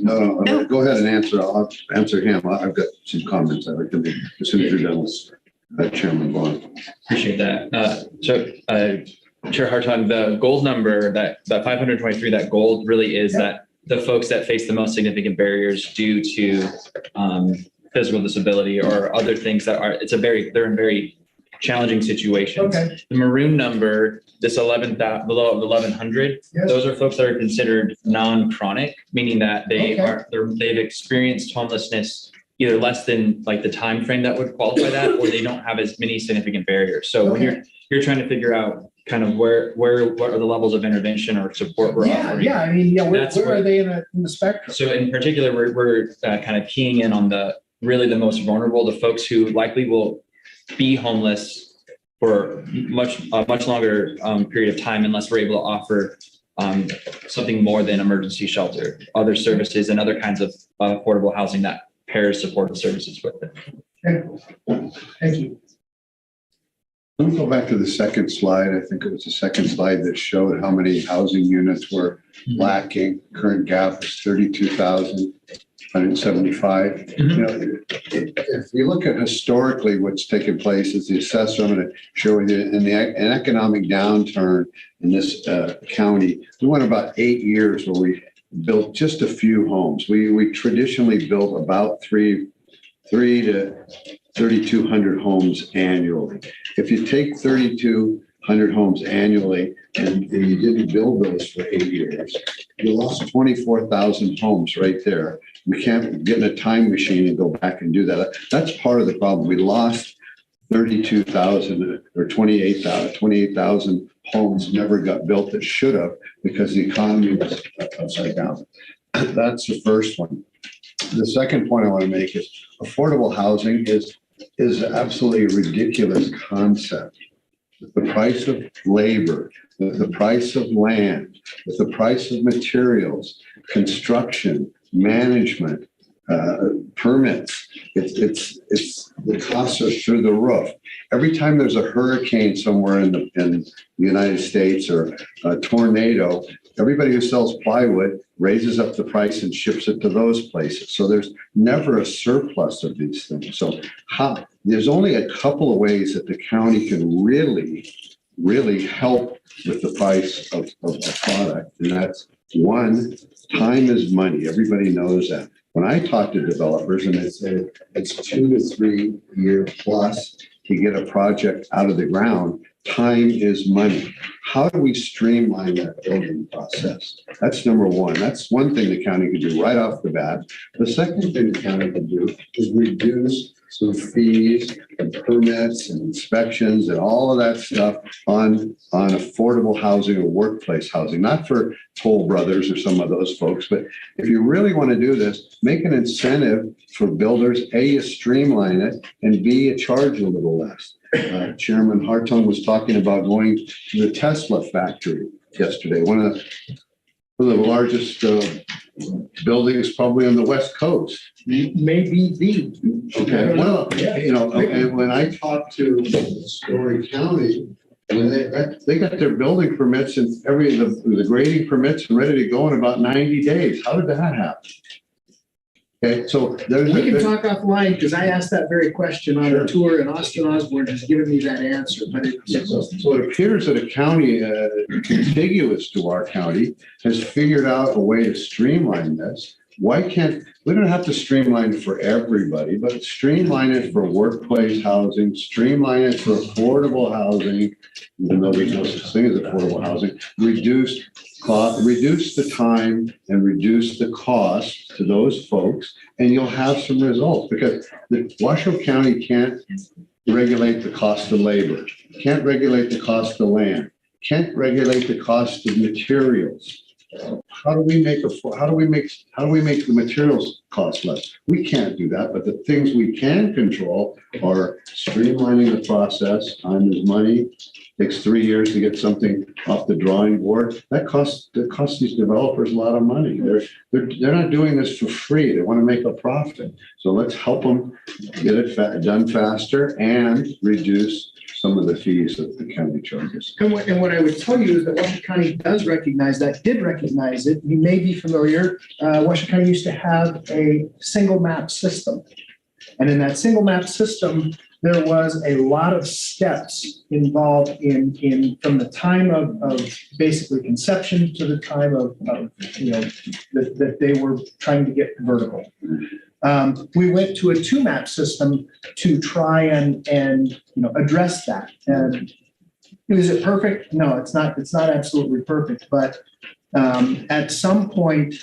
[SPEAKER 9] No, go ahead and answer. I'll answer him. I've got some comments I'd like to make as soon as you're done with Chairman Vaughn.
[SPEAKER 19] Appreciate that. Chair Hartung, the gold number, that 523, that gold really is that the folks that face the most significant barriers due to physical disability or other things they're in very challenging situations. Okay. The maroon number, this 11,000 below 1,100, those are folks that are considered non-chronic, meaning that they've experienced homelessness either less than like the time frame that would qualify that, or they don't have as many significant barriers. So when you're trying to figure out kind of what are the levels of intervention or support we're offering.
[SPEAKER 1] Yeah. I mean, where are they in the spectrum?
[SPEAKER 19] So in particular, we're kind of keying in on the most vulnerable, the folks who likely will be homeless for a much longer period of time unless we're able to offer something more than emergency shelter, other services, and other kinds of affordable housing that pairs supportive services with it.
[SPEAKER 1] Okay. Thank you.
[SPEAKER 9] Let me go back to the second slide. I think it was the second slide that showed how many housing units were lacking. Current gap is 32,175. If you look at historically what's taken place, as the assessor, I'm going to show you in an economic downturn in this county, we went about 8 years where we built just a few homes. We traditionally built about 3 to 3,200 homes annually. If you take 3,200 homes annually and you didn't build those for 8 years, you lost 24,000 homes right there. We can't get in a time machine and go back and do that. That's part of the problem. We lost 32,000 or 28,000 homes never got built that should have because the economy was upside down. That's the first one. The second point I want to make is affordable housing is absolutely a ridiculous concept. With the price of labor, with the price of land, with the price of materials, construction, management, permits, it's the costs are through the roof. Every time there's a hurricane somewhere in the United States or a tornado, everybody who sells plywood raises up the price and ships it to those places. So there's never a surplus of these things. So there's only a couple of ways that the county can really help with the price of a product. And that's one, time is money. Everybody knows that. When I talk to developers and they say it's 2 to 3 year plus to get a project out of the ground, time is money. How do we streamline that building process? That's number one. That's one thing the county could do right off the bat. The second thing the county could do is reduce some fees and permits and inspections and all of that stuff on affordable housing or workplace housing, not for Toll Brothers or some of those folks. But if you really want to do this, make an incentive for builders. A, you streamline it, and B, you charge a little less. Chairman Hartung was talking about going to the Tesla factory yesterday, one of the largest buildings probably on the West Coast.
[SPEAKER 1] Maybe the.
[SPEAKER 9] Okay, well, and when I talked to Story County, when they got their building permits and the grading permits and ready to go in about 90 days. How did that happen? Okay, so
[SPEAKER 1] we can talk offline because I asked that very question on a tour, and Austin Osborne has given me that answer. But
[SPEAKER 9] so it appears that a county contiguous to our county has figured out a way to streamline this. Why can't we don't have to streamline it for everybody, but streamline it for workplace housing, streamline it for affordable housing, even though there's no such thing as affordable housing, reduce the time and reduce the cost to those folks, and you'll have some results because the Washoe County can't regulate the cost of labor, can't regulate the cost of land, can't regulate the cost of materials. how do we make the materials cost less? We can't do that, but the things we can control are streamlining the process. Time is money. Takes 3 years to get something off the drawing board. That costs these developers a lot of money. They're not doing this for free. They want to make a profit. So let's help them get it done faster and reduce some of the fees that the county charges.
[SPEAKER 1] And what I would tell you is that Washington County does recognize that, did recognize it. You may be familiar, Washington County used to have a single map system. And in that single map system, there was a lot of steps involved in from the time of basically conception to the time of that they were trying to get vertical. We went to a 2-map system to try and address that. And is it perfect? No, it's not. It's not absolutely perfect. But at some point,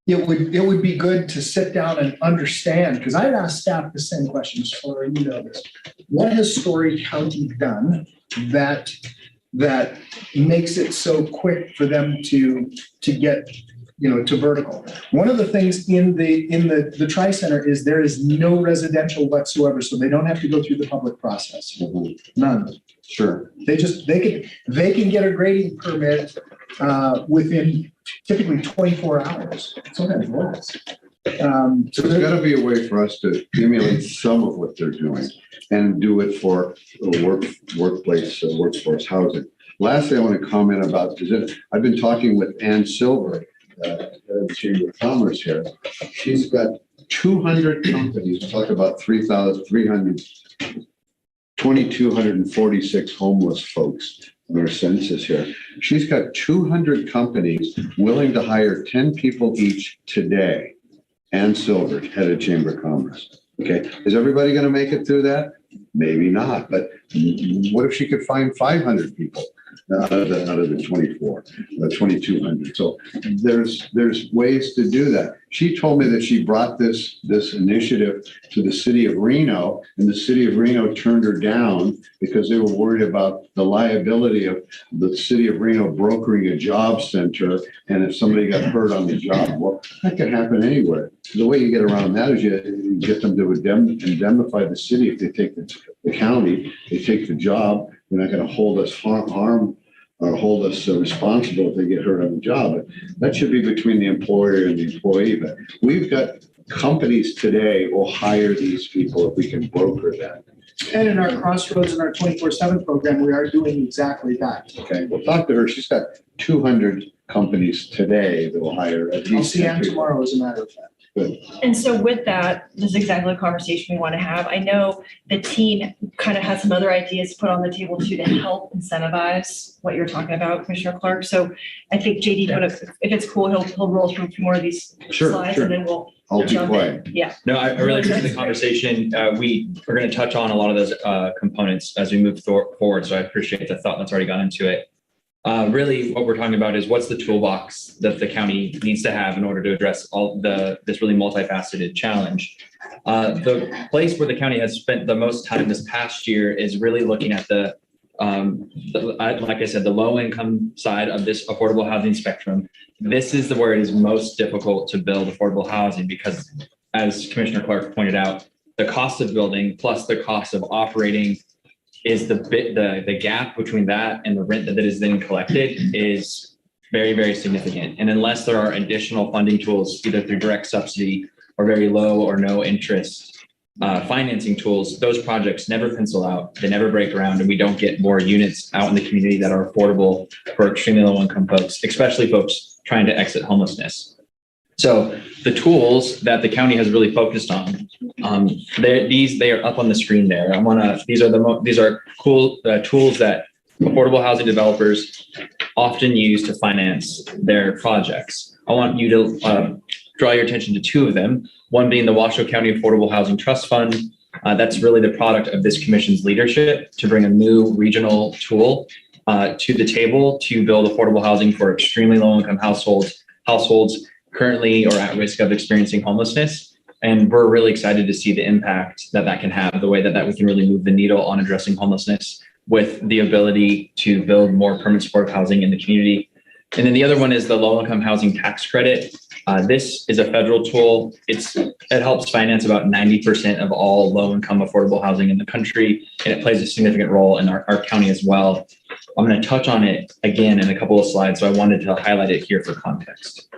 [SPEAKER 1] it would be good to sit down and understand, because I've asked staff the same questions, for this. What has Story County done that makes it so quick for them to get to vertical? One of the things in the Tri-Center is there is no residential whatsoever, so they don't have to go through the public process. None.
[SPEAKER 9] Sure.
[SPEAKER 1] They can get a grading permit within typically 24 hours, sometimes less.
[SPEAKER 9] So there's got to be a way for us to emulate some of what they're doing and do it for workforce housing. Lastly, I want to comment about, I've been talking with Ann Silver, the Chamber of Commerce here. She's got 200 companies. We talked about 2,246 homeless folks in our census here. She's got 200 companies willing to hire 10 people each today. Ann Silver, head of Chamber of Commerce. Okay, is everybody going to make it through that? Maybe not, but what if she could find 500 people out of the 2,200? So there's ways to do that. She told me that she brought this initiative to the city of Reno, and the city of Reno turned her down because they were worried about the liability of the city of Reno brokering a job center, and if somebody got hurt on the job. Well, that can happen anywhere. The way you get around that is you get them to indemnify the city if they take the county, they take the job. They're not going to hold us harm or hold us responsible if they get hurt on the job. But that should be between the employer and the employee. But we've got companies today will hire these people if we can broker that.
[SPEAKER 1] And in our Crossroads and our 24/7 program, we are doing exactly that.
[SPEAKER 9] Okay, well, talk to her. She's got 200 companies today that will hire at least.
[SPEAKER 1] I'll see Ann tomorrow, as a matter of fact.
[SPEAKER 9] Good.
[SPEAKER 5] And so with that, this is exactly the conversation we want to have. I know the team kind of has some other ideas to put on the table too to help incentivize what you're talking about, Commissioner Clark. So I think JD, if it's cool, he'll roll through a few more of these slides and then
[SPEAKER 9] I'll be
[SPEAKER 5] jump in.
[SPEAKER 9] quiet.
[SPEAKER 5] Yeah.
[SPEAKER 19] No, I really appreciate the conversation. We're going to touch on a lot of those components as we move forward. So I appreciate the thought that's already gone into it. Really, what we're talking about is what's the toolbox that the county needs to have in order to address this really multifaceted challenge. The place where the county has spent the most time this past year is really looking at like I said, the low income side of this affordable housing spectrum. This is where it is most difficult to build affordable housing because, as Commissioner Clark pointed out, the cost of building plus the cost of operating is the gap between that and the rent that is then collected is very, very significant. And unless there are additional funding tools, either through direct subsidy or very low or no interest financing tools, those projects never pencil out, they never break ground, and we don't get more units out in the community that are affordable for extremely low income folks, especially folks trying to exit homelessness. So the tools that the county has really focused on, they are up on the screen there. These are cool tools that affordable housing developers often use to finance their projects. I want you to draw your attention to two of them. One being the Washoe County Affordable Housing Trust Fund. That's really the product of this commission's leadership to bring a new regional tool to the table to build affordable housing for extremely low income households currently or at risk of experiencing homelessness. And we're really excited to see the impact that can have, the way that we can really move the needle on addressing homelessness with the ability to build more permanent supportive housing in the community. And then the other one is the low-income housing tax credit. This is a federal tool. It helps finance about 90% of all low-income affordable housing in the country, and it plays a significant role in our county as well. I'm going to touch on it again in a couple of slides, so I wanted to highlight it here for context.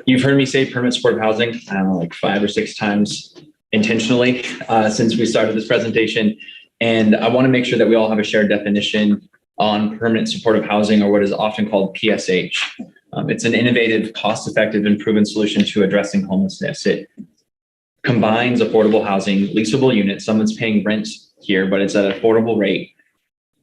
[SPEAKER 19] You've heard me say permanent supportive housing, I don't know, like 5 or 6 times intentionally since we started this presentation. And I want to make sure that we all have a shared definition on permanent supportive housing, or what is often called PSH. It's an innovative, cost-effective, and proven solution to addressing homelessness. It combines affordable housing, leasable units, someone's paying rent here, but it's at an affordable rate,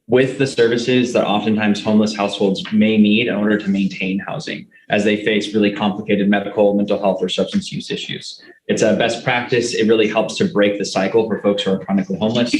[SPEAKER 19] with the services that oftentimes homeless households may need in order to maintain housing as they face really complicated medical, mental health, or substance use issues. It's a best practice. It really helps to break the cycle for folks who are chronically homeless.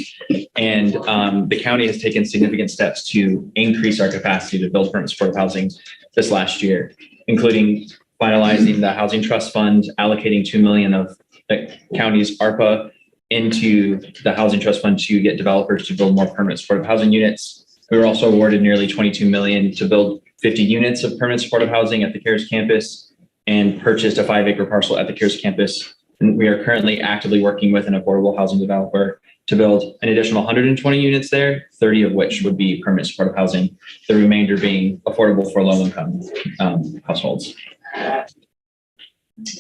[SPEAKER 19] And the county has taken significant steps to increase our capacity to build permanent supportive housing this last year, including finalizing the Housing Trust Fund, allocating $2 million of the county's ARPA into the Housing Trust Fund to get developers to build more permanent supportive housing units. We were also awarded nearly $22 million to build 50 units of permanent supportive housing at the CARES campus and purchased a 5-acre parcel at the CARES campus. And we are currently actively working with an affordable housing developer to build an additional 120 units there, 30 of which would be permanent supportive housing, the remainder being affordable for low-income households.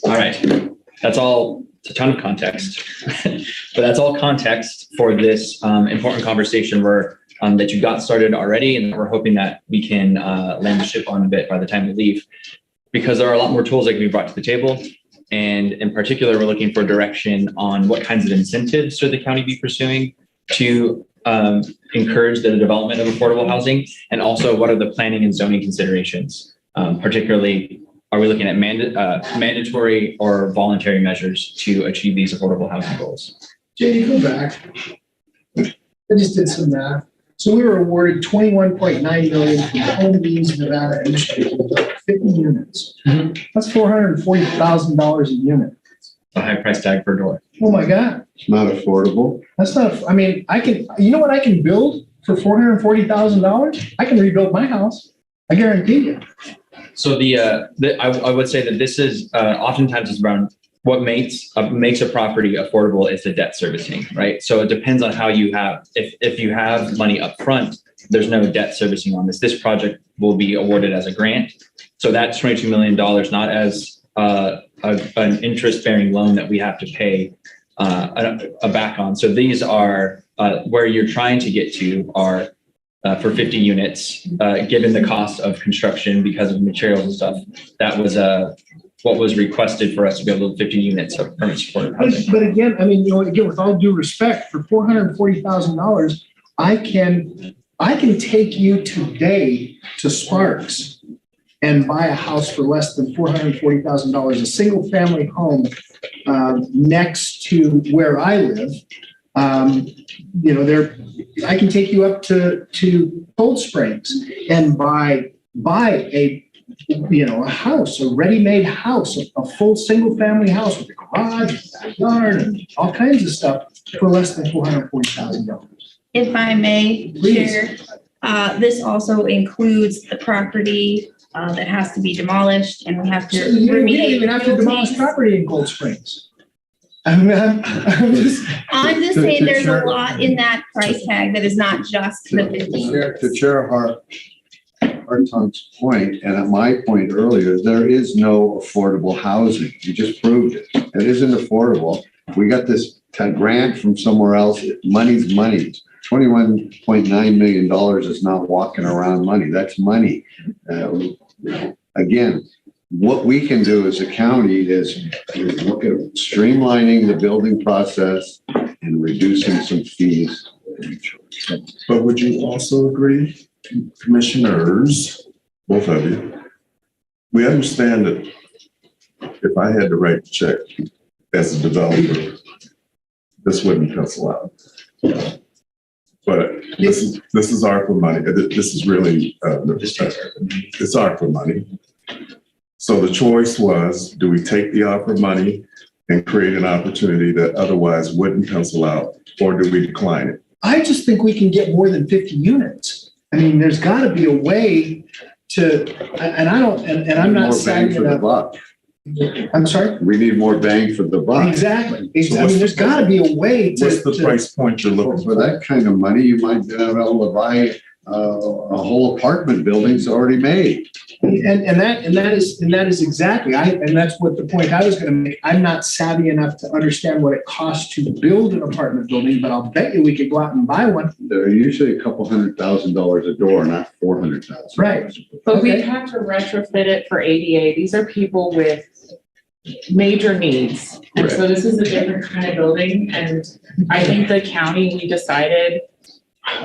[SPEAKER 19] All right, that's all. It's a ton of context, but that's all context for this important conversation that you got started already, and we're hoping that we can land the ship on a bit by the time we leave, because there are a lot more tools that can be brought to the table. And in particular, we're looking for direction on what kinds of incentives should the county be pursuing to encourage the development of affordable housing, and also what are the planning and zoning considerations, particularly are we looking at mandatory or voluntary measures to achieve these affordable housing goals?
[SPEAKER 1] JD, go back. I just did some math. So we were awarded $21.9 million from Home Means Nevada Initiative, 50 units. That's $440,000 a unit.
[SPEAKER 19] A high price tag per door.
[SPEAKER 1] Oh my God.
[SPEAKER 9] It's not affordable.
[SPEAKER 1] That's not, I mean, you know what I can build for $440,000? I can rebuild my house. I guarantee you.
[SPEAKER 19] So I would say that this is oftentimes is around what makes a property affordable is the debt servicing, right? So it depends on how you have, if you have money up front, there's no debt servicing on this. This project will be awarded as a grant. So that's $22 million, not as an interest-bearing loan that we have to pay a back on. So these are where you're trying to get to are for 50 units, given the cost of construction because of materials and stuff. That was what was requested for us to be able to build 50 units of permanent supportive housing.
[SPEAKER 1] But again, I mean, again, with all due respect, for $440,000, I can take you today to Sparks and buy a house for less than $440,000, a single family home next to where I live. I can take you up to Cold Springs and buy a house, a ready-made house, a full single-family house with a garage, backyard, and all kinds of stuff for less than $440,000.
[SPEAKER 11] If I may share, this also includes the property that has to be demolished, and we have to
[SPEAKER 1] You don't
[SPEAKER 11] remediate.
[SPEAKER 1] even have to demolish property in Cold Springs. I'm just
[SPEAKER 11] saying there's a lot in that price tag that is not just the 50.
[SPEAKER 9] To Chair Hartong's point, and at my point earlier, there is no affordable housing. You just proved it. It isn't affordable. We got this grant from somewhere else. Money's money. $21.9 million is not walking around money. That's money. Again, what we can do as a county is look at streamlining the building process and reducing some fees.
[SPEAKER 4] But would you also agree, commissioners, both of you, we understand that if I had to write a check as a developer, this wouldn't pencil out. But this is ARPA money. This is really, it's ARPA money. So the choice was, do we take the ARPA money and create an opportunity that otherwise wouldn't pencil out, or do we decline it?
[SPEAKER 1] I just think we can get more than 50 units. I mean, there's got to be a way to, and I don't, and I'm not
[SPEAKER 9] More bang
[SPEAKER 1] saying
[SPEAKER 9] for the
[SPEAKER 1] that.
[SPEAKER 9] buck.
[SPEAKER 1] I'm sorry?
[SPEAKER 9] We need more bang for the buck.
[SPEAKER 1] Exactly. I mean, there's got to be a way to.
[SPEAKER 4] What's the price point you're looking
[SPEAKER 9] For that kind of money, you might be able to buy a whole apartment building's already made.
[SPEAKER 1] And that is exactly, and that's what the point I was gonna make. I'm not savvy enough to understand what it costs to build an apartment building, but I'll bet you we could go out and buy one.
[SPEAKER 9] They're usually a couple $100,000 a door, not 400,000.
[SPEAKER 1] Right.
[SPEAKER 8] But we have to retrofit it for ADA. These are people with major needs. And so this is a different kind of building. And I think the county, we decided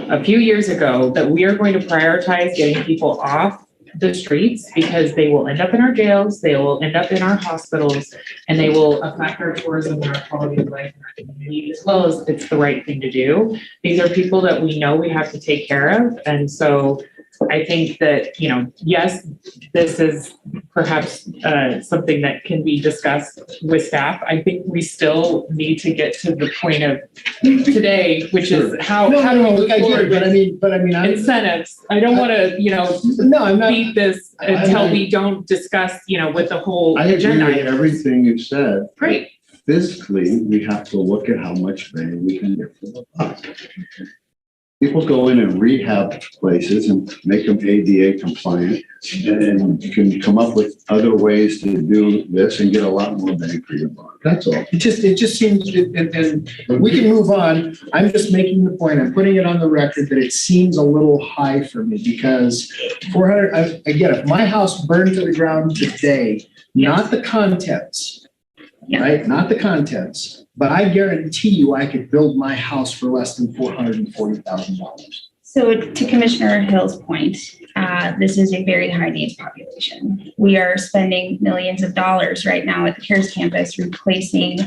[SPEAKER 8] a few years ago that we are going to prioritize getting people off the streets because they will end up in our jails, they will end up in our hospitals, and they will affect our tourism and our quality of life in our community, as well as it's the right thing to do. These are people that we know we have to take care of. And so I think that, yes, this is perhaps something that can be discussed with staff. I think we still need to get to the point of today, which is how do we move forward with
[SPEAKER 1] but I mean,
[SPEAKER 8] incentives. I don't want to,
[SPEAKER 1] no, I'm not
[SPEAKER 8] beat this until we don't discuss, with the whole
[SPEAKER 9] I agree
[SPEAKER 8] agenda.
[SPEAKER 9] with everything you said.
[SPEAKER 8] Great.
[SPEAKER 9] Physically, we have to look at how much bang we can get for the buck. People go in and rehab places and make them ADA compliant, and you can come up with other ways to do this and get a lot more bang for your buck. That's all.
[SPEAKER 1] It just seems, and we can move on. I'm just making the point, I'm putting it on the record that it seems a little high for me because 400, again, if my house burned to the ground today, not the contents, right? Not the contents, but I guarantee you I could build my house for less than $440,000.
[SPEAKER 11] So to Commissioner Hill's point, this is a very high needs population. We are spending millions of dollars right now at the CARES campus replacing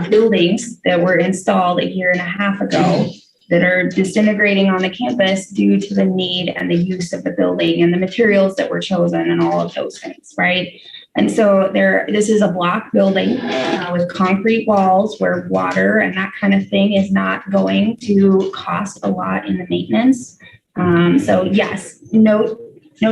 [SPEAKER 11] buildings that were installed a year and a half ago that are disintegrating on the campus due to the need and the use of the building and the materials that were chosen and all of those things, right? And so this is a block building with concrete walls where water and that kind of thing is not going to cost a lot in the maintenance. So yes, note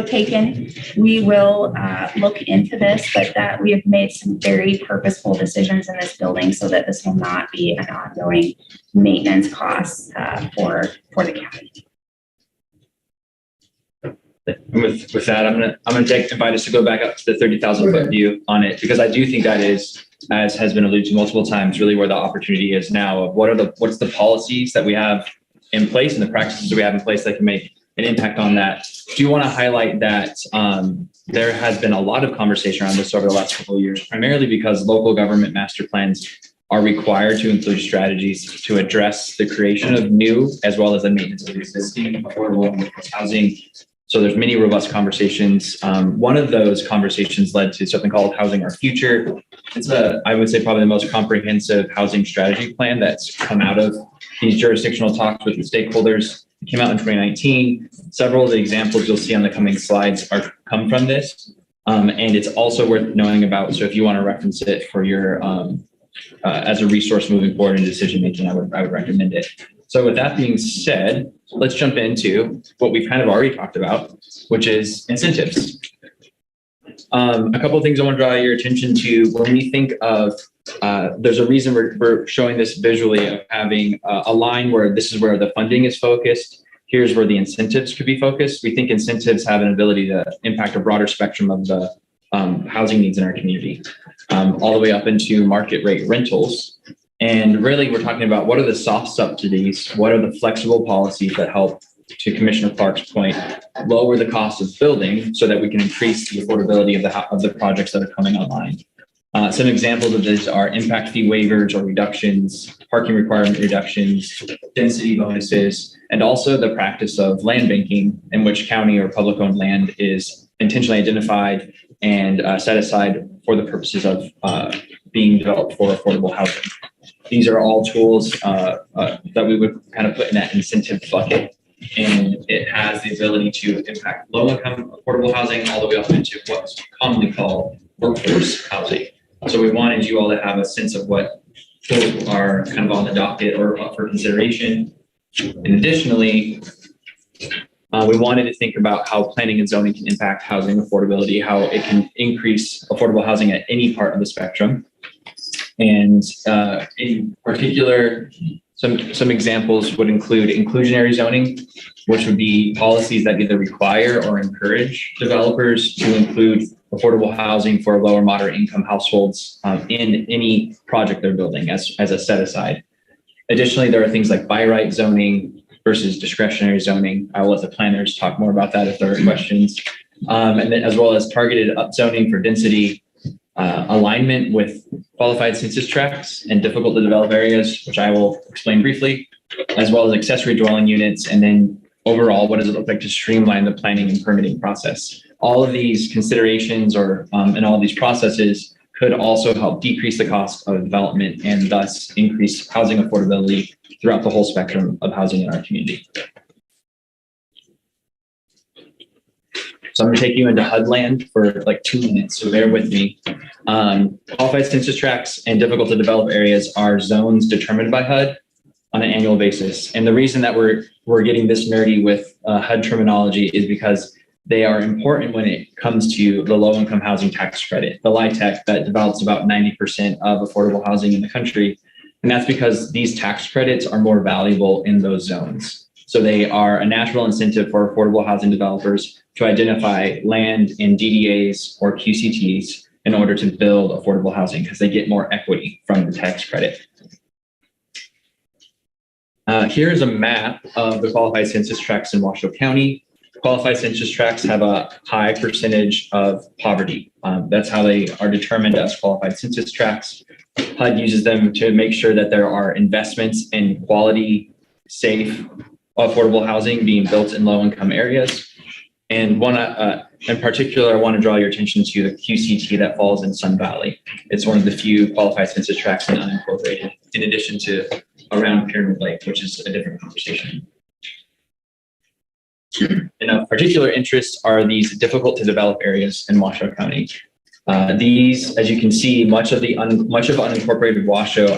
[SPEAKER 11] taken. We will look into this, but that we have made some very purposeful decisions in this building so that this will not be an ongoing maintenance cost for the county.
[SPEAKER 19] With that, I'm gonna invite us to go back up to the 30,000 foot view on it, because I do think that is, as has been alluded to multiple times, really where the opportunity is now of what's the policies that we have in place and the practices that we have in place that can make an impact on that. Do you want to highlight that there has been a lot of conversation around this over the last couple of years, primarily because local government master plans are required to include strategies to address the creation of new as well as the maintenance of existing affordable housing. So there's many robust conversations. One of those conversations led to something called Housing Our Future. It's I would say probably the most comprehensive housing strategy plan that's come out of these jurisdictional talks with the stakeholders. It came out in 2019. Several of the examples you'll see on the coming slides come from this. And it's also worth knowing about. So if you want to reference it for your, as a resource moving forward in decision-making, I would recommend it. So with that being said, let's jump into what we've kind of already talked about, which is incentives. A couple of things I want to draw your attention to when we think of, there's a reason we're showing this visually of having a line where this is where the funding is focused. Here's where the incentives could be focused. We think incentives have an ability to impact a broader spectrum of the housing needs in our community, all the way up into market rate rentals. And really, we're talking about what are the soft subsidies, what are the flexible policies that help, to Commissioner Clark's point, lower the cost of building so that we can increase the affordability of the projects that are coming online. Some examples of this are impact fee waivers or reductions, parking requirement reductions, density bonuses, and also the practice of land banking, in which county or public owned land is intentionally identified and set aside for the purposes of being developed for affordable housing. These are all tools that we would kind of put in that incentive bucket, and it has the ability to impact low-income affordable housing all the way up into what's commonly called workforce housing. So we wanted you all to have a sense of what are kind of on the docket or up for consideration. And additionally, we wanted to think about how planning and zoning can impact housing affordability, how it can increase affordable housing at any part of the spectrum. And in particular, some examples would include inclusionary zoning, which would be policies that either require or encourage developers to include affordable housing for lower moderate income households in any project they're building as a set aside. Additionally, there are things like by right zoning versus discretionary zoning. I will let the planners talk more about that if there are questions. And then as well as targeted upzoning for density, alignment with qualified census tracts and difficult to develop areas, which I will explain briefly, as well as accessory dwelling units. And then overall, what does it look like to streamline the planning and permitting process? All of these considerations and all of these processes could also help decrease the cost of development and thus increase housing affordability throughout the whole spectrum of housing in our community. So I'm going to take you into HUD land for like 2 minutes, so bear with me. Qualified census tracts and difficult to develop areas are zones determined by HUD on an annual basis. And the reason that we're getting this nerdy with HUD terminology is because they are important when it comes to the low-income housing tax credit, the LIHTC that develops about 90% of affordable housing in the country. And that's because these tax credits are more valuable in those zones. So they are a natural incentive for affordable housing developers to identify land in DDAs or QCTs in order to build affordable housing because they get more equity from the tax credit. Here's a map of the qualified census tracts in Washoe County. Qualified census tracts have a high percentage of poverty. That's how they are determined as qualified census tracts. HUD uses them to make sure that there are investments in quality, safe, affordable housing being built in low-income areas. And one in particular, I want to draw your attention to the QCT that falls in Sun Valley. It's one of the few qualified census tracts in unincorporated, in addition to around Pyramid Lake, which is a different conversation. And of particular interest are these difficult to develop areas in Washoe County. These, as you can see, much of unincorporated Washoe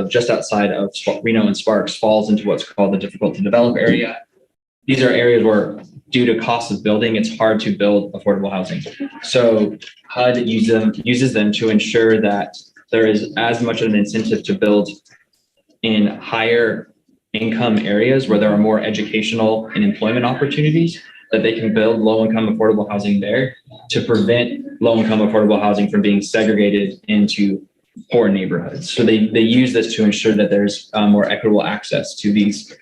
[SPEAKER 19] just outside of Reno and Sparks falls into what's called the difficult to develop area. These are areas where, due to cost of building, it's hard to build affordable housing. So HUD uses them to ensure that there is as much of an incentive to build in higher income areas where there are more educational and employment opportunities, that they can build low-income affordable housing there to prevent low-income affordable housing from being segregated into poor neighborhoods. So they use this to ensure that there's more equitable access to these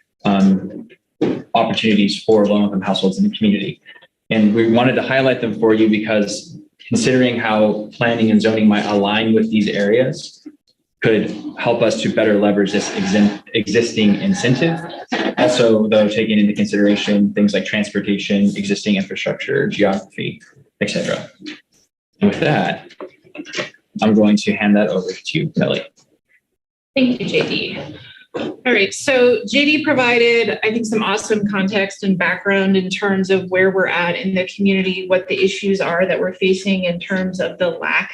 [SPEAKER 19] opportunities for low-income households in the community. And we wanted to highlight them for you because considering how planning and zoning might align with these areas could help us to better leverage this existing incentive. Also, though, taking into consideration things like transportation, existing infrastructure, geography, etc. And with that, I'm going to hand that over to Kelly.
[SPEAKER 20] Thank you, JD. All right, so JD provided, I think, some awesome context and background in terms of where we're at in the community, what the issues are that we're facing in terms of the lack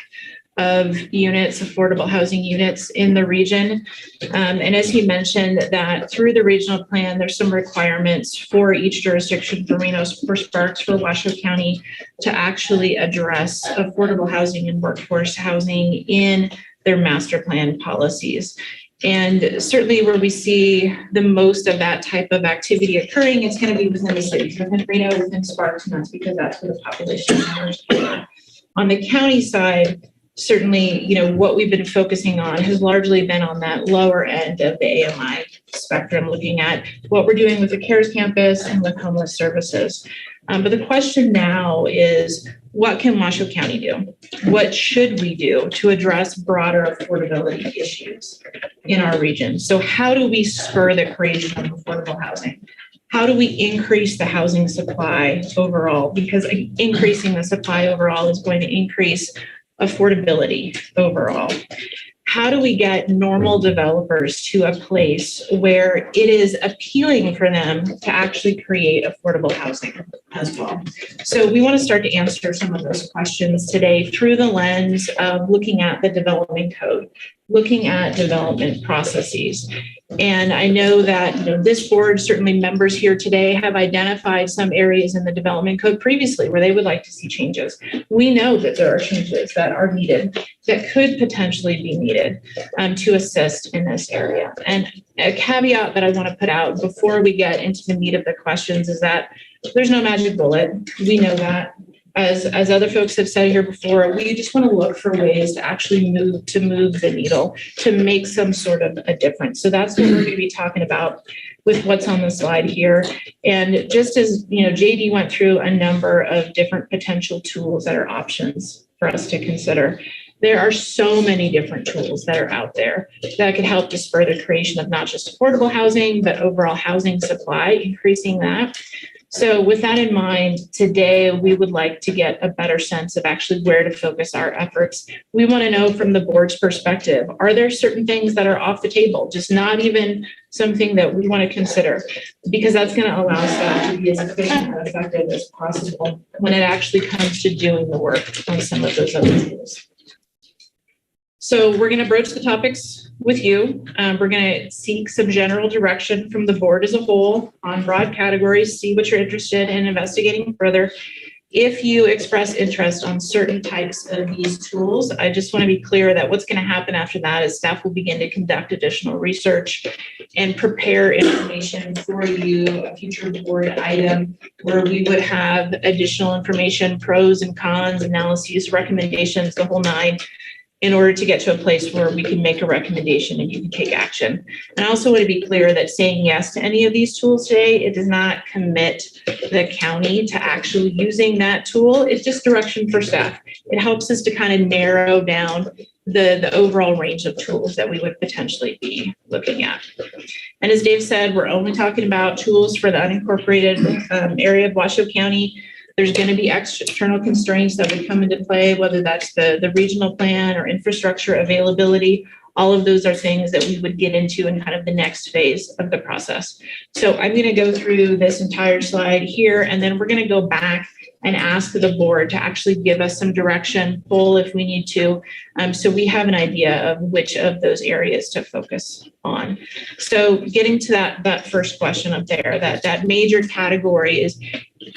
[SPEAKER 20] of units, affordable housing units in the region. And as he mentioned, that through the regional plan, there's some requirements for each jurisdiction, for Reno, for Sparks, for Washoe County, to actually address affordable housing and workforce housing in their master plan policies. And certainly where we see the most of that type of activity occurring, it's going to be within the cities, within Reno, within Sparks, and that's because that's where the population numbers are. On the county side, certainly, what we've been focusing on has largely been on that lower end of the AMI spectrum, looking at what we're doing with the CARES campus and with homeless services. But the question now is, what can Washoe County do? What should we do to address broader affordability issues in our region? So how do we spur the creation of affordable housing? How do we increase the housing supply overall? Because increasing the supply overall is going to increase affordability overall. how do we get normal developers to a place where it is appealing for them to actually create affordable housing as well? So we want to start to answer some of those questions today through the lens of looking at the development code, looking at development processes. And I know that this board, certainly members here today, have identified some areas in the development code previously where they would like to see changes. We know that there are changes that are needed, that could potentially be needed to assist in this area. And a caveat that I want to put out before we get into the meat of the questions is that there's no magic bullet. We know that. As other folks have said here before, we just want to look for ways to actually move the needle, to make some sort of a difference. So that's what we're going to be talking about with what's on the slide here. And just as JD went through a number of different potential tools that are options for us to consider, there are so many different tools that are out there that could help to spur the creation of not just affordable housing, but overall housing supply, increasing that. So with that in mind, today we would like to get a better sense of actually where to focus our efforts. We want to know from the board's perspective, are there certain things that are off the table, just not even something that we want to consider? Because that's going to allow staff to be as efficient and effective as possible when it actually comes to doing the work on some of those other tools. So we're going to broach the topics with you. We're going to seek some general direction from the board as a whole on broad categories, see what you're interested in investigating further. If you express interest on certain types of these tools, I just want to be clear that what's going to happen after that is staff will begin to conduct additional research and prepare information for you, a future board item where we would have additional information, pros and cons, analyses, recommendations, the whole nine, in order to get to a place where we can make a recommendation and you can take action. And I also want to be clear that saying yes to any of these tools today, it does not commit the county to actually using that tool. It's just direction for staff. It helps us to kind of narrow down the overall range of tools that we would potentially be looking at. And as Dave said, we're only talking about tools for the unincorporated area of Washoe County. There's going to be external constraints that would come into play, whether that's the regional plan or infrastructure availability. All of those are things that we would get into in kind of the next phase of the process. So I'm going to go through this entire slide here, and then we're going to go back and ask the board to actually give us some direction, poll if we need to, so we have an idea of which of those areas to focus on. So getting to that first question up there, that major category is,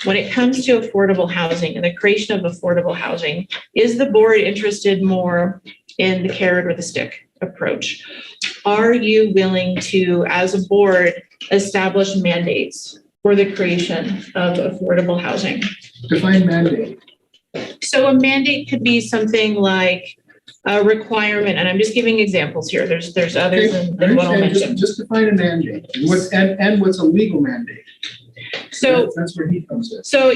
[SPEAKER 20] when it comes to affordable housing and the creation of affordable housing, is the board interested more in the carrot or the stick approach? Are you willing to, as a board, establish mandates for the creation of affordable housing?
[SPEAKER 1] Define mandate.
[SPEAKER 20] So a mandate could be something like a requirement, and I'm just giving examples here. There's others than what I'll mention.
[SPEAKER 1] Just define a mandate and what's a legal mandate.
[SPEAKER 20] So
[SPEAKER 1] that's where he comes in.
[SPEAKER 20] So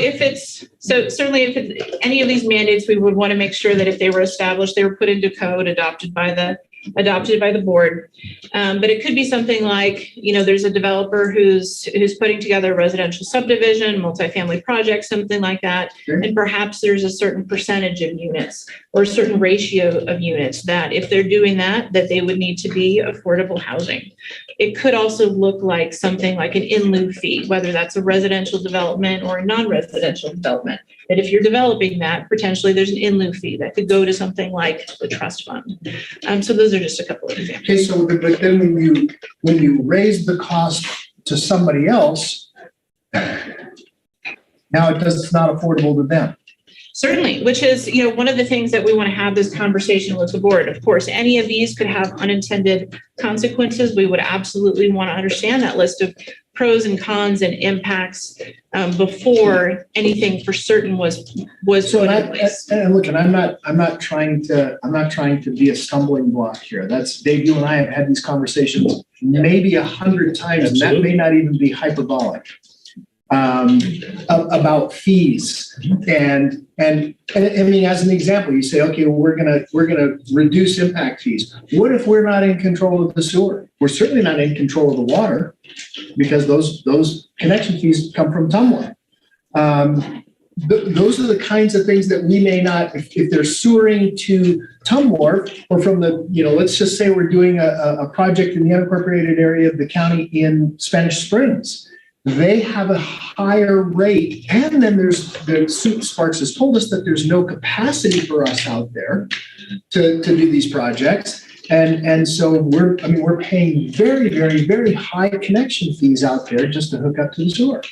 [SPEAKER 20] certainly if it's any of these mandates, we would want to make sure that if they were established, they were put into code, adopted by the board. But it could be something like, there's a developer who's putting together a residential subdivision, multifamily project, something like that. Okay. And perhaps there's a certain percentage of units or a certain ratio of units that if they're doing that they would need to be affordable housing. It could also look like something like an in lieu fee, whether that's a residential development or a non-residential development. That if you're developing that, potentially there's an in lieu fee that could go to something like the trust fund. So those are just a couple of examples.
[SPEAKER 1] Okay, so but then when you raise the cost to somebody else, now it's not affordable to them.
[SPEAKER 20] Certainly, which is, one of the things that we want to have this conversation with the board. Of course, any of these could have unintended consequences. We would absolutely want to understand that list of pros and cons and impacts before anything for certain was
[SPEAKER 1] so
[SPEAKER 20] put in place.
[SPEAKER 1] And look, and I'm not trying to be a stumbling block here. That's Dave. You and I have had these conversations maybe 100 times, and that may not even be hyperbolic. About fees and I mean, as an example, you say, okay, well, we're gonna reduce impact fees. What if we're not in control of the sewer? We're certainly not in control of the water because those connection fees come from someone. those are the kinds of things that we may not, if they're sewering to Tumwharf or from the, let's just say we're doing a project in the unincorporated area of the county in Spanish Springs. They have a higher rate. And then Sparks has told us that there's no capacity for us out there to do these projects. And so we're paying very, very, very high connection fees out there just to hook up to the sewer.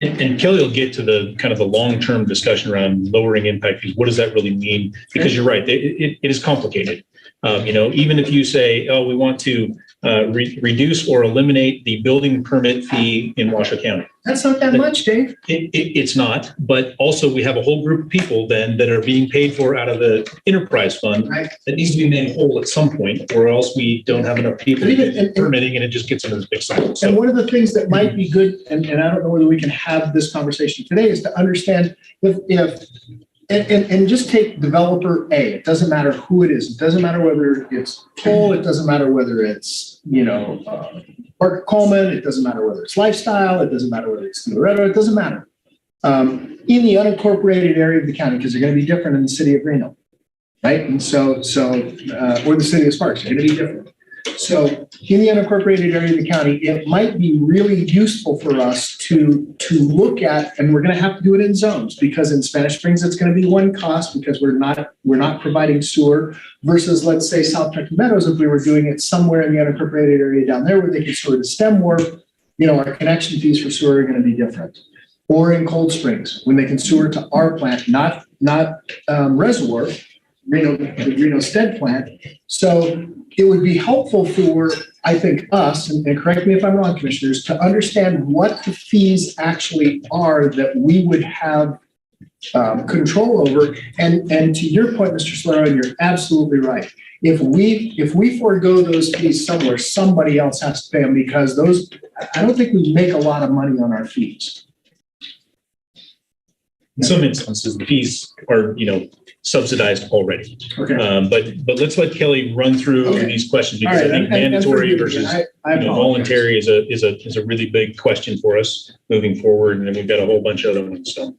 [SPEAKER 15] And Kelly will get to the kind of the long-term discussion around lowering impact fees. What does that really mean? Because you're right, it is complicated. Even if you say, oh, we want to reduce or eliminate the building permit fee in Washoe County.
[SPEAKER 1] That's not that much, Dave.
[SPEAKER 15] It's not, but also we have a whole group of people then that are being paid for out of the enterprise fund that needs to be made whole at some point, or else we don't have enough people permitting and it just gets into this big cycle.
[SPEAKER 1] And one of the things that might be good, and I don't know whether we can have this conversation today, is to understand and just take developer A. It doesn't matter who it is. It doesn't matter whether it's Toll. It doesn't matter whether it's, Parker Coleman. It doesn't matter whether it's Lifestyle. It doesn't matter whether it's Loretto. It doesn't matter. In the unincorporated area of the county, because they're going to be different in the city of Reno, right? And or the city of Sparks, they're going to be different. So in the unincorporated area of the county, it might be really useful for us to look at, and we're going to have to do it in zones, because in Spanish Springs, it's going to be one cost because we're not providing sewer, versus, let's say, South Trenton Meadows, if we were doing it somewhere in the unincorporated area down there where they could sewer to Stem Wharf, our connection fees for sewer are going to be different. Or in Cold Springs, when they can sewer to our plant, not Reservoir, the Reno Stead plant. So it would be helpful for, I think, us, and correct me if I'm wrong, commissioners, to understand what the fees actually are that we would have control over. And to your point, Mr. Solero, and you're absolutely right. If we forego those fees somewhere, somebody else has to pay them, because I don't think we make a lot of money on our fees.
[SPEAKER 15] In some instances, the fees are, subsidized already.
[SPEAKER 1] Okay.
[SPEAKER 15] But let's let Kelly run through these questions, because I think mandatory versus voluntary is a really big question for us moving forward, and then we've got a whole bunch of other ones. So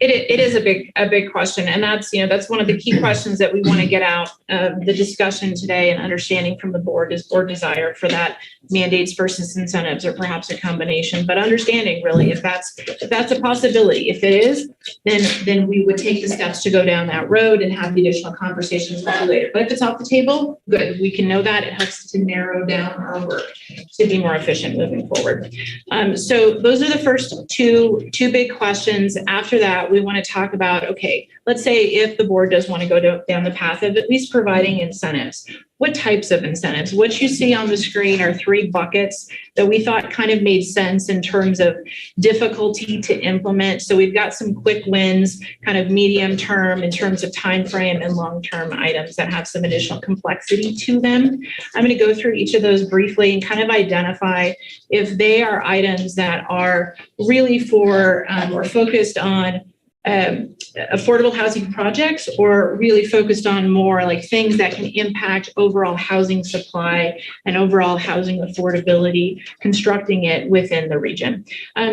[SPEAKER 20] it is a big question, and that's one of the key questions that we want to get out of the discussion today, and understanding from the board is board desire for that mandates versus incentives, or perhaps a combination. But understanding really if that's a possibility. If it is, then we would take the steps to go down that road and have the additional conversations with you later. But if it's off the table, good. We can know that. It helps to narrow down our work to be more efficient moving forward. So those are the first two big questions. After that, we want to talk about, okay, let's say if the board does want to go down the path of at least providing incentives. What types of incentives? What you see on the screen are 3 buckets that we thought kind of made sense in terms of difficulty to implement. So we've got some quick wins, kind of medium term in terms of time frame, and long-term items that have some additional complexity to them. I'm going to go through each of those briefly and kind of identify if they are items that are really for or focused on affordable housing projects, or really focused on more like things that can impact overall housing supply and overall housing affordability, constructing it within the region.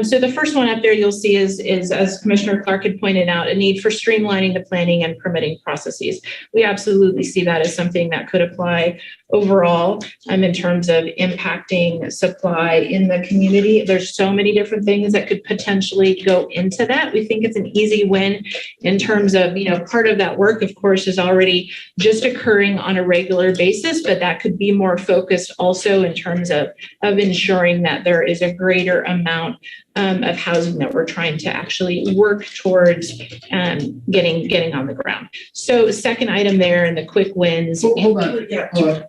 [SPEAKER 20] So the first one up there you'll see is, as Commissioner Clark had pointed out, a need for streamlining the planning and permitting processes. We absolutely see that as something that could apply overall in terms of impacting supply in the community. There's so many different things that could potentially go into that. We think it's an easy win in terms of, part of that work, of course, is already just occurring on a regular basis, but that could be more focused also in terms of ensuring that there is a greater amount of housing that we're trying to actually work towards getting on the ground. So second item there in the quick wins.
[SPEAKER 1] Hold on.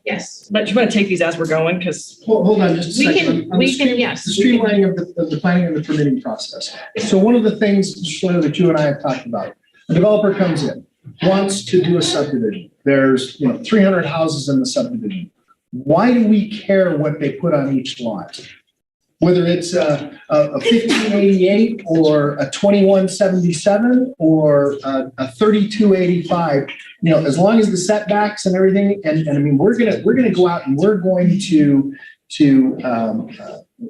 [SPEAKER 20] Yes.
[SPEAKER 18] But you want to take these as we're going, because
[SPEAKER 1] hold on just a second.
[SPEAKER 20] Yes.
[SPEAKER 1] The streamlining of the planning and the permitting process. So one of the things, Shlomo, that you and I have talked about, a developer comes in, wants to do a subdivision. There's 300 houses in the subdivision. Why do we care what they put on each lot? Whether it's a 1588 or a 2177 or a 3285, as long as the setbacks and everything, and I mean, we're gonna go out and we're going to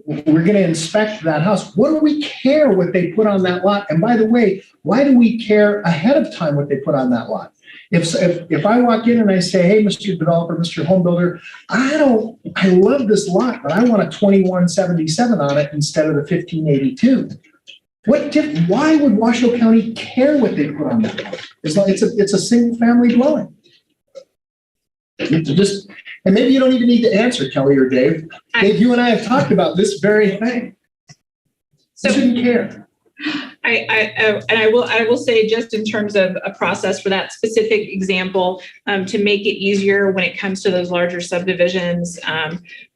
[SPEAKER 1] we're going to inspect that house. What do we care what they put on that lot? And by the way, why do we care ahead of time what they put on that lot? If I walk in and I say, hey, Mr. Developer, Mr. Home Builder, I love this lot, but I want a 2177 on it instead of the 1582. Why would Washoe County care what they put on that lot? It's a single family dwelling. And maybe you don't even need to answer, Kelly or Dave. Dave, you and I have talked about this very thing. You shouldn't care.
[SPEAKER 20] I will say, just in terms of a process for that specific example, to make it easier when it comes to those larger subdivisions,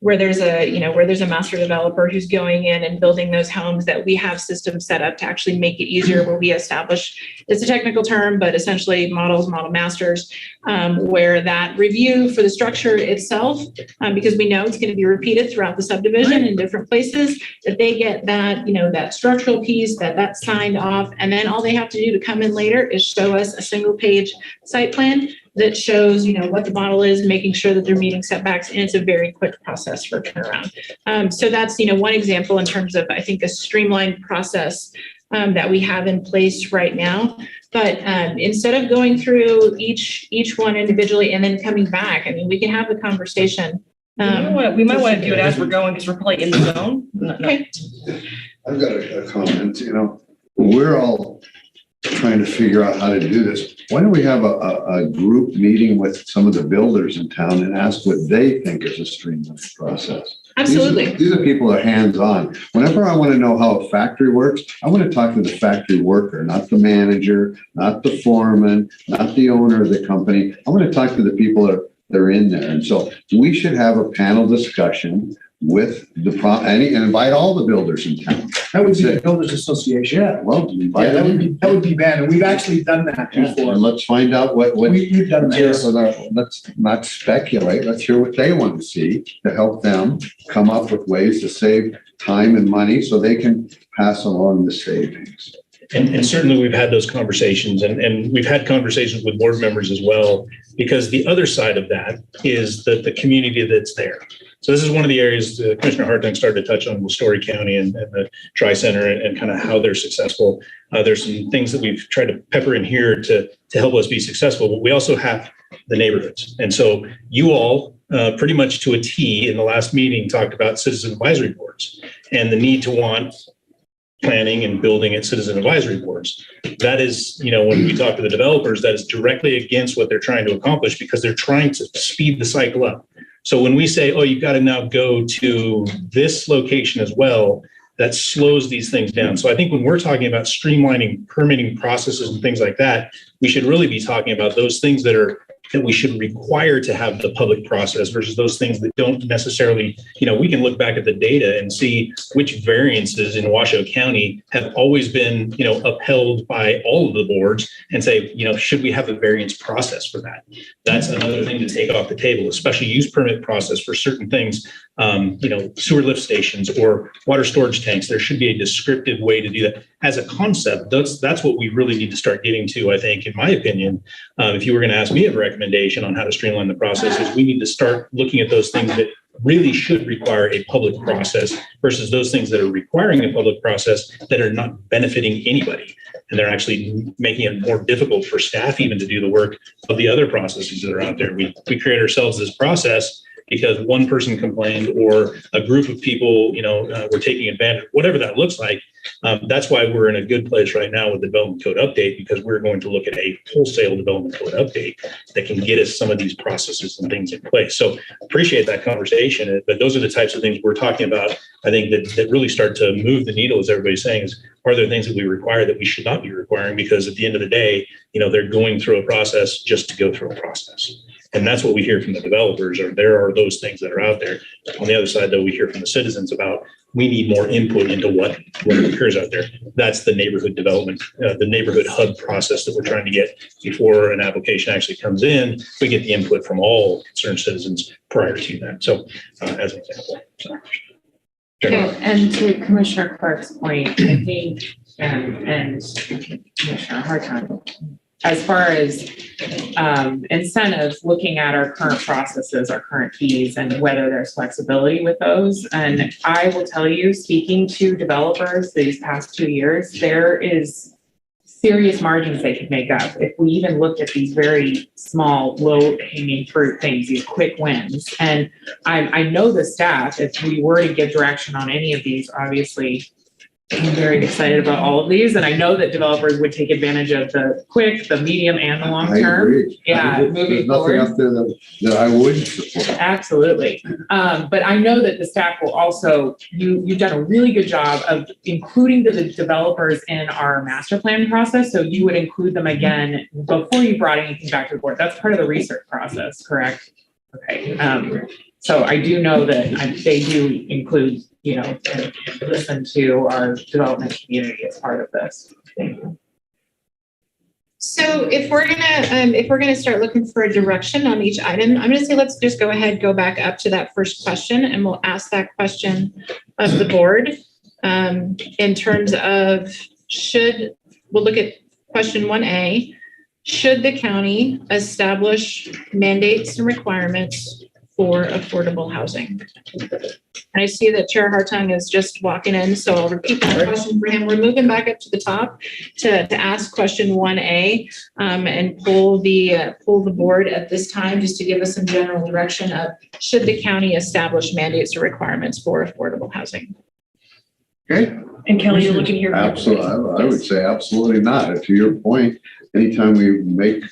[SPEAKER 20] where there's a master developer who's going in and building those homes, that we have systems set up to actually make it easier, where we establish, it's a technical term, but essentially model masters, where that review for the structure itself, because we know it's going to be repeated throughout the subdivision in different places, that they get that, that structural piece, that's signed off, and then all they have to do to come in later is show us a single page site plan that shows, what the model is, making sure that they're meeting setbacks, and it's a very quick process for turnaround. So that's, one example in terms of, I think, a streamlined process that we have in place right now. But instead of going through each one individually and then coming back, I mean, we can have the conversation.
[SPEAKER 5] We might want to do it as we're going, because we're probably in the zone.
[SPEAKER 20] Okay.
[SPEAKER 9] I've got a comment, we're all trying to figure out how to do this. Why don't we have a group meeting with some of the builders in town and ask what they think is a streamlined process?
[SPEAKER 20] Absolutely.
[SPEAKER 9] These are people that are hands-on. Whenever I want to know how a factory works, I want to talk to the factory worker, not the manager, not the foreman, not the owner of the company. I want to talk to the people that are in there. And so we should have a panel discussion with and invite all the builders in town.
[SPEAKER 1] That would be the Builders Association.
[SPEAKER 9] Yeah, well,
[SPEAKER 1] that would be bad. And we've actually done that before.
[SPEAKER 9] And let's find out what
[SPEAKER 1] we've done that.
[SPEAKER 9] Let's not speculate. Let's hear what they want to see to help them come up with ways to save time and money so they can pass along the savings.
[SPEAKER 15] And certainly we've had those conversations, and we've had conversations with board members as well, because the other side of that is the community that's there. So this is one of the areas Commissioner Hartung started to touch on with Story County and the Tri-Center and kind of how they're successful. There's some things that we've tried to pepper in here to help us be successful, but we also have the neighborhoods. And so you all pretty much to a T in the last meeting talked about citizen advisory boards and the need to want planning and building at citizen advisory boards. That is, when we talk to the developers, that is directly against what they're trying to accomplish, because they're trying to speed the cycle up. So when we say, oh, you've got to now go to this location as well, that slows these things down. So I think when we're talking about streamlining permitting processes and things like that, we should really be talking about those things that we should require to have the public process versus those things that don't necessarily, we can look back at the data and see which variances in Washoe County have always been, upheld by all of the boards and say, should we have a variance process for that? That's another thing to take off the table, especially use permit process for certain things, sewer lift stations or water storage tanks. There should be a descriptive way to do that. As a concept, that's what we really need to start getting to, I think, in my opinion. If you were going to ask me a recommendation on how to streamline the process, is we need to start looking at those things that really should require a public process versus those things that are requiring a public process that are not benefiting anybody. And they're actually making it more difficult for staff even to do the work of the other processes that are out there. We create ourselves this process because one person complained or a group of people, were taking advantage, whatever that looks like. That's why we're in a good place right now with the development code update, because we're going to look at a wholesale development code update that can get us some of these processes and things in place. So appreciate that conversation, but those are the types of things we're talking about. I think that really start to move the needle, as everybody's saying, is are there things that we require that we should not be requiring? Because at the end of the day, they're going through a process just to go through a process. And that's what we hear from the developers, or there are those things that are out there. On the other side, though, we hear from the citizens about we need more input into what occurs out there. That's the neighborhood development, the neighborhood hub process that we're trying to get before an application actually comes in. We get the input from all concerned citizens prior to that. So as an example.
[SPEAKER 8] And to Commissioner Clark's point, I think, and Commissioner Hartung, as far as incentives, looking at our current processes, our current fees, and whether there's flexibility with those. And I will tell you, speaking to developers these past 2 years, there is serious margins they could make up if we even looked at these very small, low-hanging fruit things, these quick wins. And I know the staff, if we were to give direction on any of these, obviously, I'm very excited about all of these, and I know that developers would take advantage of the quick, the medium, and the long term.
[SPEAKER 9] agree.
[SPEAKER 8] Yeah,
[SPEAKER 9] There's
[SPEAKER 8] moving
[SPEAKER 9] nothing
[SPEAKER 8] forward.
[SPEAKER 9] up there that I wouldn't support.
[SPEAKER 8] Absolutely. But I know that the staff will also, you've done a really good job of including the developers in our master plan process. So you would include them again before you brought anything back to the board. That's part of the research process, correct? Okay. So I do know that they do include, you know, and listen to our development community as part of this. Thank you.
[SPEAKER 20] So if we're gonna start looking for a direction on each item, I'm gonna say, let's just go ahead, go back up to that first question, and we'll ask that question of the board. In terms of we'll look at question 1A, should the county establish mandates and requirements for affordable housing? And I see that Chair Hartung is just walking in, so I'll repeat that question for him. We're moving back up to the top to ask question 1A and pull the board at this time just to give us some general direction of should the county establish mandates or requirements for affordable housing?
[SPEAKER 7] Okay.
[SPEAKER 5] And Kelly, you're looking here.
[SPEAKER 9] Absolutely, I would say absolutely not. To your point, anytime we make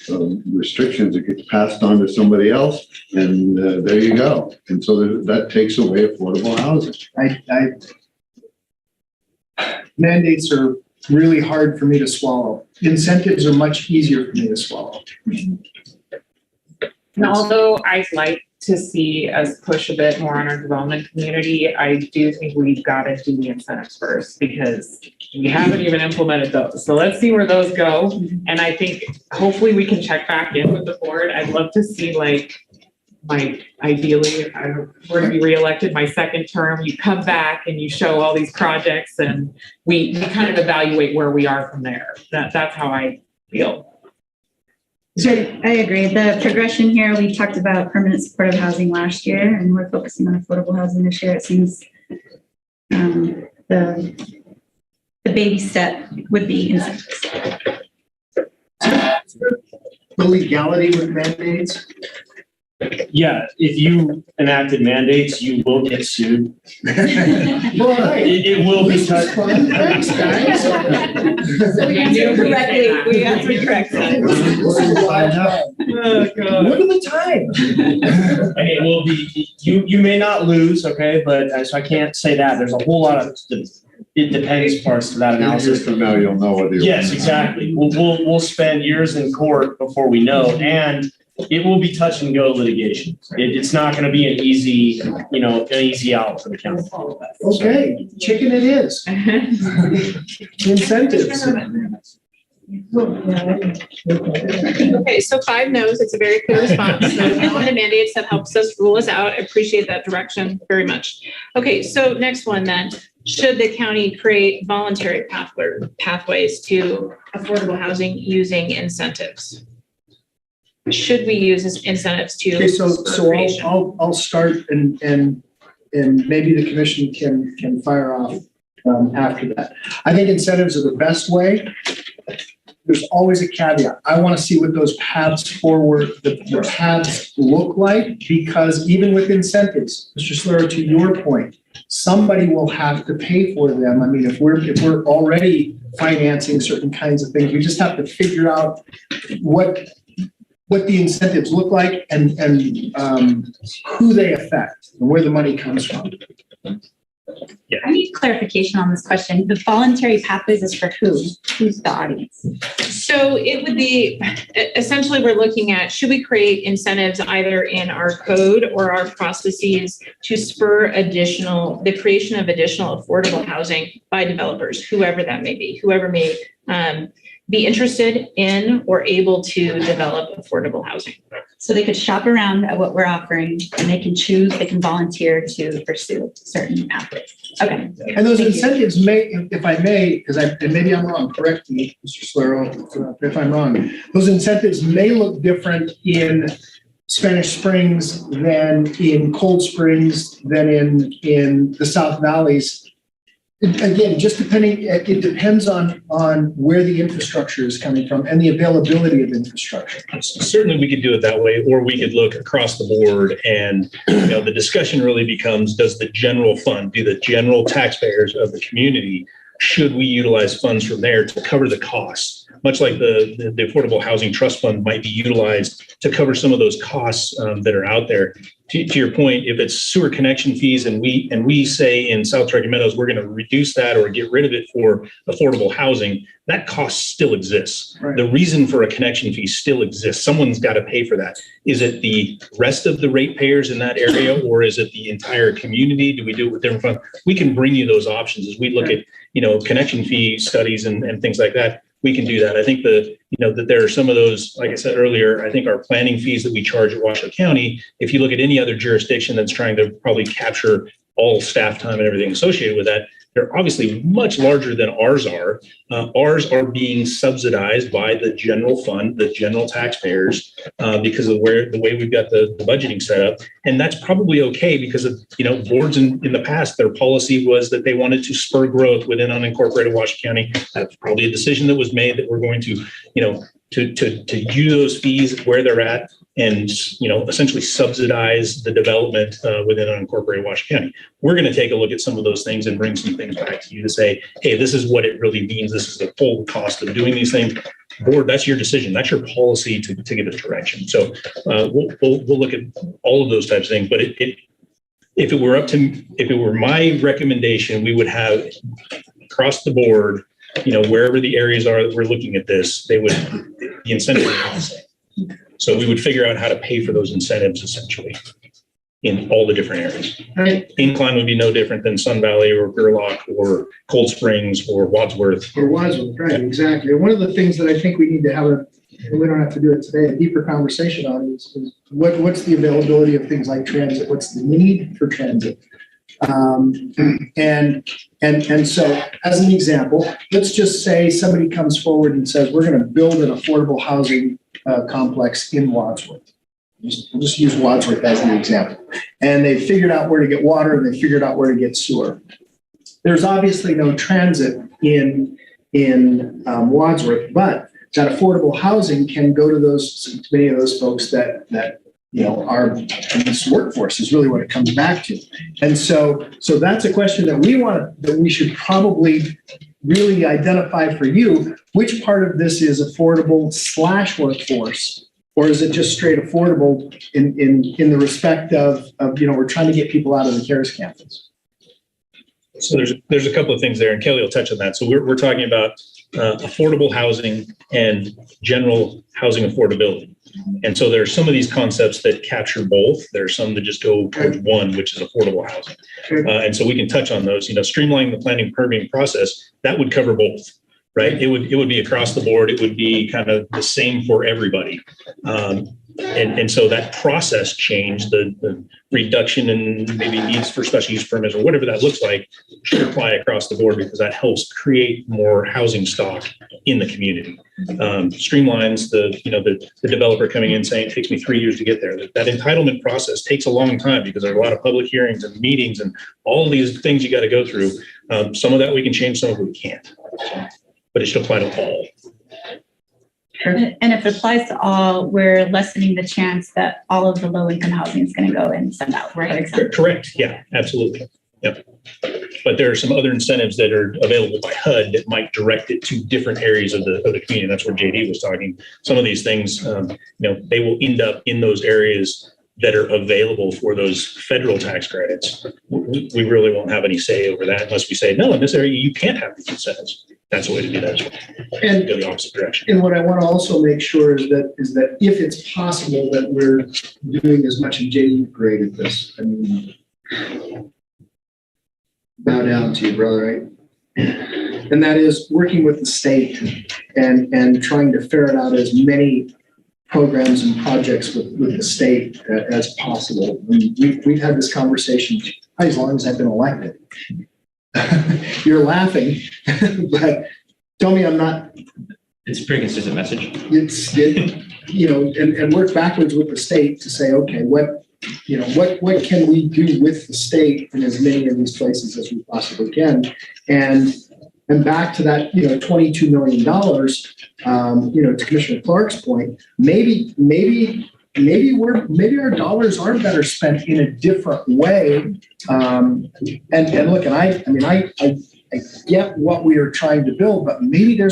[SPEAKER 9] restrictions, it gets passed on to somebody else, and there you go. And so that takes away affordable housing.
[SPEAKER 1] Mandates are really hard for me to swallow. Incentives are much easier for me to swallow.
[SPEAKER 8] And although I'd like to see us push a bit more on our development community, I do think we've got to do the incentives first because we haven't even implemented those. So let's see where those go. And I think hopefully we can check back in with the board. I'd love to see ideally, if I were to be reelected my second term, you come back and you show all these projects and we kind of evaluate where we are from there. That's how I feel.
[SPEAKER 13] So I agree. The progression here, we talked about permanent supportive housing last year, and we're focusing on affordable housing this year. It seems the baby step would be incentives.
[SPEAKER 1] The legality with mandates.
[SPEAKER 10] Yeah, if you enacted mandates, you will get sued. It will be touched.
[SPEAKER 1] Thanks, guys.
[SPEAKER 13] So we answered correctly. We answered correctly.
[SPEAKER 1] Oh, God. Look at the time.
[SPEAKER 10] And it will be, you may not lose, okay, but so I can't say that. There's a whole lot of, it depends parts to that analysis.
[SPEAKER 9] Years from now, you'll know whether you're.
[SPEAKER 10] Yes, exactly. We'll spend years in court before we know, and it will be touch and go litigation. It's not going to be an easy out for the county.
[SPEAKER 1] Okay, chicken it is. Incentives.
[SPEAKER 20] Okay, so 5 no's, it's a very clear response. So no on the mandates, that helps us rule us out. I appreciate that direction very much. Okay, so next one then, should the county create voluntary pathways to affordable housing using incentives? Should we use incentives to?
[SPEAKER 1] Okay, so I'll start and maybe the commission can fire off after that. I think incentives are the best way. There's always a caveat. I want to see what those paths forward, the paths look like, because even with incentives, Mr. Slur, to your point, somebody will have to pay for them. I mean, if we're already financing certain kinds of things, we just have to figure out what the incentives look like and who they affect and where the money comes from.
[SPEAKER 13] Yeah. I need clarification on this question. The voluntary pathways is for who? Who's the audience?
[SPEAKER 20] So it would be, essentially, we're looking at, should we create incentives either in our code or our processes to spur the creation of additional affordable housing by developers, whoever that may be, whoever may be interested in or able to develop affordable housing.
[SPEAKER 13] So they could shop around at what we're offering and they can choose, they can volunteer to pursue certain pathways. Okay.
[SPEAKER 1] And those
[SPEAKER 13] Thank you.
[SPEAKER 1] incentives may, if I may, because and maybe I'm wrong, correct me, Mr. Solero, if I'm wrong. Those incentives may look different in Spanish Springs than in Cold Springs, than in the South Valleys. Again, just depending, it depends on where the infrastructure is coming from and the availability of infrastructure.
[SPEAKER 15] Certainly, we could do it that way, or we could look across the board and, the discussion really becomes, does the general fund, do the general taxpayers of the community, should we utilize funds from there to cover the costs? Much like the Affordable Housing Trust Fund might be utilized to cover some of those costs that are out there. To your point, if it's sewer connection fees and we say in South Truckee Meadows, we're going to reduce that or get rid of it for affordable housing, that cost still exists.
[SPEAKER 1] Right.
[SPEAKER 15] The reason for a connection fee still exists. Someone's got to pay for that. Is it the rest of the ratepayers in that area, or is it the entire community? Do we do it with different funds? We can bring you those options as we look at, connection fee studies and things like that. We can do that. I think that there are some of those, like I said earlier, I think our planning fees that we charge at Washoe County, if you look at any other jurisdiction that's trying to probably capture all staff time and everything associated with that, they're obviously much larger than ours are. Ours are being subsidized by the general fund, the general taxpayers, because of the way we've got the budgeting set up. And that's probably okay because of, boards in the past, their policy was that they wanted to spur growth within unincorporated Washoe County. That's probably a decision that was made that we're going to, to use those fees where they're at and, essentially subsidize the development within unincorporated Washoe County. We're going to take a look at some of those things and bring some things back to you to say, hey, this is what it really means. This is the full cost of doing these things. Board, that's your decision. That's your policy to give us direction. So we'll look at all of those types of things. But if it were my recommendation, we would have across the board, wherever the areas are that we're looking at this, the incentive would be the same. So we would figure out how to pay for those incentives essentially in all the different areas.
[SPEAKER 1] Right.
[SPEAKER 15] Incline would be no different than Sun Valley or Gerlach or Cold Springs or Wadsworth.
[SPEAKER 1] Or Wadsworth, right, exactly. And one of the things that I think we need to have and we don't have to do it today, a deeper conversation on is what's the availability of things like transit? What's the need for transit? And so as an example, let's just say somebody comes forward and says, we're going to build an affordable housing complex in Wadsworth. We'll just use Wadsworth as an example. And they figured out where to get water and they figured out where to get sewer. There's obviously no transit in Wadsworth, but that affordable housing can go to many of those folks that are in this workforce is really what it comes back to. And so that's a question that we should probably really identify for you. Which part of this is affordable / workforce? Or is it just straight affordable in the respect of we're trying to get people out of the CARES campus?
[SPEAKER 15] So there's a couple of things there, and Kelly will touch on that. So we're talking about affordable housing and general housing affordability. And so there are some of these concepts that capture both. There are some that just go towards one, which is affordable housing. And so we can touch on those. Streamlining the planning permitting process, that would cover both. Right. It would be across the board. It would be kind of the same for everybody. And so that process change, the reduction in maybe needs for special use permits or whatever that looks like should apply across the board because that helps create more housing stock in the community. Streamlines the developer coming in saying it takes me 3 years to get there. That entitlement process takes a long time because there are a lot of public hearings and meetings and all these things you got to go through. Some of that we can change, some of it we can't. But it should apply to all.
[SPEAKER 13] And if it applies to all, we're lessening the chance that all of the low-income housing is going to go in Sunbelt, right?
[SPEAKER 15] Correct. Yeah, absolutely. Yep. But there are some other incentives that are available by HUD that might direct it to different areas of the community. That's where JD was talking. Some of these things, they will end up in those areas that are available for those federal tax credits. We really won't have any say over that unless we say, no, in this area, you can't have these incentives. That's the way to do that as well. And go the opposite direction.
[SPEAKER 1] And what I want to also make sure is that if it's possible that we're doing as much, and JD graded this. I mean, bow down to you, brother, right? and that is working with the state and trying to ferret out as many programs and projects with the state as possible. We've had this conversation as long as I've been elected. You're laughing, but tell me I'm not.
[SPEAKER 19] It's a pretty consistent message.
[SPEAKER 1] And work backwards with the state to say, okay, what can we do with the state in as many of these places as we possibly can? And back to that, $22 million, to Commissioner Clark's point, maybe our dollars are better spent in a different way. And look, I get what we are trying to build, but maybe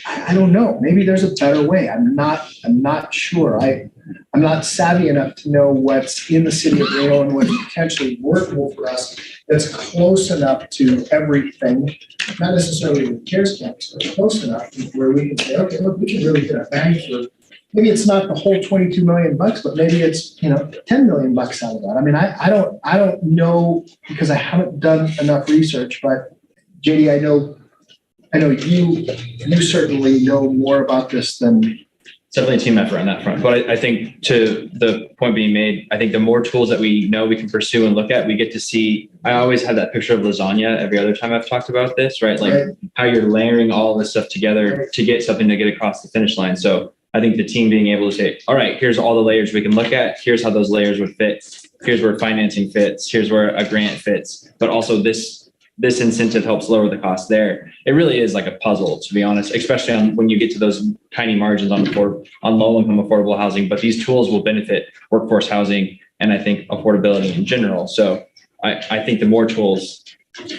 [SPEAKER 1] I don't know, maybe there's a better way. I'm not sure. I'm not savvy enough to know what's in the city of Reno and what's potentially workable for us that's close enough to everything, not necessarily with CARES campus, but close enough where we can say, okay, look, we can really get a bang for, maybe it's not the whole 22 million bucks, but maybe it's, 10 million bucks out of that. I mean, I don't know because I haven't done enough research, but JD, I know you certainly know more about this than.
[SPEAKER 19] It's definitely a team effort on that front. But I think to the point being made, I think the more tools that we know we can pursue and look at, we get to see, I always have that picture of lasagna every other time I've talked about this, right? Like how you're layering all this stuff together to get something to get across the finish line. So I think the team being able to say, all right, here's all the layers we can look at. Here's how those layers would fit. Here's where financing fits. Here's where a grant fits. But also this incentive helps lower the cost there. It really is like a puzzle, to be honest, especially when you get to those tiny margins on low-income affordable housing. But these tools will benefit workforce housing and I think affordability in general. So I think the more tools,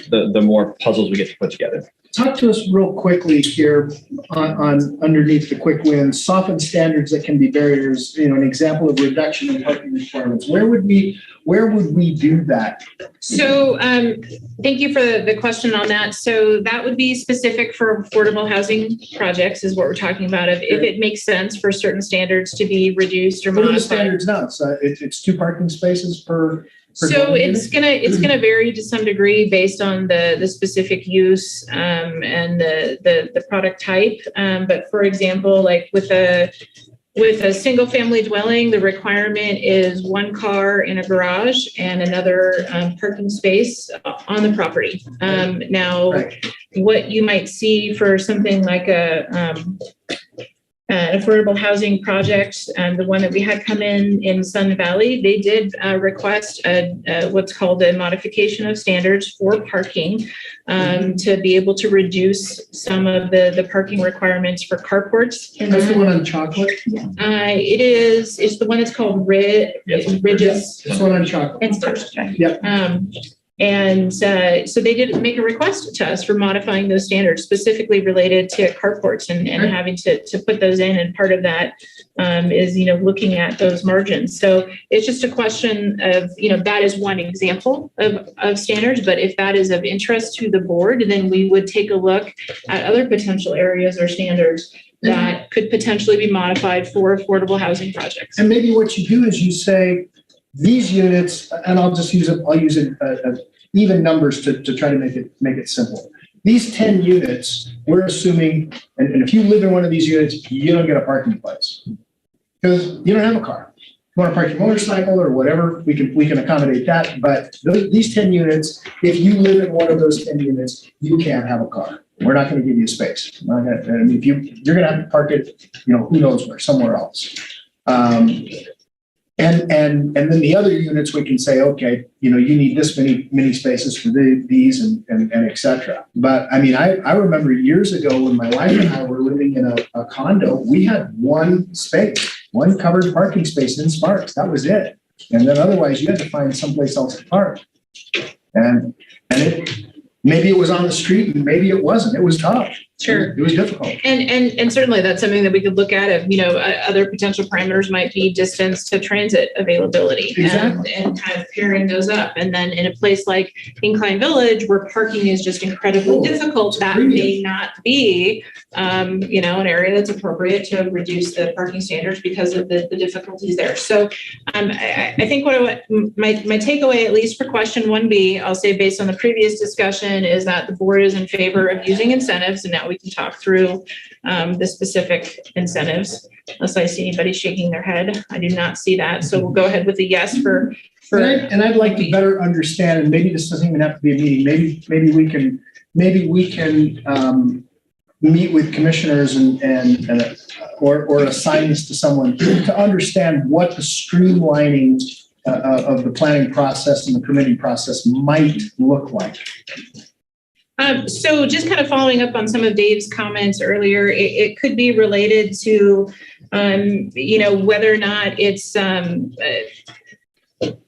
[SPEAKER 19] the more puzzles we get to put together.
[SPEAKER 1] Talk to us real quickly here on underneath the quick wins, soften standards that can be barriers, an example of reduction in parking requirements. Where would we do that?
[SPEAKER 20] So thank you for the question on that. So that would be specific for affordable housing projects is what we're talking about. If it makes sense for certain standards to be reduced or modified.
[SPEAKER 1] What are the standards now? So it's 2 parking spaces per.
[SPEAKER 20] So it's gonna vary to some degree based on the specific use and the product type. But for example, like with a single family dwelling, the requirement is 1 car in a garage and another parking space on the property. Now, what you might see for something like an affordable housing project, the one that we had come in Sun Valley, they did request what's called a modification of standards for parking to be able to reduce some of the parking requirements for carports.
[SPEAKER 1] That's the one on Chocolate?
[SPEAKER 20] It's the one that's called Ridges.
[SPEAKER 1] This one on Chocolate.
[SPEAKER 20] It's
[SPEAKER 1] Yep.
[SPEAKER 20] And so they did make a request to us for modifying those standards specifically related to carports and having to put those in. And part of that is, looking at those margins. So it's just a question of, that is one example of standards. But if that is of interest to the board, then we would take a look at other potential areas or standards that could potentially be modified for affordable housing projects.
[SPEAKER 1] And maybe what you do is you say, these units, and I'll use even numbers to try to make it simple. These 10 units, we're assuming, and if you live in one of these units, you don't get a parking place because you don't have a car. You want to park your motorcycle or whatever, we can accommodate that. But these 10 units, if you live in one of those 10 units, you can't have a car. We're not going to give you space. If you're going to have to park it, who knows where, somewhere else. And then the other units, we can say, okay, you need this many spaces for these and et cetera. But I mean, I remember years ago when my wife and I were living in a condo, we had 1 space, 1 covered parking space in Sparks. That was it. And then otherwise you had to find someplace else to park. And maybe it was on the street and maybe it wasn't. It was tough.
[SPEAKER 20] Sure.
[SPEAKER 1] It was difficult.
[SPEAKER 20] And certainly that's something that we could look at of, other potential parameters might be distance to transit availability.
[SPEAKER 1] Exactly.
[SPEAKER 20] And kind of pairing those up. And then in a place like Incline Village, where parking is just incredibly difficult, that may not be, an area that's appropriate to reduce the parking standards because of the difficulties there. So I think my takeaway, at least for question 1B, I'll say based on the previous discussion, is that the board is in favor of using incentives, and now we can talk through the specific incentives. Unless I see anybody shaking their head, I do not see that. So we'll go ahead with a yes for.
[SPEAKER 1] And I'd like to better understand, and maybe this doesn't even have to be a meeting. Maybe we can meet with commissioners or assign this to someone to understand what the streamlining of the planning process and the permitting process might look like.
[SPEAKER 20] So just kind of following up on some of Dave's comments earlier, it could be related to, whether or not it's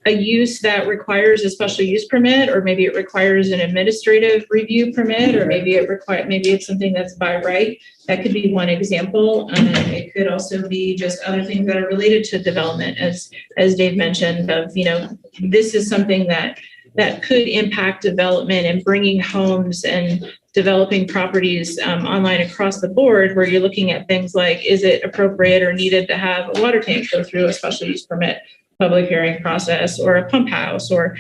[SPEAKER 20] a use that requires a special use permit, or maybe it requires an administrative review permit, or maybe it's something that's by right. That could be one example. It could also be just other things that are related to development, as Dave mentioned, of, this is something that could impact development and bringing homes and developing properties online across the board, where you're looking at things like, is it appropriate or needed to have a water tank go through a special use permit public hearing process, or a pump house, or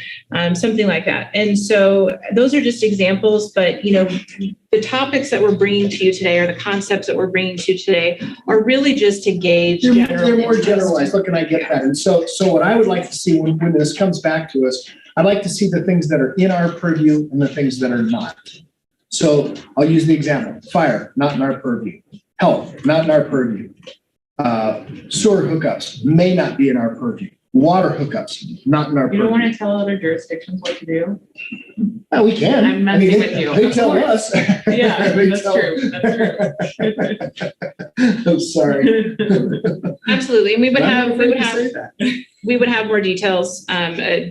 [SPEAKER 20] something like that. And so those are just examples, but the topics that we're bringing to you today, or the concepts that we're bringing to you today, are really just to gauge.
[SPEAKER 1] They're more generalized. Look, and I get that. And so what I would like to see when this comes back to us, I'd like to see the things that are in our purview and the things that are not. So I'll use the example: fire, not in our purview; health, not in our purview; sewer hookups may not be in our purview; water hookups, not in our purview.
[SPEAKER 8] You don't want to tell other jurisdictions what to do?
[SPEAKER 1] Oh, we can.
[SPEAKER 8] I'm messing with you.
[SPEAKER 1] They tell us.
[SPEAKER 8] Yeah, that's true. That's true.
[SPEAKER 1] I'm sorry.
[SPEAKER 20] Absolutely. And we would have more details,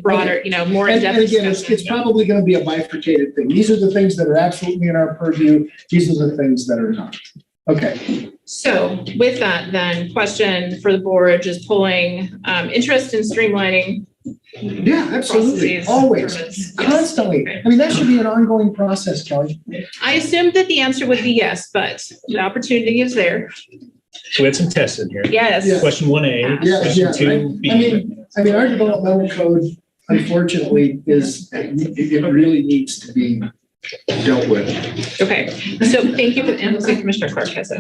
[SPEAKER 20] broader, more in-depth.
[SPEAKER 1] And again, it's probably going to be a bifurcated thing. These are the things that are absolutely in our purview. These are the things that are not. Okay.
[SPEAKER 20] So with that, then, question for the board, just pulling interest in streamlining.
[SPEAKER 1] Yeah, absolutely. Always, constantly. I mean, that should be an ongoing process, Kelly.
[SPEAKER 20] I assumed that the answer would be yes, but the opportunity is there.
[SPEAKER 15] So we had some tests in here.
[SPEAKER 20] Yes.
[SPEAKER 1] Yeah.
[SPEAKER 15] Question 1A.
[SPEAKER 1] Yeah,
[SPEAKER 15] Question 2B.
[SPEAKER 1] I mean, our developmental code, unfortunately, it really needs to be dealt with.
[SPEAKER 20] Okay, so thank you, and we'll see Commissioner Clark has it.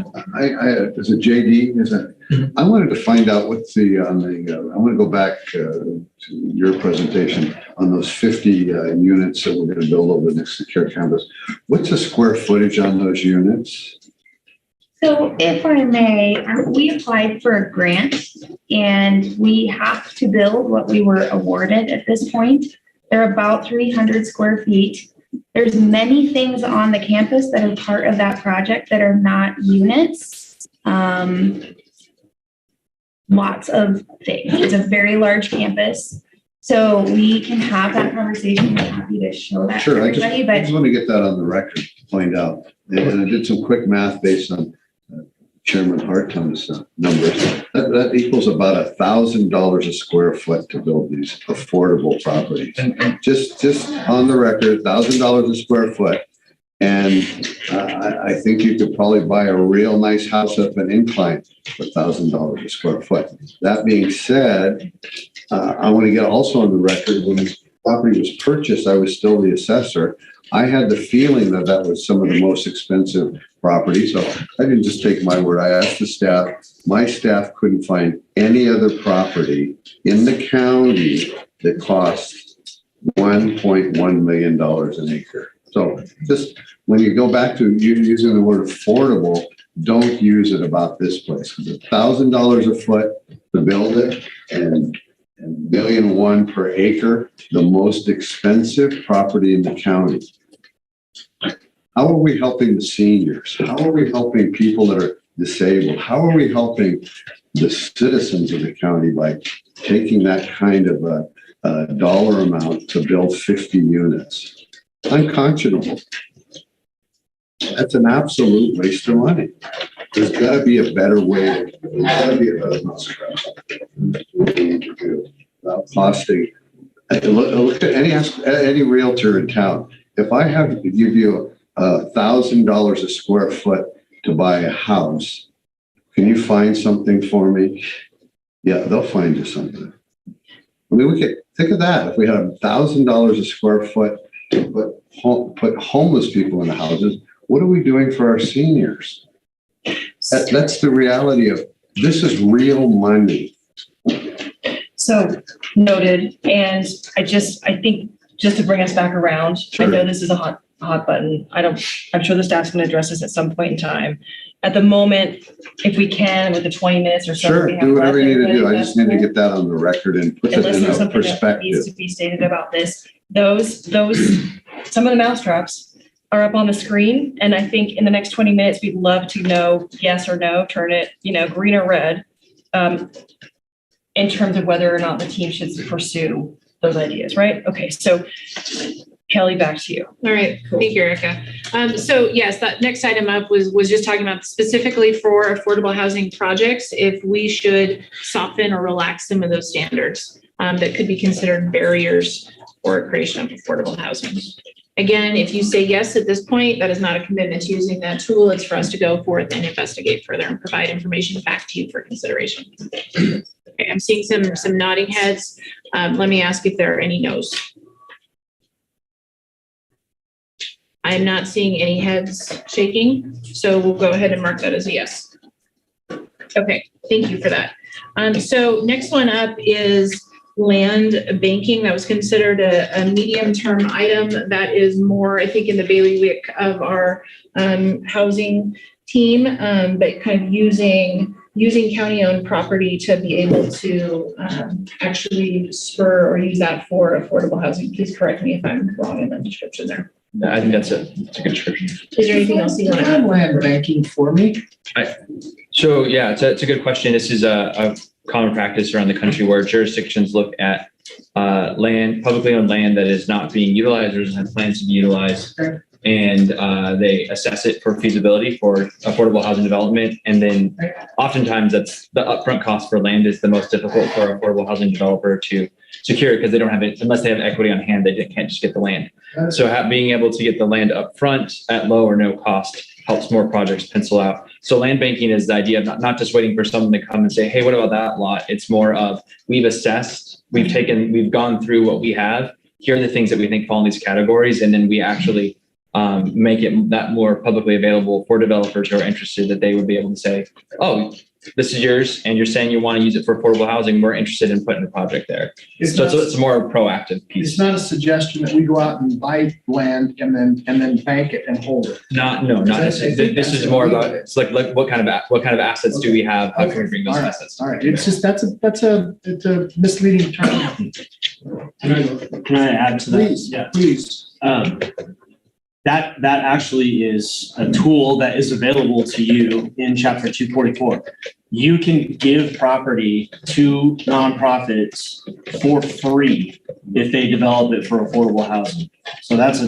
[SPEAKER 9] Is it JD? Is it? I wanted to find out what's I want to go back to your presentation on those 50 units that we're going to build over next to Care Campus. What's the square footage on those units?
[SPEAKER 11] So if I may, we applied for a grant, and we have to build what we were awarded at this point. They're about 300 square feet. There's many things on the campus that are part of that project that are not units. Lots of things. It's a very large campus. So we can have that conversation. I'm happy to show that to everybody.
[SPEAKER 9] I just want to get that on the record to find out. And I did some quick math based on Chairman Hartung's numbers. That equals about $1,000 a square foot to build these affordable properties. Just on the record, $1,000 a square foot. And I think you could probably buy a real nice house up an incline for $1,000 a square foot. That being said, I want to get also on the record, when this property was purchased, I was still the assessor. I had the feeling that that was some of the most expensive property. So I didn't just take my word. I asked the staff. My staff couldn't find any other property in the county that cost $1.1 million an acre. So just when you go back to using the word affordable, don't use it about this place. Because $1,000 a foot to build it and $1.1 million per acre, the most expensive property in the county. How are we helping the seniors? How are we helping people that are disabled? How are we helping the citizens of the county by taking that kind of a dollar amount to build 50 units? Unconscionable. That's an absolute waste of money. There's gotta be a better way. There's gotta be a better mousetrap. What we need to do without costing. Look at any realtor in town. If I have to give you $1,000 a square foot to buy a house, can you find something for me? Yeah, they'll find you something. I mean, we could think of that. If we had $1,000 a square foot to put homeless people in the houses, what are we doing for our seniors? That's the reality of this is real money.
[SPEAKER 5] So noted. And I think just to bring us back around, I know this is a hot button. I'm sure the staff's going to address this at some point in time. At the moment, if we can, with the 20 minutes or so.
[SPEAKER 9] Sure, do whatever you need to do. I just need to get that on the record and put it in a perspective.
[SPEAKER 5] Needs to be stated about this. Some of the mousetraps are up on the screen. And I think in the next 20 minutes, we'd love to know yes or no, turn it, green or red, in terms of whether or not the team should pursue those ideas, right? Okay, so Kelly, back to you.
[SPEAKER 20] All right, thank you, Erica. So yes, that next item up was just talking about specifically for affordable housing projects, if we should soften or relax some of those standards that could be considered barriers for creation of affordable housing. Again, if you say yes at this point, that is not a commitment to using that tool. It's for us to go forth and investigate further and provide information back to you for consideration. Okay, I'm seeing some nodding heads. Let me ask if there are any no's. I'm not seeing any heads shaking, so we'll go ahead and mark that as a yes. Okay, thank you for that. So next one up is land banking. That was considered a medium-term item that is more, I think, in the bailiwick of our housing team, but kind of using county-owned property to be able to actually spur or use that for affordable housing. Please correct me if I'm wrong in the description there.
[SPEAKER 19] I think that's a good description.
[SPEAKER 5] Is there anything else you want to
[SPEAKER 1] Have
[SPEAKER 5] add?
[SPEAKER 1] land banking for me?
[SPEAKER 19] So yeah, it's a good question. This is a common practice around the country where jurisdictions look at land, publicly owned land that is not being utilized or doesn't have plans to be utilized. And they assess it for feasibility for affordable housing development. And then oftentimes that's the upfront cost for land is the most difficult for an affordable housing developer to secure because they don't have it, unless they have equity on hand, they can't just get the land. So being able to get the land upfront at low or no cost helps more projects pencil out. So land banking is the idea of not just waiting for someone to come and say, hey, what about that lot? It's more of we've assessed, we've gone through what we have. Here are the things that we think fall in these categories. And then we actually make it that more publicly available for developers who are interested, that they would be able to say, oh, this is yours and you're saying you want to use it for affordable housing. We're interested in putting a project there. So it's a more proactive piece.
[SPEAKER 1] It's not a suggestion that we go out and buy land and then bank it and hold it.
[SPEAKER 19] Not necessarily. This is more about, it's like what kind of assets do we have? How can we bring those assets?
[SPEAKER 1] All right. It's just, it's a misleading term.
[SPEAKER 10] Can I add to that?
[SPEAKER 1] Please,
[SPEAKER 10] Yeah.
[SPEAKER 1] please.
[SPEAKER 10] That actually is a tool that is available to you in chapter 244. You can give property to nonprofits for free if they develop it for affordable housing. So that's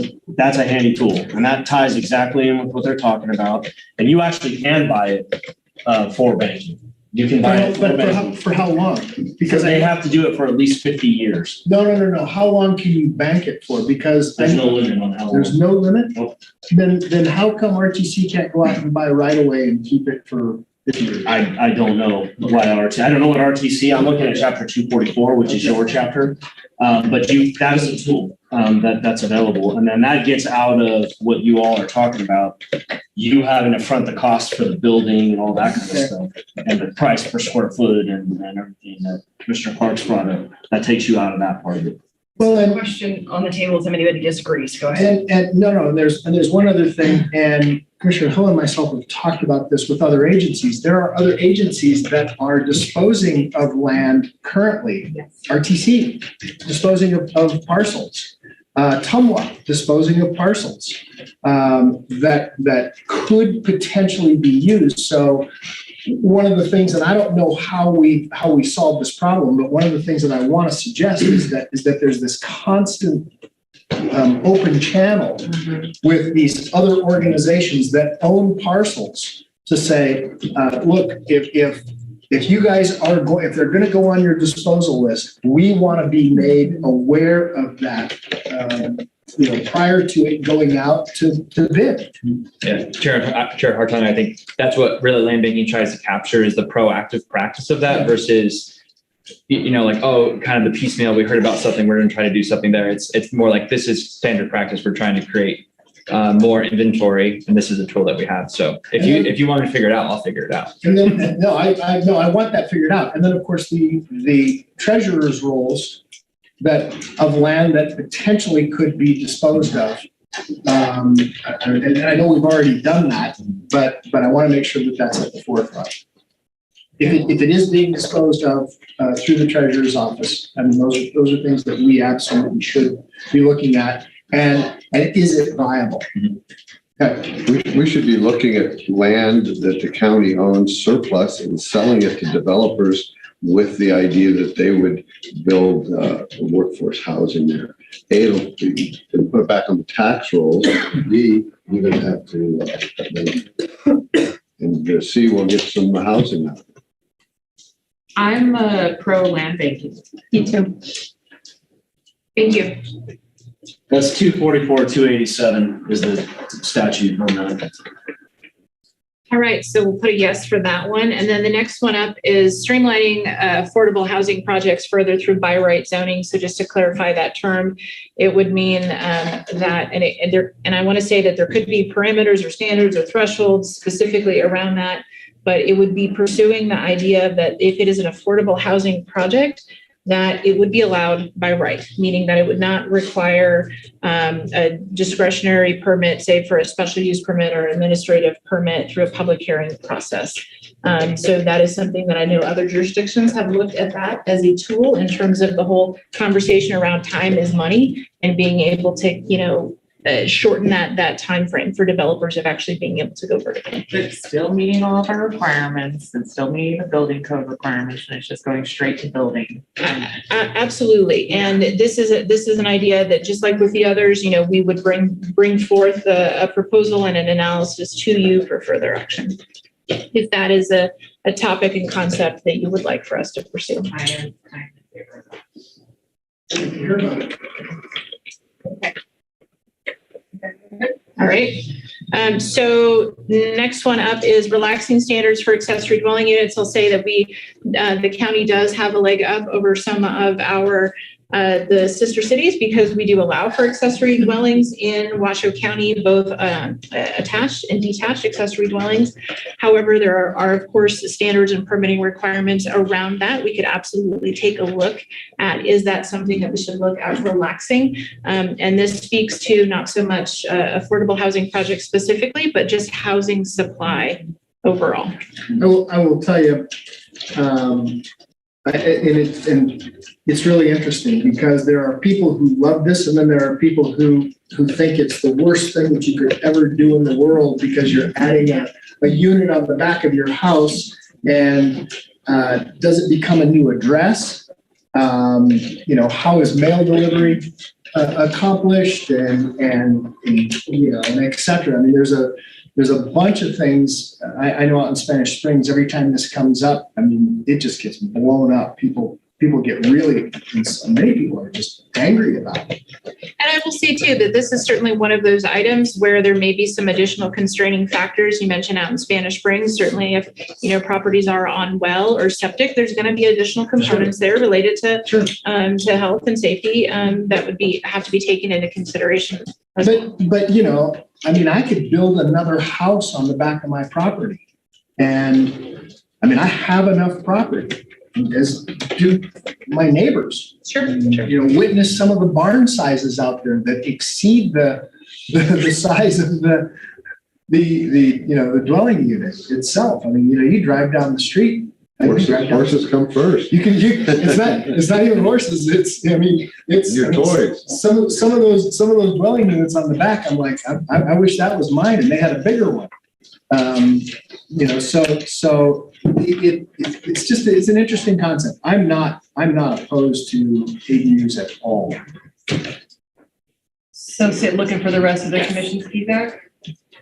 [SPEAKER 10] a handy tool, and that ties exactly in with what they're talking about. And you actually can buy it for banking. You can buy it
[SPEAKER 1] for how long?
[SPEAKER 10] Because they have to do it for at least 50 years.
[SPEAKER 1] No. How long can you bank it for? Because
[SPEAKER 10] There's no limit on how long.
[SPEAKER 1] There's no limit?
[SPEAKER 10] Nope.
[SPEAKER 1] Then how come RTC can't go out and buy right away and keep it for 50 years?
[SPEAKER 10] I don't know why RTC. I don't know what RTC. I'm looking at chapter 244, which is your chapter. But that is a tool that's available. And then that gets out of what you all are talking about. You having to front the cost for the building and all that kind of stuff. And the price per square foot and everything that Commissioner Parks brought up, that takes you out of that part of it.
[SPEAKER 5] Well, and question on the table, if anybody disagrees, go ahead.
[SPEAKER 1] And there's one other thing, and Commissioner Hill and myself have talked about this with other agencies. There are other agencies that are disposing of land currently.
[SPEAKER 5] Yes.
[SPEAKER 1] RTC, disposing of parcels. Tumwa, disposing of parcels that could potentially be used. So one of the things, and I don't know how we solve this problem, but one of the things that I want to suggest is that there's this constant open channel with these other organizations that own parcels to say, look, if you guys are going, if they're going to go on your disposal list, we want to be made aware of that, prior to it going out to bid.
[SPEAKER 19] Yeah, Chair Hartung, I think that's what really land banking tries to capture is the proactive practice of that versus, like, oh, kind of the piecemeal, we heard about something, we're going to try to do something there. It's more like this is standard practice. We're trying to create more inventory, and this is a tool that we have. So if you want me to figure it out, I'll figure it out.
[SPEAKER 1] And then I want that figured out. And then of course the treasurer's roles of land that potentially could be disposed of. And I know we've already done that, but I want to make sure that that's at the forefront. If it is being disposed of through the treasurer's office, I mean, those are things that we absolutely should be looking at. And is it viable? Okay.
[SPEAKER 9] We should be looking at land that the county owns surplus and selling it to developers with the idea that they would build workforce housing there. A, it'll be, put it back on the tax rolls. B, you're going to have to, and C, we'll get some housing out of it.
[SPEAKER 8] I'm a pro land banking.
[SPEAKER 13] Me too.
[SPEAKER 8] Thank you.
[SPEAKER 10] That's 244, 287 is the statute on that.
[SPEAKER 20] All right, so we'll put a yes for that one. And then the next one up is streamlining affordable housing projects further through by right zoning. So just to clarify that term, it would mean that, and I want to say that there could be parameters or standards or thresholds specifically around that, but it would be pursuing the idea that if it is an affordable housing project, that it would be allowed by right, meaning that it would not require a discretionary permit, say for a special use permit or administrative permit through a public hearing process. So that is something that I know other jurisdictions have looked at that as a tool in terms of the whole conversation around time is money and being able to, shorten that time frame for developers of actually being able to go vertical.
[SPEAKER 8] But still meeting all of our requirements and still meeting the building code requirements, and it's just going straight to building.
[SPEAKER 20] Absolutely, and this is an idea that just like with the others, we would bring forth a proposal and an analysis to you for further action. If that is a topic and concept that you would like for us to pursue.
[SPEAKER 8] I am in favor of that.
[SPEAKER 20] Okay. All right. So next one up is relaxing standards for accessory dwelling units. I'll say that the county does have a leg up over some of our the sister cities because we do allow for accessory dwellings in Washoe County, both attached and detached accessory dwellings. However, there are of course standards and permitting requirements around that. We could absolutely take a look at, is that something that we should look at relaxing? And this speaks to not so much affordable housing projects specifically, but just housing supply overall.
[SPEAKER 1] I will tell you, it's really interesting because there are people who love this, and then there are people who think it's the worst thing that you could ever do in the world because you're adding a unit on the back of your house, and does it become a new address? How is mail delivery accomplished, and et cetera. I mean, there's a bunch of things. I know out in Spanish Springs, every time this comes up, I mean, it just gets blown up. People get really, many people are just angry about it.
[SPEAKER 20] And I will say too, that this is certainly one of those items where there may be some additional constraining factors. You mentioned out in Spanish Springs, certainly if, properties are on well or septic, there's going to be additional components there related to health and safety that would have to be taken into consideration.
[SPEAKER 1] But I could build another house on the back of my property. And I have enough property, as do my neighbors.
[SPEAKER 20] Sure.
[SPEAKER 1] Witness some of the barn sizes out there that exceed the size of the dwelling unit itself. You drive down the street.
[SPEAKER 9] Horses come first.
[SPEAKER 1] It's not even horses. It's
[SPEAKER 9] your toys.
[SPEAKER 1] Some of those dwelling units on the back. I'm like, I wish that was mine, and they had a bigger one. It's an interesting concept. I'm not opposed to ADUs at all.
[SPEAKER 18] So sit looking for the rest of the commission's feedback?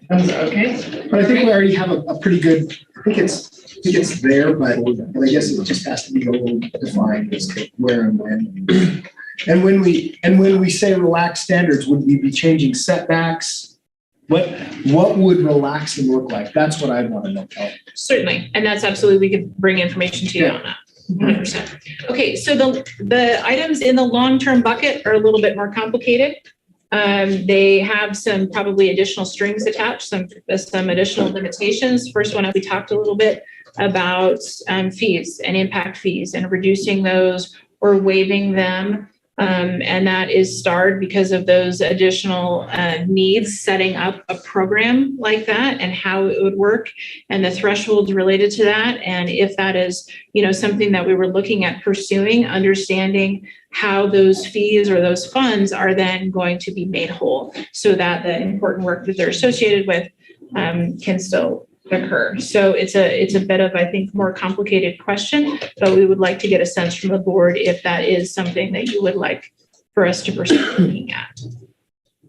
[SPEAKER 18] Okay.
[SPEAKER 1] But I think we already have a pretty good, I think it's there, but I guess it just has to be a little defined as to where and when. And when we say relaxed standards, would we be changing setbacks? What would relaxing look like? That's what I'd want to know.
[SPEAKER 20] Certainly, and that's absolutely, we could bring information to you on that. 100%. Okay, so the items in the long-term bucket are a little bit more complicated. They have some probably additional strings attached, some additional limitations. First one, we talked a little bit about fees and impact fees and reducing those or waiving them. And that is starred because of those additional needs, setting up a program like that and how it would work and the thresholds related to that. And if that is, something that we were looking at pursuing, understanding how those fees or those funds are then going to be made whole so that the important work that they're associated with can still occur. So it's a bit of, I think, more complicated question, but we would like to get a sense from the board if that is something that you would like for us to pursue looking at.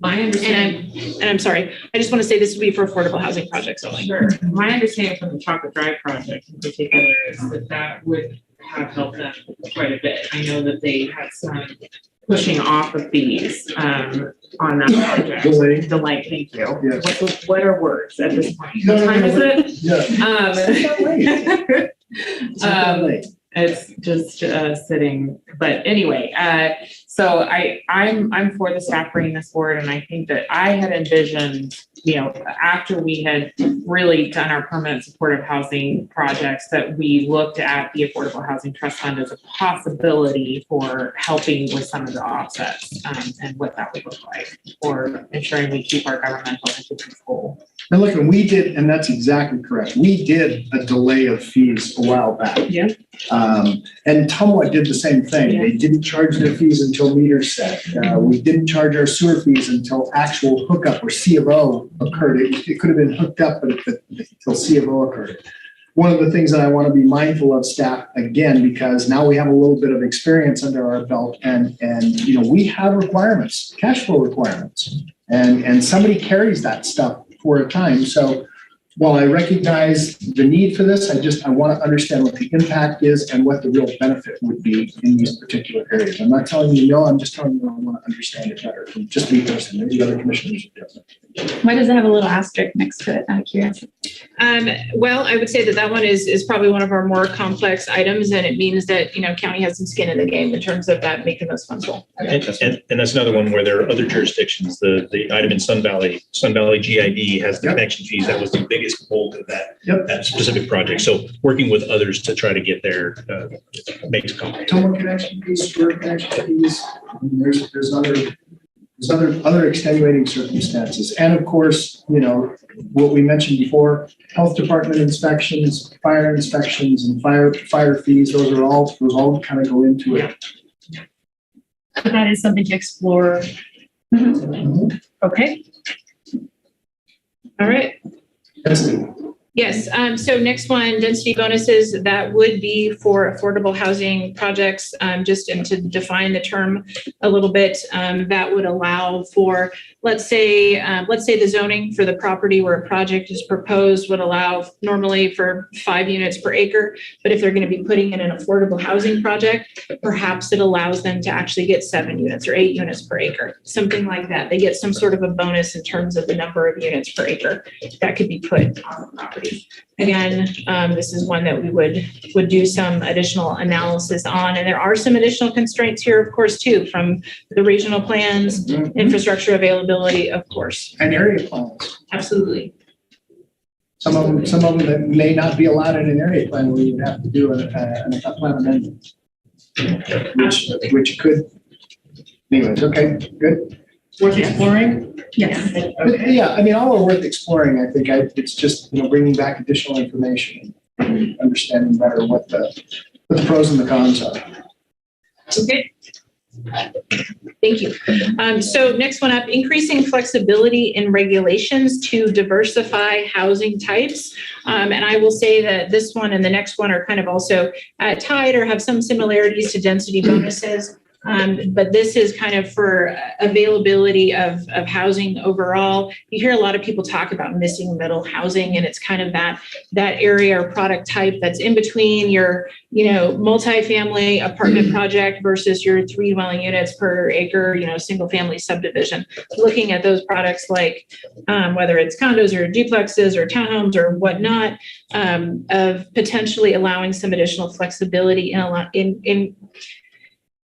[SPEAKER 8] My understanding,
[SPEAKER 20] and I'm sorry, I just want to say this would be for affordable housing projects only.
[SPEAKER 8] sure. My understanding from the Chocolate Drive project in particular is that would have helped them quite a bit. I know that they had some pushing off of fees on that project. Delay, thank you.
[SPEAKER 1] Yes.
[SPEAKER 8] What are words at this point? What time is it?
[SPEAKER 1] Yeah.
[SPEAKER 8] It's just sitting, but anyway, so I'm for the staff bringing this forward, and I think that I had envisioned, after we had really done our permanent supportive housing projects, that we looked at the Affordable Housing Trust Fund as a possibility for helping with some of the offsets and what that would look like for ensuring we keep our governmental entities whole.
[SPEAKER 1] And look, we did, and that's exactly correct. We did a delay of fees a while back.
[SPEAKER 8] Yeah.
[SPEAKER 1] And Tumwa did the same thing. They didn't charge their fees until meters set. We didn't charge our sewer fees until actual hookup or C of O occurred. It could have been hooked up, but until C of O occurred. One of the things that I want to be mindful of, staff, again, because now we have a little bit of experience under our belt, and we have requirements, cash flow requirements, and somebody carries that stuff for a time. So while I recognize the need for this, I want to understand what the impact is and what the real benefit would be in these particular areas. I'm not telling you no, I'm just telling you I want to understand it better from just me personally. Maybe other commissioners are different.
[SPEAKER 13] Why does it have a little asterisk next to it? Out of curiosity.
[SPEAKER 20] Well, I would say that one is probably one of our more complex items, and it means that, county has some skin in the game in terms of that, making those funds whole.
[SPEAKER 15] And that's another one where there are other jurisdictions. The item in Sun Valley GID has the connection fees. That was the biggest bulk of that specific project. So working with others to try to get there makes it complicated.
[SPEAKER 1] Tomo connection fees, sewer connection fees. There's other extenuating circumstances. And of course, what we mentioned before, health department inspections, fire inspections, and fire fees, those all kind of go into it.
[SPEAKER 13] That is something to explore.
[SPEAKER 20] Okay. All right.
[SPEAKER 1] That's it.
[SPEAKER 20] Yes, so next one, density bonuses, that would be for affordable housing projects, just and to define the term a little bit, that would allow for, let's say the zoning for the property where a project is proposed would allow normally for 5 units per acre, but if they're going to be putting in an affordable housing project, perhaps it allows them to actually get 7 units or 8 units per acre, something like that. They get some sort of a bonus in terms of the number of units per acre that could be put on the property. Again, this is one that we would do some additional analysis on, and there are some additional constraints here, of course, too, from the regional plans, infrastructure availability, of course,
[SPEAKER 1] and area plans.
[SPEAKER 20] Absolutely.
[SPEAKER 1] Some of them that may not be allowed in an area plan, where you would have to do an plan amendment, which could. Anyways, okay, good.
[SPEAKER 18] Worth exploring?
[SPEAKER 13] Yes.
[SPEAKER 1] But yeah, I mean, all are worth exploring. I think it's just, bringing back additional information and understanding better what the pros and the cons are.
[SPEAKER 20] Okay. Thank you. So next one up, increasing flexibility in regulations to diversify housing types. And I will say that this one and the next one are kind of also tied or have some similarities to density bonuses. But this is kind of for availability of housing overall. You hear a lot of people talk about missing middle housing, and it's kind of that area or product type that's in between your, multifamily apartment project versus your 3 dwelling units per acre, single family subdivision. Looking at those products like whether it's condos or duplexes or townhomes or whatnot, of potentially allowing some additional flexibility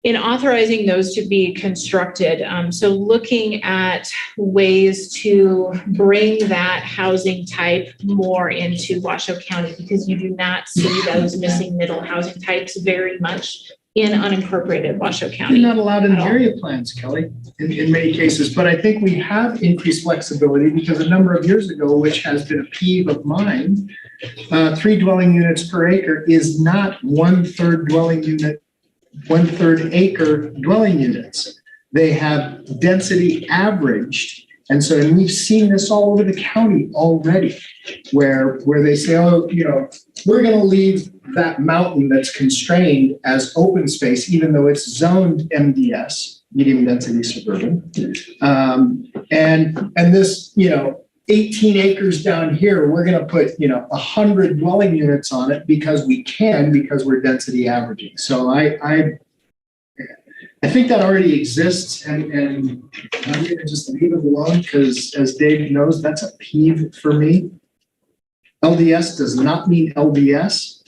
[SPEAKER 20] in authorizing those to be constructed. So looking at ways to bring that housing type more into Washoe County, because you do not see those missing middle housing types very much in unincorporated Washoe County.
[SPEAKER 1] They're not allowed in the area plans, Kelly, in many cases, but I think we have increased flexibility because a number of years ago, which has been a peeve of mine, 3 dwelling units per acre is not 1/3 dwelling unit, 1/3 acre dwelling units. They have density averaged. And so we've seen this all over the county already, where they say, oh, we're going to leave that mountain that's constrained as open space, even though it's zoned MDS, medium density suburban. And this, 18 acres down here, we're going to put, 100 dwelling units on it because we're density averaging. So I think that already exists, and I'm going to just leave it alone because, as Dave knows, that's a peeve for me. LDS does not mean LDS.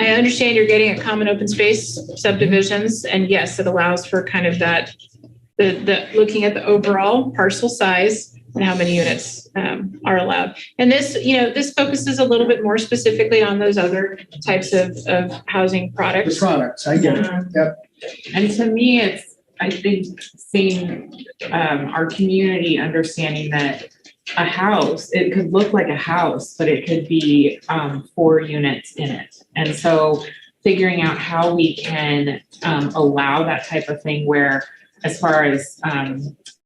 [SPEAKER 20] I understand you're getting at common open space subdivisions, and yes, it allows for kind of that, the looking at the overall parcel size and how many units are allowed. And this, this focuses a little bit more specifically on those other types of housing products.
[SPEAKER 1] The products, I get it. Yep.
[SPEAKER 8] And to me, it's, I think, seeing our community understanding that a house, it could look like a house, but it could be 4 units in it. And so figuring out how we can allow that type of thing where, as far as,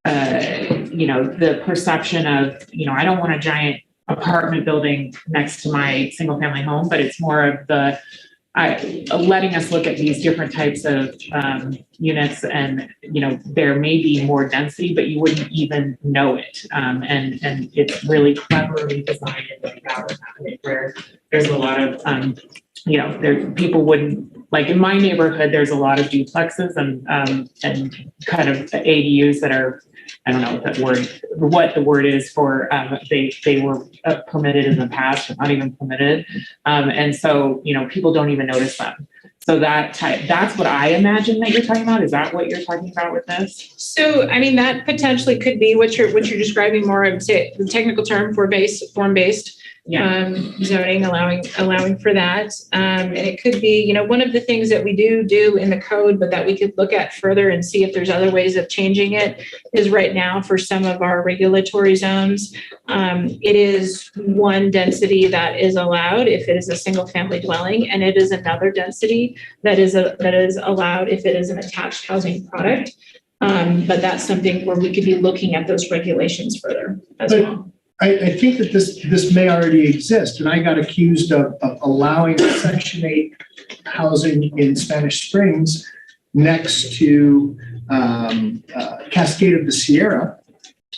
[SPEAKER 8] the perception of, I don't want a giant apartment building next to my single family home, but it's more of the letting us look at these different types of units, and there may be more density, but you wouldn't even know it. And it's really cleverly designed where there's a lot of people wouldn't, like in my neighborhood, there's a lot of duplexes and kind of ADUs that are, I don't know what the word is for, they were permitted in the past, but not even permitted. And so, people don't even notice them. So that's what I imagine that you're talking about. Is that what you're talking about with this?
[SPEAKER 20] So, I mean, that potentially could be what you're describing more of, say, the technical term form-based. Zoning, allowing for that. And it could be, one of the things that we do in the code, but that we could look at further and see if there's other ways of changing it, is right now for some of our regulatory zones, it is one density that is allowed if it is a single family dwelling, and it is another density that is allowed if it is an attached housing product. But that's something where we could be looking at those regulations further as well.
[SPEAKER 1] I think that this may already exist, and I got accused of allowing Section 8 housing in Spanish Springs next to Cascade of the Sierra,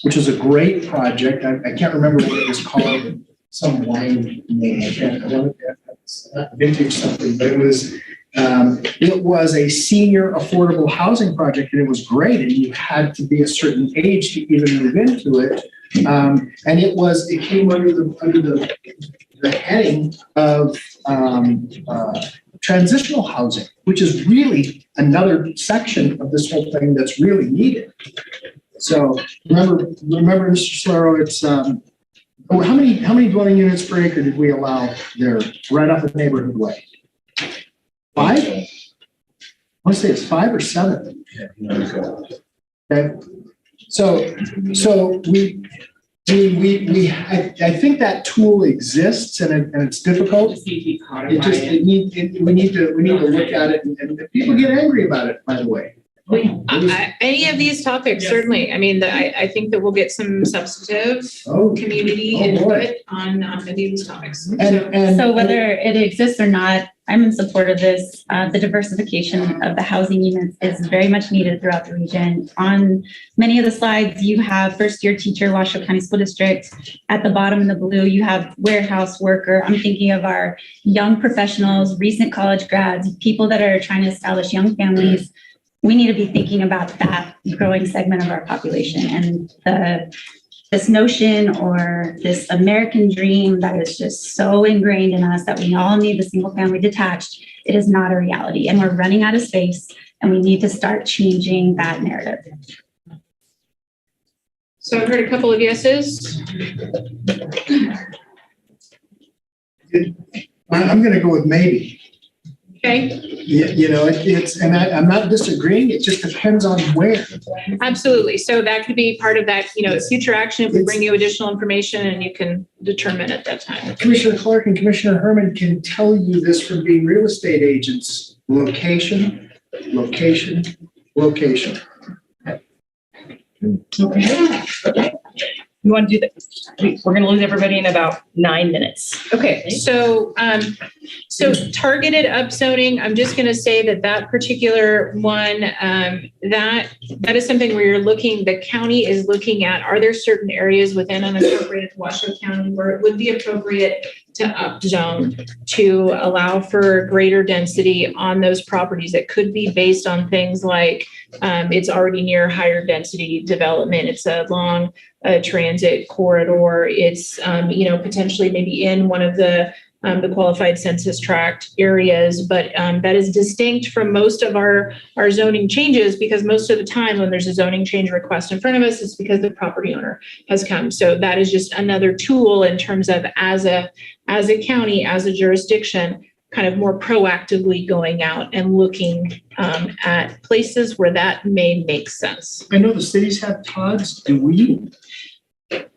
[SPEAKER 1] which is a great project. I can't remember what it was called, some wine name. I can't remember. It's not vintage something, but it was a senior affordable housing project, and it was great, and you had to be a certain age to even move into it. And it came under the heading of transitional housing, which is really another section of this whole thing that's really needed. So remember, Mr. Solero, it's how many dwelling units per acre did we allow there right off the neighborhood way? 5? I want to say it's 5 or 7. Okay. So I think that tool exists, and it's difficult. We need to look at it, and people get angry about it, by the way.
[SPEAKER 20] Any of these topics, certainly. I mean, I think that we'll get some substantive community input on any of these topics.
[SPEAKER 13] So whether it exists or not, I'm in support of this. The diversification of the housing units is very much needed throughout the region. On many of the slides, you have first-year teacher, Washoe County School District. At the bottom in the blue, you have warehouse worker. I'm thinking of our young professionals, recent college grads, people that are trying to establish young families. We need to be thinking about that growing segment of our population, and this notion or this American dream that is just so ingrained in us that we all need the single family detached, it is not a reality, and we're running out of space, and we need to start changing that narrative.
[SPEAKER 20] So I've heard a couple of yeses.
[SPEAKER 1] I'm going to go with maybe.
[SPEAKER 20] Okay.
[SPEAKER 1] You know, and I'm not disagreeing. It just depends on where.
[SPEAKER 20] Absolutely. So that could be part of that, future action if we bring you additional information and you can determine at that time.
[SPEAKER 1] Commissioner Clark and Commissioner Herman can tell you this from being real estate agents: location, location, location.
[SPEAKER 5] Okay. You want to do that? We're going to lose everybody in about 9 minutes.
[SPEAKER 20] Okay, so targeted upzoning, I'm just going to say that particular one, that is something where the county is looking at, are there certain areas within unincorporated Washoe County where it would be appropriate to upzone to allow for greater density on those properties? That could be based on things like it's already near higher density development. It's a long transit corridor. It's, potentially maybe in one of the qualified census tract areas, but that is distinct from most of our zoning changes, because most of the time when there's a zoning change request in front of us, it's because the property owner has come. So that is just another tool in terms of as a county, as a jurisdiction, kind of more proactively going out and looking at places where that may make sense.
[SPEAKER 1] I know the cities have TODs. Do we?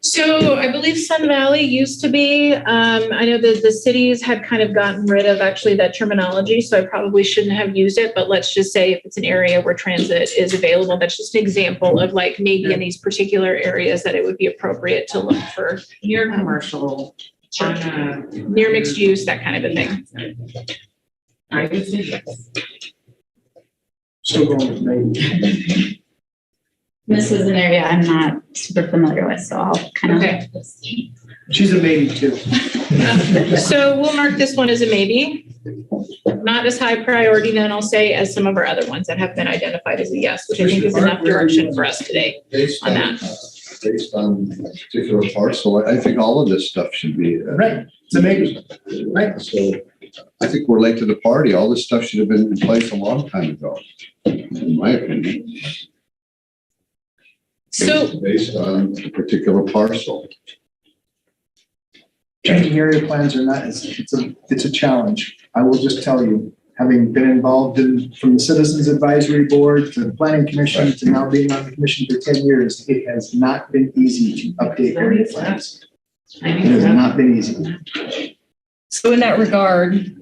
[SPEAKER 20] So I believe Sun Valley used to be. I know that the cities had kind of gotten rid of actually that terminology, so I probably shouldn't have used it. But let's just say if it's an area where transit is available, that's just an example of like maybe in these particular areas that it would be appropriate to look for
[SPEAKER 8] near commercial,
[SPEAKER 20] near mixed use, that kind of a thing.
[SPEAKER 8] I would say yes.
[SPEAKER 1] Still going with maybe.
[SPEAKER 13] This is an area I'm not super familiar with, so I'll kind of.
[SPEAKER 20] Okay.
[SPEAKER 1] She's a maybe too.
[SPEAKER 20] So we'll mark this one as a maybe. Not as high priority then, I'll say, as some of our other ones that have been identified as a yes, which I think is enough direction for us today on that.
[SPEAKER 9] Based on particular parcel, I think all of this stuff should be.
[SPEAKER 1] Right, it's a maybe. Right.
[SPEAKER 9] So I think we're late to the party. All this stuff should have been in place a long time ago, in my opinion.
[SPEAKER 20] So
[SPEAKER 9] based on a particular parcel.
[SPEAKER 1] Changing area plans or not, it's a challenge. I will just tell you, having been involved from the Citizens Advisory Board to the Planning Commission to now being on the commission for 10 years, it has not been easy to update area plans. It has not been easy.
[SPEAKER 5] So in that regard,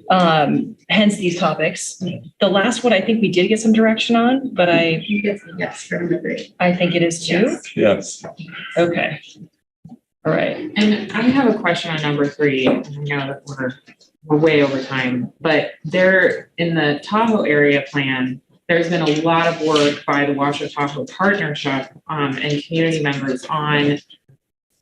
[SPEAKER 5] hence these topics. The last one, I think we did get some direction on, but
[SPEAKER 11] Yes, from the three.
[SPEAKER 5] I think it is too.
[SPEAKER 4] Yes.
[SPEAKER 5] Okay. All right.
[SPEAKER 8] And I have a question on number 3. I know that we're way over time, but there in the Tahoe area plan, there's been a lot of work by the Washoe Tahoe Partnership and community members on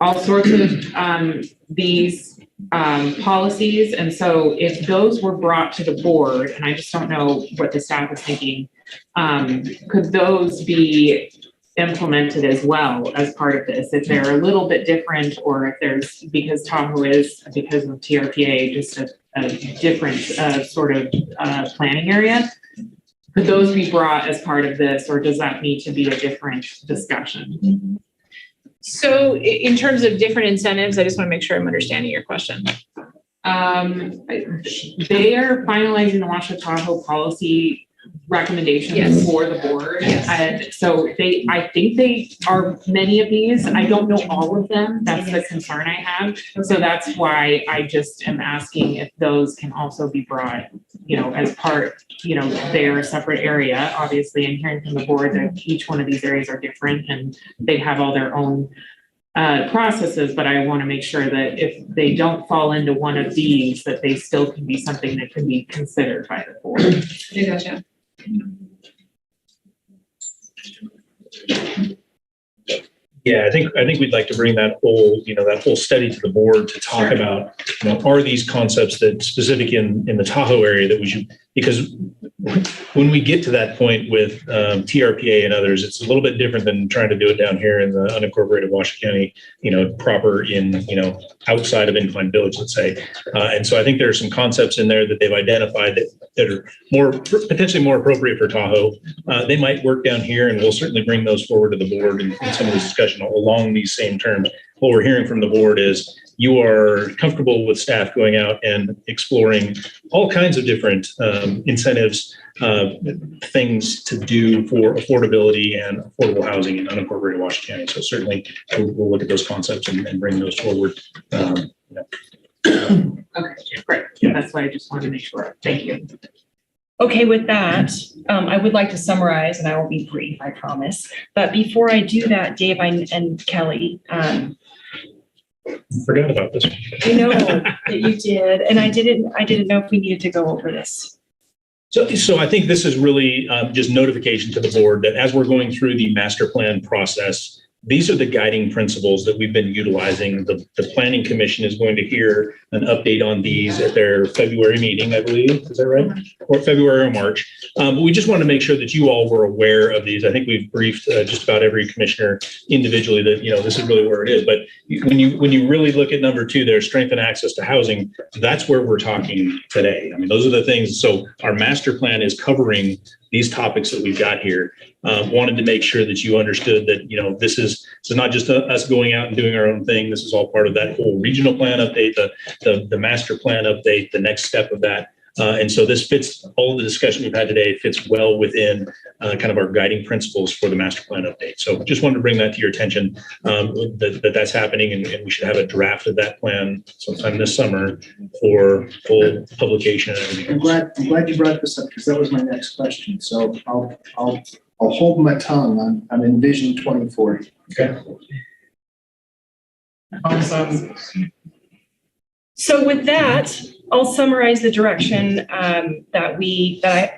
[SPEAKER 8] all sorts of these policies. And so if those were brought to the board, and I just don't know what the staff is thinking, could those be implemented as well as part of this? If they're a little bit different, or if there's, because Tahoe is, because of TRPA, just a different sort of planning area, could those be brought as part of this, or does that need to be a different discussion?
[SPEAKER 20] So in terms of different incentives, I just want to make sure I'm understanding your question.
[SPEAKER 8] They are finalizing the Washoe Tahoe policy recommendations for the board. And so I think they are many of these. I don't know all of them. That's the concern I have. So that's why I just am asking if those can also be brought, as part, their separate area, obviously, and hearing from the board that each one of these areas are different and they have all their own processes, but I want to make sure that if they don't fall into one of these, that they still can be something that can be considered by the board.
[SPEAKER 20] I gotcha.
[SPEAKER 15] Yeah, I think we'd like to bring that whole, that whole study to the board to talk about, are these concepts that specific in the Tahoe area that we should, because when we get to that point with TRPA and others, it's a little bit different than trying to do it down here in the unincorporated Washington County, proper in, outside of Incline Village, let's say. And so I think there are some concepts in there that they've identified that are potentially more appropriate for Tahoe. They might work down here, and we'll certainly bring those forward to the board in some of this discussion along these same terms. What we're hearing from the board is you are comfortable with staff going out and exploring all kinds of different incentives, things to do for affordability and affordable housing in unincorporated Washington County. So certainly we'll look at those concepts and bring those forward.
[SPEAKER 8] Okay, great. Yeah, that's why I just wanted to make sure. Thank you.
[SPEAKER 5] Okay, with that, I would like to summarize, and I will be brief, I promise. But before I do that, Dave and Kelly,
[SPEAKER 15] Forgot about this.
[SPEAKER 5] I know that you did, and I didn't know if we needed to go over this.
[SPEAKER 15] So I think this is really just notification to the board that as we're going through the master plan process, these are the guiding principles that we've been utilizing. The Planning Commission is going to hear an update on these at their February meeting, I believe. Is that right? Or February or March. But we just want to make sure that you all were aware of these. I think we've briefed just about every commissioner individually that, this is really where it is. But when you really look at number 2 there, strength and access to housing, that's where we're talking today. I mean, those are the things. So our master plan is covering these topics that we've got here. Wanted to make sure that you understood that, this is not just us going out and doing our own thing. This is all part of that whole regional plan update, the master plan update, the next step of that. And so this fits, all of the discussion we've had today fits well within kind of our guiding principles for the master plan update. So just wanted to bring that to your attention, that's happening, and we should have a draft of that plan sometime this summer for full publication and everything.
[SPEAKER 1] I'm glad you brought this up, because that was my next question. So I'll hold my tongue. I'm in Vision 2040.
[SPEAKER 15] Okay.
[SPEAKER 5] Awesome. So with that, I'll summarize the direction that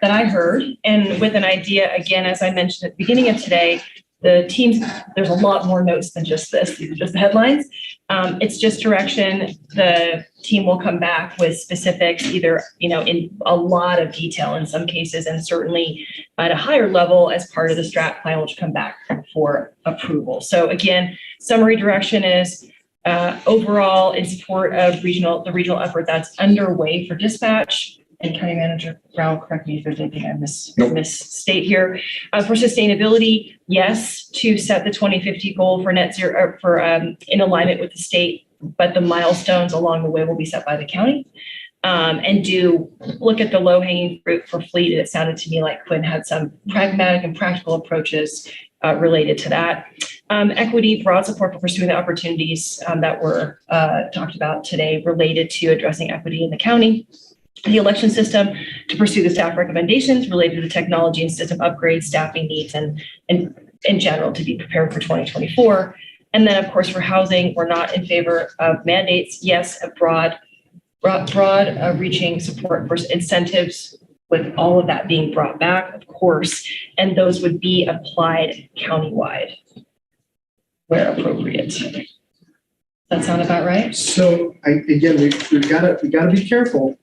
[SPEAKER 5] I heard, and with an idea, again, as I mentioned at the beginning of today, the teams, there's a lot more notes than just this. These are just the headlines. It's just direction. The team will come back with specifics, either, in a lot of detail in some cases, and certainly at a higher level as part of the strat plan, which come back for approval. So again, summary direction is overall in support of the regional effort that's underway for dispatch. And County Manager Brown, correct me if there's anything I misstate here. For sustainability, yes, to set the 2050 goal for net zero, for in alignment with the state, but the milestones along the way will be set by the county. And do look at the low hanging fruit for fleet. It sounded to me like Quinn had some pragmatic and practical approaches related to that. Equity, broad support for pursuing the opportunities that were talked about today related to addressing equity in the county. The election system to pursue the staff recommendations related to the technology and system upgrades, staffing needs, and in general to be prepared for 2024. And then, of course, for housing, we're not in favor of mandates. Yes, a broad reaching support for incentives, with all of that being brought back, of course, and those would be applied countywide where appropriate. Does that sound about right?
[SPEAKER 1] So again, we've got to be careful.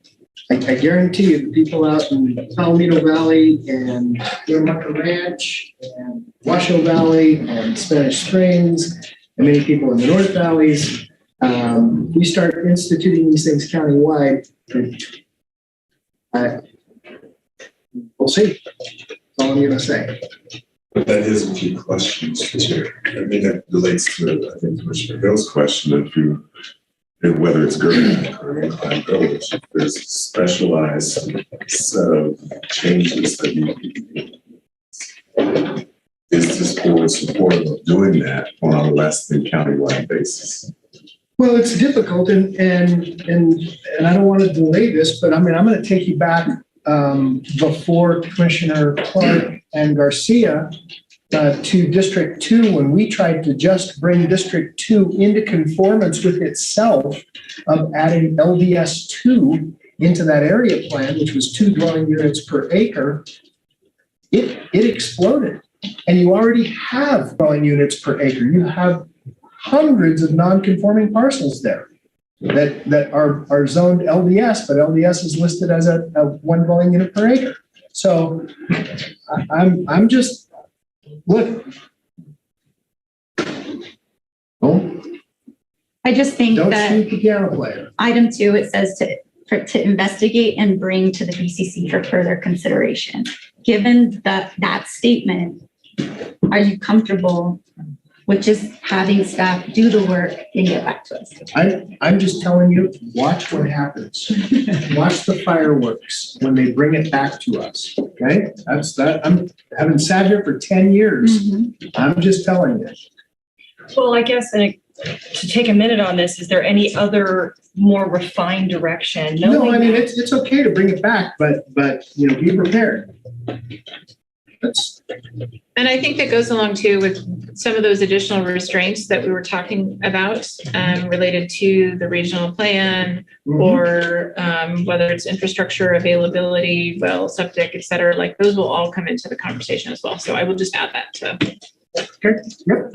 [SPEAKER 1] I guarantee you, the people out in Palomino Valley and Yarmouth Ranch and Washoe Valley and Spanish Springs, and many people in the North Valleys, we start instituting these things countywide. We'll see. That's all I'm going to say.
[SPEAKER 4] But that is a few questions too. I mean, that relates to, I think, Commissioner Hill's question of whether it's Gurney or Incline Village. There's a specialized set of changes that you is this board supportive of doing that on a less than countywide basis?
[SPEAKER 1] Well, it's difficult, and I don't want to delay this, but I mean, I'm going to take you back before Commissioner Clark and Garcia to District 2 when we tried to just bring District 2 into conformance with itself of adding LDS 2 into that area plan, which was 2 dwelling units per acre. It exploded. And you already have dwelling units per acre. You have hundreds of non-conforming parcels there that are zoned LDS, but LDS is listed as a 1 dwelling unit per acre. So I'm just, look.
[SPEAKER 13] I just think
[SPEAKER 1] Don't
[SPEAKER 13] that
[SPEAKER 1] shoot the piano player.
[SPEAKER 13] item 2, it says to investigate and bring to the BCC for further consideration. Given that statement, are you comfortable with just having staff do the work and get back to us?
[SPEAKER 1] I'm just telling you, watch what happens. Watch the fireworks when they bring it back to us, okay? That's that. I'm having sat here for 10 years. I'm just telling you.
[SPEAKER 5] Well, I guess, to take a minute on this, is there any other more refined direction?
[SPEAKER 1] No, I mean, it's okay to bring it back, but be prepared.
[SPEAKER 20] And I think that goes along too with some of those additional restraints that we were talking about related to the regional plan or whether it's infrastructure availability, well, septic, et cetera, like those will all come into the conversation as well. So I will just add that to.
[SPEAKER 1] Okay. Yep.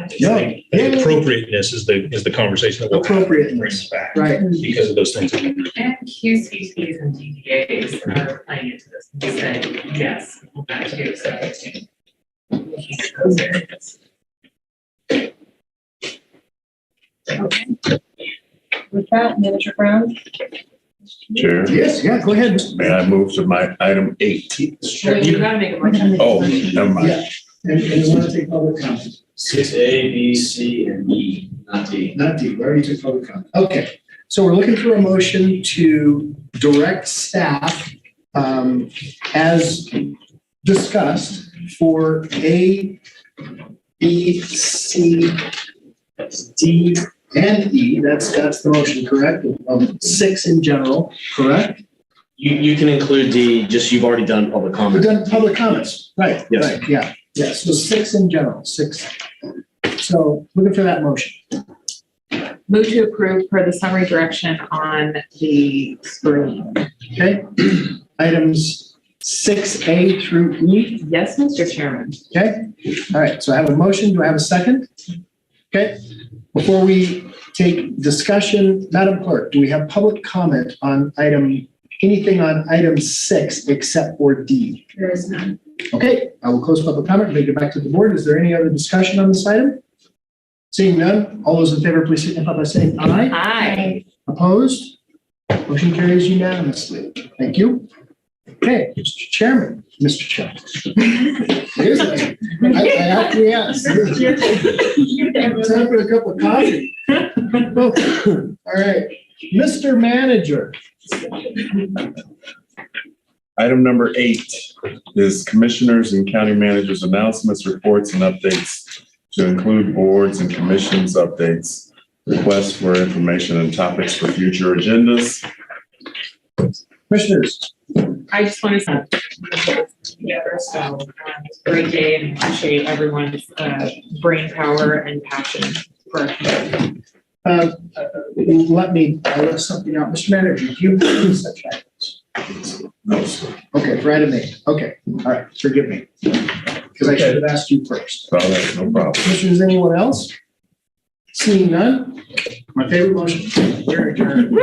[SPEAKER 15] The appropriateness is the conversation that we'll have to bring us back.
[SPEAKER 1] Right.
[SPEAKER 15] Because of those things.
[SPEAKER 8] And QCCs and DDAs are playing into this. They say, yes, that too, so.
[SPEAKER 5] Okay. With that, Manager Brown.
[SPEAKER 4] Chair.
[SPEAKER 1] Yes, yeah, go ahead.
[SPEAKER 4] May I move to my item 8?
[SPEAKER 8] Well, you gotta make a motion.
[SPEAKER 4] Oh, never mind.
[SPEAKER 1] Yeah. And you want to take public comment?
[SPEAKER 21] 6A, B, C, and E, not D.
[SPEAKER 1] Not D, we already took public comment. Okay, so we're looking for a motion to direct staff as discussed for A, B, C, D, and E. That's the motion, correct? 6 in general, correct?
[SPEAKER 10] You can include D, just you've already done public
[SPEAKER 1] We've
[SPEAKER 10] comment.
[SPEAKER 1] done public comments, right?
[SPEAKER 10] Yes.
[SPEAKER 1] Right, yeah. Yeah, so 6 in general, 6. So looking for that motion.
[SPEAKER 8] Move to approve per the summary direction on the screen.
[SPEAKER 1] Okay, items 6A through E.
[SPEAKER 8] Yes, Mr. Chairman.
[SPEAKER 1] Okay, all right, so I have a motion. Do I have a second? Okay, before we take discussion, Madam Clerk, do we have public comment on anything on item 6 except for D?
[SPEAKER 8] There is none.
[SPEAKER 1] Okay, I will close public comment, make it back to the board. Is there any other discussion on this item? Seeing none, all those in favor, please signify by saying aye.
[SPEAKER 8] Aye.
[SPEAKER 1] Opposed? Motion carries unanimously. Thank you. Okay, Mr. Chairman, Mr. Chairman. Seriously, I acquiesce. Time for a cup of coffee. All right, Mr. Manager.
[SPEAKER 4] Item number 8 is commissioners and county managers' announcements, reports, and updates to include boards and commissions updates, requests for information and topics for future agendas.
[SPEAKER 1] Commissioners.
[SPEAKER 8] I just want to say together, so it's a great day and appreciate everyone's brain power and passion for our community.
[SPEAKER 1] I left something out. Mr. Manager, do you have such items?
[SPEAKER 4] No, sir.
[SPEAKER 1] Okay, for item 8. Okay, all right, forgive me. Because I should have asked you first.
[SPEAKER 4] All right, no problem.
[SPEAKER 1] Commissioners, anyone else? Seeing none, my favorite motion. We're adjourned.